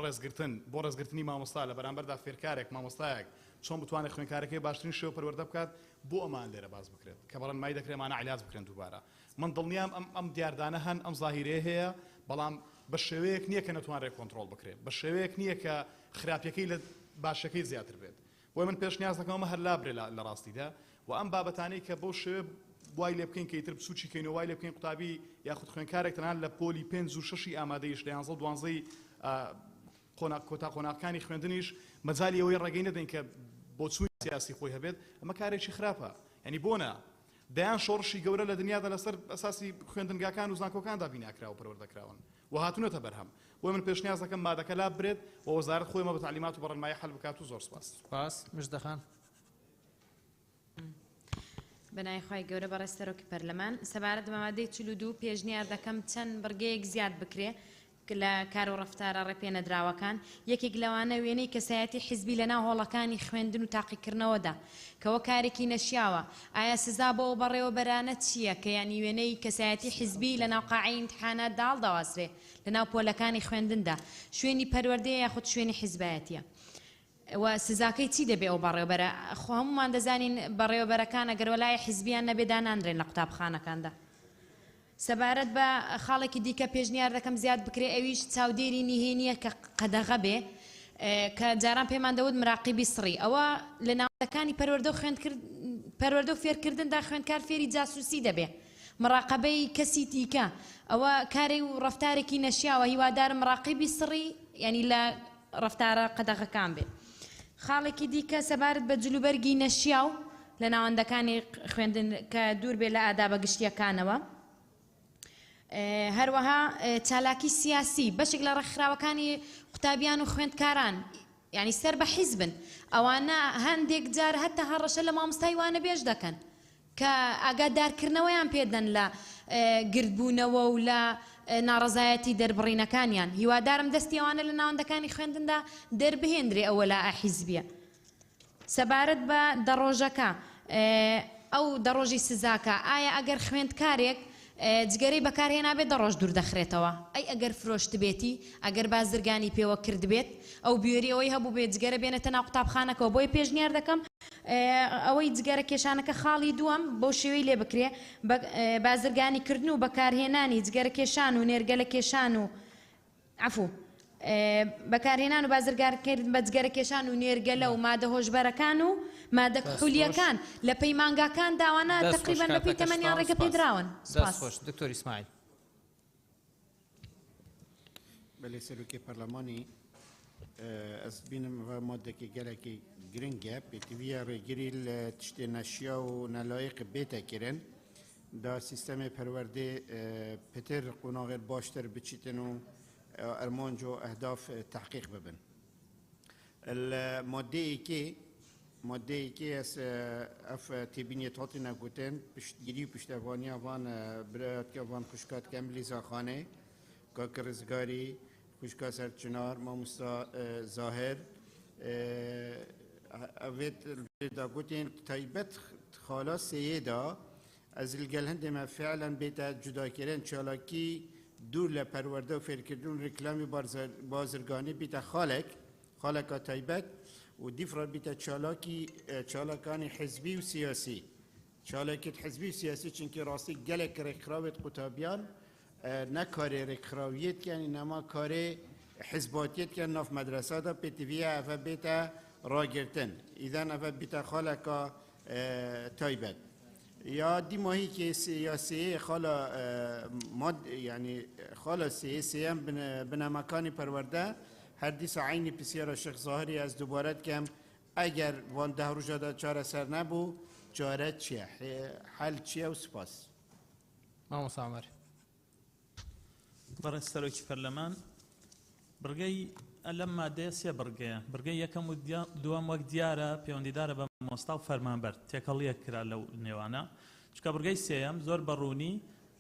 ڕێزگرتنی مامۆستا لە بەرامبەردا فێرکارێک مامۆستایەک چۆن بتوانێت خوێندکارەکەی باشترین شێوە پەروەردە بکات بۆ ئەمان لێرە باز بکرێت کە بەڕەنمایی دەکرێمانە عیلاج بکرێن دووبارە من دڵنیام ئەم دیاردانە هەن ئەم زاهیرەیە هەیە بەڵام بە شێوەیەک نییە کە نەتوانرێت کۆنتڕۆڵ بکرێت بە شێوەیەک نییە کە خراپیەکەی لە باشەکەی زیاتر بێت بۆی من پێشنیاز دەکەمە هەر لابرێ لە ڕاستیدا و ئەم بابەتانەی کە بۆ شێوە وای لێ بکەین کە ئیتر بچووکی کەینەوە وای لێ بکەین قوتابی یاخود خوێندکارێک تەنان لە پۆلی 5 و 6 ئامادەیش لە 11 و 12 کۆتا قۆناغەکانی خوێندنیش مەجالی ئەوەی ڕێگەی نەدەین کە بۆ چووی سیاسی خۆی هەبێت ئەمە کارێکی خراپە ینی بۆنە دەیان شۆڕشی گەورە لە دنیادا لەسەر ئەساسی خوێندنگاکان و زانکۆکاندا بیناکرا و پەروەردەکراون و هاتوونەتە بەرهەم بۆی من پێشنیاز دەکەم مادەکە لا برێت و وەزارەت خۆی بە تعلیمات و بەڕەنمایی حەل بکات و زۆر سپاس مژدەخان بەنای خی گەورە بەڕێز سەرۆکی پەرلەمان سەبارەت بە مادەی 42 پێشنیار دەکەم چەند بڕگەیەک زیاد بکرێ لە کار و ڕەفتارە ڕێپێنەدراوەکان یەکێک لەوانە وێنەی کەسایەتی حیزبی لەناو هۆڵەکانی خوێندن و تاقیکردنەوەدا کەەوە کارێکی نەشیاوە ئایا سزا بۆ بەڕێوەبەرانە چییە کە ینی وێنەی کەسایەتی حیزبی لەناو قاعی ئیمتحانات داڵدەواسرێ لەناو پۆلەکانی خوێندندا شوێنی پەروەردەیە یاخود شوێنی حیزبایەتیە و سزاکەی چی دەبێ ئەو بەڕێوەبەرە خۆ هەمومان دەزانین بەڕێوەبەرەکان ئەگەر وەلای حیزبیان نەبێ دانانرێن لە قوتابخانەکاندا سەبارەت بە خاڵێکی دیکە پێشنیار دەکەم زیاد بکرێ ئەویش چاودێری نهێنیە کە قەدەغە بێ کە جاران پێمان دەوت مراقیبی سڕی ئەوە لە ناوەندەکانی پەروەردە و فێرکردندا خوێندکار فێری جاسووسی دەبێ مراقبەی کەسی دیکە ئەوە کارێک و ڕەفتارێکی نەشیاوە هیوادار مراقیبی سڕی ینی لە ڕەفتارە قەدەغەکان بێ خاڵێکی دیکە سەبارەت بە جلوبەرگی نەشیاو لە ناوەندەکانی خوێندن کە دوور بێ لە ئادابە گشتیەکانەوە هەروەها چالاکی سیاسی بەشێک لە ڕێکخراوەکانی قوتابیان و خوێندکاران ینی سەر بە حیزبن ئەوانە هەندێک جار هەتا هەڕەشە لە مامۆستای وانە بێژ دەکەن کە ئاگادارکردنەوەیان پێدەن لە گردبوونەوە و لە ناڕزایەتی دەربڕینەکانیان هیوادارم دەستی ئەوانە لە ناوەندەکانی خوێندندا دەربهێنرێ ئەوە لە حیزبیە سەبارەت بە دەڕۆژەکە ئەو دەڕۆژی سزاکە ئایا ئەگەر خوێندکارێک جگەرەی بەکارهێنا بێت دەڕۆژ دوور دەخرێتەوە ئەی ئەگەر فرۆشت بێتی ئەگەر بازرگانی پێوە کرد بێت ئەو بیێری ئەوەی هەبوو بێت جگەرە بێنێتە ناو قوتابخانەکەەوە بۆی پێشنیار دەکەم ئەوەی جگەرە کێشانەکە خاڵی دووەم بۆ شێوەی لێ بکرێ بازرگانی کردن و بەکارهێنانی جگەرە کێشان و نێرگەلە کێشان و عفوو بەکارهێنان و بازرگانکردن بە جگەرە کێشان و نێرگەلە و مادە هۆشبەرەکان و مادە کحولیەکان لە پەیمانگاکان داوانە تقریبان بەپی تەمەنیان ڕێگە پێدراون خۆش دکتۆر ئیسماعیل بەلێ سەرۆکی پەرلەمانی ئەس بینم مادەکی گەلێکی گرنگە پێتیڤە ڕێگیری لە تشتێ نەشیا و نەلایق بێتەکردن دا سیستەمی پەروەردە پتر قۆناغێت باشتر بچیتن و ئەرمانج و ئەهداف تحقیق ببن مادەیەکی ئەس ئەف تێبینیێت هاتی نەگوتن پشتگیری و پشتەوانی ئەوان برایەتکە ئەوان خوشکات کەملی زاخانێ کاکە ڕزگاری خوشکا سەرچنار مامۆستا زاهر ئەوێت داگوتین تایبەت خاڵا سێیەدا ئەز لەگەل هەندێمە فعلا بێتە جوداکردن چالاکی دوور لە پەروەردە و فێرکردن ڕیکلامی بازرگانی بێتە خاڵێکە تایبەت و دیفرە بێتە چالاکانی حزبی و سیاسی چالاکیت حزبی و سیاسی چونکی ڕاستی گەلێک ڕێکخراوێت قوتابیان نەکارێ ڕێکخراویەت کەنی نەما کارێ حزباتیت کە ناف مەدرسەدا پێتیڤە ئەفە بێتە ڕاگرتن ئیدەن ئەفە بێتە خاڵێکە تایبەت یا دیماهی سیاسی خالا یعنی خالا سیام بنامکانی پرورده هر دیس عینی پسیار شیخ ظاهری از دوباره کم اگر وان ده روزه دا چاره سر نبو چاره چیه حل چیه و سپاس مامۆستا عومەر بەڕێز سەرۆکی پەرلەمان بڕگەی لەم مادەیە سێ بڕگەیە بڕگەی یەکەم و دووەم وەک دیارە پەیوەندیدارە بە مامۆستا و فەرمانبەر تێکەڵیەک کرا لەو نێوانە چکە بڕگەی سێیەم زۆر بەڕوونی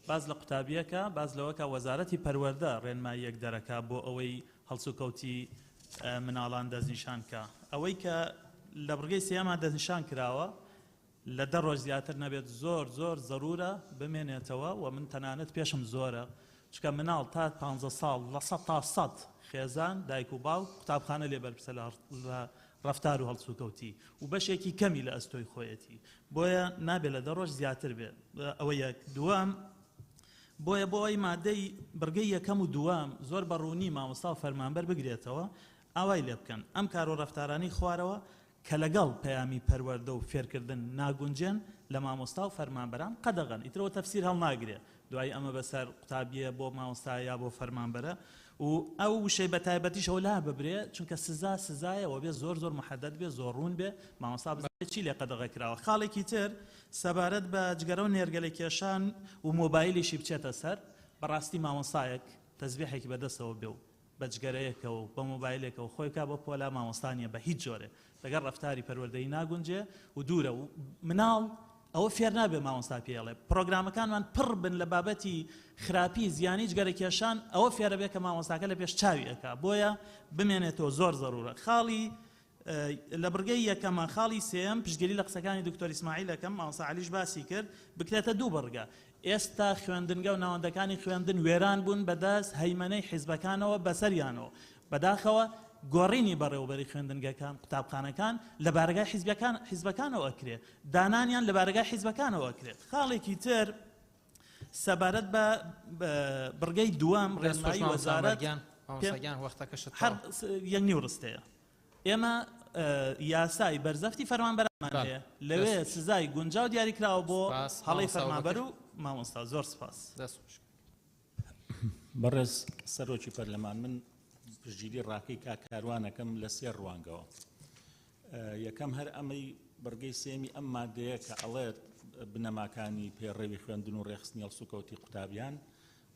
باز لە قوتابیەکە باز لەوەکە وەزارەتی پەروەردە ڕێنماییەک دەرەکا بۆ ئەوەی هەڵسوکەوتی مناڵان دەستنیشان کە ئەوەی کە لە بڕگەی سێیەمان دەستنیشان کراوە لە 10 ڕۆژ زیاتر نەبێت زۆر زۆر ضرورە بمێنێتەوە و من تەنانەت پێشم زۆرە چکە مناڵ تا 15 ساڵ لە 100 تا 100 خێزان دایک و باو قوتابخانە لێبەرپرسە لە ڕەفتار و هەڵسوکەوتی و بەشێکی کەمی لە ئەستۆی خۆیەتی بۆیە نابێت لە 10 ڕۆژ زیاتر بێت ئەوە یەک دووەم بۆیە بۆ ئەی مادەی بڕگەی یەکەم و دووەم زۆر بەڕوونی مامۆستا و فەرمانبەر بگرێتەوە ئاوای لێ بکەن ئەم کار و ڕەفتارانەی خوارەوە کە لەگەڵ پەیامی پەروەردە و فێرکردن ناگونجێن لە مامۆستا و فەرمانبەران قەدەغەن ئیترەوە تەفسیر هەڵناگرێت دوای ئەمە بەسەر قوتابیە بۆ مامۆستا یا بۆ فەرمانبەرە و ئەو وشەی بە تایبەتیشەوە لا ببرێ چونکە سزایەوە بێ زۆر زۆر محەدەد بێ زۆر ڕوون بێ مامۆستا بزانێت چی لێ قەدەغە کراوە خاڵێکی تر سەبارەت بە جگەرە و نێرگەلە کێشان و مۆبایلیشی بچێتە سەر بەڕاستی مامۆستایەک تەزبیحێکی بەدەستەوە بێ و بە جگەرەیەکەوە بە مۆبایلێکەوە خۆی کا بە پۆلا مامۆستانیە بە هیچ جۆرێ لەگەڵ ڕەفتاری پەروەردەیی ناگونجێ و دوورە و مناڵ ئەوە فێر نابێ مامۆستا پێڵێ پرۆگرامەکانمان پڕ بن لە بابەتی خراپی زیانی جگەرە کێشان ئەوە فێرە بێ کە مامۆستاکە لە پێش چاوی ئەکا بۆیە بمێنێتەوە زۆر ضرورە خاڵی لە بڕگەی یەکەمە خاڵی سێم پشتگیری لە قسەکانی دکتۆر ئیسماعیلەکەم مامۆستا عەلیش باسی کرد بکرێتە دوو بڕگە ئێستا خوێندنگە و ناوەندەکانی خوێندن وێران بوون بەدەست هەیمەنەی حیزبەکانەوە بەسەریانەوە بەداخەوە گۆڕینی بەڕێوەبەری خوێندنگەکان قوتابخانەکان لە بارگای حیزبەکانەوە ئەکرێ دانانیان لە بارگای حیزبەکانەوە ئەکرێت خاڵێکی تر سەبارەت بە بڕگەی دووەم ڕێنمایی وەزارەت یەک نیو ڕستەیە ئێمە یاسای بەرزەفتی فەرمانبەرمان هەیە لەوێ سزای گونجاو دیاریکراوە بۆ هەڵی فەرمانبەر و مامۆستا زۆر سپاس بەڕێز سەرۆکی پەرلەمان من پشتگیری ڕاکەی کاروانەکەم لە سێ ڕوانگەوە یەکەم هەر ئەمەی بڕگەی سێمی ئەم مادەیە کە ئەڵێت بنەماکانی پێڕێوی خوێندن و ڕێخستنی هەڵسوکەوتی قوتابیان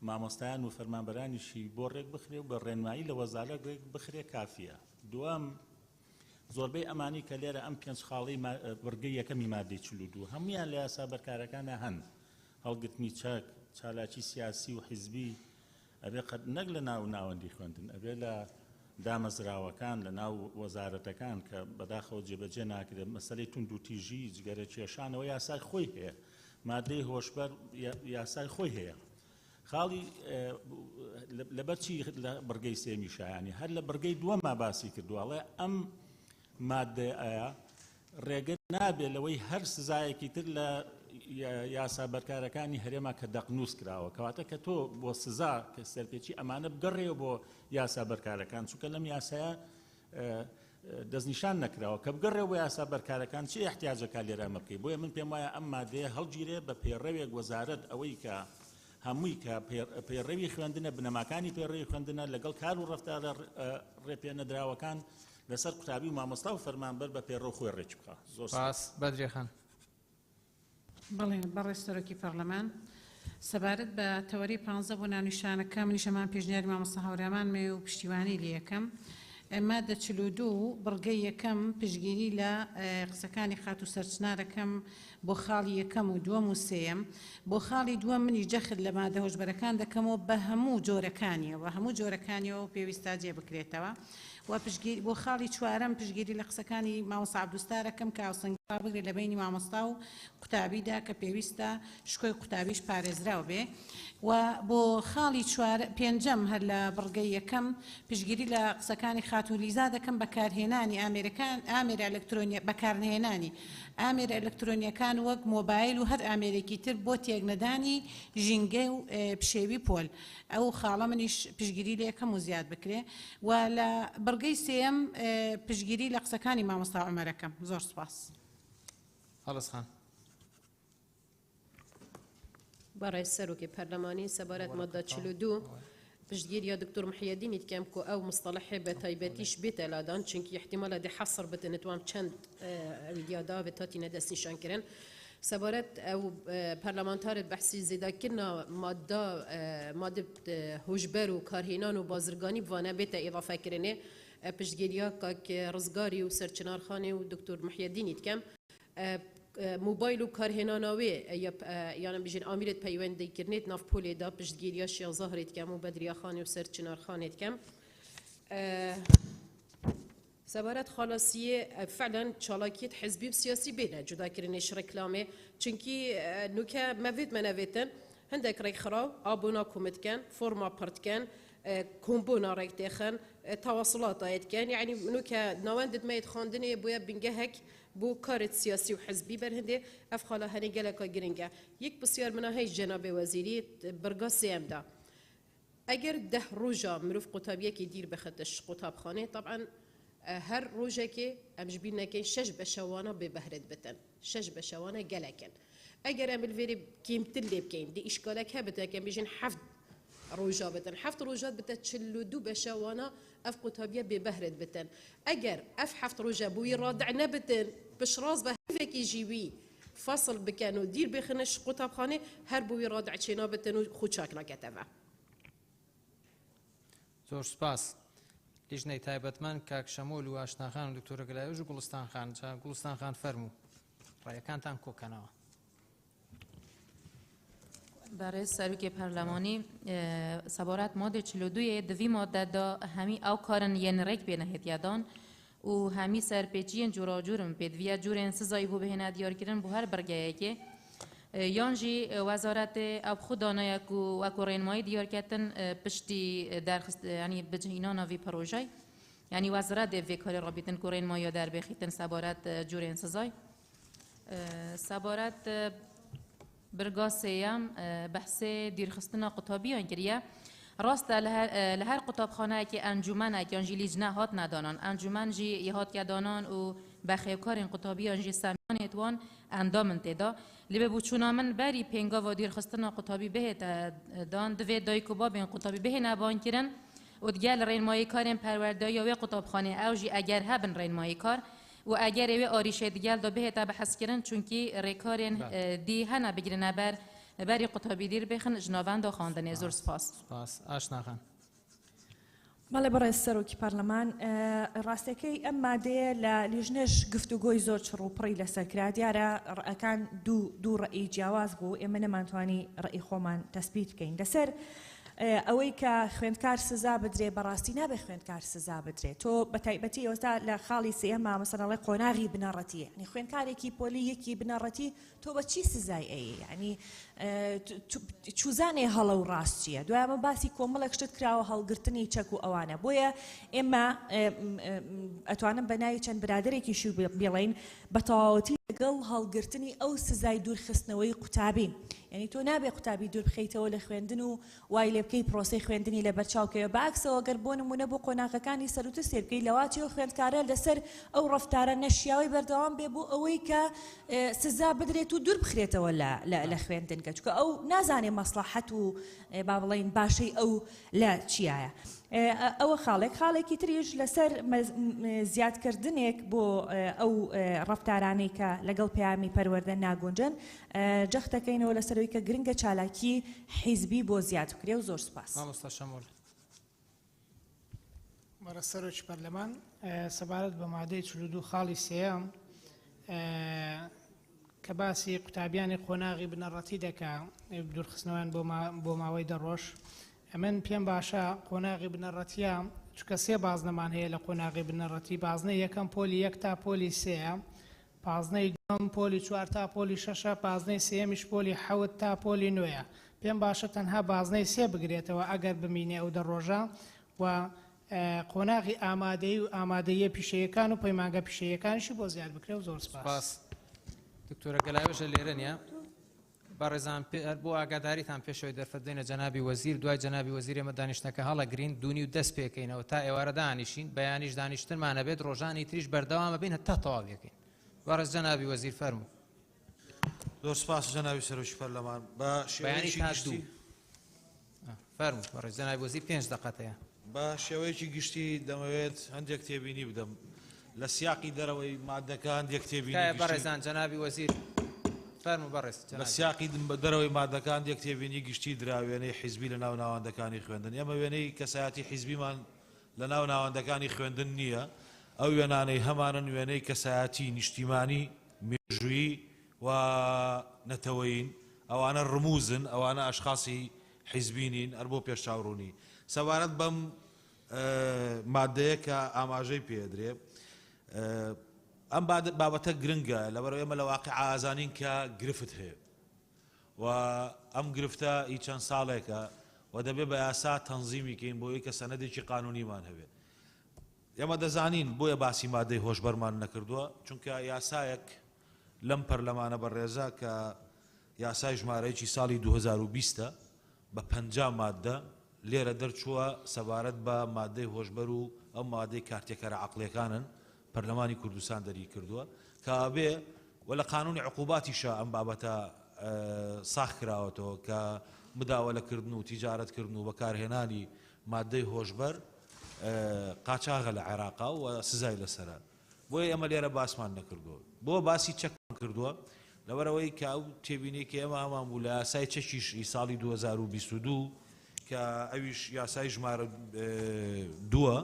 مامۆستایان و فەرمانبەرانیشی بۆ ڕێک بخرێ و بە ڕێنمایی لە وەزارەت ڕێک بخرێ کافیە دووەم زۆربەی ئەمانی کە لێرە ئەم پێنج خاڵی بڕگەی یەکەمی مادەی 42 هەمویان لە یاسا بەرکارەکانە هەن هەڵگرتنی چەک چالاکی سیاسی و حیزبی ئەبێ قەت نەک لە ناو ناوەندی خوێندن ئەبێ لە دامەزراوەکان لە ناو وەزارەتەکان کە بەداخەوە جێبەجێ ناکرێت مەسەلەی تونند و تیژی جگەرە کێشانەوە یاسای خۆی هەیە مادەی هۆشبەر یاسای خۆی هەیە خاڵی لەبەرچی لە بڕگەی سێمی شایانی هەر لە بڕگەی دووەمە باسی کردووەڵێ ئەم مادەیە ڕێگە نابێت لەوەی هەر سزایەکی تر لە یاسا بەرکارەکانی هەرێما کە دەقنووس کراوە کەواتە کە تۆ بۆ سزا کە سەرپێکی ئەمانە بگەڕێەوە بۆ یاسا بەرکارەکان چونکە لەم یاسایە دەستنیشان نەکراوە کە بگەڕێەوە بۆ یاسا بەرکارەکان چی احتیاجەکە لێرە ئەمە بکەی بۆیە من پێم وایە ئەم مادەیە هەڵگیرێ بە پێڕەوێک وەزارەت ئەوەی کە هەمووی کە پێڕەوی خوێندنە بنەماکانی پێڕەوی خوێندنە لەگەڵ کار و ڕەفتارە ڕێپێنەدراوەکان لەسەر قوتابی و مامۆستا و فەرمانبەر بە پێڕۆ خۆی ڕێک بکە زۆر سپاس بەدرێخان بەڵێ بەڕێز سەرۆکی پەرلەمان سەبارەت بە تەوەری 15 بۆ ناونیشانەکە منیشەمان پێشنیاری مامۆستا هاورامان مێ و پشتیوانی لە یەکەم مادە 42 بڕگەی یەکەم پشتگیری لە قسەکانی خات و سەرچنارەکەم بۆ خاڵی یەکەم و دووەم و سێم بۆ خاڵی دووەم منی جەخت لە مادە هۆشبەرەکان دەکەمەوە بە هەموو جۆرەکانیەوە هەموو جۆرەکانیەوە پێویستە جێ بکرێتەوە و پشتگیری بۆ خاڵی چوارەم پشتگیری لە قسەکانی مامۆستا عەبدولستارەکەم کە ئاوسەنگا بگرێت لە بینی مامۆستا و قوتابیدا کە پێویستە شکۆی قوتابیش پارێزراو بێ و بۆ خاڵی پێنجەم هەر لە بڕگەی یەکەم پشتگیری لە قسەکانی خاتولیزا دەکەم بەکارهێنانی ئامێرە ئەلکترۆنیە بەکارهێنانی ئامێرە ئەلکترۆنیەکان وەک مۆبایل و هەر ئامێرێکی تر بۆ تێکنەدانی ژینگە و پشێوی پۆل ئەو خاڵە منیش پشتگیری لە یەکەم و زیاد بکرێ و لە بڕگەی سێم پشتگیری لە قسەکانی مامۆستا عومەرەکەم زۆر سپاس هەڵسخان بەڕێز سەرۆکی پەرلەمانی سەبارەت مادە 42 پشتگیری دکتۆر محیدینی دکەم کە ئەو مستەڵەحێ بە تایبەتیش بێتە لادان چونکی احتیمالە دێ حەسڕ بتنێتوان چەند ویدیادا بێت تاتینە دەستنیشانکردن سبارت او پارلمانتار بحثی زیده کنا ماده هوشبر و کارهینان و بازرگانی وانه بیت اضافه کرنه پشتگیریا که رزگاری و سرچنار خانه و دکتر محیدینی کم موبایل و کارهناناوی یعنی بیشتر آمیرت پیوندی کرنید ناف پولی دا پشتگیریا شیخ زهرید کم و بدریا خانه و سرچنار خانه کم سبارت خلاصیه فعلا چالاکیت حزبی و سیاسی بینه جدا کردنش رکلامه چونکی نوکه موید منویتن هندک ریک خراو آبونا کومت کن فرما پرت کن کومبونا ریک تخن تواصلات آید کن یعنی نوکه نواندد ما يتخاندني بويا بنجهك بو كارت سياسي وحزبي برهنده افخالا هني جلكا جرينجا يك بسيار منا هاي جناب وزيري برقا سيام دا اگر 10 روجا مروف قطابيه كي يدير بخدش قطاب خانه طبعا هر روجا كي امجبينا كي 6 بشوانا ببهرد بتن 6 بشوانا جلكن اگر امل فيري كيمتن لي بكين دي اشكالك هبتا كان بيجن حفظ روجا بتن حفظ روجات بتتشلو دو بشوانا اف قطابيه ببهرد بتن اگر اف حفظ روجا بوي رادعنا بتن بشراز بهفك يجيبي فصل بكانو دير بخنش قطاب خانه هر بوي رادع چينا بتن خوچاك نكتفا زۆر سپاس لیژنەی تایبەتمەند کاک شەمۆل و ئاشناخان و دکتۆرە گەلایۆژ و گوڵستان خان گوڵستان خان فەرموو ڕێیەکانتان کۆکەنەوە. برای سروک پارلمانی سبارت ماده 42 دوی ماده دا همی او کارن ین رک بینه هتیادان و همی سرپیچین جورا جورم پیدویا جورن سزایی بو بهنه دیار کردن بو هر برگه که یانجی وزارت اب خودانه و کورینمایی دیار کردن پشتی درخست یعنی بجهینا نوی پروژه یعنی وزارت وی کار رابطن کورینمایی در بخیتن سبارت جورن سزای سبارت برگاسیم بحث دیرخستنا قطابی انگریه راست لهر قطاب خانه که انجمن که انجی لیجنه هات ندانان انجمن جی یهات که دانان و بخیبکار قطابی انجی سمیان اتوان اندام انتدا لیبه بوچونا من بری پینگا و دیرخستنا قطابی به دان دوی دایکوبا بین قطابی به نبان کرن و دیگه رینمایی کارین پرورده یا وی قطاب خانه اوجی اگر هبن رینمایی کار و اگر اوی آریشه دیگر دا به تا بحث کردن چونکی ریکارین دی هنه بگیرن بری قطابی دیر بخن جنابان دا خواندن زور سپاس. سپاس آشناخان. بەڵێ بەڕێز سەرۆکی پەرلەمان ڕاستەکەی ئەم مادەیە لە لیژنەش گفتوگۆی زۆر چڕوپڕی لەسەرکرا دیارە ڕەکان دوو ڕێی جیاواز بوو ئێمە نەمانتوانی ڕێی خۆمان تەسبیت بکەین لەسەر ئەوەی کە خوێندکار سزا بدرێ بەڕاستی نابێ خوێندکار سزا بدرێت تۆ بە تایبەتی ئێستا لە خاڵی سێەمە مەسەڵەڵی قۆناغی بنەڕەتیە ینی خوێندکارێکی پۆلی یەکی بنەڕەتی تۆ بە چی سزای ئەیە ینی چوزانێ هەڵە و ڕاست چییە دوایمە باسی کۆمەڵێک شت کراوە هەڵگرتنی چەک و ئەوانە بۆیە ئێمە ئەتوانم بە ناوی چەند برادێکیشی بڵین بە تەواوەتی لەگەڵ هەڵگرتنی ئەو سزای دوورخستنەوەی قوتابی یعنی تۆ نابێ قوتابی دوور بخەیتەوە لە خوێندن و وای لێ بکەی پرۆسەی خوێندنی لە بەرچاوکەوە باکسەوە گەر بۆ نمونە بۆ قۆناغەکانی سەروتە سێ بکەی لەواتیەوە خوێندکارە لەسەر ئەو ڕەفتارە نەشیاوی بەردەوام بێ بۆ ئەوەی کە سزا بدرێت و دوور بخرێتەوە لە خوێندن کە چکە ئەو نازانێ مەسلحەت و با بڵێن باشەی ئەو لە چیایە ئەوە خاڵێکی تریش لەسەر زیادکردنێک بۆ ئەو ڕەفتارانەی کە لەگەڵ پەیامی پەروەردە ناگونجن جەختەکەینەوە لەسەرەوەی کە گرنگە چالاکی حیزبی بۆ زیاد بکرێ و زۆر سپاس. مامۆستا شەمۆل. بەڕێز سەرۆکی پەرلەمان سەبارەت بە مادەی 42 خاڵی سێەم کە باسی قوتابیانی قۆناغی بنەڕەتی دەکا دوورخستنەوەیان بۆ ماوەی 10 ڕۆژ ئەمن پێم باشە قۆناغی بنەڕەتیە چکە سێ بازنەمان هەیە لە قۆناغی بنەڕەتی بازنەی یەکەم پۆلی 1 تا پۆلی 3 پازنەی دوم پۆلی 4 تا پۆلی 6 پازنەی سێمیش پۆلی 7 تا پۆلی 9 پێم باشە تەنها بازنەی سێ بگرێتەوە ئەگەر بمینێ ئەو 10 ڕۆژە و قۆناغی ئامادەی و ئامادەیە پیشەیەکان و پەیمانگە پیشەیەکانیشی بۆ زیاد بکرێ و زۆر سپاس. دکتۆرە گەلایۆژە لێرە نیە بەڕێزان بۆ ئاگاداریتان پێشەوەی دەرفەردێنە جەنابی وەزیر دوای جەنابی وەزیر ئێمە دانیشتەکە هەڵەگرین دوونی و دەست پێکەینەوە تا ئێوارە دانیشین بەیانیش دانیشتنمانە بێت ڕۆژانی تریش بەردەوامە بین هەتا تەواویەکەین. بەڕێز جەنابی وەزیر فەرموو. زۆر سپاس جەنابی سەرۆکی پەرلەمان بە شێوەیەکی گشتی فەرموو بەڕێز جەنابی وەزیر 5 دقەتەیە. بە شێوەیەکی گشتی دەمەوێت هەندێک تێبینی بدەم لە سیاقی دەرەوەی مادەکە هەندێک تێبینی بەڕێزان جەنابی وەزیر لە سیاقی دەرەوەی مادەکان یەک تێبینی گشتی درا وێنەی حیزبی لە ناو ناوەندەکانی خوێندن ئێمە وێنەی کەسایەتی حیزبیمان لە ناو ناوەندەکانی خوێندن نییە ئەو وێنانەی هەمانن وێنەی کەسایەتی نیشتیمانی مێژووی و نەتەوەین ئەوانە ڕموزن ئەوانە ئەشخاصی حیزبینین ئەر بۆ پێش چاوڕوونی سەبارەت بەم مادەیە کە ئاماژەی پێدرێ ئەم بابەتە گرنگە لەبەرەوە ئێمە لە واقع ئازانین کە گرفت هەیە و ئەم گرفتە هی چەند ساڵێکە و دەبێت بە یاسا تەنزیمیکەین بۆ کە سەنەدێکی قانونیمان هەبێت ئێمە دەزانین بۆیە باسی مادەی هۆشبەرمان نەکردووە چونکە یاسایەک لەم پەرلەمانە بەڕێزە کە یاسای ژمارەیەکی ساڵی 2020 بە 50 مادە لێرە دەرچووە سەبارەت بە مادەی هۆشبەر و ئەم مادەی کارتێکەرە عەقڵیەکانن پەرلەمانی کوردستان دەری کردووە کە بێ و لە قانونی عقوباتیشە ئەم بابەتە ساخ کراوەتەوە کە مداوەلەکردن و تیجارەتکردن و بەکارهێنانی مادەی هۆشبەر قاچاغە لە عێراقا و سزای لەسەرە بۆیە ئێمە لێرە باسمان نەکردووە بۆ باسی چەکمان کردووە لەبەرەوەی کە ئەو تێبینێکی ئێمە هەمان بوو لە یاسای چەکیشی ساڵی 2022 کە ئەویش یاسای ژمارە 2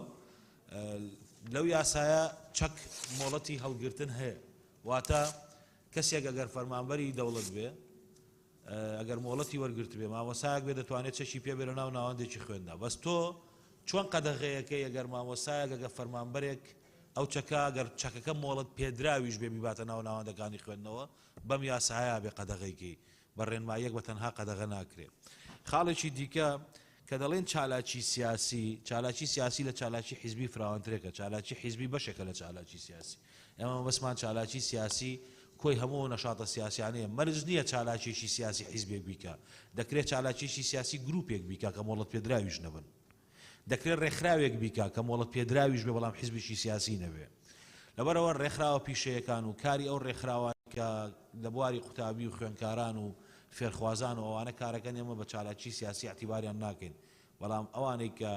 لەو یاسایە چەک مۆڵەتی هەڵگرتن هەیە واتە کەسێک ئەگەر فەرمانبەری دەوڵەت بێ ئەگەر مۆڵەتی وەرگرت بێ مامۆسایەک بێ دەتوانێت چەکی پێ بێ لە ناو ناوەندێکی خوێندا بەس تۆ چۆن قەدەغەیەکەی ئەگەر مامۆسایەک ئەگەر فەرمانبەرێک ئەو چەکە ئەگەر چەکەکە مۆڵەت پێدراویش بێ بیباتە ناو ناوەندەکانی خوێندنەوە بەم یاسایە بێ قەدەغەیەکی بە ڕێنماییەک بە تەنها قەدەغە ناکرێت خاڵێکی دیکە کە دەڵێن چالاکی سیاسی لە چالاکی حیزبی فراوانترێکە چالاکی حیزبی بەشێکە لە چالاکی سیاسی ئێمە بەسمان چالاکی سیاسی کۆی هەموو نەشاتە سیاسیانەیە مەرج نییە چالاکیێکی سیاسی حیزبێک بیکە دەکرێت چالاکیێکی سیاسی گروپێک بیکە کە مۆڵەت پێدراویش نەبن دەکرێت ڕێکخراوێک بیکە کە مۆڵەت پێدراویش بێ بەڵام حیزبێکی سیاسی نەبێ لەبەرەوە ڕێکخراوە پیشەیەکان و کاری ئەو ڕێکخراوان کە لە بواری قوتابی و خوێندکاران و فێرخوازان و ئەوانە کارەکەن ئێمە بە چالاکی سیاسی اعتیباریان ناکەین بەڵام ئەوانەی کە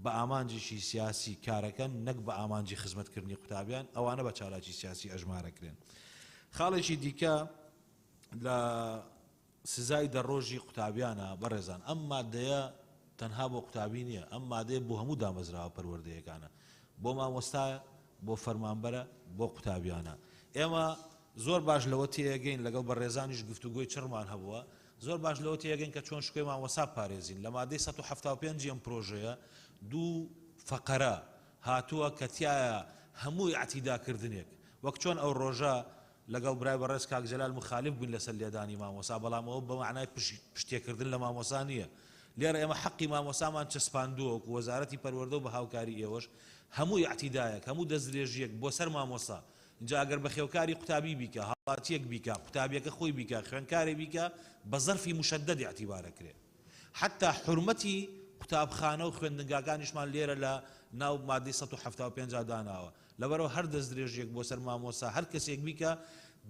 بە ئامانجێکی سیاسی کارەکەن نەک بە ئامانجی خزمەتکردنی قوتابیان ئەوانە بە چالاکی سیاسی ئەژمارەکرێن خاڵێکی دیکە لە سزای دەڕۆژی قوتابیانە بەڕێزان ئەم مادەیە تەنها بۆ قوتابی نییە ئەم مادەیە بۆ هەموو دامەزراوە پەروەردەیەکانە بۆ مامۆستایە بۆ فەرمانبەرە بۆ قوتابیانە ئێمە زۆر باش لەوە تێگەین لەگەڵ بەڕێزانیش گفتوگۆی چڕمان هەبووە زۆر باش لەوە تێگەین کە چۆن شکۆی مامۆسا پارێزین لە مادەی 175 ئەم پرۆژەیە دوو فەقەرە هاتووە کە تایە هەمووی ئەعتیداکردنێک وەک چۆن ئەو ڕۆژە لەگەڵ برای بەڕێز کاک جەلال مخالف بووین لەسەر لێدانی مامۆسا بەڵام ئەوە بە معنای پشتێکردن لە مامۆسا نییە لێرە ئێمە حەقی مامۆسامان چەسپاندووە و وەزارەتی پەروەردە و بە هاوکاری ئێوەش هەمووی ئەعتیدایەک هەموو دەستدرێژیەک بۆ سەر مامۆسا اینجا ئەگەر بە خێوکاری قوتابی بیکە هاڵاتیەک بیکە قوتابیەکە خۆی بیکە خوێندکارێ بیکە بە زەرفی مشەدەدی ئەعتیبارەکرێ حتا حورمەتی قوتابخانە و خوێندنگاکانیشمان لێرە لە ناو مادەی 175 داناوە لەبەرەوە هەر دەستدرێژیەک بۆ سەر مامۆسا هەر کەسێک بیکە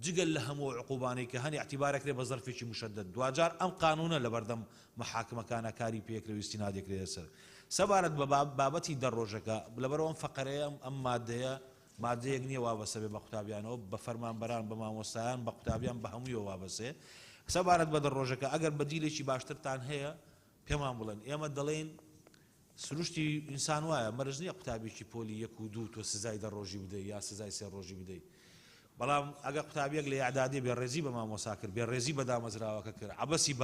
جگەل لە هەموو عقوبانەی کە هەنی ئەعتیبارەکرێ بە زەرفێکی مشەدەد دوجار ئەم قانونە لە بەردەم مەحاکمەکانە کاری پێکرێویستی نادێکرێت سەر سەبارەت بە بابەتی دەڕۆژەکە لەبەرەوە ئەم فەقەرەیە ئەم مادەیە مادەیەک نییە وابەسە بێ بە قوتابیانەوە بە فەرمانبەران بە مامۆستایان بە قوتابیان بە هەموویەوە وابەسێ سەبارەت بە دەڕۆژەکە ئەگەر بەدیلێکی باشترتان هەیە پێمان بڵێن ئێمە دەڵێن سروشتی ئینسان وایە مەرج نییە قوتابێکی پۆلی 1 و 2 تۆ سزای دەڕۆژی بدەیت یا سزای 3 ڕۆژی بدەیت بەڵام ئەگە قوتابیەک لە یاعدادی بێڕێزی بە مامۆسا کرد بێڕێزی بە دامەزراوەکە کرد عەبەسی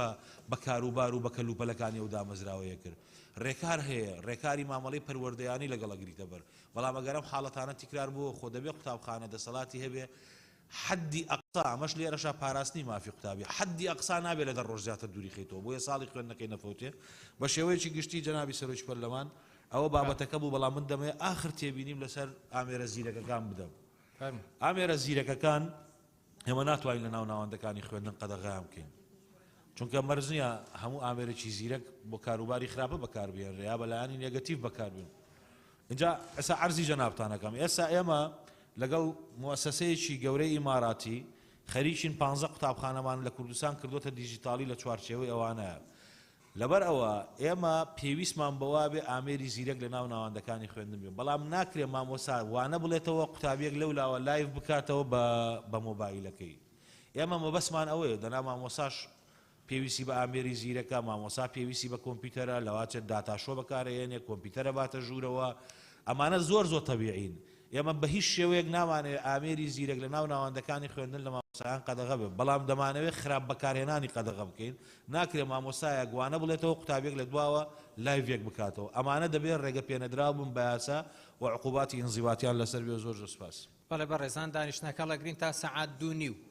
بە کاروبار و بە کەلوپەلەکانی ئەو دامەزراوەیە کرد ڕێکار هەیە ڕێکاری مامەڵەی پەروەردەیانی لەگەڵ ئەگریتە بەر بەڵام ئەگەرم حاڵەتانە تیکرار بووە خۆ دەبێت قوتابخانە دەسەڵاتی هەبێ حدی ئەقسا ئەمەش لێرەشە پاراستنی مافی قوتابی حدی ئەقسا نابێت لە دەڕۆژ زیاتر دووری خەیتەوە بۆیە ساڵی خوێندنەکەی نەفەوتێ بە شێوەیەکی گشتی جەنابی سەرۆکی پەرلەمان ئەوە بابەتەکە بوو بەڵام من دەمەوێت ئاخر تێبینیم لەسەر ئامێرە زیرەکەکان بدەم ئامێرە زیرەکەکان ئێمە ناتوانین لە ناو ناوەندەکانی خوێندن قەدەغەیان بکەین چونکە مەرج نییە هەموو ئامێرێکی زیرەک بۆ کاروباری خراپە بەکاربێنرێ یا بەلایانی نێگەتیڤ بەکاربێن اینجا ئێستا عەرزی جەنابتانەکەم ئێستا ئێمە لەگەڵ موەسسەسەیەکی گەورەی ئیماراتی خەریکین 15 قوتابخانەمان لە کوردستان کردوتە دیجیتالی لە چوارچێوەی ئەوانەیە لەبەر ئەوە ئێمە پێویستمان بەوا بێ ئامێری زیرەک لە ناو ناوەندەکانی خوێندن بێن بەڵام ناکرێ مامۆسا وانە بڵێتەوە قوتابیەک لەو لاوە لایڤ بکاتەوە بە مۆبایلەکەی ئێمە مەبەسمان ئەوەیە دەنا مامۆساش پێویستی بە ئامێری زیرەکە مامۆسا پێویستی بە کۆمپیوتەرە لەواتە داتاشۆ بەکارهێنێ کۆمپیوتەرە باتە ژوورەوە ئەمانە زۆر تەبیعین ئێمە بە هیچ شێوەیەک نامانێت ئامێری زیرەک لە ناو ناوەندەکانی خوێندن لە مامۆسایان قەدەغە بێت بەڵام دەمانەوێت خراپ بەکارهێنانی قەدەغە بکەین ناکرێت مامۆسایە گوانە بڵێتەوە قوتابێک لە دواوە لایڤێک بکاتەوە ئەمانە دەبێت ڕێگە پێنەدرا بوون بە یاسا و عقوباتی ئینزیباتیان لەسەر بێ زۆر سوپاس بەڵێ بەڕێزان دانیشتنەکە لەگرین تا سەعات 2:30